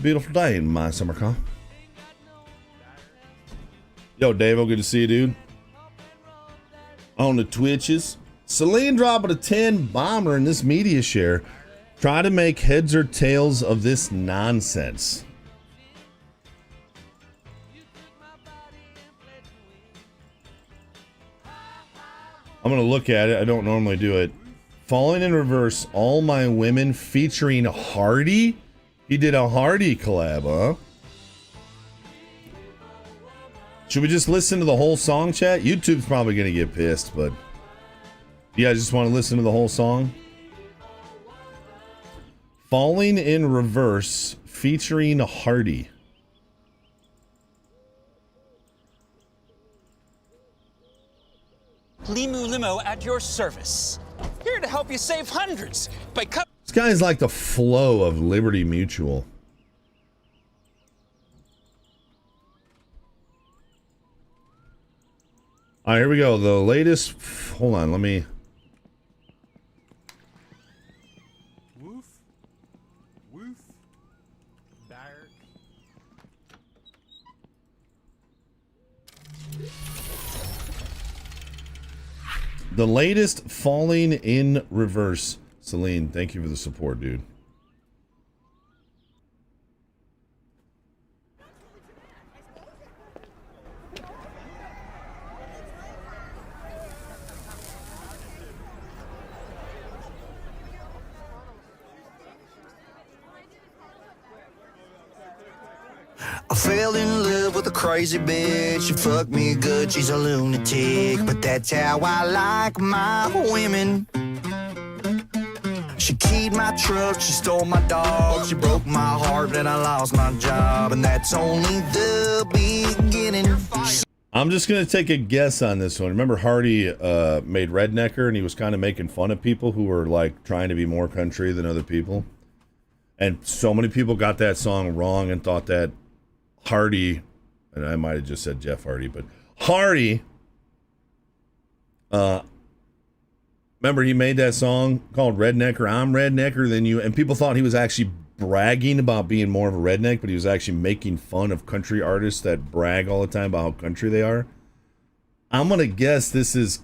Beautiful day in my summer car. Yo, Dave, good to see you, dude. On the Twitches. Celine dropping a 10 bomber in this media share. Try to make heads or tails of this nonsense. I'm going to look at it. I don't normally do it. Falling in Reverse, All My Women featuring Hardy. He did a Hardy collab, huh? Should we just listen to the whole song, chat? YouTube's probably going to get pissed, but you guys just want to listen to the whole song? Falling in Reverse featuring Hardy. Limu Limo at your service. Here to help you save hundreds by This guy's like the flow of Liberty Mutual. All right, here we go. The latest. Hold on, let me. Woof. Woof. Dire. The latest Falling in Reverse. Celine, thank you for the support, dude. I fell in love with a crazy bitch. She fucked me good, she's a lunatic. But that's how I like my women. She keyed my truck, she stole my dog. She broke my heart and I lost my job. And that's only the beginning. I'm just going to take a guess on this one. Remember Hardy made Rednecker and he was kind of making fun of people who were like trying to be more country than other people. And so many people got that song wrong and thought that Hardy, and I might have just said Jeff Hardy, but Hardy, remember he made that song called Rednecker, I'm Rednecker Than You, and people thought he was actually bragging about being more of a redneck, but he was actually making fun of country artists that brag all the time about how country they are. I'm going to guess this is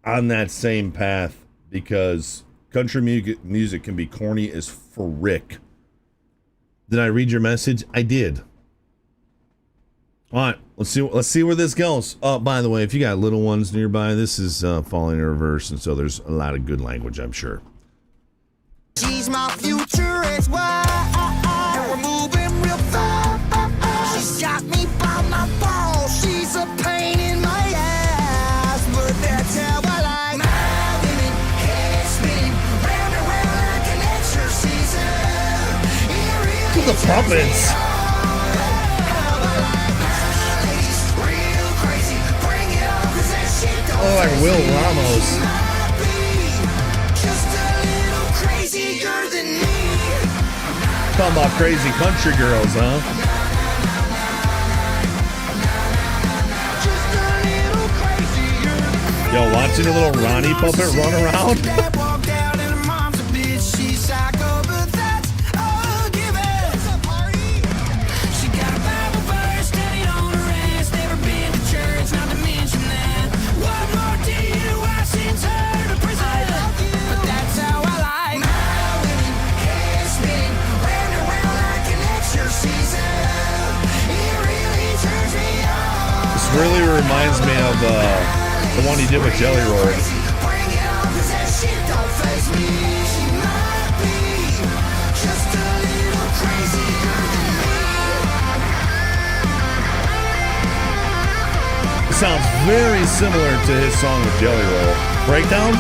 on that same path because country music can be corny as frick. Did I read your message? I did. All right, let's see where this goes. Oh, by the way, if you got little ones nearby, this is falling in reverse, and so there's a lot of good language, I'm sure. She's my future ex-wife, and we're moving real fast. She's got me by my balls. She's a pain in my ass, but that's how I like my women. Head spinning round and round like an exorcism. Look at the puppets. Oh, like Will Ramos. Talking about crazy country girls, huh? Yo, watching a little Ronnie puppet run around. Really reminds me of the one he did with Jelly Roll. Sounds very similar to his song with Jelly Roll. Breakdown?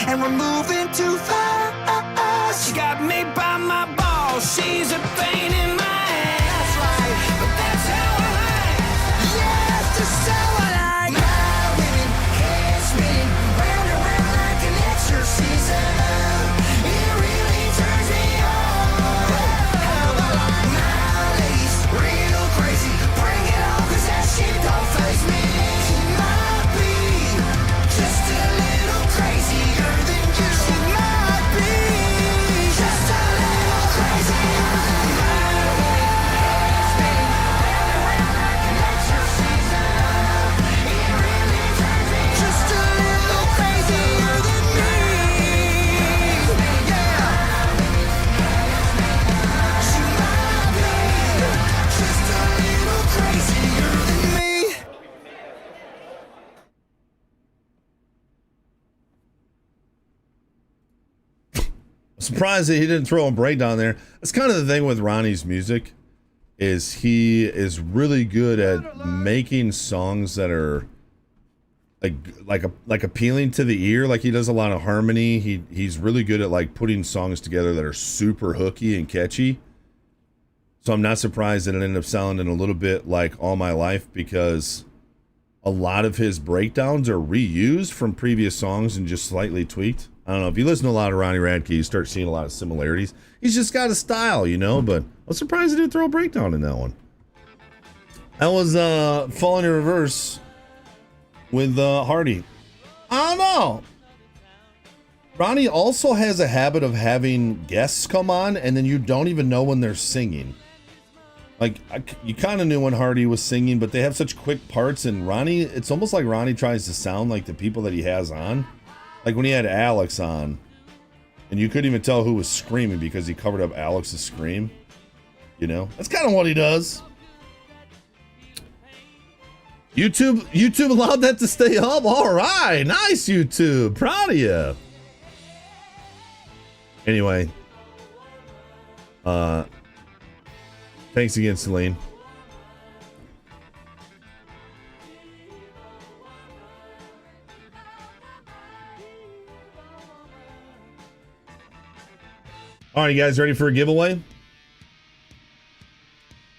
And we're moving too fast. She got me by my balls. She's a pain in my ass. That's right, but that's how I like. Yes, that's how I like. My women, head spinning round and round like an exorcism. It really turns me on. How I like my ladies, real crazy. Bring it on, 'cause that shit don't faze me. She might be just a little crazier. Surprised that he didn't throw a breakdown there. That's kind of the thing with Ronnie's music, is he is really good at making songs that are like appealing to the ear. Like he does a lot of harmony. He's really good at like putting songs together that are super hooky and catchy. So I'm not surprised that it ended up sounding a little bit like All My Life, because a lot of his breakdowns are reused from previous songs and just slightly tweaked. I don't know. If you listen to a lot of Ronnie Radke, you start seeing a lot of similarities. He's just got a style, you know, but I'm surprised he didn't throw a breakdown in that one. That was Falling in Reverse with Hardy. I don't know. Ronnie also has a habit of having guests come on, and then you don't even know when they're singing. Like, you kind of knew when Hardy was singing, but they have such quick parts, and Ronnie, it's almost like Ronnie tries to sound like the people that he has on. Like when he had Alex on, and you couldn't even tell who was screaming because he covered up Alex's scream. You know, that's kind of what he does. YouTube allowed that to stay up. All right, nice YouTube, proud of you. Anyway, thanks again, Celine. All right, you guys ready for a giveaway?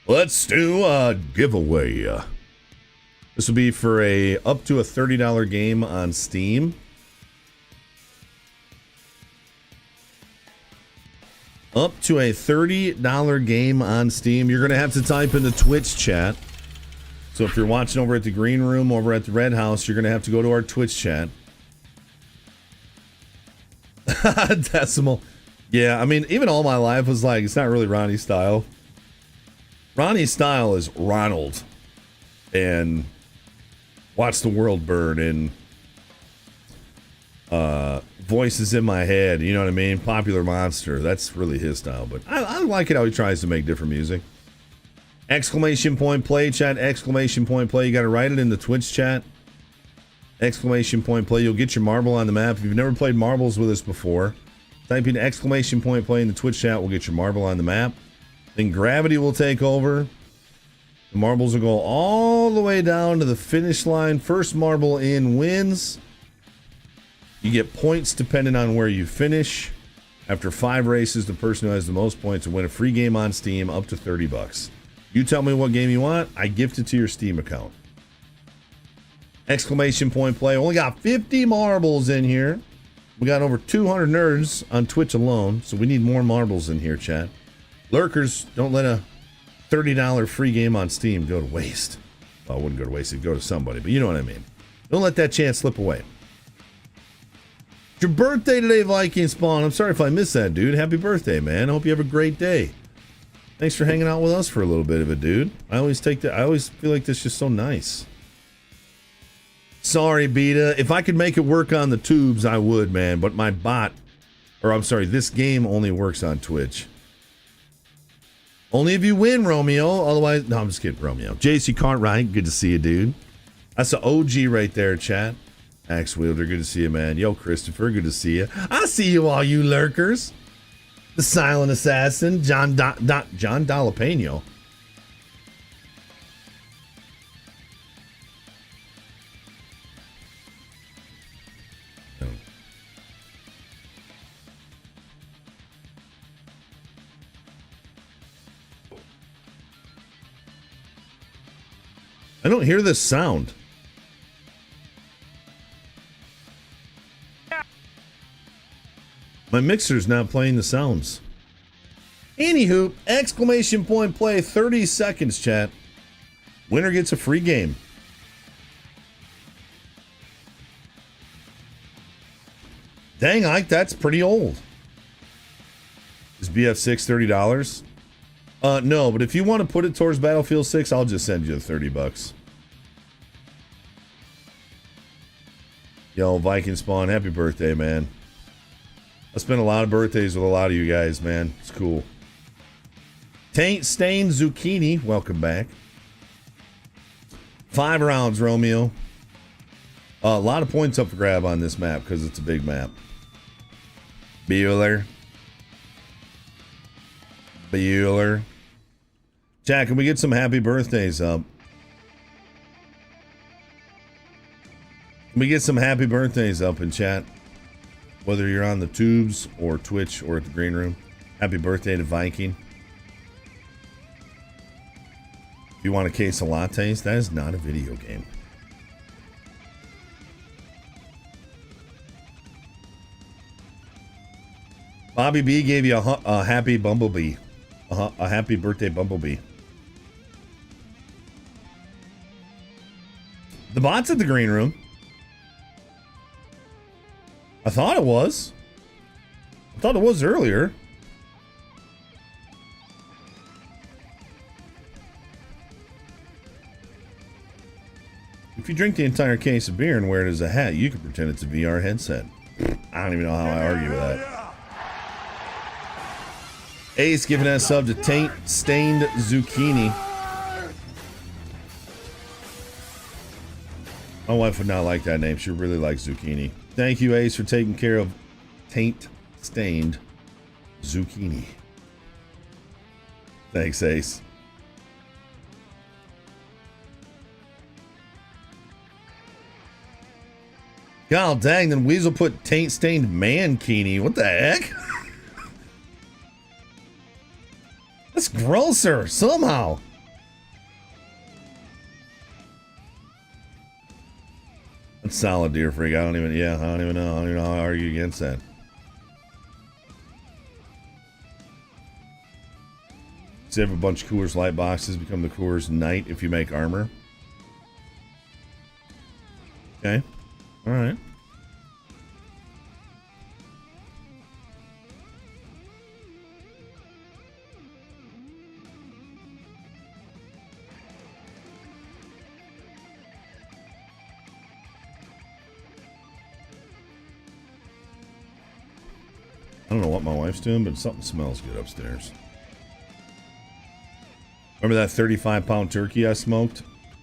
Let's do a giveaway. This will be for up to a $30 game on Steam. Up to a $30 game on Steam. You're going to have to type in the Twitch chat. So if you're watching over at the Green Room, over at the Red House, you're going to have to go to our Twitch chat. Decimal. Yeah, I mean, even all my life was like, it's not really Ronnie's style. Ronnie's style is Ronald. And Watch the World Burn and Voices in My Head, you know what I mean? Popular Monster. That's really his style. But I like it how he tries to make different music. Exclamation point play, chat. Exclamation point play. You got to write it in the Twitch chat. Exclamation point play. You'll get your marble on the map. If you've never played marbles with us before, type in exclamation point play in the Twitch chat. We'll get your marble on the map. Then gravity will take over. The marbles will go all the way down to the finish line. First marble in wins. You get points depending on where you finish. After 5 races, the person who has the most points will win a free game on Steam up to $30. You tell me what game you want, I gift it to your Steam account. Exclamation point play. Only got 50 marbles in here. We got over 200 nerds on Twitch alone, so we need more marbles in here, chat. Lurkers, don't let a $30 free game on Steam go to waste. Well, it wouldn't go to waste, it'd go to somebody, but you know what I mean. Don't let that chance slip away. It's your birthday today, Viking Spawn. I'm sorry if I missed that, dude. Happy birthday, man. I hope you have a great day. Thanks for hanging out with us for a little bit of it, dude. I always feel like this is just so nice. Sorry, Beta. If I could make it work on the tubes, I would, man. But my bot, or I'm sorry, this game only works on Twitch. Only if you win, Romeo. Otherwise, no, I'm just kidding, Romeo. JC Cartwright, good to see you, dude. That's the OG right there, chat. Axe Wielder, good to see you, man. Yo, Christopher, good to see you. I see you, all you lurkers. The Silent Assassin, John Jalapeno. I don't hear this sound. My mixer's not playing the sounds. Anywho, exclamation point play, 30 seconds, chat. Winner gets a free game. Dang, Ike, that's pretty old. Is BF6 $30? No, but if you want to put it towards Battlefield 6, I'll just send you the $30. Yo, Viking Spawn, happy birthday, man. I spent a lot of birthdays with a lot of you guys, man. It's cool. Taint Stained Zucchini, welcome back. 5 rounds, Romeo. A lot of points up for grab on this map because it's a big map. Bueller. Jack, can we get some happy birthdays up? Can we get some happy birthdays up in chat? Whether you're on the tubes or Twitch or at the Green Room. Happy birthday to Viking. If you want a case of lattes, that is not a video game. Bobby B gave you a happy bumblebee. A happy birthday bumblebee. The bot's at the Green Room. I thought it was. I thought it was earlier. If you drink the entire case of beer and wear it as a hat, you can pretend it's a VR headset. I don't even know how I argue with that. Ace giving that sub to Taint Stained Zucchini. My wife would not like that name. She really likes zucchini. Thank you, Ace, for taking care of Taint Stained Zucchini. Thanks, Ace. God dang, then Weasel put Taint Stained Mankini. What the heck? That's grosser, somehow. That's solid, Deer Freak. I don't even know. I don't even know how to argue against that. Instead of a bunch of Coors Light boxes, become the Coors Night if you make armor. Okay. All right. I don't know what my wife's doing, but something smells good upstairs. Remember that 35-pound turkey I smoked?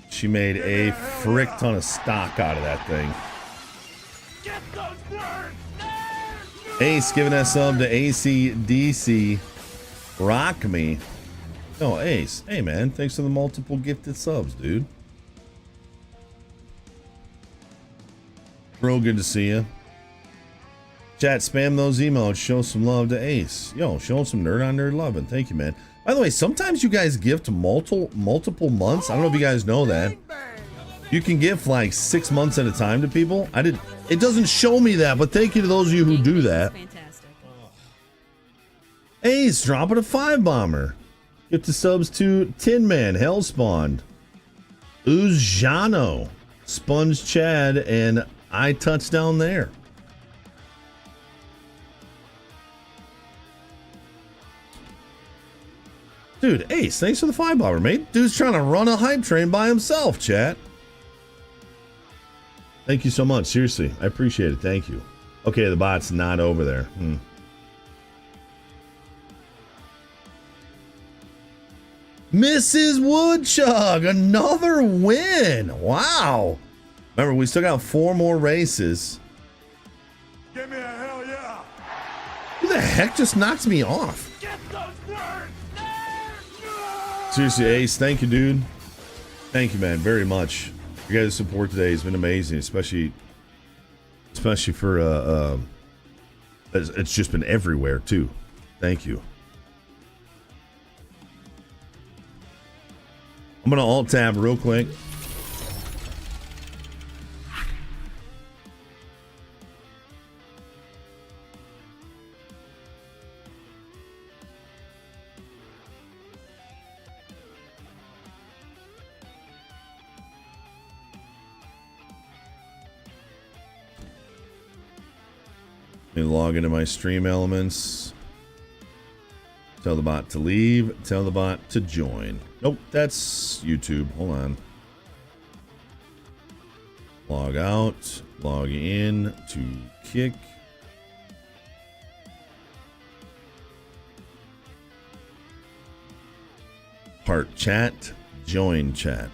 She made a frick ton of stock out of that thing. Ace giving that sub to ACDC. Rock me. Oh, Ace. Hey, man. Thanks for the multiple gifted subs, dude. Real good to see you. Chat, spam those emotes. Show some love to Ace. Yo, show him some nerd on nerd loving. Thank you, man. By the way, sometimes you guys gift multiple months. I don't know if you guys know that. You can gift like 6 months at a time to people. It doesn't show me that, but thank you to those of you who do that. Ace, dropping a 5-bomber. Gift the subs to Tin Man, Hellspawn, Uzjano, Sponge Chad, and I Touchdown There. Dude, Ace, thanks for the 5-bomber, mate. Dude's trying to run a hype train by himself, chat. Thank you so much. Seriously, I appreciate it. Thank you. Okay, the bot's not over there. Mrs. Woodchuck, another win. Wow. Remember, we still got 4 more races. Give me a hell yeah. Who the heck just knocks me off? Get those nerds. Seriously, Ace, thank you, dude. Thank you, man, very much. Your guys' support today has been amazing, especially for it's just been everywhere too. Thank you. I'm gonna alt tab real quick. Let me log into my stream elements. Tell the bot to leave. Tell the bot to join. Nope, that's YouTube. Hold on. Log out. Log in to kick. Part chat. Join chat.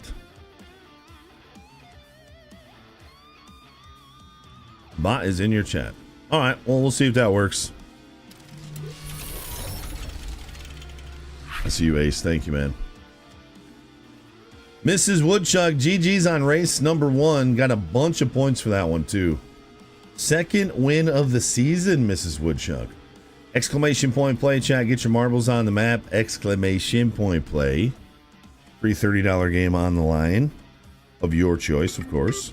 Bot is in your chat. All right, well, we'll see if that works. I see you, Ace. Thank you, man. Mrs. Woodchuck, GG's on race number 1. Got a bunch of points for that one, too. Second win of the season, Mrs. Woodchuck. Exclamation point play, chat. Get your marbles on the map. Exclamation point play. Free $30 game on the line. Of your choice, of course.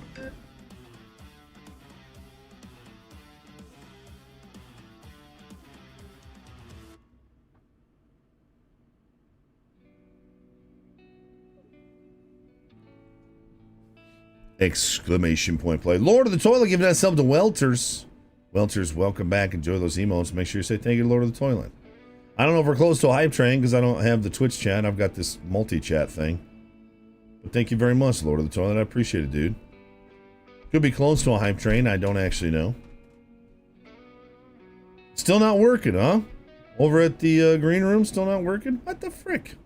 Exclamation point play. Lord of the Toilet giving that sub to Welters. Welters, welcome back. Enjoy those emotes. Make sure you say thank you to Lord of the Toilet. I don't know if we're close to a hype train because I don't have the Twitch chat. I've got this multi-chat thing. But thank you very much, Lord of the Toilet. I appreciate it, dude. Could be close to a hype train. I don't actually know. Still not working, huh? Over at the green room, still not working? What the frick?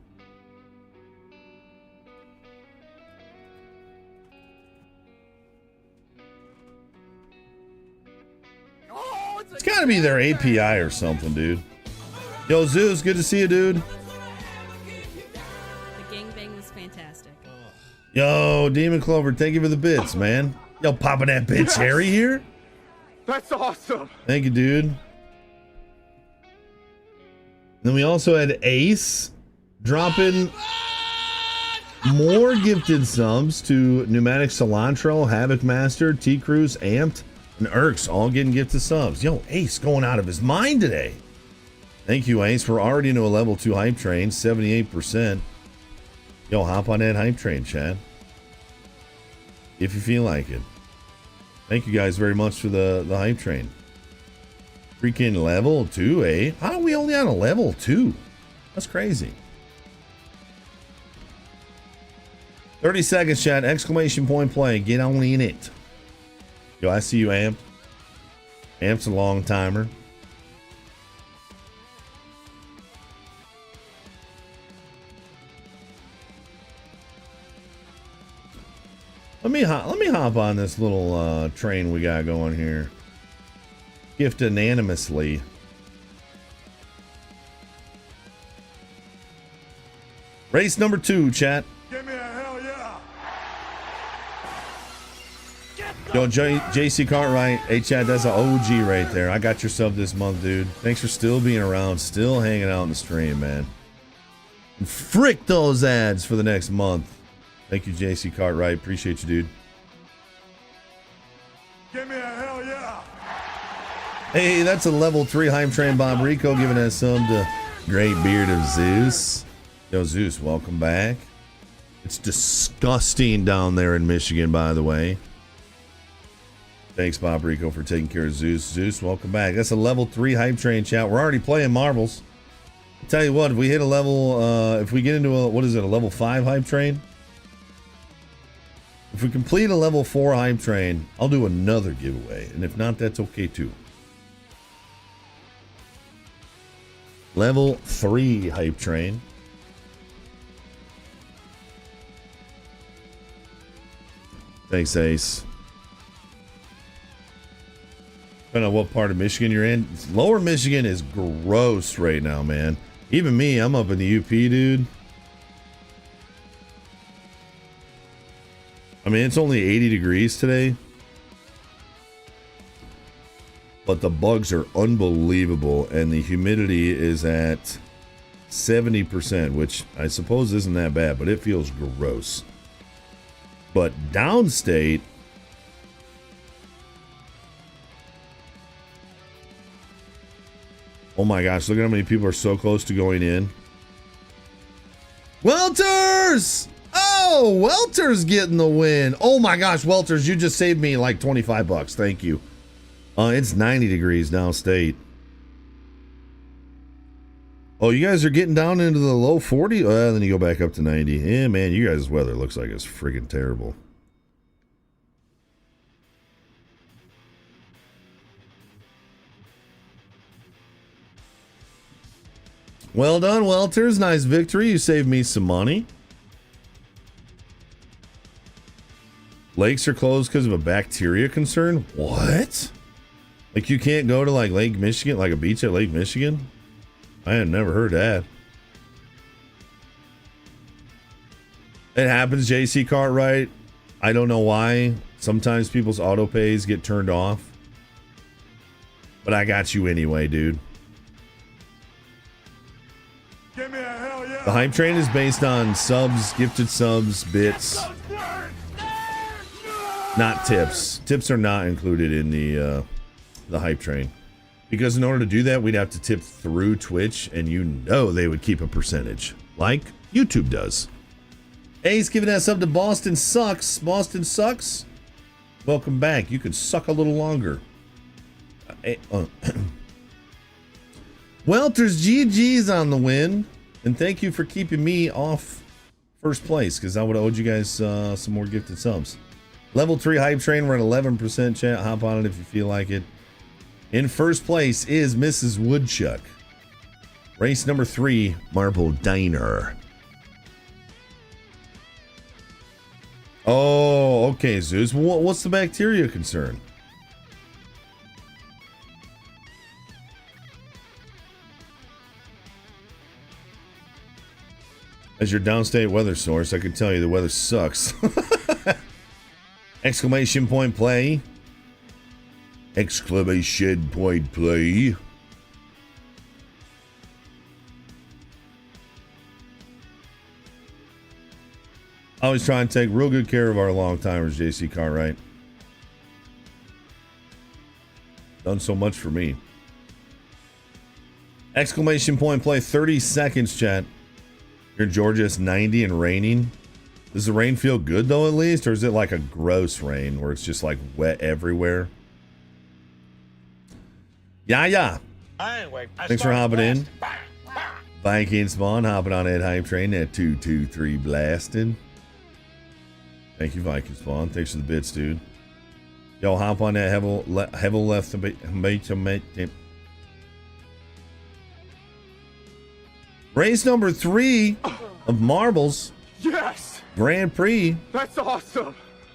It's got to be their API or something, dude. Yo, Zeus, good to see you, dude. The gangbang was fantastic. Yo, Demon Clover, thank you for the bits, man. Yo, popping that bitch, Harry here. That's awesome. Thank you, dude. Then we also had Ace dropping more gifted subs to Pneumatic Cilantro, Havoc Master, T Cruise, Amped, and Irks, all getting gifted subs. Yo, Ace going out of his mind today. Thank you, Ace. We're already into a level 2 hype train, 78%. Yo, hop on that hype train, Chad. If you feel like it. Thank you guys very much for the hype train. Freaking level 2, eh? How are we only on a level 2? That's crazy. 30 seconds, chat. Exclamation point play. Get on in it. Yo, I see you, Amp. Amp's a long timer. Let me hop on this little train we got going here. Gift anonymously. Race number 2, chat. Give me a hell yeah. Yo, JC Cartwright. Hey, Chad, that's an OG right there. I got your sub this month, dude. Thanks for still being around, still hanging out in the stream, man. And frick those ads for the next month. Thank you, JC Cartwright. Appreciate you, dude. Give me a hell yeah. Hey, that's a level 3 hype train. Bob Rico giving us some to Great Beard of Zeus. Yo, Zeus, welcome back. It's disgusting down there in Michigan, by the way. Thanks, Bob Rico, for taking care of Zeus. Zeus, welcome back. That's a level 3 hype train, chat. We're already playing marbles. I'll tell you what, if we hit a level, if we get into a, what is it, a level 5 hype train? If we complete a level 4 hype train, I'll do another giveaway. And if not, that's okay too. Level 3 hype train. Thanks, Ace. I don't know what part of Michigan you're in. Lower Michigan is gross right now, man. Even me, I'm up in the UP, dude. I mean, it's only 80 degrees today. But the bugs are unbelievable, and the humidity is at 70%, which I suppose isn't that bad, but it feels gross. But downstate, oh my gosh, look at how many people are so close to going in. Welters! Oh, Welter's getting the win. Oh my gosh, Welters, you just saved me like 25 bucks. Thank you. It's 90 degrees downstate. Oh, you guys are getting down into the low 40? Then you go back up to 90. Yeah, man, you guys' weather looks like it's freaking terrible. Well done, Welters. Nice victory. You saved me some money. Lakes are closed because of a bacteria concern? What? Like you can't go to like Lake Michigan, like a beach at Lake Michigan? I had never heard that. It happens, JC Cartwright. I don't know why. Sometimes people's auto pays get turned off. But I got you anyway, dude. Give me a hell yeah. The hype train is based on subs, gifted subs, bits. Not tips. Tips are not included in the hype train. Because in order to do that, we'd have to tip through Twitch, and you know they would keep a percentage. Like YouTube does. Ace giving that sub to Boston Sucks. Boston Sucks. Welcome back. You could suck a little longer. Welter's GG's on the win. And thank you for keeping me off first place, because I would have owed you guys some more gifted subs. Level 3 hype train, we're at 11%, chat. Hop on it if you feel like it. In first place is Mrs. Woodchuck. Race number 3, Marble Diner. Oh, okay, Zeus. What's the bacteria concern? As your downstate weather source, I can tell you the weather sucks. Exclamation point play. Exclamation point play. I always try and take real good care of our long timers, JC Cartwright. Done so much for me. Exclamation point play 30 seconds, chat. Here in Georgia, it's 90 and raining. Does the rain feel good though, at least? Or is it like a gross rain where it's just like wet everywhere? Yeah. Anyway, Thanks for hopping in. Viking Spawn hopping on that hype train. That 223 blasting. Thank you, Viking Spawn. Thanks for the bits, dude. Yo, hop on that heavy left a bit. Race number 3 of Marbles. Yes! Grand Prix. That's awesome!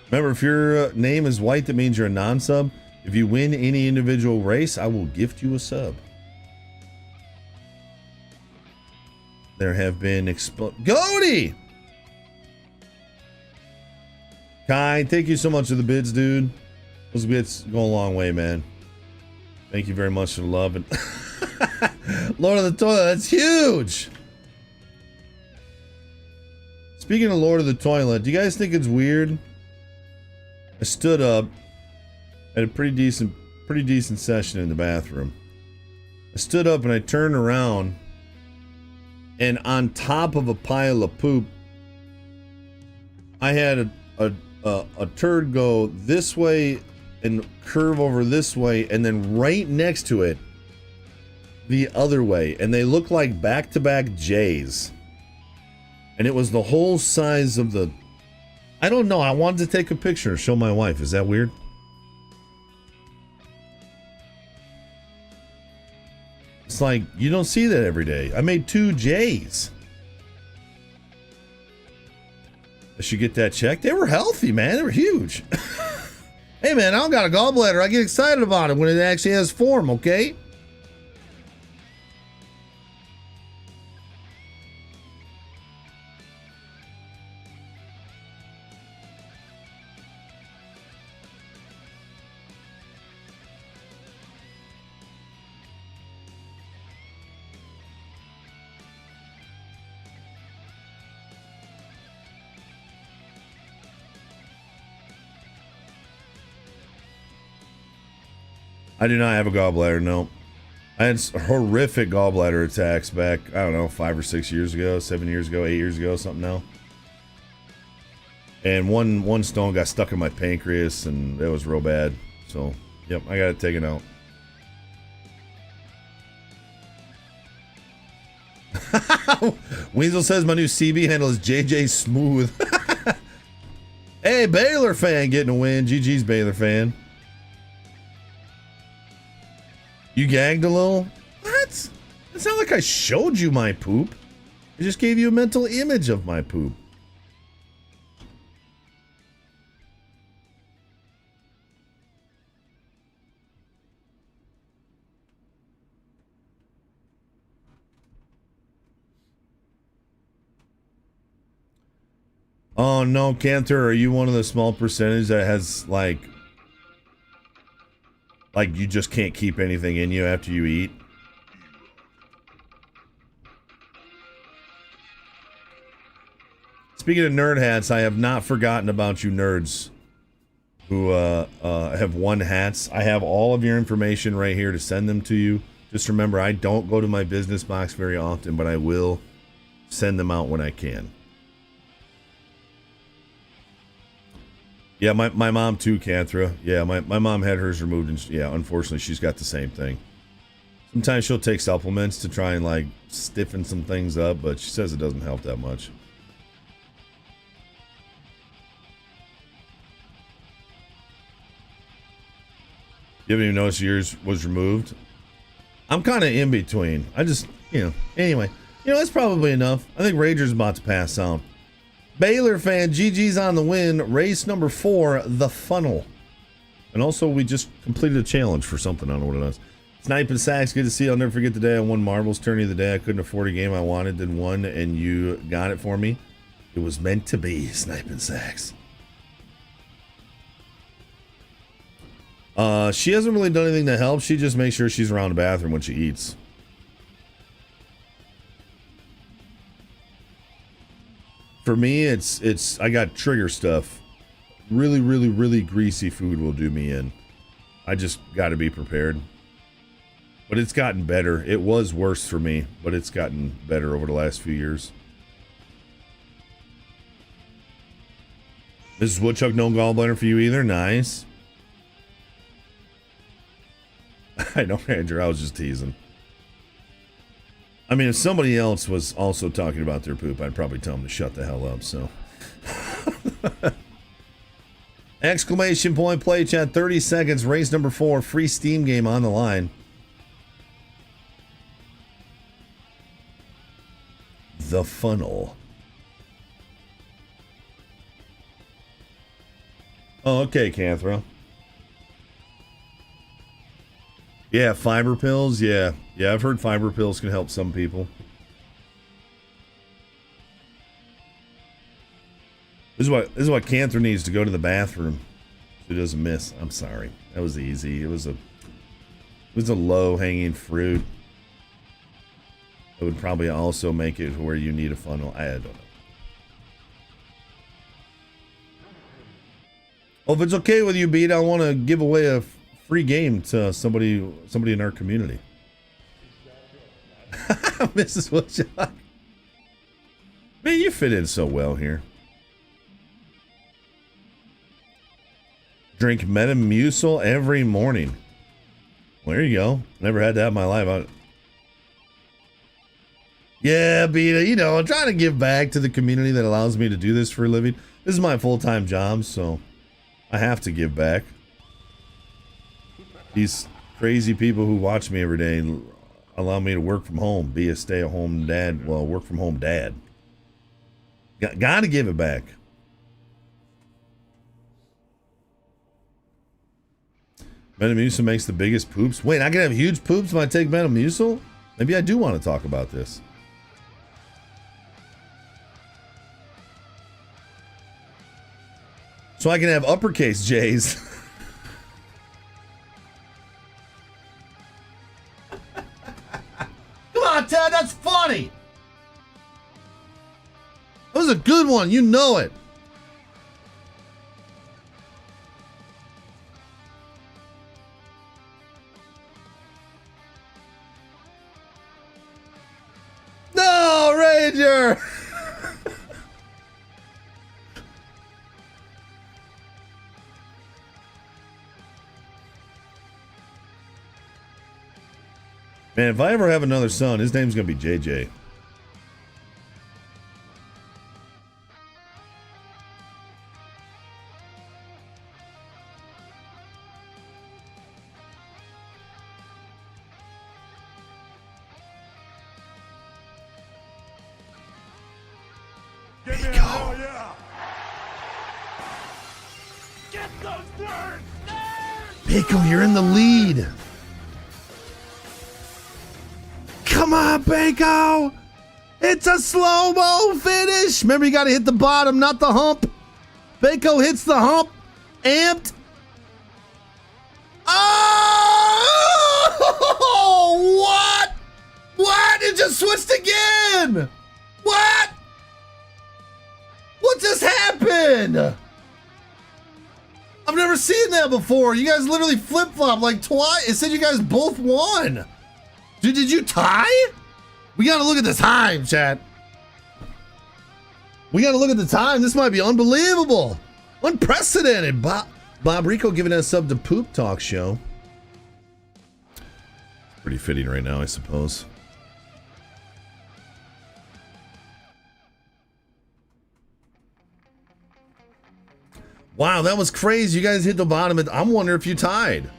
Remember, if your name is white, that means you're a non-sub. If you win any individual race, I will gift you a sub. There have been Goaty! Kai, thank you so much for the bids, dude. Those bits go a long way, man. Thank you very much for the love. And Lord of the Toilet, that's huge! Speaking of Lord of the Toilet, do you guys think it's weird? I stood up at a pretty decent session in the bathroom. I stood up and I turned around, and on top of a pile of poop, I had a turd go this way and curve over this way, and then right next to it the other way, and they look like back-to-back J's. And it was the whole size of the... I don't know. I wanted to take a picture and show my wife. Is that weird? It's like, you don't see that every day. I made 2 J's. I should get that checked. They were healthy, man. They were huge. Hey, man, I don't got a gallbladder. I get excited about it when it actually has form, okay? I do not have a gallbladder, no. I had horrific gallbladder attacks back, I don't know, 5 or 6 years ago, 7 years ago, 8 years ago, something now. And one stone got stuck in my pancreas, and it was real bad. So, yep, I got it taken out. Weasel says my new CB handle is JJ Smooth. Hey, Baylor fan getting a win. GG's Baylor fan. You gagged a little? What? It's not like I showed you my poop. I just gave you a mental image of my poop. Oh no, Cantor, are you one of the small percentage that has like you just can't keep anything in you after you eat? Speaking of nerd hats, I have not forgotten about you nerds who have won hats. I have all of your information right here to send them to you. Just remember, I don't go to my business box very often, but I will send them out when I can. Yeah, my mom too, Canthra. Yeah, my mom had hers removed, and yeah, unfortunately, she's got the same thing. Sometimes she'll take supplements to try and like stiffen some things up, but she says it doesn't help that much. You haven't even noticed yours was removed? I'm kind of in between. I just, anyway. That's probably enough. I think Rager's about to pass out. Baylor fan, GG's on the win. Race number 4, the funnel. And also, we just completed a challenge for something. I don't know what it is. Snipe and Sacks, good to see you. I'll never forget the day I won Marbles Tourney of the day. I couldn't afford a game I wanted, then won, and you got it for me. It was meant to be, Snipe and Sacks. She hasn't really done anything to help. She just makes sure she's around the bathroom when she eats. For me, it's I got trigger stuff. Really, really, really greasy food will do me in. I just got to be prepared. But it's gotten better. It was worse for me, but it's gotten better over the last few years. Mrs. Woodchuck, no gallbladder for you either. Nice. I know, Andrew. I was just teasing. I mean, if somebody else was also talking about their poop, I'd probably tell them to shut the hell up, so. Exclamation point, play chat, 30 seconds, race number 4, free Steam game on the line. The funnel. Oh, okay, Cathra. Yeah, fiber pills. Yeah, I've heard fiber pills can help some people. This is what Cantor needs to go to the bathroom so he doesn't miss. I'm sorry. That was easy. It was a low hanging fruit. It would probably also make it where you need a funnel. I don't know. Well, if it's okay with you, Beat, I want to give away a free game to somebody in our community. Mrs. Woodchuck. Man, you fit in so well here. Drink Metamucil every morning. Well, there you go. Never had that in my life. Yeah, Beta, you know, I'm trying to give back to the community that allows me to do this for a living. This is my full-time job, so I have to give back. These crazy people who watch me every day allow me to work from home, be a stay-at-home dad, well, work-from-home dad. Gotta give it back. Metamucil makes the biggest poops. Wait, I can have huge poops when I take Metamucil? Maybe I do want to talk about this. So I can have uppercase J's. Come on, Ted, that's funny. That was a good one. You know it. No, Ranger. Man, if I ever have another son, his name's gonna be JJ. Give me a hell yeah! Get those nerds! Pico, you're in the lead. Come on, Bako! It's a slow-mo finish! Remember, you gotta hit the bottom, not the hump. Bako hits the hump. Amped. Oh! What? What? It just switched again! What? What just happened? I've never seen that before. You guys literally flip-flopped like twice. It said you guys both won. Dude, did you tie? We gotta look at the time, chat. We gotta look at the time. This might be unbelievable. Unprecedented. Bob Rico giving us sub to Poop Talk Show. Pretty fitting right now, I suppose. Wow, that was crazy. You guys hit the bottom. I'm wondering if you tied.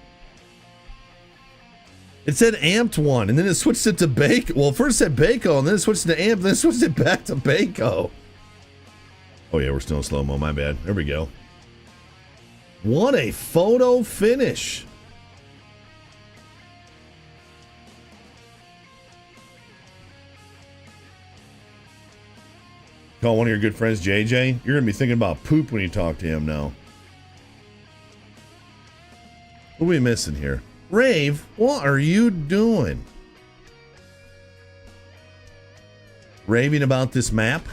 It said amped one, and then it switched it to Bako. Well, first it said Bako, and then it switched to amp, then it switched it back to Bako. Oh yeah, we're still in slow-mo, my bad. There we go. What a photo finish. Call one of your good friends JJ. You're gonna be thinking about poop when you talk to him now. What are we missing here? Rave, what are you doing? Raving about this map?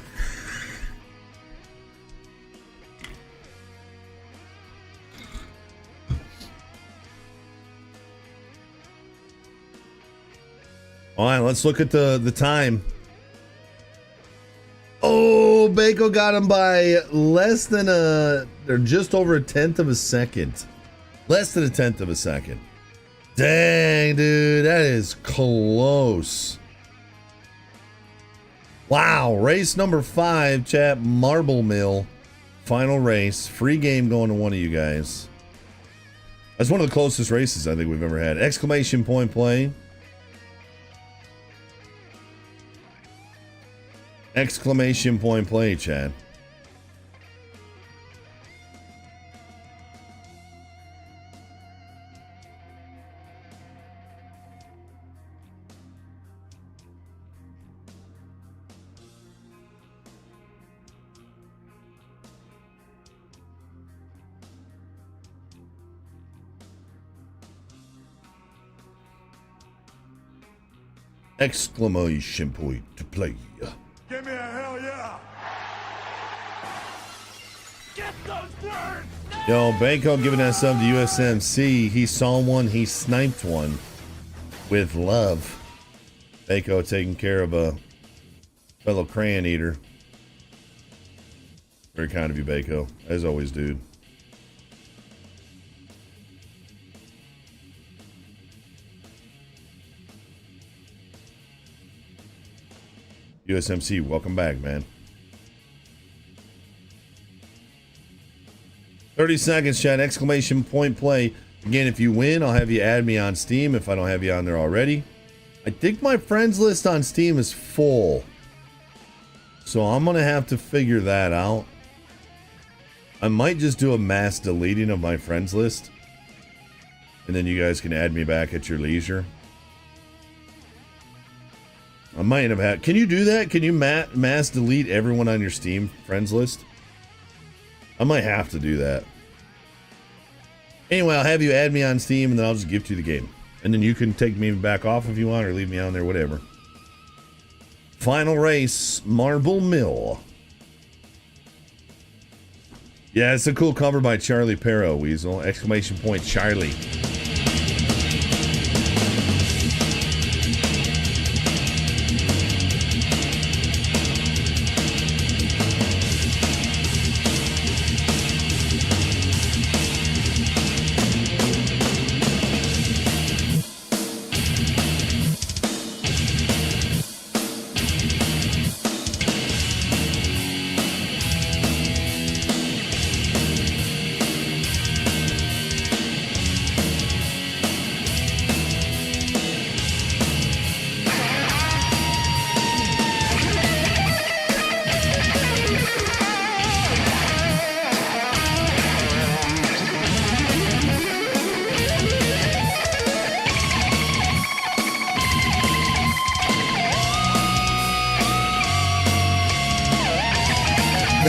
All right, let's look at the time. Oh, Bako got him by less than or just over a tenth of a second. Less than a tenth of a second. Dang, dude, that is close. Wow, race number 5, chat, Marble Mill. Final race. Free game going to one of you guys. That's one of the closest races I think we've ever had. Exclamation point play. Exclamation point play, chat. Exclamation point to play. Give me a hell yeah! Get those words! Yo, Banco giving that sub to USMC. He saw one, he sniped one with love. Banco taking care of a fellow crayon eater. Very kind of you, Banco. As always, dude. USMC, welcome back, man. 30 seconds, chat. Exclamation point play. Again, if you win, I'll have you add me on Steam if I don't have you on there already. I think my friends list on Steam is full. So I'm going to have to figure that out. I might just do a mass deleting of my friends list. And then you guys can add me back at your leisure. I might have had... Can you do that? Can you mass delete everyone on your Steam friends list? I might have to do that. Anyway, I'll have you add me on Steam and then I'll just gift you the game. And then you can take me back off if you want or leave me on there, whatever. Final race, Marble Mill. Yeah, it's a cool cover by Charlie Perro, Weasel. Exclamation point, Charlie.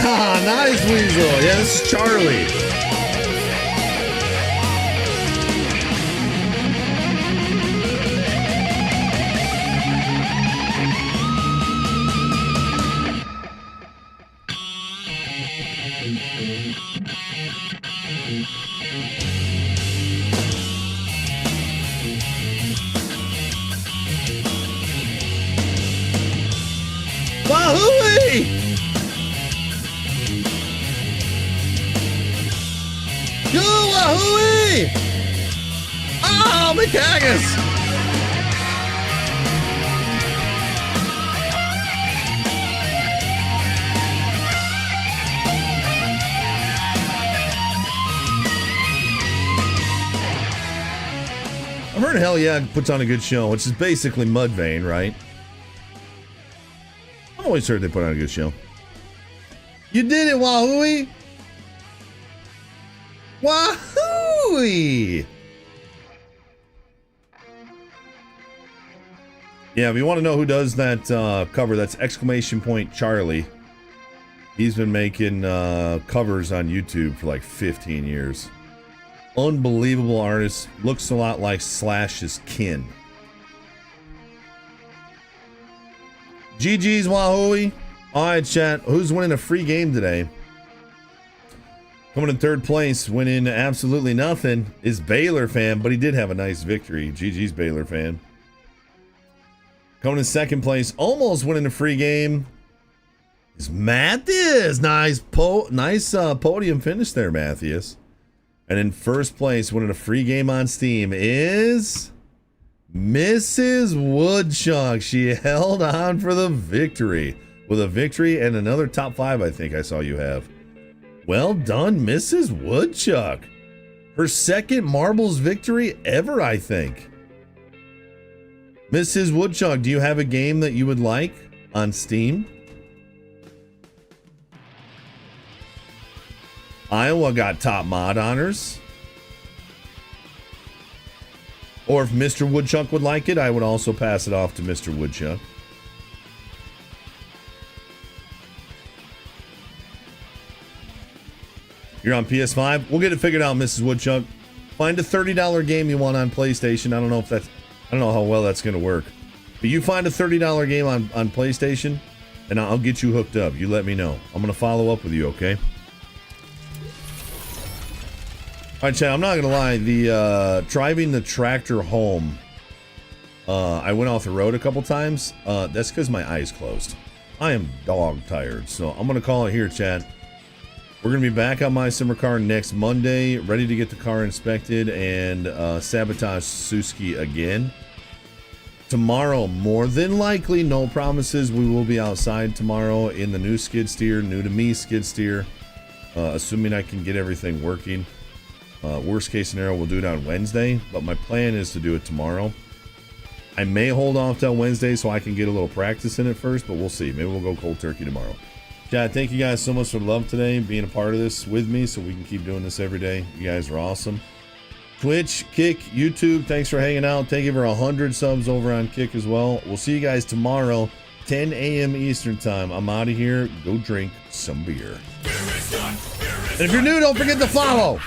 Ah, nice, Weasel. Yeah, this is Charlie. Wahooey! Yo, wahooey! Oh, McHaggis! I've heard Hell Yeah puts on a good show, which is basically Mudvayne, right? I've always heard they put on a good show. You did it, wahooey! Wahooey! Yeah, if you want to know who does that cover, that's exclamation point Charlie. He's been making covers on YouTube for like 15 years. Unbelievable artist. Looks a lot like Slash's kin. GG's wahooey. Alright, chat. Who's winning a free game today? Coming in third place, winning absolutely nothing, is Baylor fan, but he did have a nice victory. GG's Baylor fan. Coming in second place, almost winning the free game, is Matthias. Nice podium finish there, Matthias. And in first place, winning a free game on Steam, is Mrs. Woodchuck. She held on for the victory. With a victory and another top 5, I think I saw you have. Well done, Mrs. Woodchuck. Her second marbles victory ever, I think. Mrs. Woodchuck, do you have a game that you would like on Steam? Iowa got top mod honors. Or if Mr. Woodchuck would like it, I would also pass it off to Mr. Woodchuck. You're on PS5? We'll get it figured out, Mrs. Woodchuck. Find a $30 game you want on PlayStation. I don't know how well that's going to work. But you find a $30 game on PlayStation, and I'll get you hooked up. You let me know. I'm going to follow up with you, okay? All right, Chad, I'm not going to lie. The driving the tractor home, I went off the road a couple times. That's because my eyes closed. I am dog tired, so I'm going to call it here, Chad. We're going to be back on my summer car next Monday, ready to get the car inspected and sabotage Suski again. Tomorrow, more than likely, no promises, we will be outside tomorrow in the new skid steer, new to me skid steer, assuming I can get everything working. Worst case scenario, we'll do it on Wednesday, but my plan is to do it tomorrow. I may hold off till Wednesday so I can get a little practice in it first, but we'll see. Maybe we'll go cold turkey tomorrow. Chad, thank you guys so much for the love today, being a part of this with me so we can keep doing this every day. You guys are awesome. Twitch, Kick, YouTube, thanks for hanging out. Thank you for 100 subs over on Kick as well. We'll see you guys tomorrow, 10 a.m. Eastern time. I'm out of here. Go drink some beer. And if you're new, don't forget to follow.